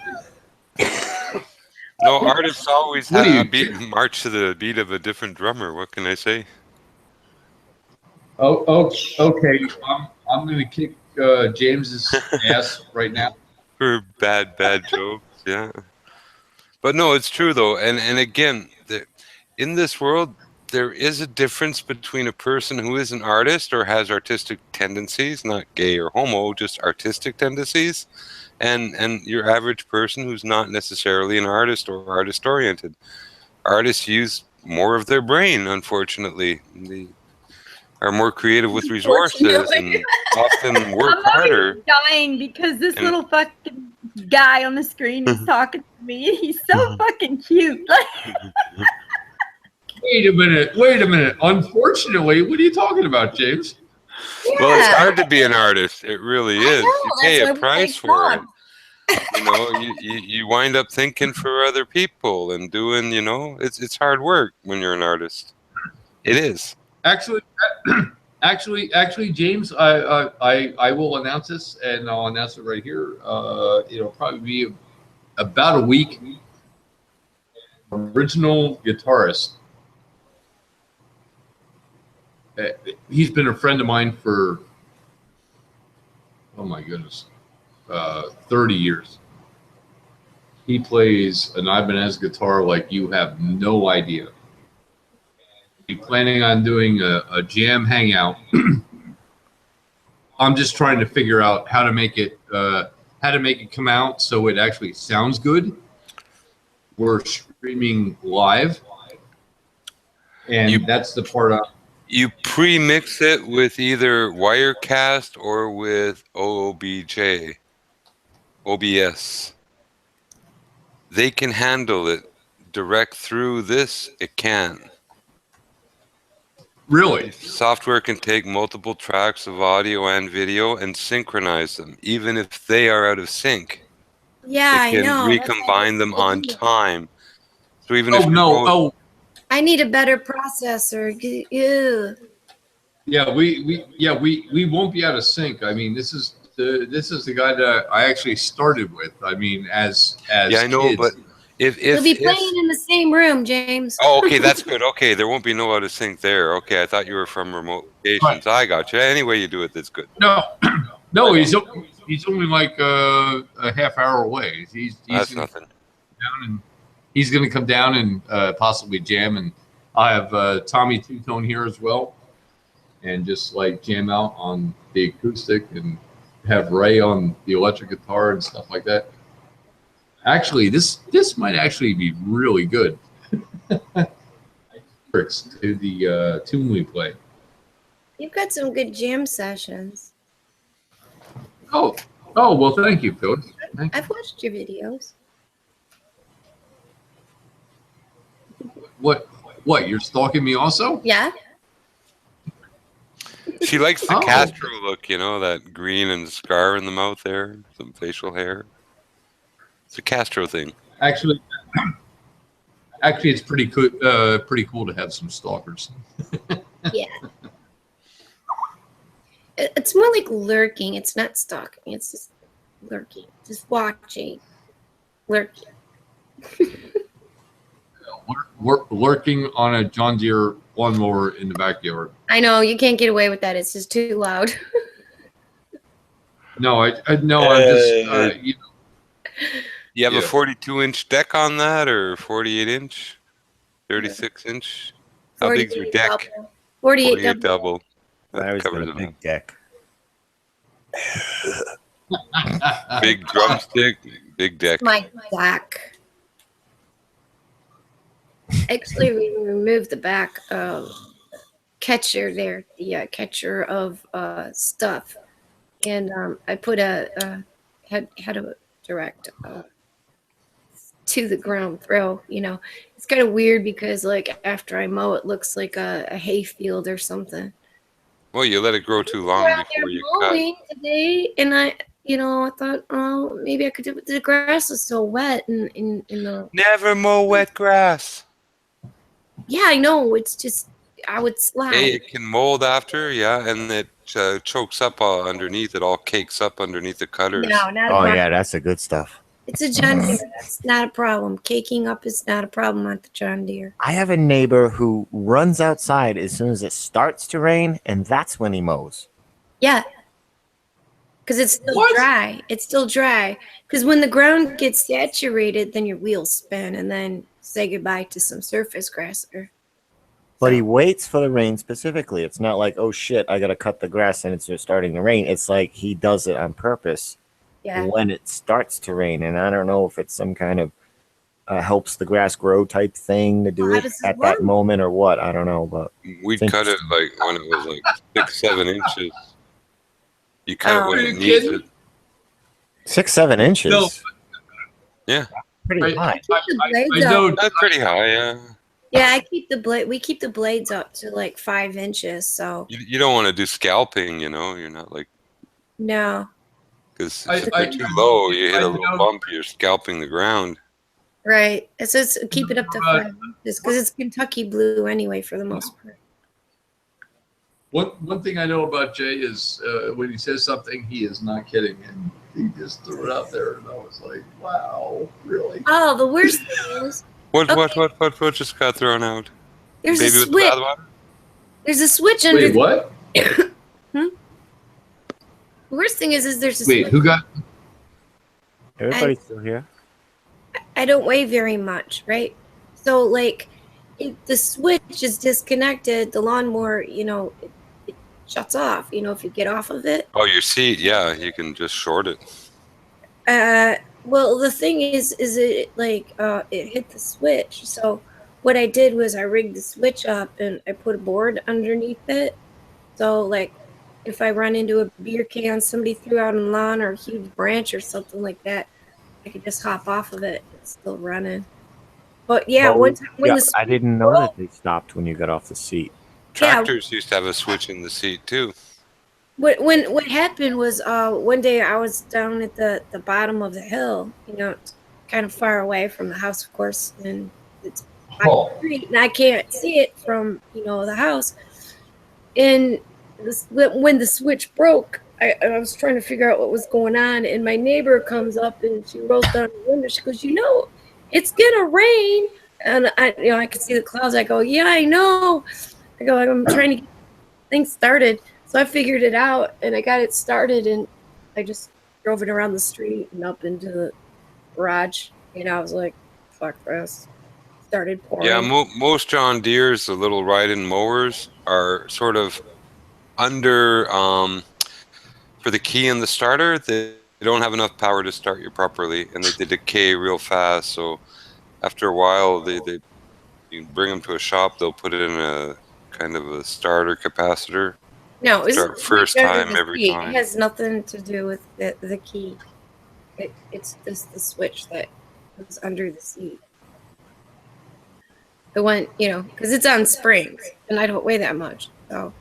No, artists always What have do you- march to the beat of a different drummer. What can I say? Oh, okay. I'm gonna kick James's ass right now. For bad jokes, yeah. But no, it's true though, and again, in this world, there is a difference between a person who is an artist or has artistic tendencies, not gay or homo, just artistic tendencies, and your average person who's not necessarily an artist or artist oriented. Artists use more of their brain, unfortunately. They are more creative with resources and often work I'm harder. already dying because this And- little fucking guy on the screen is talking to me. He's so fucking cute. Like, Wait a minute. Unfortunately, what are you talking about, James? Well, it's Yeah. hard to be an artist. It really is. know, You pay that's a why we price like for it. dogs. You know, you wind up thinking for other people and doing, you know, it's hard work when you're an artist. It is. Actually, James, I will announce this, and I'll announce it right here. It'll probably be about a week. Original guitarist. He's been a friend of mine for, oh my goodness, 30 years. He plays an Ibanez guitar like you have no idea. He's planning on doing a jam hangout. I'm just trying to figure out how to make it come out so it actually sounds good. We're streaming live, and that's the part You pre-mix it with either Wirecast or with OBS. They can handle it direct through this. It can. Really? Software can take multiple tracks of audio and video and synchronize them, even if they are out of sync. Yeah, It can I know. That's why recombine them on people do it. time. So even Oh if no! I need a better processor. Ew. Yeah, we won't be out of sync. I mean, this is the guy that I actually started with. I mean, as yeah, I know, kids. but if We'll be playing in the same room, James. oh, okay, that's good. Okay, there won't be no out of sync there. Okay, I thought you were from remote locations. I got you. Any way you do it, that's good. No, he's only like a half hour away. He's That's gonna nothing. come down and he's going to come down and possibly jam. And I have Tommy Two-Tone here as well, and just like jam out on the acoustic and have Ray on the electric guitar and stuff like that. Actually, this might actually be really good. Lyrics to the tune we play. You've got some good jam sessions. Oh, well, thank you, Phil. I've watched your videos. What? You're stalking me also? Yeah. She likes the Oh. Castro look, you know, that green and scar in the mouth there, some facial hair. It's a Castro thing. Actually, it's pretty cool. Pretty cool to have some stalkers. Yeah. It's more like lurking. It's not stalking. It's just lurking. Just watching. Lurking. Lurking on a John Deere lawnmower in the backyard. I know you can't get away with that. It's just too loud. No, I'm just. You know, You have Yeah. a 42-inch deck on that, or 48-inch, 36-inch? How big's your 48 deck? double. 48 48 double. double. I That always got covers a it. big deck. Big drumstick, big deck. My back. Actually, we removed the back catcher there, the catcher of stuff, and I put had a direct to the ground throw. You know, it's kind of weird because like after I mow, it looks like a hay field or something. Well, you let it grow too long We're out before there you cut. mowing today, and I thought, oh, maybe I could do it. The grass is so wet in the. Never mow wet grass. Yeah, I know. It's just I would slide. Hey, it can mold after, yeah, and it chokes up underneath. It all cakes up underneath the cutters. No, not Oh a yeah, that's the good stuff. It's a John Deere. That's not a problem. Caking up is not a problem on the John Deere. I have a neighbor who runs outside as soon as it starts to rain, and that's when he mows. Yeah. Because it's still What? dry. It's still dry. Because when the ground gets saturated, then your wheels spin, and then say goodbye to some surface grass. But he waits for the rain specifically. It's not like, oh shit, I gotta cut the grass and it's just starting to rain. It's like he does it on purpose Yeah. when it starts to rain. And I don't know if it's some kind of helps the grass grow type thing to do Well, how it does it at that work? moment or what. I don't know, but We Think- cut it like when it was like 6-7 inches. You cut Oh. it when Are it you needs kidding? it. 6-7 inches. No. Yeah, Pretty high. I know. that's pretty high. Yeah, Yeah, I keep the blade. We keep the blades up to like 5 inches. So you don't want to do scalping. You know, you're not like no, because I- if I- you're too low, you hit I a little know- bump, you're scalping the ground. right. So it's keep it up to Right. 5 inches because it's Kentucky blue anyway for the most part. One thing I know about Jay is when he says something, he is not kidding, and he just threw it out there, and I was like, "Wow, really?" Oh, the worst thing is What Okay. what just got thrown out? there's Baby a with the switch. bathwater? There's a switch under. Wait, what? The worst thing is there's a Wait, switch. who got? Everybody's still here. I don't weigh very much, right? So like, if the switch is disconnected, the lawnmower, it shuts off. If you get off of it. Oh, your seat. Yeah, you can just short it. Well, the thing is it like it hit the switch. So what I did was I rigged the switch up and I put a board underneath it. So like, if I run into a beer can somebody threw out on the lawn or a huge branch or something like that, I could just hop off of it. It's still running. But yeah, Well, one time when yeah, the I didn't know that they stopped when you got off the seat. Yeah. Tractors used to have a switch in the seat too. What happened was one day I was down at the bottom of the hill, kind of far away from the house, of course, and it's on Oh. the street, and I can't see it from the house. And when the switch broke, I was trying to figure out what was going on, and my neighbor comes up and she rolls down the window. She goes, it's gonna rain, and I could see the clouds. I go, yeah, I know. I go, I'm trying to get things started. So I figured it out and I got it started and I just drove it around the street and up into the garage. I was like, fuck this. Started pouring. Yeah, most John Deere's, the little ride-in mowers, are sort of under for the key in the starter. They don't have enough power to start you properly, and they decay real fast. So after a while, you bring them to a shop. They'll put it in a kind of a starter capacitor. No, it's Start first under time the every key. time. It has nothing to do with the key. It's just the switch that was under the seat. The one, because it's on springs and I don't weigh that much. So,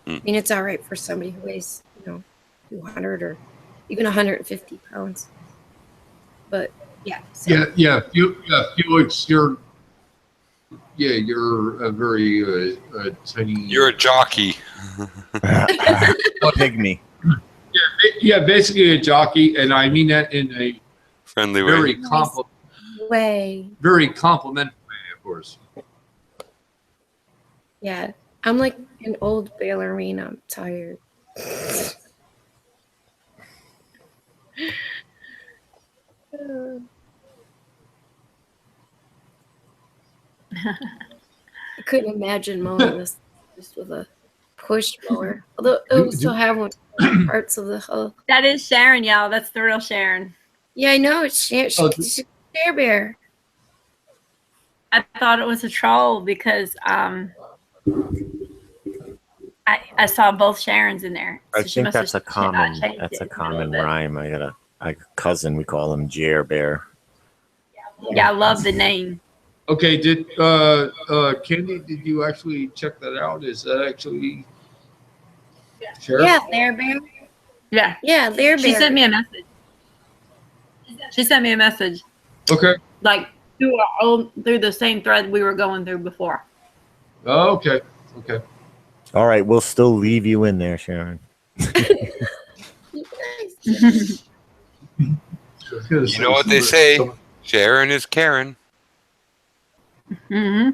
I mean, it's all right for somebody who weighs, 200 or even 150 pounds. But yeah. So. Yeah, Felix, you're a very tiny. You're a jockey. Pygmy. Yeah, basically a jockey, and I mean that in a Friendly very way. very complimentary way, of course. Yeah, I'm like an old ballerina. I'm tired. I couldn't imagine mowing this just with a push mower. Although we still have one parts of the hull. That is Sharon, y'all. That's the real Sharon. Yeah, I know. It's she's a Care Bear. I thought it was a troll because I saw both Sharons in there. I So she think must that's a have common changed that's it a a little common bit. rhyme. I got a cousin, we call him Jer Bear. Yeah, I love the name. Okay, did Candy? Did you actually check that out? Is that actually? Sheriff? Yeah, Lair Bear. Yeah. Yeah, Lair Bear. She sent me a message. She sent me a message. Okay. Like through the same thread we were going through before. Oh, okay. Okay. All right, we'll still leave you in there, Sharon. Sure. You know what they say? Sharon is Karen. Mm-hmm.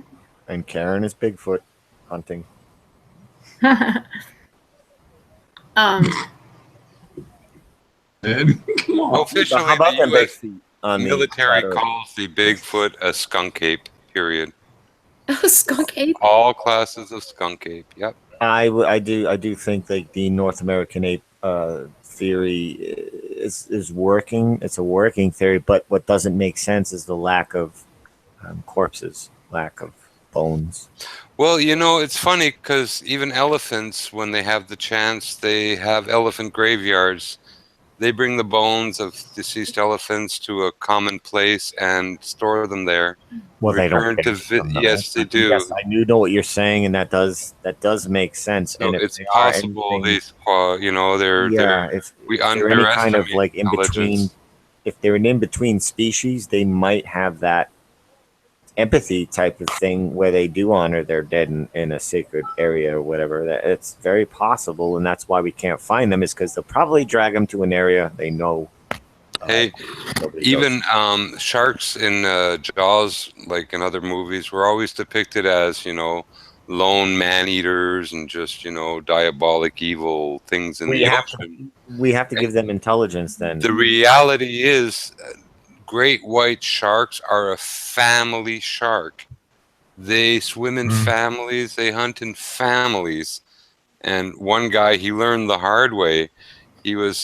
And Karen is Bigfoot hunting. Man, come on. Officially, How about the them big U.S. feet on the military side of- calls the Bigfoot a skunk ape. Period. Oh, skunk ape. All classes of skunk ape. Yep. I do think like the North American ape theory is working. It's a working theory, but what doesn't make sense is the lack of corpses, lack of bones. Well, you know, it's funny because even elephants, when they have the chance, they have elephant graveyards. They bring the bones of deceased elephants to a common place and store them there. Well, they don't. Return to yes, they do. Yes, I do know what you're saying, and that does make sense. So and if it's they are possible anything- these, you know, they're if we they're any kind of underestimate like in between, intelligence. if they're an in between species, they might have that empathy type of thing where they do honor their dead in a sacred area or whatever. That it's very possible, and that's why we can't find them. Is because they'll probably drag them to an area they know. Hey, nobody even goes. sharks in Jaws, like in other movies, were always depicted as, you know, lone man-eaters and just, you know, diabolic evil things in the ocean. We have to give them intelligence then. The reality is, great white sharks are a family shark. They swim in families, they hunt in families. And one guy, he learned the hard way. He was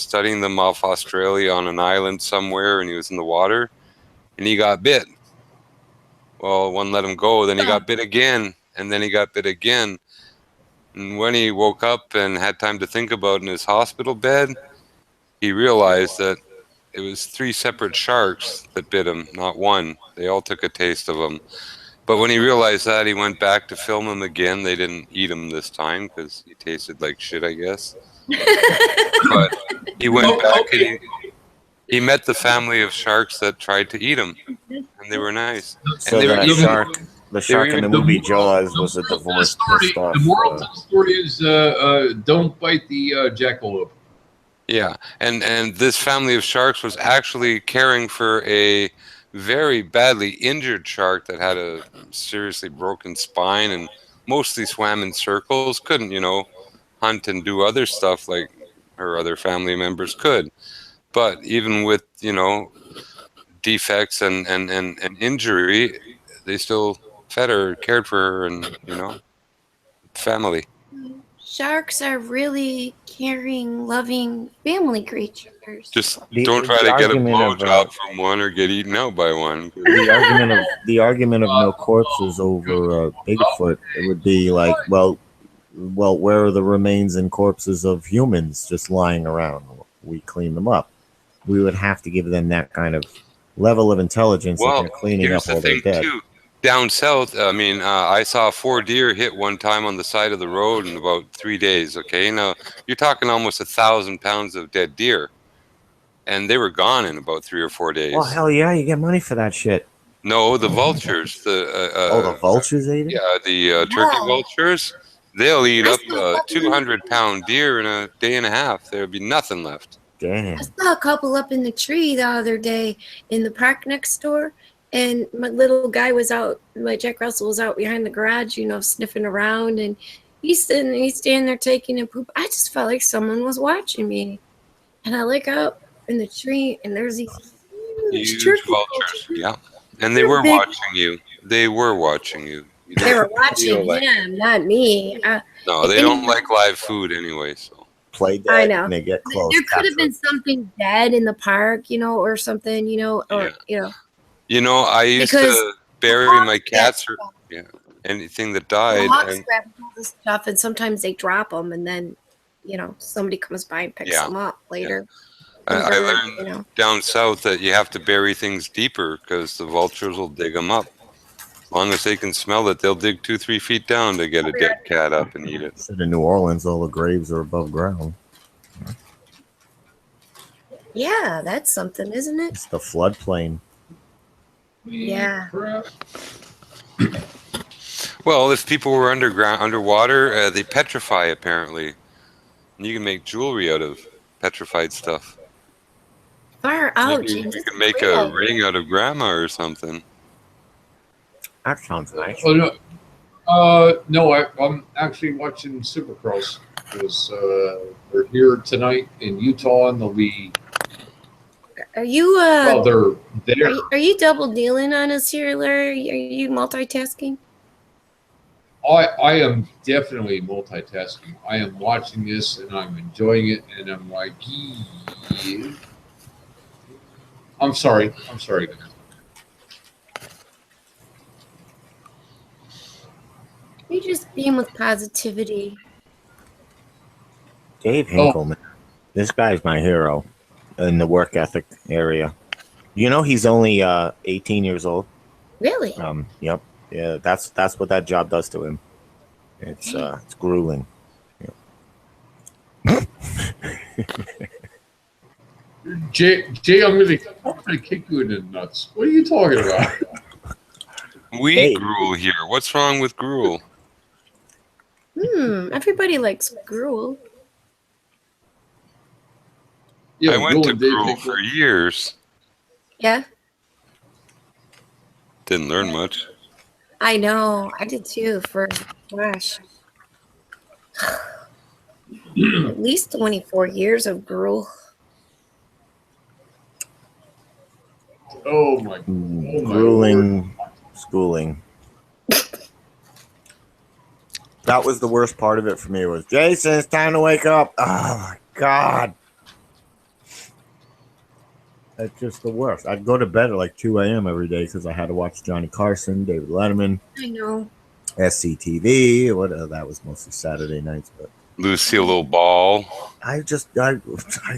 studying them off Australia on an island somewhere, and he was in the water, and he got bit. Well, one let him go, then he got bit again, and then he got bit again. And when he woke up and had time to think about it in his hospital bed, he realized that it was 3 separate sharks that bit him, not one. They all took a taste of him. But when he realized that, he went back to film him again. They didn't eat him this time because he tasted like shit, I guess. But he went back and he met the family of sharks that tried to eat him, and they were nice. So and they were that even, the shark in the movie Jaws was a divorced, pissed off. The moral to the story is don't bite the jackalope. yeah, and this family of sharks was actually caring for a very badly injured shark that had a seriously broken spine and mostly swam in circles, couldn't, you know, hunt and do other stuff like her other family members could. But even with, you know, defects and injury, they still fed her, cared for her, and, you know, family. Sharks are really caring, loving family creatures. Just The- don't try the to get a argument of, blowjob from one or get eaten out by one. The argument of no corpses over Bigfoot, it would be like, well, where are the remains and corpses of humans just lying around? We clean them up. We would have to give them that kind of level of intelligence that Well, they're cleaning here's up the while they're thing dead. too. Down south, I mean, I saw 4 deer hit one time on the side of the road in about 3 days. Okay, now you're talking almost 1,000 pounds of dead deer, and they were gone in about 3 or 4 days. Well, hell yeah, you get money for that shit. No, the vultures. The vultures ate it? Yeah, the turkey vultures. They'll eat up a 200-pound deer in a day and a half. There'll be nothing left. Damn. I saw a couple up in the tree the other day in the park next door, and my little guy was out. My Jack Russell was out behind the garage, you know, sniffing around, and he's standing there taking a poop. I just felt like someone was watching me, and I look up in the tree, and there's these huge Huge turkey vultures. Yeah, and they were big. watching you. They were watching you. You They were don't feel watching like- him, not me. No, they don't like live food anyway. So Play dead I know. and they get close. There could have been something dead in the park, you know, or something, you know, or you know. you know, I used Because to bury my cats or anything that The died. hawks And grab all this stuff, and sometimes they drop them, and then, you know, somebody comes by and picks Yeah. them up later. I Or, learned you know. down south that you have to bury things deeper because the vultures will dig them up. As long as they can smell it, they'll dig 2-3 feet down to get a dead cat up and eat it. Said in New Orleans, all the graves are above ground. Yeah, that's something, isn't it? It's the floodplain. Yeah. Well, if people were underwater, they petrify apparently. And you can make jewelry out of petrified stuff. Far out, Maybe James. you It's could make real. a ring out of grandma or something. That sounds nice. Oh no, no, I'm actually watching Supercross because they're here tonight in Utah, and they'll be Are you well, they're there. are you double dealing on us here, Larry? Are you multitasking? I am definitely multitasking. I am watching this and I'm enjoying it, and I'm like, yeah. I'm sorry, guys. You're just being with positivity. Dave Hinkle, man. This guy's my hero in the work ethic area. You know, he's only 18 years old. Really? Yep. Yeah, that's what that job does to him. It's grueling. Yep. Jay, I'm gonna kick you in the nuts. What are you talking about? We Hey. gruel here. What's wrong with gruel? Everybody likes gruel. Yeah, I went to Dave gruel Hinkle. for years. Yeah, Didn't learn much. I know. I did too for gosh. At least 24 years of gruel. Oh my Grueling schooling. That was the worst part of it for me. Was Jason? It's time to wake up. Oh my god, that's just the worst. I'd go to bed at like 2 a.m. every day because I had to watch Johnny Carson, David Letterman, I know. SCTV. That was mostly Saturday nights, but Lucille Ball. I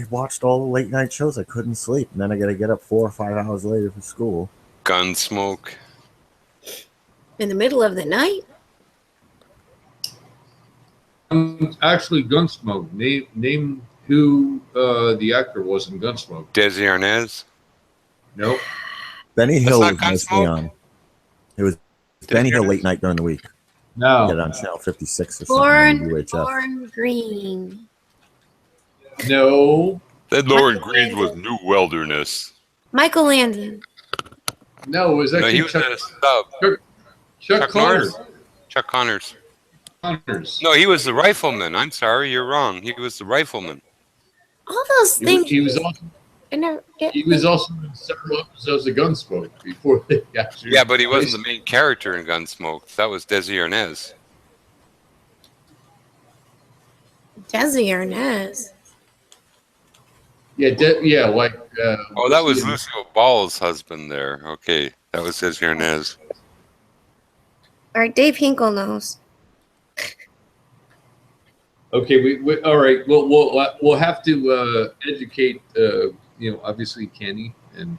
watched all the late night shows. I couldn't sleep, and then I got to get up 4 or 5 hours later for school. Gunsmoke. In the middle of the night? Actually, Gunsmoke. Name who the actor was in Gunsmoke. Desi Arnaz. Nope. Benny That's Hill not was mostly Gunsmoke? on. It was Benny Hill late night during the week. No. Get on channel 56 or something on Born UHF. Green. No. That Lauren Green was New Wilderness. Michael Landon. No, it was No, actually he was Chuck, a sub. Chuck Connors. Norris. Chuck Connors. Connors. No, he was the rifleman. I'm sorry, you're wrong. He was the rifleman. All those things. He was also he was also in several episodes of Gunsmoke before they actually. Yeah, but he wasn't the main character in Gunsmoke. That was Desi Arnaz. Desi Arnaz. Yeah, like. Oh, that was Lucille Ball's husband there. Okay, that was Desi Arnaz. All right, Dave Hinkle knows. Okay, we all right. We'll have to educate. Obviously Kenny and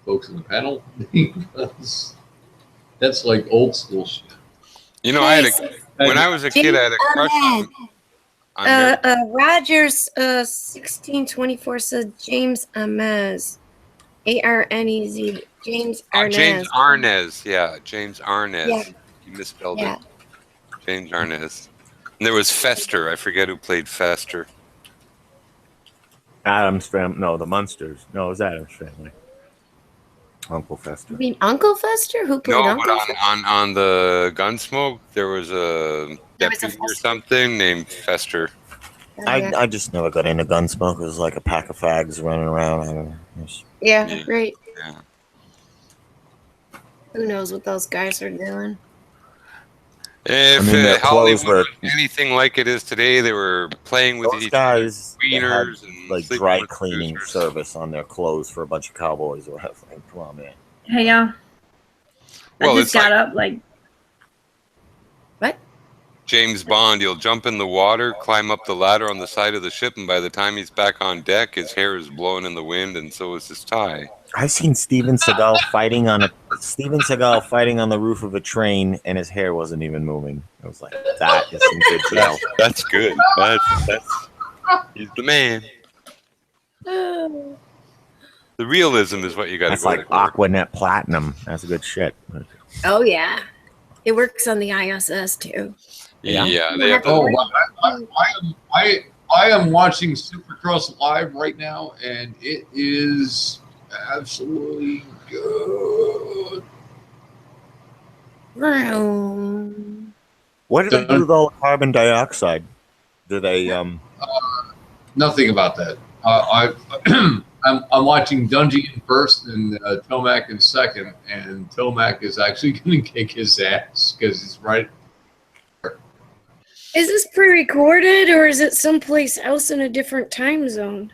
folks in the panel because that's like old school shit. You know, when I was a kid, I had a crush on Rogers 1624 said James Arnaz. Arnez. James Arnaz. James Arnaz. Yeah, James Arnaz. Yeah. You misspelled Yeah. it. James Arnaz. And there was Fester. I forget who played Fester. Adam's family. No, the Munsters. No, it was Adam's family. Uncle Fester. You mean Uncle Fester? Who played No, Uncle but on the Gunsmoke, there was a deputy or something named Fester. I just never got into Gunsmoke. It was like a pack of fags running around. I don't know. Yeah, right. Yeah. Who knows what those guys are doing? If their Hollywood clothes were was anything like it is today, they were playing with those each guys other's that wieners had, and like sleeping dry with cleaning producers. service on their clothes for a bunch of cowboys or whatever. Like, come on, man. Hey, y'all. Well, I it's just got like up like James Bond. He'll jump in the water, climb up the ladder on the side of the ship, and by the time he's back on deck, his hair is blowing in the wind, and so is his tie. I seen Steven Seagal fighting on the roof of a train, and his hair wasn't even moving. I was like, that is some good show. That's good. That's he's the man. The realism is what you got to That's go like for. Aquanet Platinum. That's good shit. Oh yeah, it works on the ISS too. Yeah, they have Oh, the, I am watching Supercross live right now, and it is absolutely good. What do they do with all the carbon dioxide? Do they Nothing about that. I'm watching Dungy in first and Tomac in second, and Tomac is actually going to kick his ass because he's right. Is this pre-recorded or is it someplace else in a different time zone?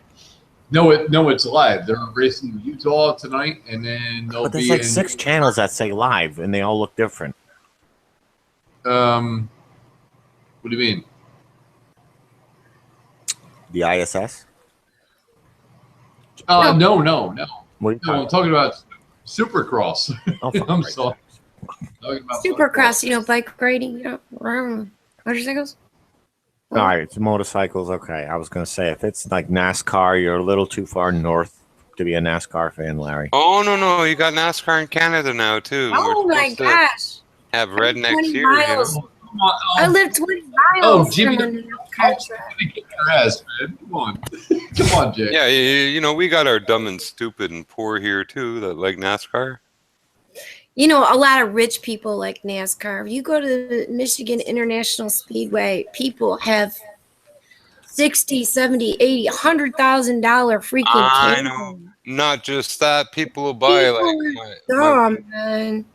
No, it's live. They're racing in Utah tonight, and then they'll But there's be like in, 6 channels that say live, and they all look different. What do you mean? The ISS? No. What are you No, talking I'm talking about Supercross. Oh, I'm sorry. Talking about Supercross, you know, bike riding, you know, motorcycles. All right, it's motorcycles. Okay, I was going to say, if it's like NASCAR, you're a little too far north to be a NASCAR fan, Larry. Oh, no. You got NASCAR in Canada now, too. Oh We're my supposed to gosh. have rednecks 20 here, you miles. know? I live 20 miles Oh, Jimmy, from a NASCAR track. kick your ass, man. Come on. Come on, Jay. Yeah, you know, we got our dumb and stupid and poor here, too, that like NASCAR. You know, a lot of rich people like NASCAR. You go to the Michigan International Speedway, people have $60, $70, $80, $100,000 freaking I campers. know. Not just that, people will buy, People are dumb, man.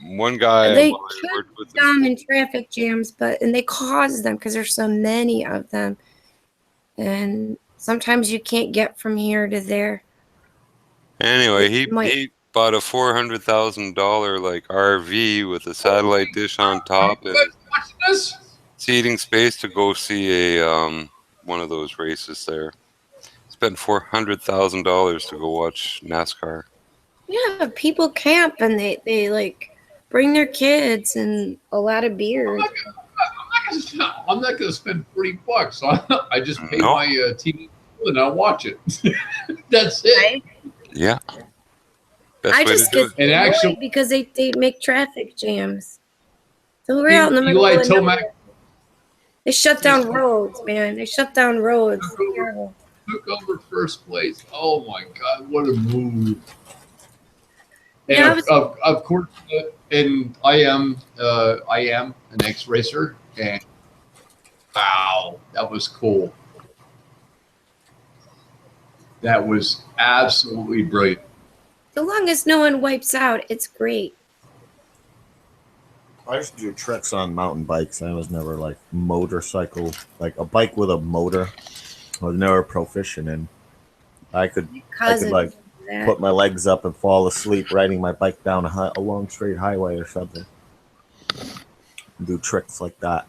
one guy They I worked with. dumb in traffic jams, and they cause them because there's so many of them. And sometimes you can't get from here to there. Anyway, he Might- bought a $400,000 like RV with a satellite dish on top and Watching this? seating space to go see a one of those races there. Spent $400,000 to go watch NASCAR. Yeah, people camp and they like bring their kids and a lot of beer. I'm not going to spend $40. I just pay No. my TV and I watch it. That's it. Yeah. Best I way just to do get it. And annoyed actually- because they make traffic jams. So we're You- out in the you middle like of Tomac? nowhere. They shut down roads, man. They shut down roads. Terrible. Took over first place. Oh my God, what a move! And Yeah, of course, and I am an ex-racer, and wow, that was cool. That was absolutely brilliant. So long as no one wipes out, it's great. I used to do tricks on mountain bikes. I was never like motorcycle, like a bike with a motor. I was never proficient in. I could Cousin like did that. put my legs up and fall asleep riding my bike down a long straight highway or something. Do tricks like that.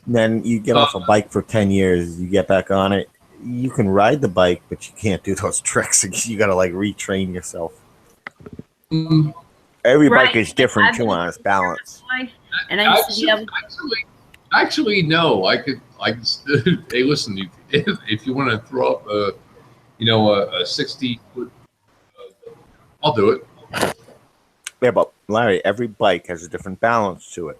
And then you get off a bike for 10 years, you get back on it. You can ride the bike, but you can't do those tricks. You got to like retrain yourself. Every bike Right. is different I've too been on its balance. And I used to be able Actually, no. I could. Hey, listen. If you want to throw up a 60-foot, I'll do it. Yeah, but Larry, every bike has a different balance to it.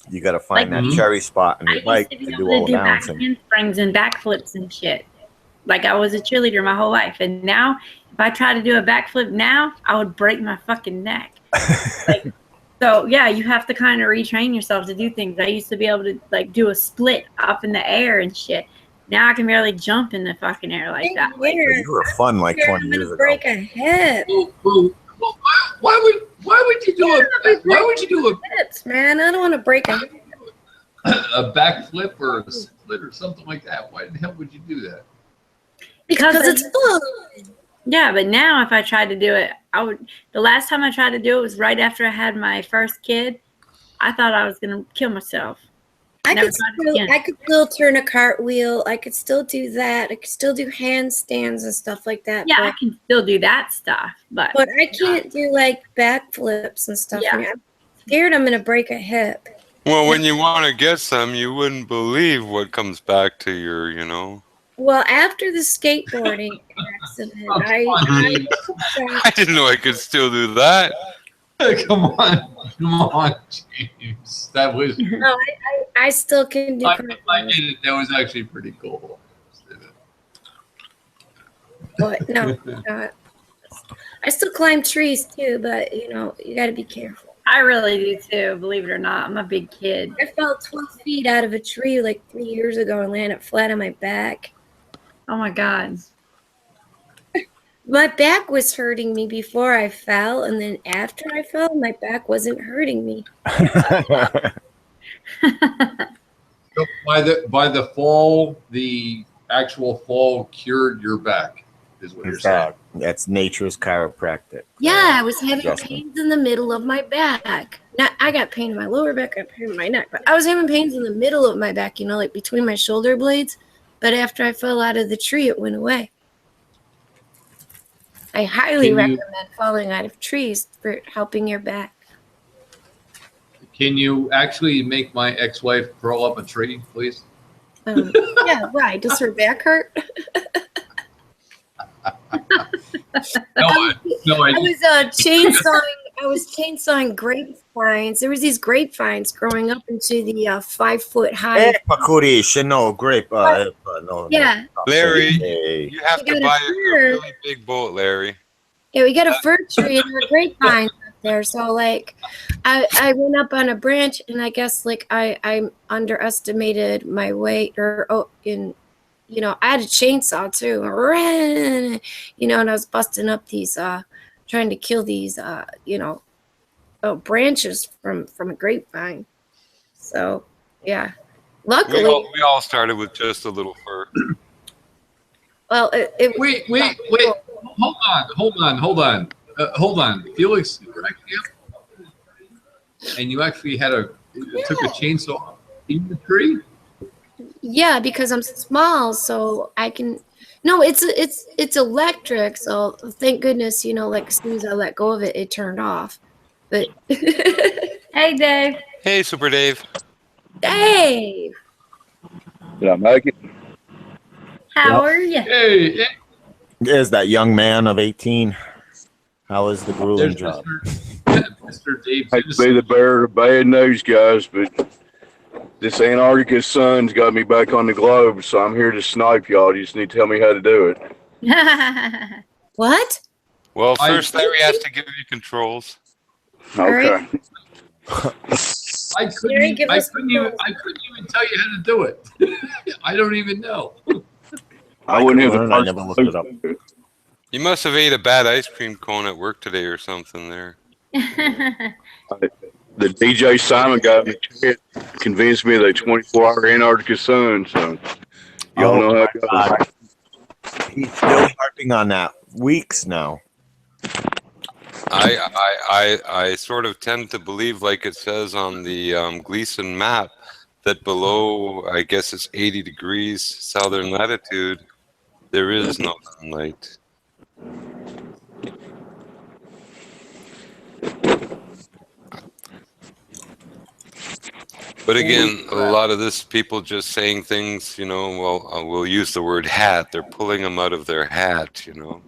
You got to find Like that me. cherry spot in I your used bike to to be do able all to the do back balancing. handsprings and backflips and shit. Like I was a cheerleader my whole life, and now if I try to do a backflip now, I would break my fucking neck. Like, so yeah, you have to kind of retrain yourself to do things. I used to be able to like do a split up in the air and shit. Now I can barely jump in the fucking air like that. Like, You were fun like 20 years ago. Break a hip. Well, why would you do a Hips, man. I don't want to break a hip. a backflip or a split or something like that? Why the hell would you do that? because it's fun. Yeah, but now if I tried to do it, I would. The last time I tried to do it was right after I had my first kid. I thought I was gonna kill myself. I Never could, tried it still, again. I could still turn a cartwheel. I could still do that. I could still do handstands and stuff like that. Yeah, I can still do that stuff, but But I can't do like backflips and stuff. Yeah. I'm scared I'm gonna break a hip. Well, when you want to get some, you wouldn't believe what comes back to your, you know. Well, after the skateboarding accident, I I didn't know I could still do that. Come on, James. That was. no, I still can do. I did it. That was actually pretty cool. But no, I still climb trees too, but you know, you got to be careful. I really do too, believe it or not. I'm a big kid. I fell 12 feet out of a tree like 3 years ago and landed flat on my back. Oh my God. My back was hurting me before I fell, and then after I fell, my back wasn't hurting me. So by the fall, the actual fall cured your back, is what you're saying. That's nature's chiropractic. Yeah, I was having Adjustment. pains in the middle of my back. Not, I got pain in my lower back, I got pain in my neck, but I was having pains in the middle of my back, you know, like between my shoulder blades. But after I fell out of the tree, it went away. I highly recommend falling out of trees for helping your back. Can you actually make my ex-wife crawl up a tree, please? Yeah, why? Does her back hurt? No, I was chainsawing grapevines. There was these grapevines growing up into the 5 foot high. No, grape. No, Yeah. Larry, Hey. you have to buy a really big boat, Larry. Yeah, we got a fir tree and there are grapevines up there. So like, I went up on a branch and I guess like I underestimated my weight you know, I had a chainsaw too, you know, and I was busting up these, trying to kill these, you know, branches from a grapevine. So, yeah. Luckily, We all started with just a little fur. well, Wait. Hold on. Felix, correct you? And you actually took a chainsaw in the tree? yeah, because I'm small, so I can. No, it's electric. So thank goodness, you know, like as soon as I let go of it, it turned off. But Hey, Dave. Hey, Super Dave. Dave, Did I make it? How are you? Hey, There's that young man of 18. How is the grueling there's job? Mr. Dave. I hate to be the bearer of bad news, guys, but this Antarctica sun's got me back on the globe, so I'm here to snipe y'all. You just need to tell me how to do it. what? Well, first Larry has to give you controls. Okay. I couldn't even tell you how to do it. I don't even know. I wouldn't have I never looked it up. You must have ate a bad ice cream cone at work today or something there. The DJ Simon guy convinced me of the 24-hour Antarctica sun, so y'all know how it goes. He's still harping on that. Weeks now. I sort of tend to believe, like it says on the Gleason map, that below, I guess it's 80 degrees southern latitude, there is no sunlight. But again, a lot of this people just saying things, you know, well, we'll use the word hat. They're pulling them out of their hat, you know.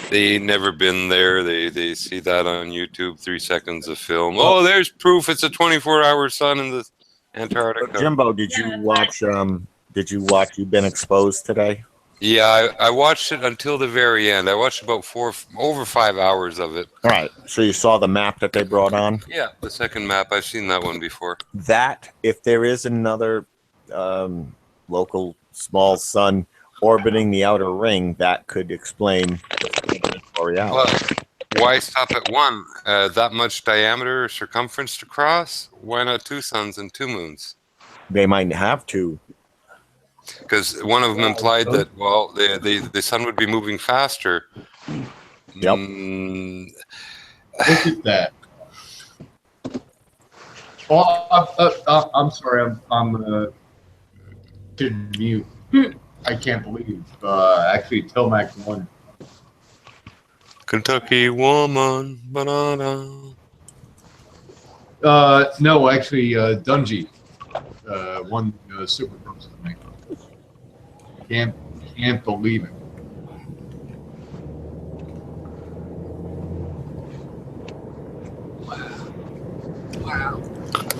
They ain't never been there. They see that on YouTube, 3 seconds of film. Oh, there's proof it's a 24-hour sun in the Antarctica. Jimbo, did you watch You've Been Exposed today? Yeah, I watched it until the very end. I watched about over 5 hours of it. All right. So you saw the map that they brought on? Yeah, the second map. I've seen that one before. That, if there is another local small sun orbiting the outer ring, that could explain Borealis. Well, why stop at one? That much diameter or circumference to cross? Why not 2 suns and 2 moons? They might have to. Because one of them implied that, well, the sun would be moving faster. Yep. Look at that. Well, I'm sorry. I'm mute. I can't believe. Actually, Tomac won. Kentucky woman, banana. No, actually, Dungy won Super Pros. Can't believe it. Wow.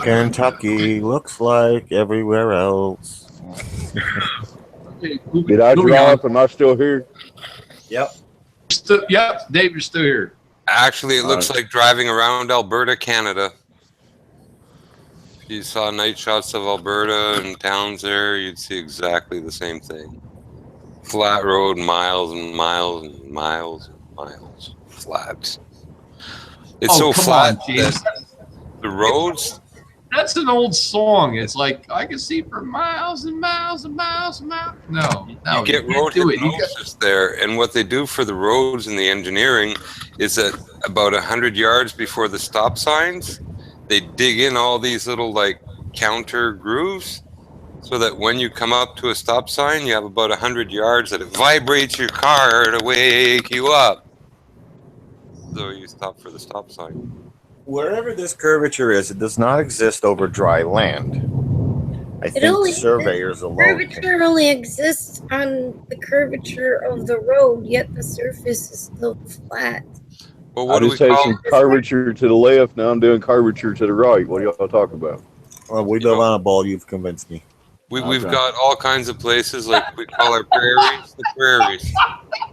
Kentucky looks like everywhere else. Did I drop? Am I still here? Yep. Yep, Dave, you're still here. Actually, it looks like driving around Alberta, Canada. If you saw night shots of Alberta and towns there, you'd see exactly the same thing. Flat road, miles and miles and miles and miles. Flat. It's so come flat on, James. that the roads... That's an old song. It's like, I can see for miles and miles and miles and miles. No, You get road hypnosis there, and what they do for the roads and the engineering is that about 100 yards before the stop signs, they dig in all these little like counter grooves, so that when you come up to a stop sign, you have about 100 yards that it vibrates your car to wake you up. So you stop for the stop sign. Wherever this curvature is, it does not exist over dry land. I think surveyors alone. Curvature only exists on the curvature of the road, yet the surface is still flat. Well, I just had some curvature to the left. Now I'm doing curvature to the right. What are y'all talking about? Well, we live on a ball. You've convinced me. We've got all kinds of places, like we call our prairies the prairies.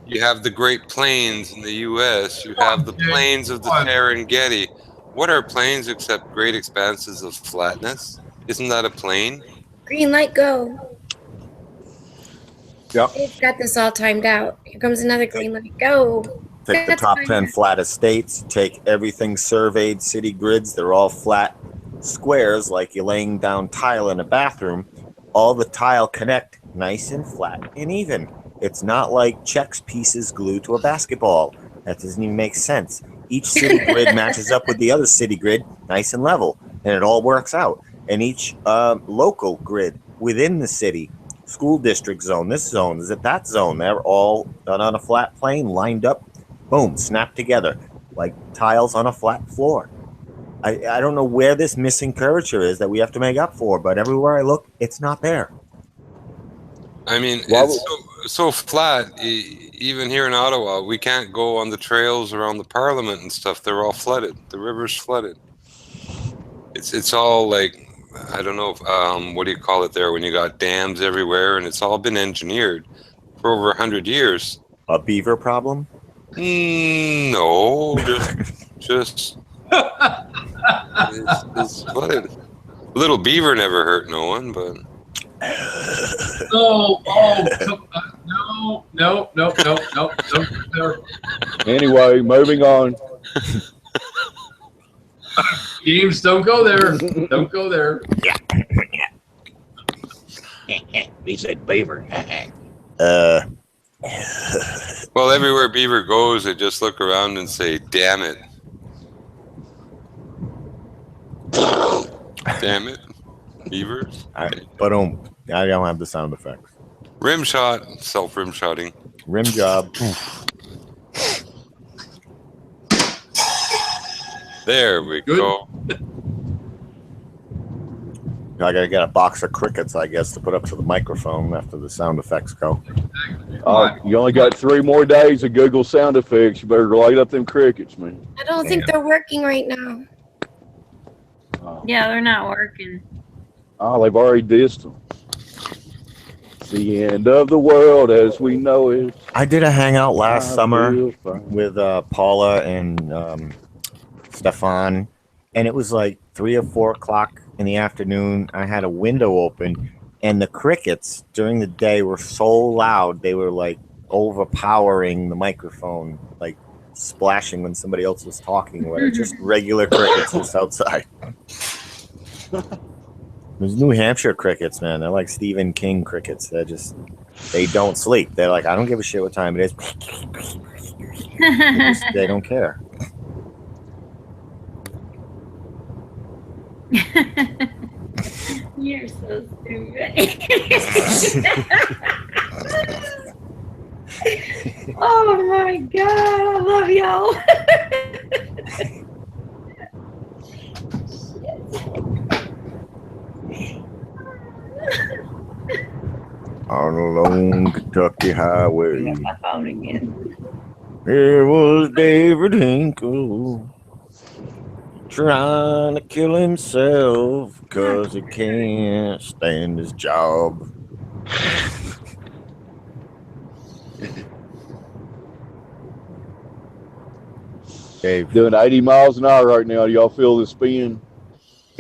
You have the Great Plains in the U.S. You have the plains of the Serengeti. What are plains except great expanses of flatness? Isn't that a plain? Green light, go. Yep. They've got this all timed out. Here comes another green light, go. Take the That's top fine. 10 flattest states, take everything surveyed, city grids, they're all flat squares like you're laying down tile in a bathroom. All the tile connect nice and flat and even. It's not like checks pieces glued to a basketball. That doesn't even make sense. Each city grid matches up with the other city grid nice and level, and it all works out. And each local grid within the city, school district zone, this zone, is it that zone, they're all done on a flat plane, lined up, boom, snapped together, like tiles on a flat floor. I don't know where this missing curvature is that we have to make up for, but everywhere I look, it's not there. I mean, it's so flat. Even here in Ottawa, we can't go on the trails around the Parliament and stuff. They're all flooded. The river's flooded. It's all like, I don't know, what do you call it there when you got dams everywhere, and it's all been engineered for over 100 years. A beaver problem? No, just it's flooded. Little beaver never hurt no one, but. No. Anyway, moving on. James, don't go there. Don't go there. He said beaver. Well, everywhere beaver goes, they just look around and say, "Damn it! Damn it, beavers!" But I don't have the sound effects. Rim shot, self rim shotting. Rim job. There we go. I gotta get a box of crickets, I guess, to put up to the microphone after the sound effects go. You only got 3 more days of Google sound effects. You better light up them crickets, man. I don't think they're working right now. Yeah, they're not working. Oh, they've already dissed them. The end of the world as we know it. I did a hangout last summer with Paula and Stefan, and it was like 3 or 4 o'clock in the afternoon. I had a window open, and the crickets during the day were so loud they were like overpowering the microphone, like splashing when somebody else was talking. Where just regular crickets just outside. There's New Hampshire crickets, man. They're like Stephen King crickets. They don't sleep. They're like, I don't give a shit what time it is. They don't care. You're so stupid. Oh my god, I love y'all. On a long Kentucky highway, My phone again. there was David Hinkle trying to kill himself because he can't stand his job. Dave. Doing 80 miles an hour right now. Do y'all feel the spin?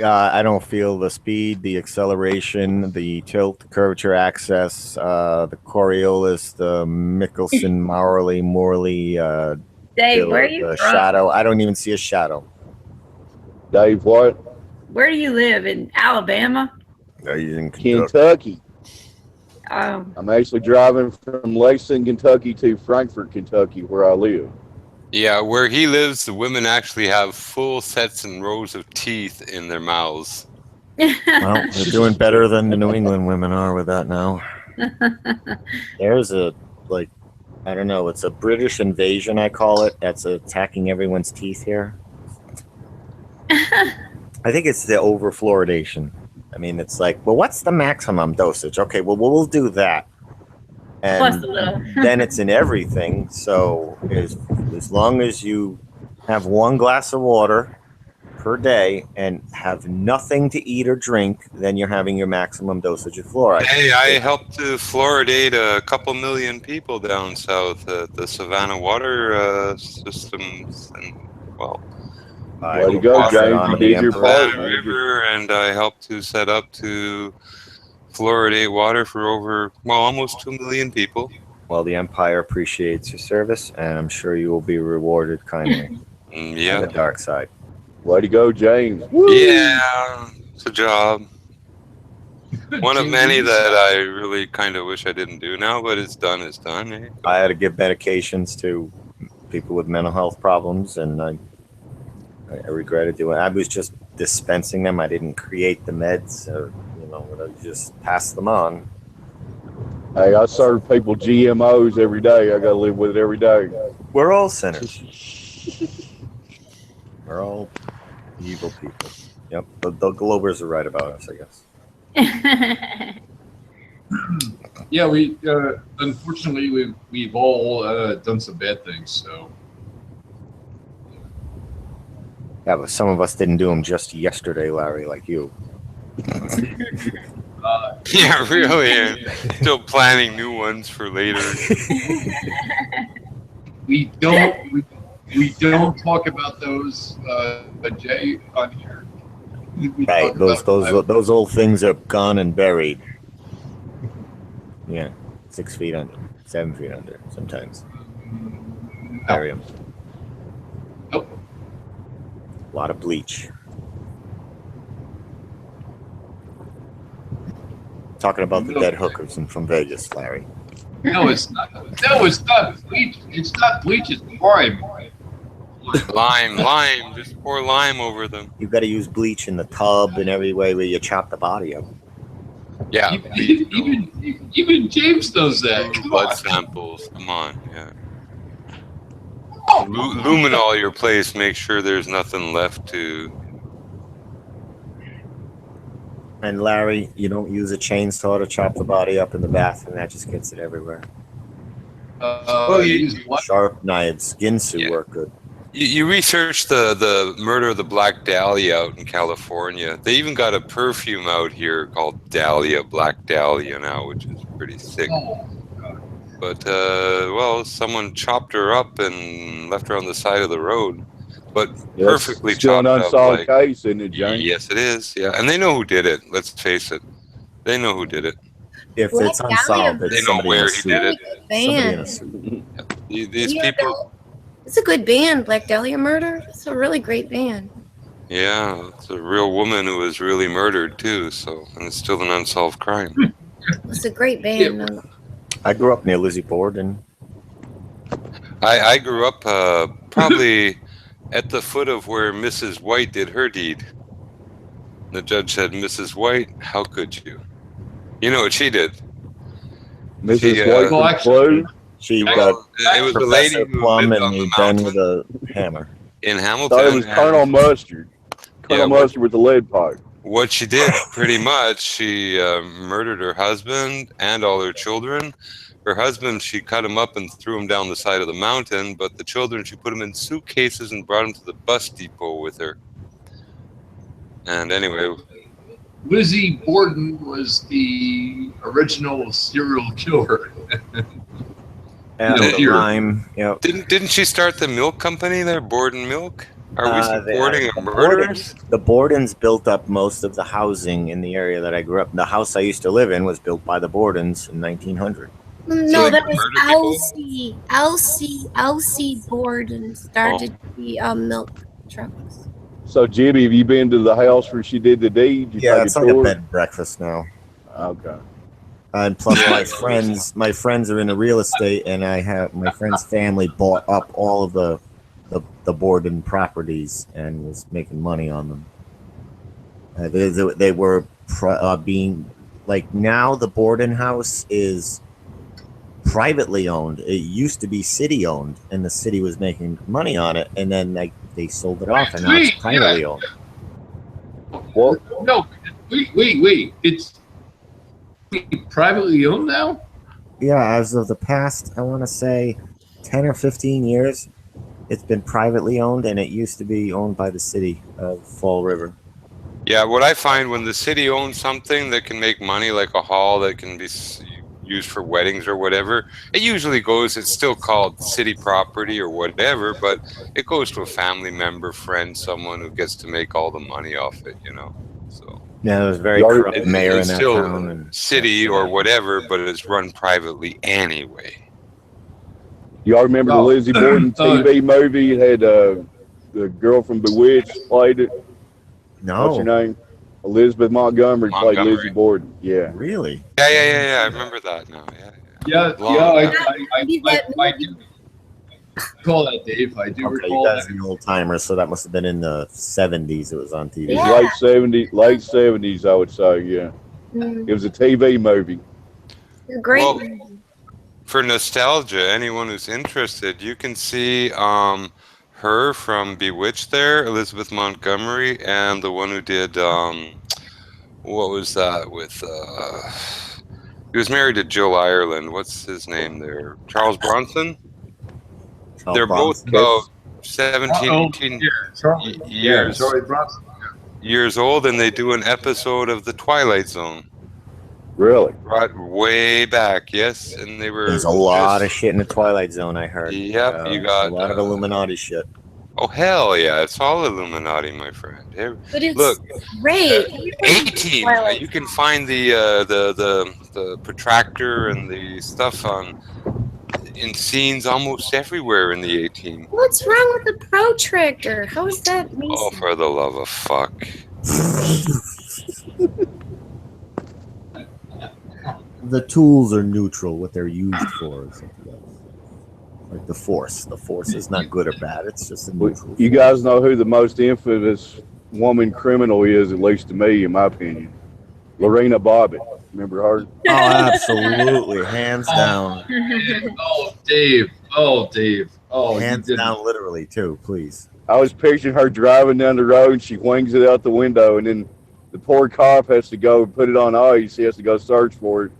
I don't feel the speed, the acceleration, the tilt, the curvature access, the Coriolis, the Mickelson, Morley, Dave, where are you the from? shadow. I don't even see a shadow. Dave, what? Where do you live? In Alabama? He's in Kentucky. Oh. I'm actually driving from Lexington, Kentucky to Frankfort, Kentucky, where I live. Yeah, where he lives, the women actually have full sets and rows of teeth in their mouths. Well, they're doing better than the New England women are with that now. There's a, like, I don't know, it's a British invasion, I call it, that's attacking everyone's teeth here. I think it's the over-fluoridation. I mean, it's like, well, what's the maximum dosage? Okay, well, we'll do that. Plus And a little. then it's in everything. So as long as you have 1 glass of water per day and have nothing to eat or drink, then you're having your maximum dosage of fluoride. Hey, I helped to fluoridate a couple million people down south at the Savannah water systems, and well, Way to go, James. You did your part. Savannah River, and I helped to set up to fluoridate water for over, well, almost 2 million people. Well, the Empire appreciates your service, and I'm sure you will be rewarded kindly. Yeah. On the dark side. Way to go, James. Yeah, it's a job. One of many that I really kind of wish I didn't do now, but it's done, eh? I had to give medications to people with mental health problems, and I regretted doing it. I was just dispensing them. I didn't create the meds, or, I just passed them on. Hey, I serve people GMOs every day. I got to live with it every day. We're all sinners. We're all evil people. Yep, the Globers are right about us, I guess. Yeah, we unfortunately we've all done some bad things. So Yeah, but some of us didn't do them just yesterday, Larry, like you. Yeah, really. And still planning new ones for later. we don't talk about those, Jay, on here. We Right, talk about- those old things are gone and buried. Yeah, 6 feet under, 7 feet under, sometimes. Bury 'em. Nope. A lot of bleach. Talking about the dead hookers from Vegas, Larry. No, it's not. No, it's not bleach. It's not bleach. It's lime. Lime. Just pour lime over them. You got to use bleach in the tub and every way where you chop the body up. Yeah. Even James does that. Come Blood on. samples. Come on. Yeah. Luminol your place. Make sure there's nothing left to. And Larry, you don't use a chainsaw to chop the body up in the bathroom. That just gets it everywhere. Sharp knives, skin suit work good. You researched the murder of the Black Dahlia out in California. They even got a perfume out here called Dahlia, Black Dahlia now, which is pretty sick. But, well, someone chopped her up and left her on the side of the road. But Yes, perfectly still an chopped up. unsolved case, isn't it, James? Yes, it is. Yeah, and they know who did it. Let's face it. They know who did it. If Black it's unsolved, They it's know somebody in where a he suit. did it. Somebody in a Band. suit. These Yeah, people. It's a good band, Black Dahlia Murder. It's a really great band. Yeah, it's a real woman who was really murdered too. So, and it's still an unsolved crime. It's a great band. I grew up near Lizzie Borden. I grew up probably at the foot of where Mrs. White did her deed. The judge said, "Mrs. White, how could you?" You know what she did? Mrs. White from Blue? She Well, got it was the lady Professor who Plum lived and on he the done mountain with a hammer. in Hamilton. Thought it was and Colonel Mustard. Colonel what- Mustard with the lead pipe. What she did, pretty much, she murdered her husband and all her children. Her husband, she cut him up and threw him down the side of the mountain, but the children, she put them in suitcases and brought them to the bus depot with her. And anyway, Lizzie Borden was the original serial killer. Yeah, know, the here. lime. Yep. Didn't she start the milk company there, Borden Milk? Are we supporting the murderers? The Bordens built up most of the housing in the area that I grew up. The house I used to live in was built by the Bordens in 1900. No, that was Elsie Borden started the milk trucks. So, Jimmy, have you been to the house where she did the deed? You Yeah, take it's a like a tour? bed and breakfast now. Okay. And plus, my friends are in the real estate, and I have my friend's family bought up all of the Borden properties and was making money on them. They were being like, now the Borden house is privately owned. It used to be city owned, and the city was making money on it, and then they sold it off, and now it's privately owned. What? No, wait. It's privately owned now? Yeah, as of the past, I want to say 10 or 15 years, it's been privately owned, and it used to be owned by the city of Fall River. Yeah, what I find when the city owns something that can make money, like a hall that can be used for weddings or whatever, it usually goes, it's still called city property or whatever, but it goes to a family member, friend, someone who gets to make all the money off it, you know. So Yeah, there was a very corrupt mayor in it's that still town. And city or whatever, but it's run privately anyway. Y'all remember the Lizzie Borden TV movie? It had the girl from Bewitched played it. No. What's her name? Elizabeth Montgomery played Lizzie Borden. Yeah. Really? Yeah. I remember that now. Yeah, Long I do recall that, Dave. I do Okay, recall you guys that. are old timers, so that must have been in the 70s. It was on TV. It was late 70s, I would say. Yeah. It was a TV movie. Great. Well, for nostalgia, anyone who's interested, you can see her from Bewitched there, Elizabeth Montgomery, and the one who did what was that with he was married to Jill Ireland. What's his name there? Charles Bronson? They're both about 17, 18 years years old, and they do an episode of The Twilight Zone. Really? Right, way back, yes, and they were. There's a lot of shit in the Twilight Zone, I heard. Yep, you got a lot of Illuminati shit. Oh hell yeah! It's all Illuminati, my friend. Here, But it's look, great. 18. You can find the protractor and the stuff in scenes almost everywhere in the 18. What's wrong with the protractor? How is that? Oh, for the love of fuck! The tools are neutral. What they're used for is something else. Like the Force. The Force is not good or bad. It's just a neutral. You guys know who the most infamous woman criminal is, at least to me, in my opinion? Lorena Bobbitt. Remember her? Oh, absolutely. Hands down. Oh, Dave. Oh, Hands down, literally, too, please. I was picturing her driving down the road, and she wings it out the window, and then the poor cop has to go put it on ice. He has to go search for it,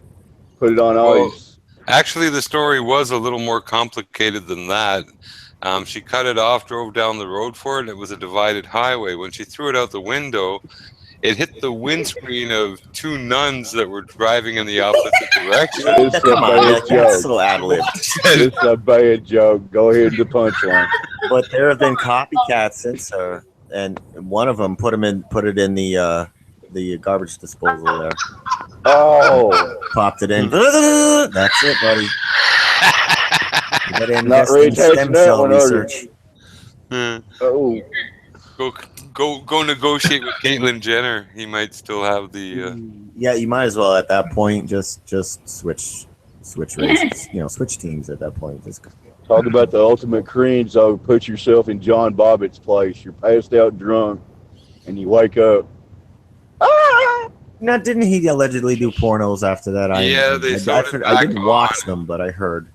put it on ice. Actually, the story was a little more complicated than that. She cut it off, drove down the road for it, and it was a divided highway. When she threw it out the window, it hit the windscreen of two nuns that were driving in the opposite direction. It's a bad That's so joke. ad-libbed. It's a bad joke. Go ahead to the punchline. But there have been copycats since her, and one of them put it in the garbage disposal there. Oh, Popped it in. That's it, buddy. You gotta not invest really in touching stem that cell one, are you? research. Oh, Go negotiate with Caitlyn Jenner. He might still have the. Yeah, you might as well at that point just switch races. Switch teams at that point. Just talk about the ultimate cringe, though. Put yourself in John Bobbitt's place. You're passed out drunk, and you wake up. Now, didn't he allegedly do pornos after that? Yeah, they started I didn't back watch them, but I heard.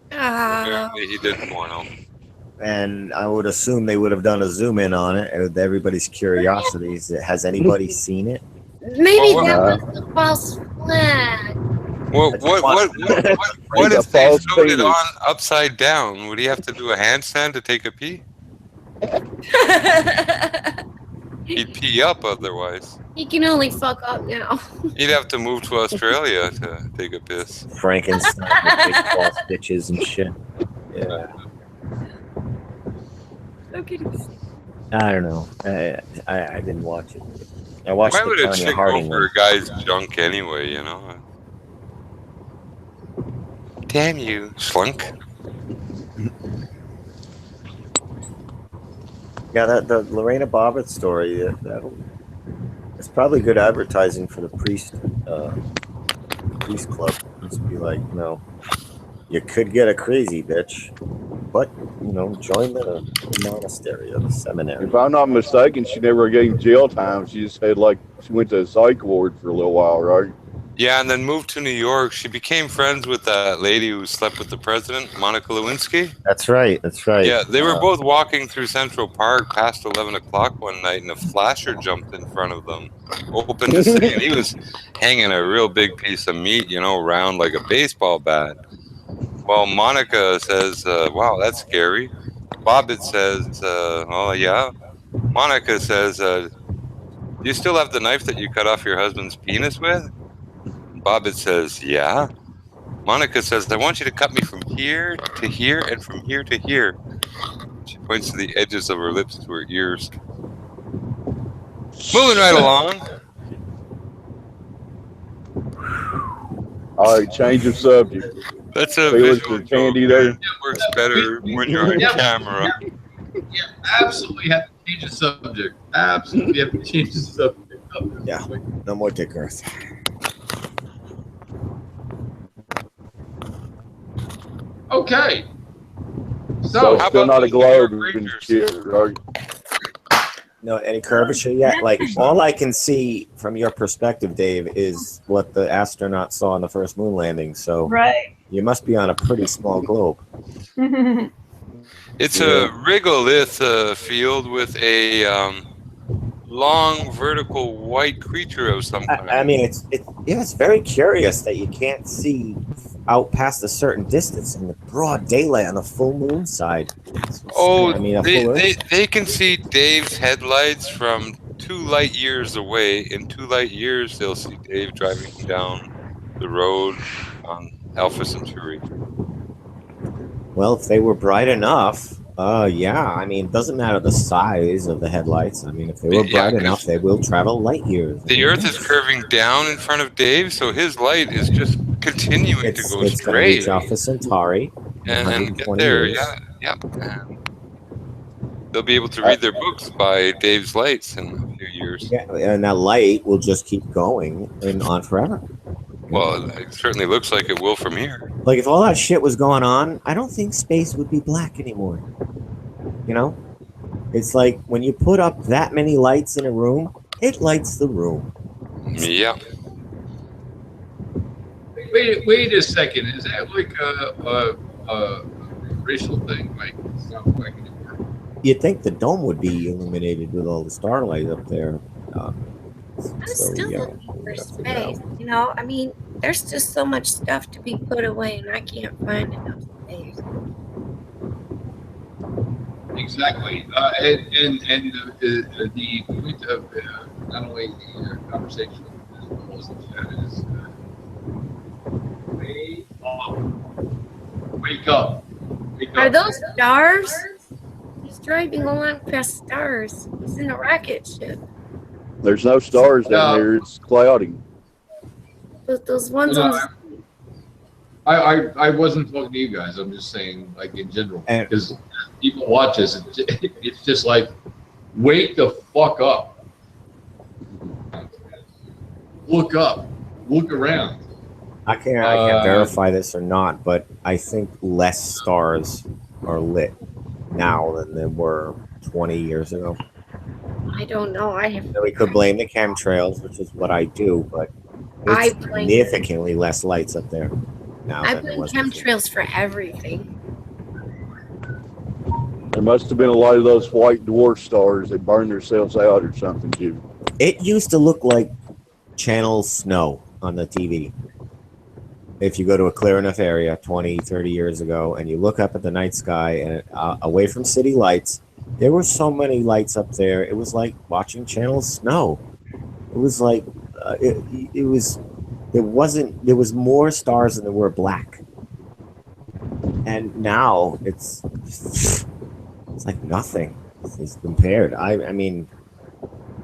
Apparently, he did porno. And I would assume they would have done a zoom in on it. And everybody's curiosity is, has anybody seen it? Maybe that was the false flag. What if they showed it on upside down? Would he have to do a handstand to take a pee? He'd pee up otherwise. He can only fuck up now. He'd have to move to Australia to take a piss. Frankenstein with baseball stitches and shit. Yeah. Okay. I don't know. I didn't watch it. I watched Why the would a Tonya chick Harding go for one. a guy's junk anyway, you know? Damn you, slunk. Yeah, the Lorena Bobbitt story. It's probably good advertising for the priest club. Just be like, you could get a crazy bitch, but join the monastery or the seminary. If I'm not mistaken, she never gave jail time. She just had she went to a psych ward for a little while, right? Yeah, and then moved to New York. She became friends with that lady who slept with the president, Monica Lewinsky. That's right. That's right. Yeah, they were both walking through Central Park past 11 o'clock one night, and a flasher jumped in front of them, opened the city, and he was hanging a real big piece of meat, round like a baseball bat. Well, Monica says, wow, that's scary. Bobbitt says, oh, yeah. Monica says, do you still have the knife that you cut off your husband's penis with? Bobbitt says, yeah. Monica says, I want you to cut me from here to here and from here to here. She points to the edges of her lips to her ears. Moving right along. All right, change of subject. That's a Felix, visual the candy joke. there. It works better when you're on camera. Yeah, absolutely have to change the subject. Absolutely have to change the subject. Yeah, no more dick earth. Okay. So how still about not a those New York globe and Rangers? shit, right? No, any curvature yet? Like, all I can see from your perspective, Dave, is what the astronauts saw on the first moon landing. So Right. you must be on a pretty small globe. It's a regolith field with a long vertical white creature of some kind. I mean, it's very curious that you can't see out past a certain distance in the broad daylight on the full moon side. Oh, I mean, a they, full they, Earth. they can see Dave's headlights from 2 light years away. In 2 light years, they'll see Dave driving down the road on Alpha Centauri. Well, if they were bright enough, yeah. I mean, it doesn't matter the size of the headlights. I mean, if they were Yeah, bright enough, they will travel light years. The Earth is curving down in front of Dave, so his light is just continuing to go It's going to straight reach Alpha Centauri in and get 120 there. years. Yeah. And they'll be able to read their books by Dave's lights in a few years. Yeah, and that light will just keep going and on forever. Well, it certainly looks like it will from here. Like, if all that shit was going on, I don't think space would be black anymore. You know? It's like when you put up that many lights in a room, it lights the room. Yeah. Wait a second. Is that like a racial thing? Like, it sounds like anymore. You'd think the dome would be illuminated with all the starlight up there. I'm still looking for space. You know, I mean, there's just so much stuff to be put away, and I can't find enough space. Exactly. And the point of not only the conversation as well as the chat is wake up. Wake up. Wake up. Are those stars? He's driving along past stars. He's in a rocket ship. There's no stars down here. It's cloudy. But those ones No, on the I wasn't talking to you guys. I'm just saying, like, in general, because people watch us. It's just like, wake the fuck up. Look up. Look around. I can't verify this or not, but I think less stars are lit now than there were 20 years ago. I don't know. I have. We could blame the chemtrails, which is what I do, but I it's blame- significantly less lights up there now I than there blame was before. chemtrails for everything. There must have been a lot of those white dwarf stars that burned themselves out or something, Jim. It used to look like Channel Snow on the TV. If you go to a clear enough area 20, 30 years ago and you look up at the night sky and away from city lights, There were so many lights up there. It was like watching Channel Snow. It was like it was. There was more stars than there were black. And now it's like nothing is compared. I mean,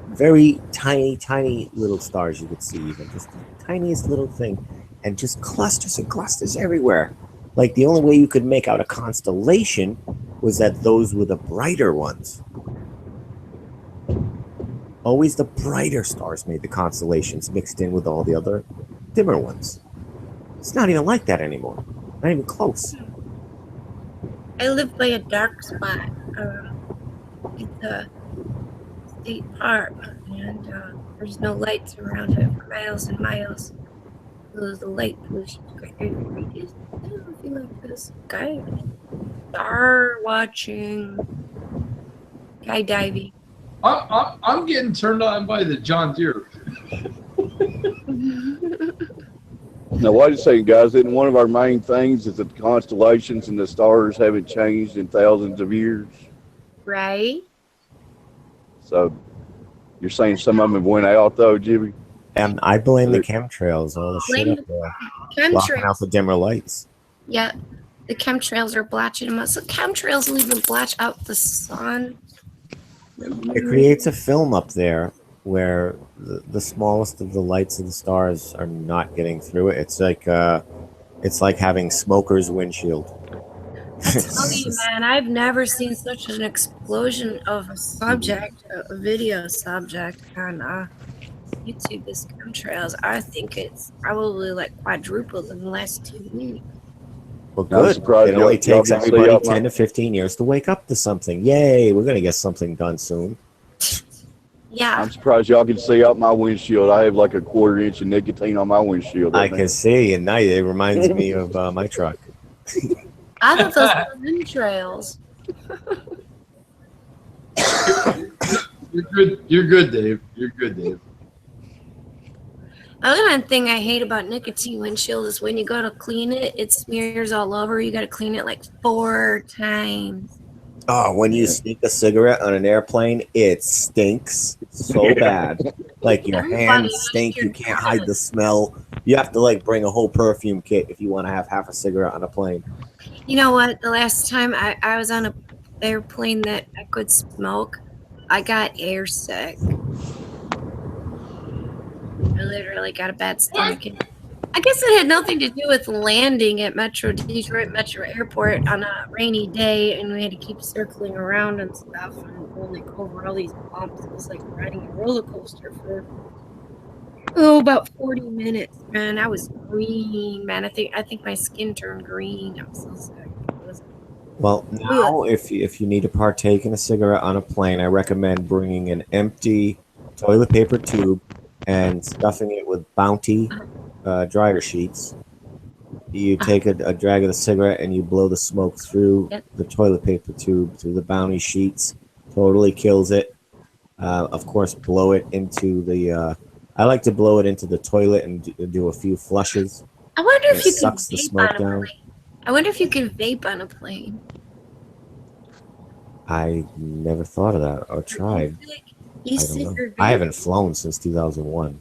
very tiny little stars you could see, even just the tiniest little thing, and just clusters and clusters everywhere. Like the only way you could make out a constellation was that those were the brighter ones. Always the brighter stars made the constellations mixed in with all the other dimmer ones. It's not even like that anymore. Not even close. I live by a dark spot. It's a state park, and there's no lights around it for miles and miles. So the light pollution is great. I don't feel like this guy. Star watching, sky diving. I'm getting turned on by the John Deere. Now, wait a second, guys. Isn't one of our main things is that the constellations and the stars haven't changed in thousands of years? Right? So, you're saying some of them went out, though, Jimmy? And I blame the chemtrails, all the shit up there. Blocking out the dimmer lights. Yeah, the chemtrails are blotching them out. So chemtrails will even blotch out the sun. It creates a film up there where the smallest of the lights of the stars are not getting through it. It's like having smoker's windshield. I tell you, man, I've never seen such an explosion of a subject, a video subject on YouTube as chemtrails. I think it's probably like quadrupled in the last 2 weeks. Well, good. It only takes everybody 10 to 15 years to wake up to something. Yay, we're going to get something done soon. Yeah. I'm surprised y'all can see out my windshield. I have like a 1/4 inch of nicotine on my windshield. I can see, and now it reminds me of my truck. I thought those were entrails. You're good, Dave. You're good, Dave. Another thing I hate about nicotine windshield is when you go to clean it, it smears all over. You got to clean it like 4 times. Oh, when you sneak a cigarette on an airplane, it stinks so bad. Like your hands stink. You can't hide the smell. You have to like bring a whole perfume kit if you want to have half a cigarette on a plane. You know what? The last time I was on an airplane that I could smoke, I got air sick. I literally got a bad stomach. I guess it had nothing to do with landing at Detroit Metro Airport on a rainy day, and we had to keep circling around and stuff, and going like over all these bumps. It was like riding a roller coaster for about 40 minutes, man. I was green, man. I think my skin turned green. I was so sick. Well, now if you need to partake in a cigarette on a plane, I recommend bringing an empty toilet paper tube and stuffing it with Bounty dryer sheets. You take a drag of the cigarette and you blow the smoke through the toilet paper tube, through the Bounty sheets. Totally kills it. Of course, blow it into the... I like to blow it into the toilet and do a few flushes. I wonder if you can sucks the vape smoke on a down. plane. I wonder if you can vape on a plane. I never thought of that or tried. I don't know. E-cigarette. I haven't flown since 2001.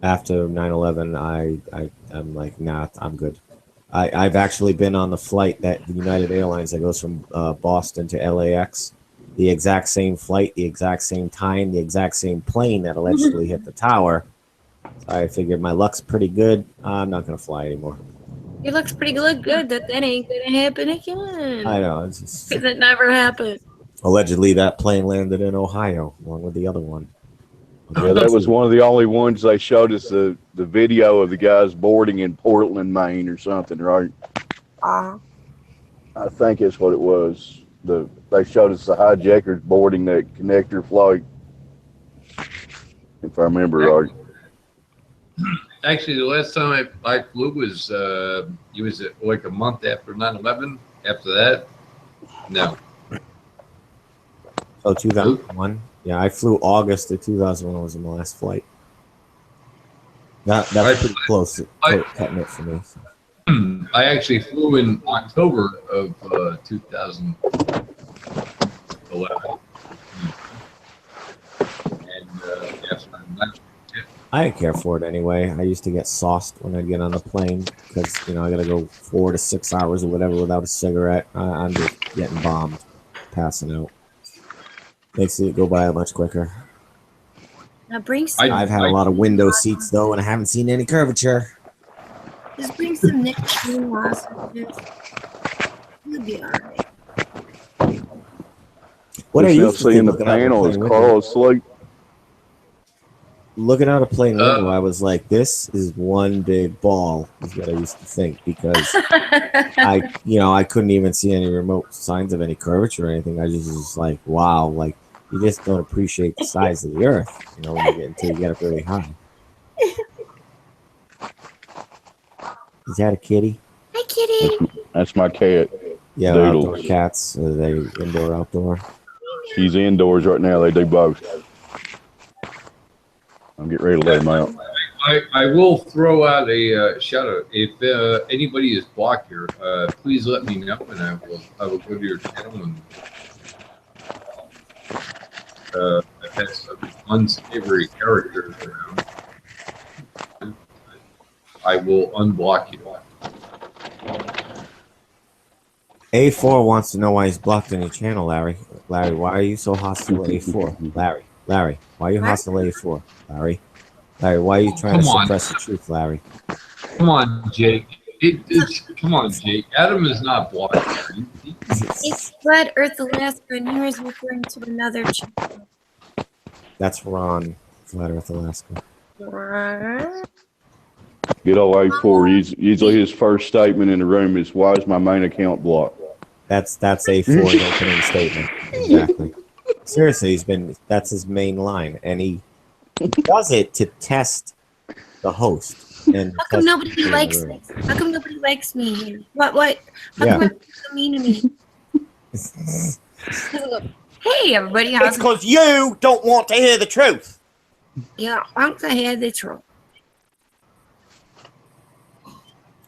After 9/11, I'm like, nah, I'm good. I've actually been on the flight that United Airlines that goes from Boston to LAX. The exact same flight, the exact same time, the exact same plane that allegedly hit the tower. I figured my luck's pretty good. I'm not going to fly anymore. It looks pretty good. That ain't gonna happen again. I know. It's just, Because it never happened. allegedly, that plane landed in Ohio along with the other one. Yeah, that was one of the only ones they showed us the video of the guys boarding in Portland, Maine or something, right? I think that's what it was. They showed us the hijackers boarding that connector flight, if I remember right. Actually, the last time I flew was it was like a month after 9/11. After that, no. Oh, 2001. Yeah, I flew August of 2001 was my last flight. That's pretty close to cutting it for me. So. I actually flew in October of 2000. I didn't care for it anyway. I used to get sauced when I'd get on the plane because I got to go 4 to 6 hours or whatever without a cigarette. I'm just getting bombed, passing out. Makes it go by much quicker. Now bring some. I've had a lot of window seats though, and I haven't seen any curvature. Just bring some nicotine sausages. You'll be alright. What I Just now used to seeing think the looking out panel the is plane Carl window, asleep. looking out a plane window, I was like, "This is one big ball." Is what I used to think because I couldn't even see any remote signs of any curvature or anything. I just was like, "Wow!" Like you just don't appreciate the size of the Earth, when you get until you get up really high. Is that a kitty? Hi, kitty. That's my cat. Yeah, Doodles. outdoor cats. Are they indoor, outdoor? She's indoors right now. They do both. I'm getting ready to let him out. I will throw out a shout out. If anybody is blocked here, please let me know, and I will go to your channel and I've had some unsavory characters around. I will unblock you. A4 wants to know why he's blocked on your channel, Larry. Larry, why are you so hostile to A4? Larry, why are you hostile to A4? Larry, why are you trying to Come on. suppress the truth, Larry? Come on, Jake. Come on, Jake. Adam is not blocked. It's Flat Earth Alaska, and he was referring to another channel. That's Ron, Flat Earth Alaska. Good old A4. Usually his first statement in the room is, "Why is my main account blocked?" That's A4's opening statement. Exactly. Seriously, that's his main line, and he does it to test the host. And How come nobody likes me? How come nobody likes me here? What? How come everybody's so mean to me? Hey, everybody. It's because you don't want to hear the truth. Yeah, I don't hear the truth.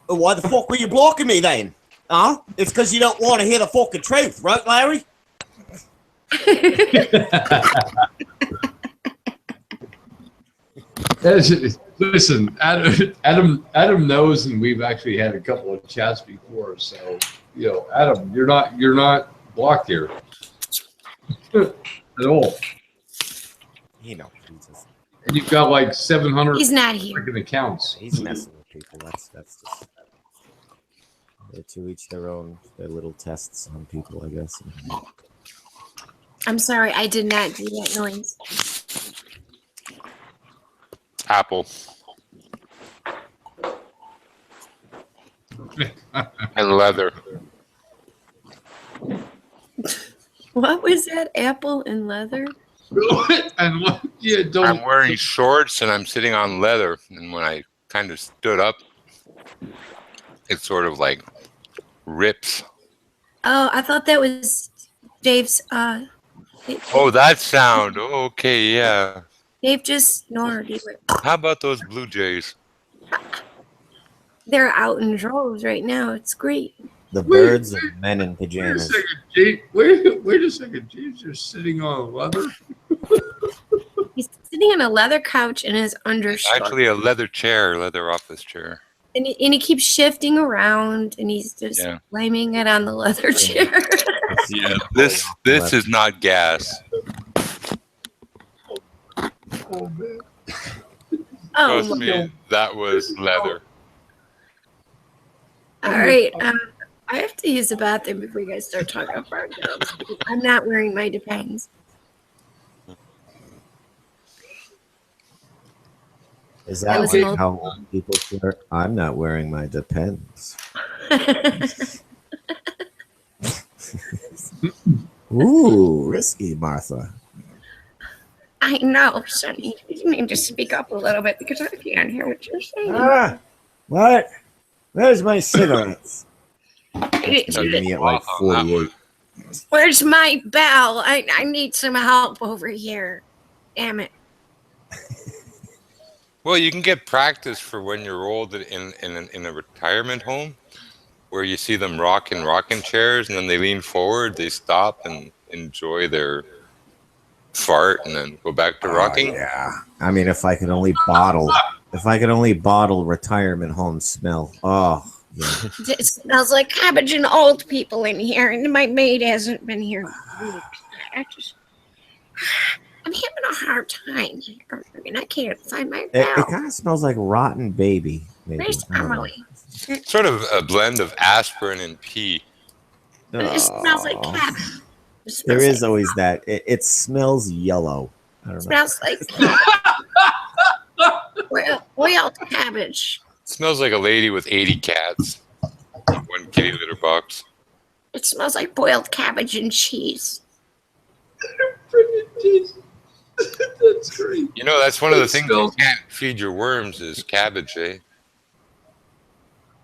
Why the fuck were you blocking me then? Huh? It's because you don't want to hear the fucking truth, right, Larry? Listen, Adam knows, and we've actually had a couple of chats before. So, Adam, you're not blocked here at all. Jesus. And you've got like 700. He's not here. Freaking accounts. He's messing with people. That's just. To each their own. Their little tests on people, I guess. I'm sorry, I did not do that noise. Apple. And leather. What was that? Apple and leather? And what? Yeah, don't. I'm wearing shorts and I'm sitting on leather. And when I kind of stood up, it sort of like rips. Oh, I thought that was Dave's. Oh, that sound. Okay, yeah. Dave just snored. How about those Blue Jays? They're out in droves right now. It's great. The birds and men in pajamas. Wait a second. James just sitting on leather. He's sitting on a leather couch in his undershirt. Actually, a leather chair, leather office chair. And he keeps shifting around, and he's just blaming it on the leather chair. Yeah, this is not gas. Oh man. Trust me, that was leather. All right. I have to use the bathroom before you guys start talking about jokes. I'm not wearing my Depends. Is that like how old people swear? I'm not wearing my Depends. Ooh, risky, Martha. I know, Sonny. You need to speak up a little bit because I can't hear what you're saying. Ah, what? Where's my cigarettes? It's me at like 48. Where's my bell? I need some help over here. Damn it. Well, you can get practice for when you're old in a retirement home, where you see them rocking chairs, and then they lean forward, they stop and enjoy their fart, and then go back to rocking. Yeah. I mean, if I could only bottle retirement home smell. Oh, yeah. It smells like cabbage and old people in here, and my maid hasn't been here in weeks. I'm having a hard time here, and I can't find my It bowel. kind of smells like rotten baby. Maybe. Where's I don't know. Emily? Sort of a blend of aspirin and pee. It smells like Oh. cabbage. It smells There is like, always that. It smells yellow. I don't know. smells like boiled cabbage. Smells like a lady with 80 cats. One kitty litter box. It smells like boiled cabbage and cheese. That's great. You know, that's one of the things you smells- can't feed your worms is cabbage, eh?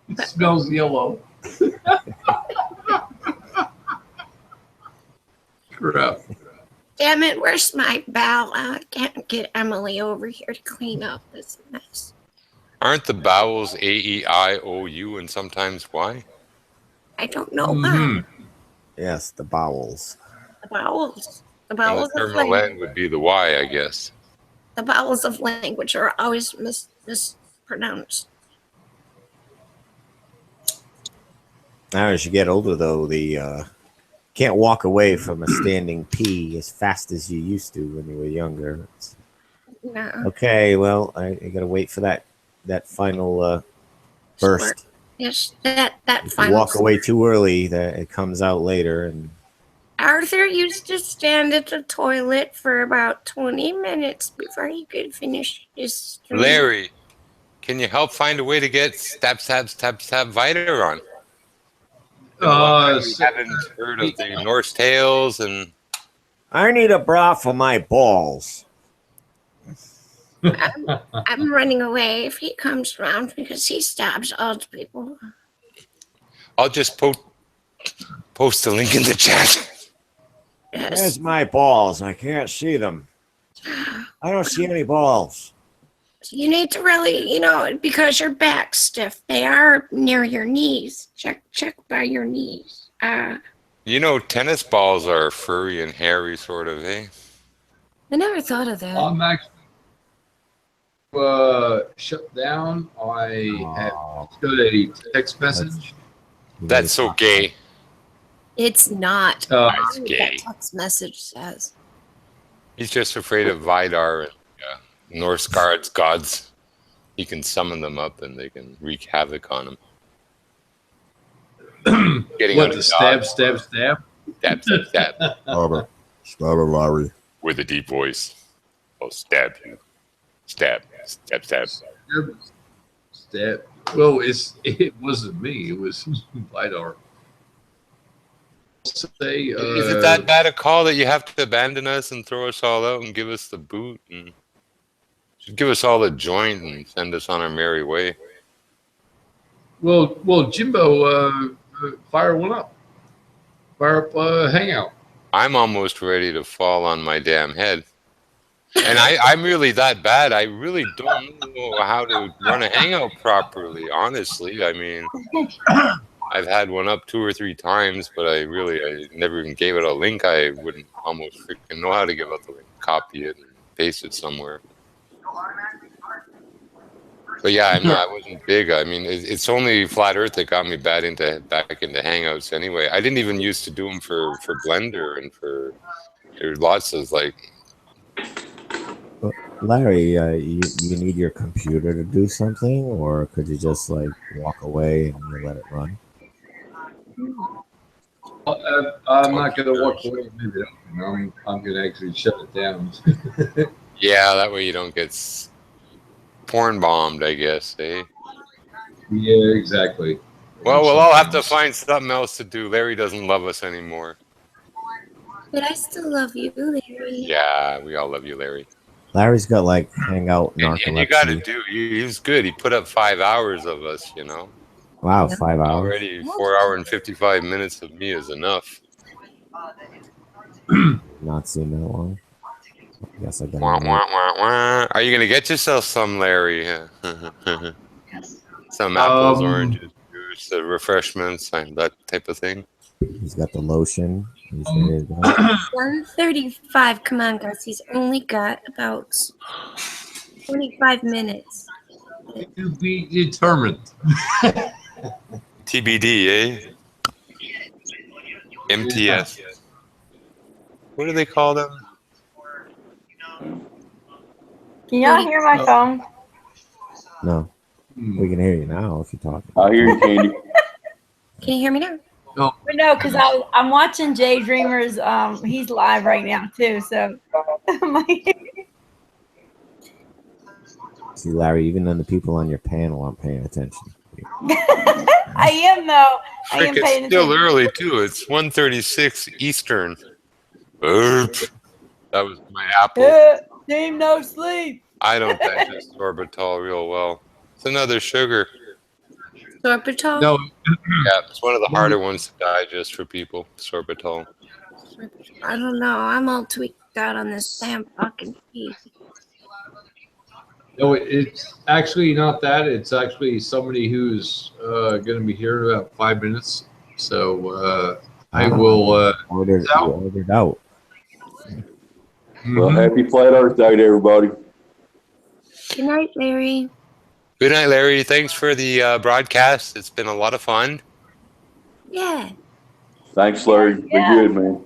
It smells yellow. Crap. Damn it, where's my bowel? I can't get Emily over here to clean up this mess. Aren't the vowels A, E, I, O, U, and sometimes Y? I don't know Mhm. how. Yes, the bowels. The bowels. The And bowels the of terminal language. end would be the Y, I guess. The vowels of language are always mispronounced. Now, as you get older, though, can't walk away from a standing pee as fast as you used to when you were younger. It's- No. okay, well, I got to wait for that final burst. Yes, that If you final. walk away too early, that it comes out later. And Arthur used to stand at the toilet for about 20 minutes before he could finish his stream. Larry, can you help find a way to get Stab Viter on? We haven't heard of the Norse Tales and I need a bra for my balls. I'm running away if he comes around because he stabs old people. I'll just post the link in the chat. Where's my balls? I can't see them. I don't see any balls. You need to really, because your back's stiff, they are near your knees. Check by your knees. You know, tennis balls are furry and hairy, sort of, eh? I never thought of that. I'm actually shut down. I have got a text message. That's so gay. It's not. It's That gay. text message says. He's just afraid of Vidar and Norse gods. He can summon them up and they can wreak havoc on him. Getting What, under the stab, dodge. stab, stab? Stab, stab, stab. Robert. Larry. With a deep voice. I'll stab you. Stab, stab, stab. Stab. Well, it wasn't me. It was Vidar. Say, Is it that bad a call that you have to abandon us and throw us all out and give us the boot and should give us all the joint and send us on our merry way? Well, Jimbo, fire one up. Fire up Hangout. I'm almost ready to fall on my damn head. And I'm really that bad. I really don't know how to run a Hangout properly, honestly. I mean, I've had one up 2 or 3 times, but I never even gave it a link. I wouldn't almost freaking know how to give out the link, copy it, and paste it somewhere. But yeah, I wasn't big. I mean, it's only Flat Earth that got me back into Hangouts anyway. I didn't even used to do them for Blender and there's lots of Larry, you need your computer to do something, or could you just walk away and you let it run? I'm not going to walk away and leave it open. I'm going to actually shut it down. Yeah, that way you don't get porn bombed, I guess, eh? Yeah, exactly. Well, we'll all have to find something else to do. Larry doesn't love us anymore. But I still love you, Larry. Yeah, we all love you, Larry. Larry's got Hangout And narcolepsy. you got to do. He was good. He put up 5 hours of us, Wow, 5 hours. Already 4 hour and 55 minutes of me is enough. Not seen that long. I guess I got. Wah, wah, wah, wah. Are you gonna get yourself some, Larry? Some apples, oranges, juice, refreshments, and that type of thing. He's got the lotion. He's Mm-hmm. ready to go. 1:35. Come on, guys. He's only got about 25 minutes. To be determined. TBD, eh? MTS. What do they call them? Can y'all hear my phone? No, we can hear you now if you're talking. I hear you, Candy. Can you hear me now? No, No, because I'm watching Jay Dreamer's. He's live right now too. So I'm like, See, Larry, even then the people on your panel aren't paying attention. I am though. I am Frick, paying it's still attention. early too. It's 1:36 Eastern. Burp. That was my apple. Team no sleep. I don't digest sorbitol real well. It's another sugar. Sorbitol? No, Yeah, it's one of the harder ones to digest for people. Sorbitol. I don't know. I'm all tweaked out on this damn fucking piece. no, it's actually not that. It's actually somebody who's going to be here in about 5 minutes. So I will. Ordered out. Well, happy Flat Earth Day to everybody. Good night, Larry. Good night, Larry. Thanks for the broadcast. It's been a lot of fun. Yeah. Thanks, Larry. Be Yeah. good, man.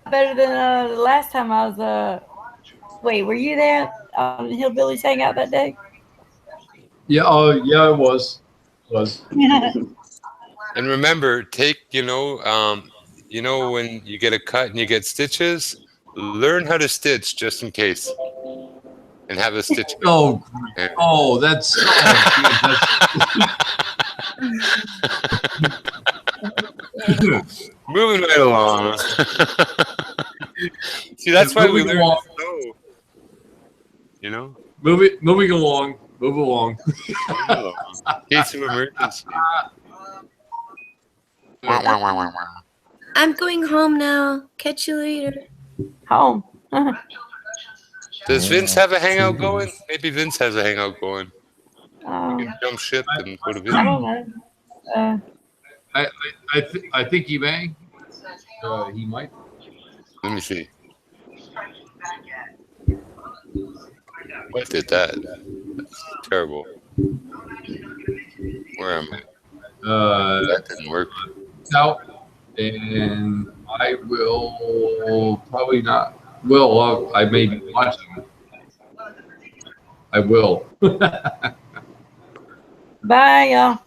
Better than the last time I was. Wait, were you there? Hillbillies hang out that day. Yeah. Yeah, it was. And remember, take when you get a cut and you get stitches, learn how to stitch just in case, and have a stitch. Oh, Yeah. oh, that's. Moving right along. See, that's why we Moving learn along. to sew. You know? Moving along. Move along. In case of emergency. I'm going home now. Catch you later. Home. Does Vince have a hangout going? Maybe Vince has a hangout going. You can jump ship and go to Vince. I don't know. I think he may. He might. Let me see. What did that? That's terrible. Where am I? That didn't work. Out, and I will probably not. Well, I may be watching. I will. Bye, y'all.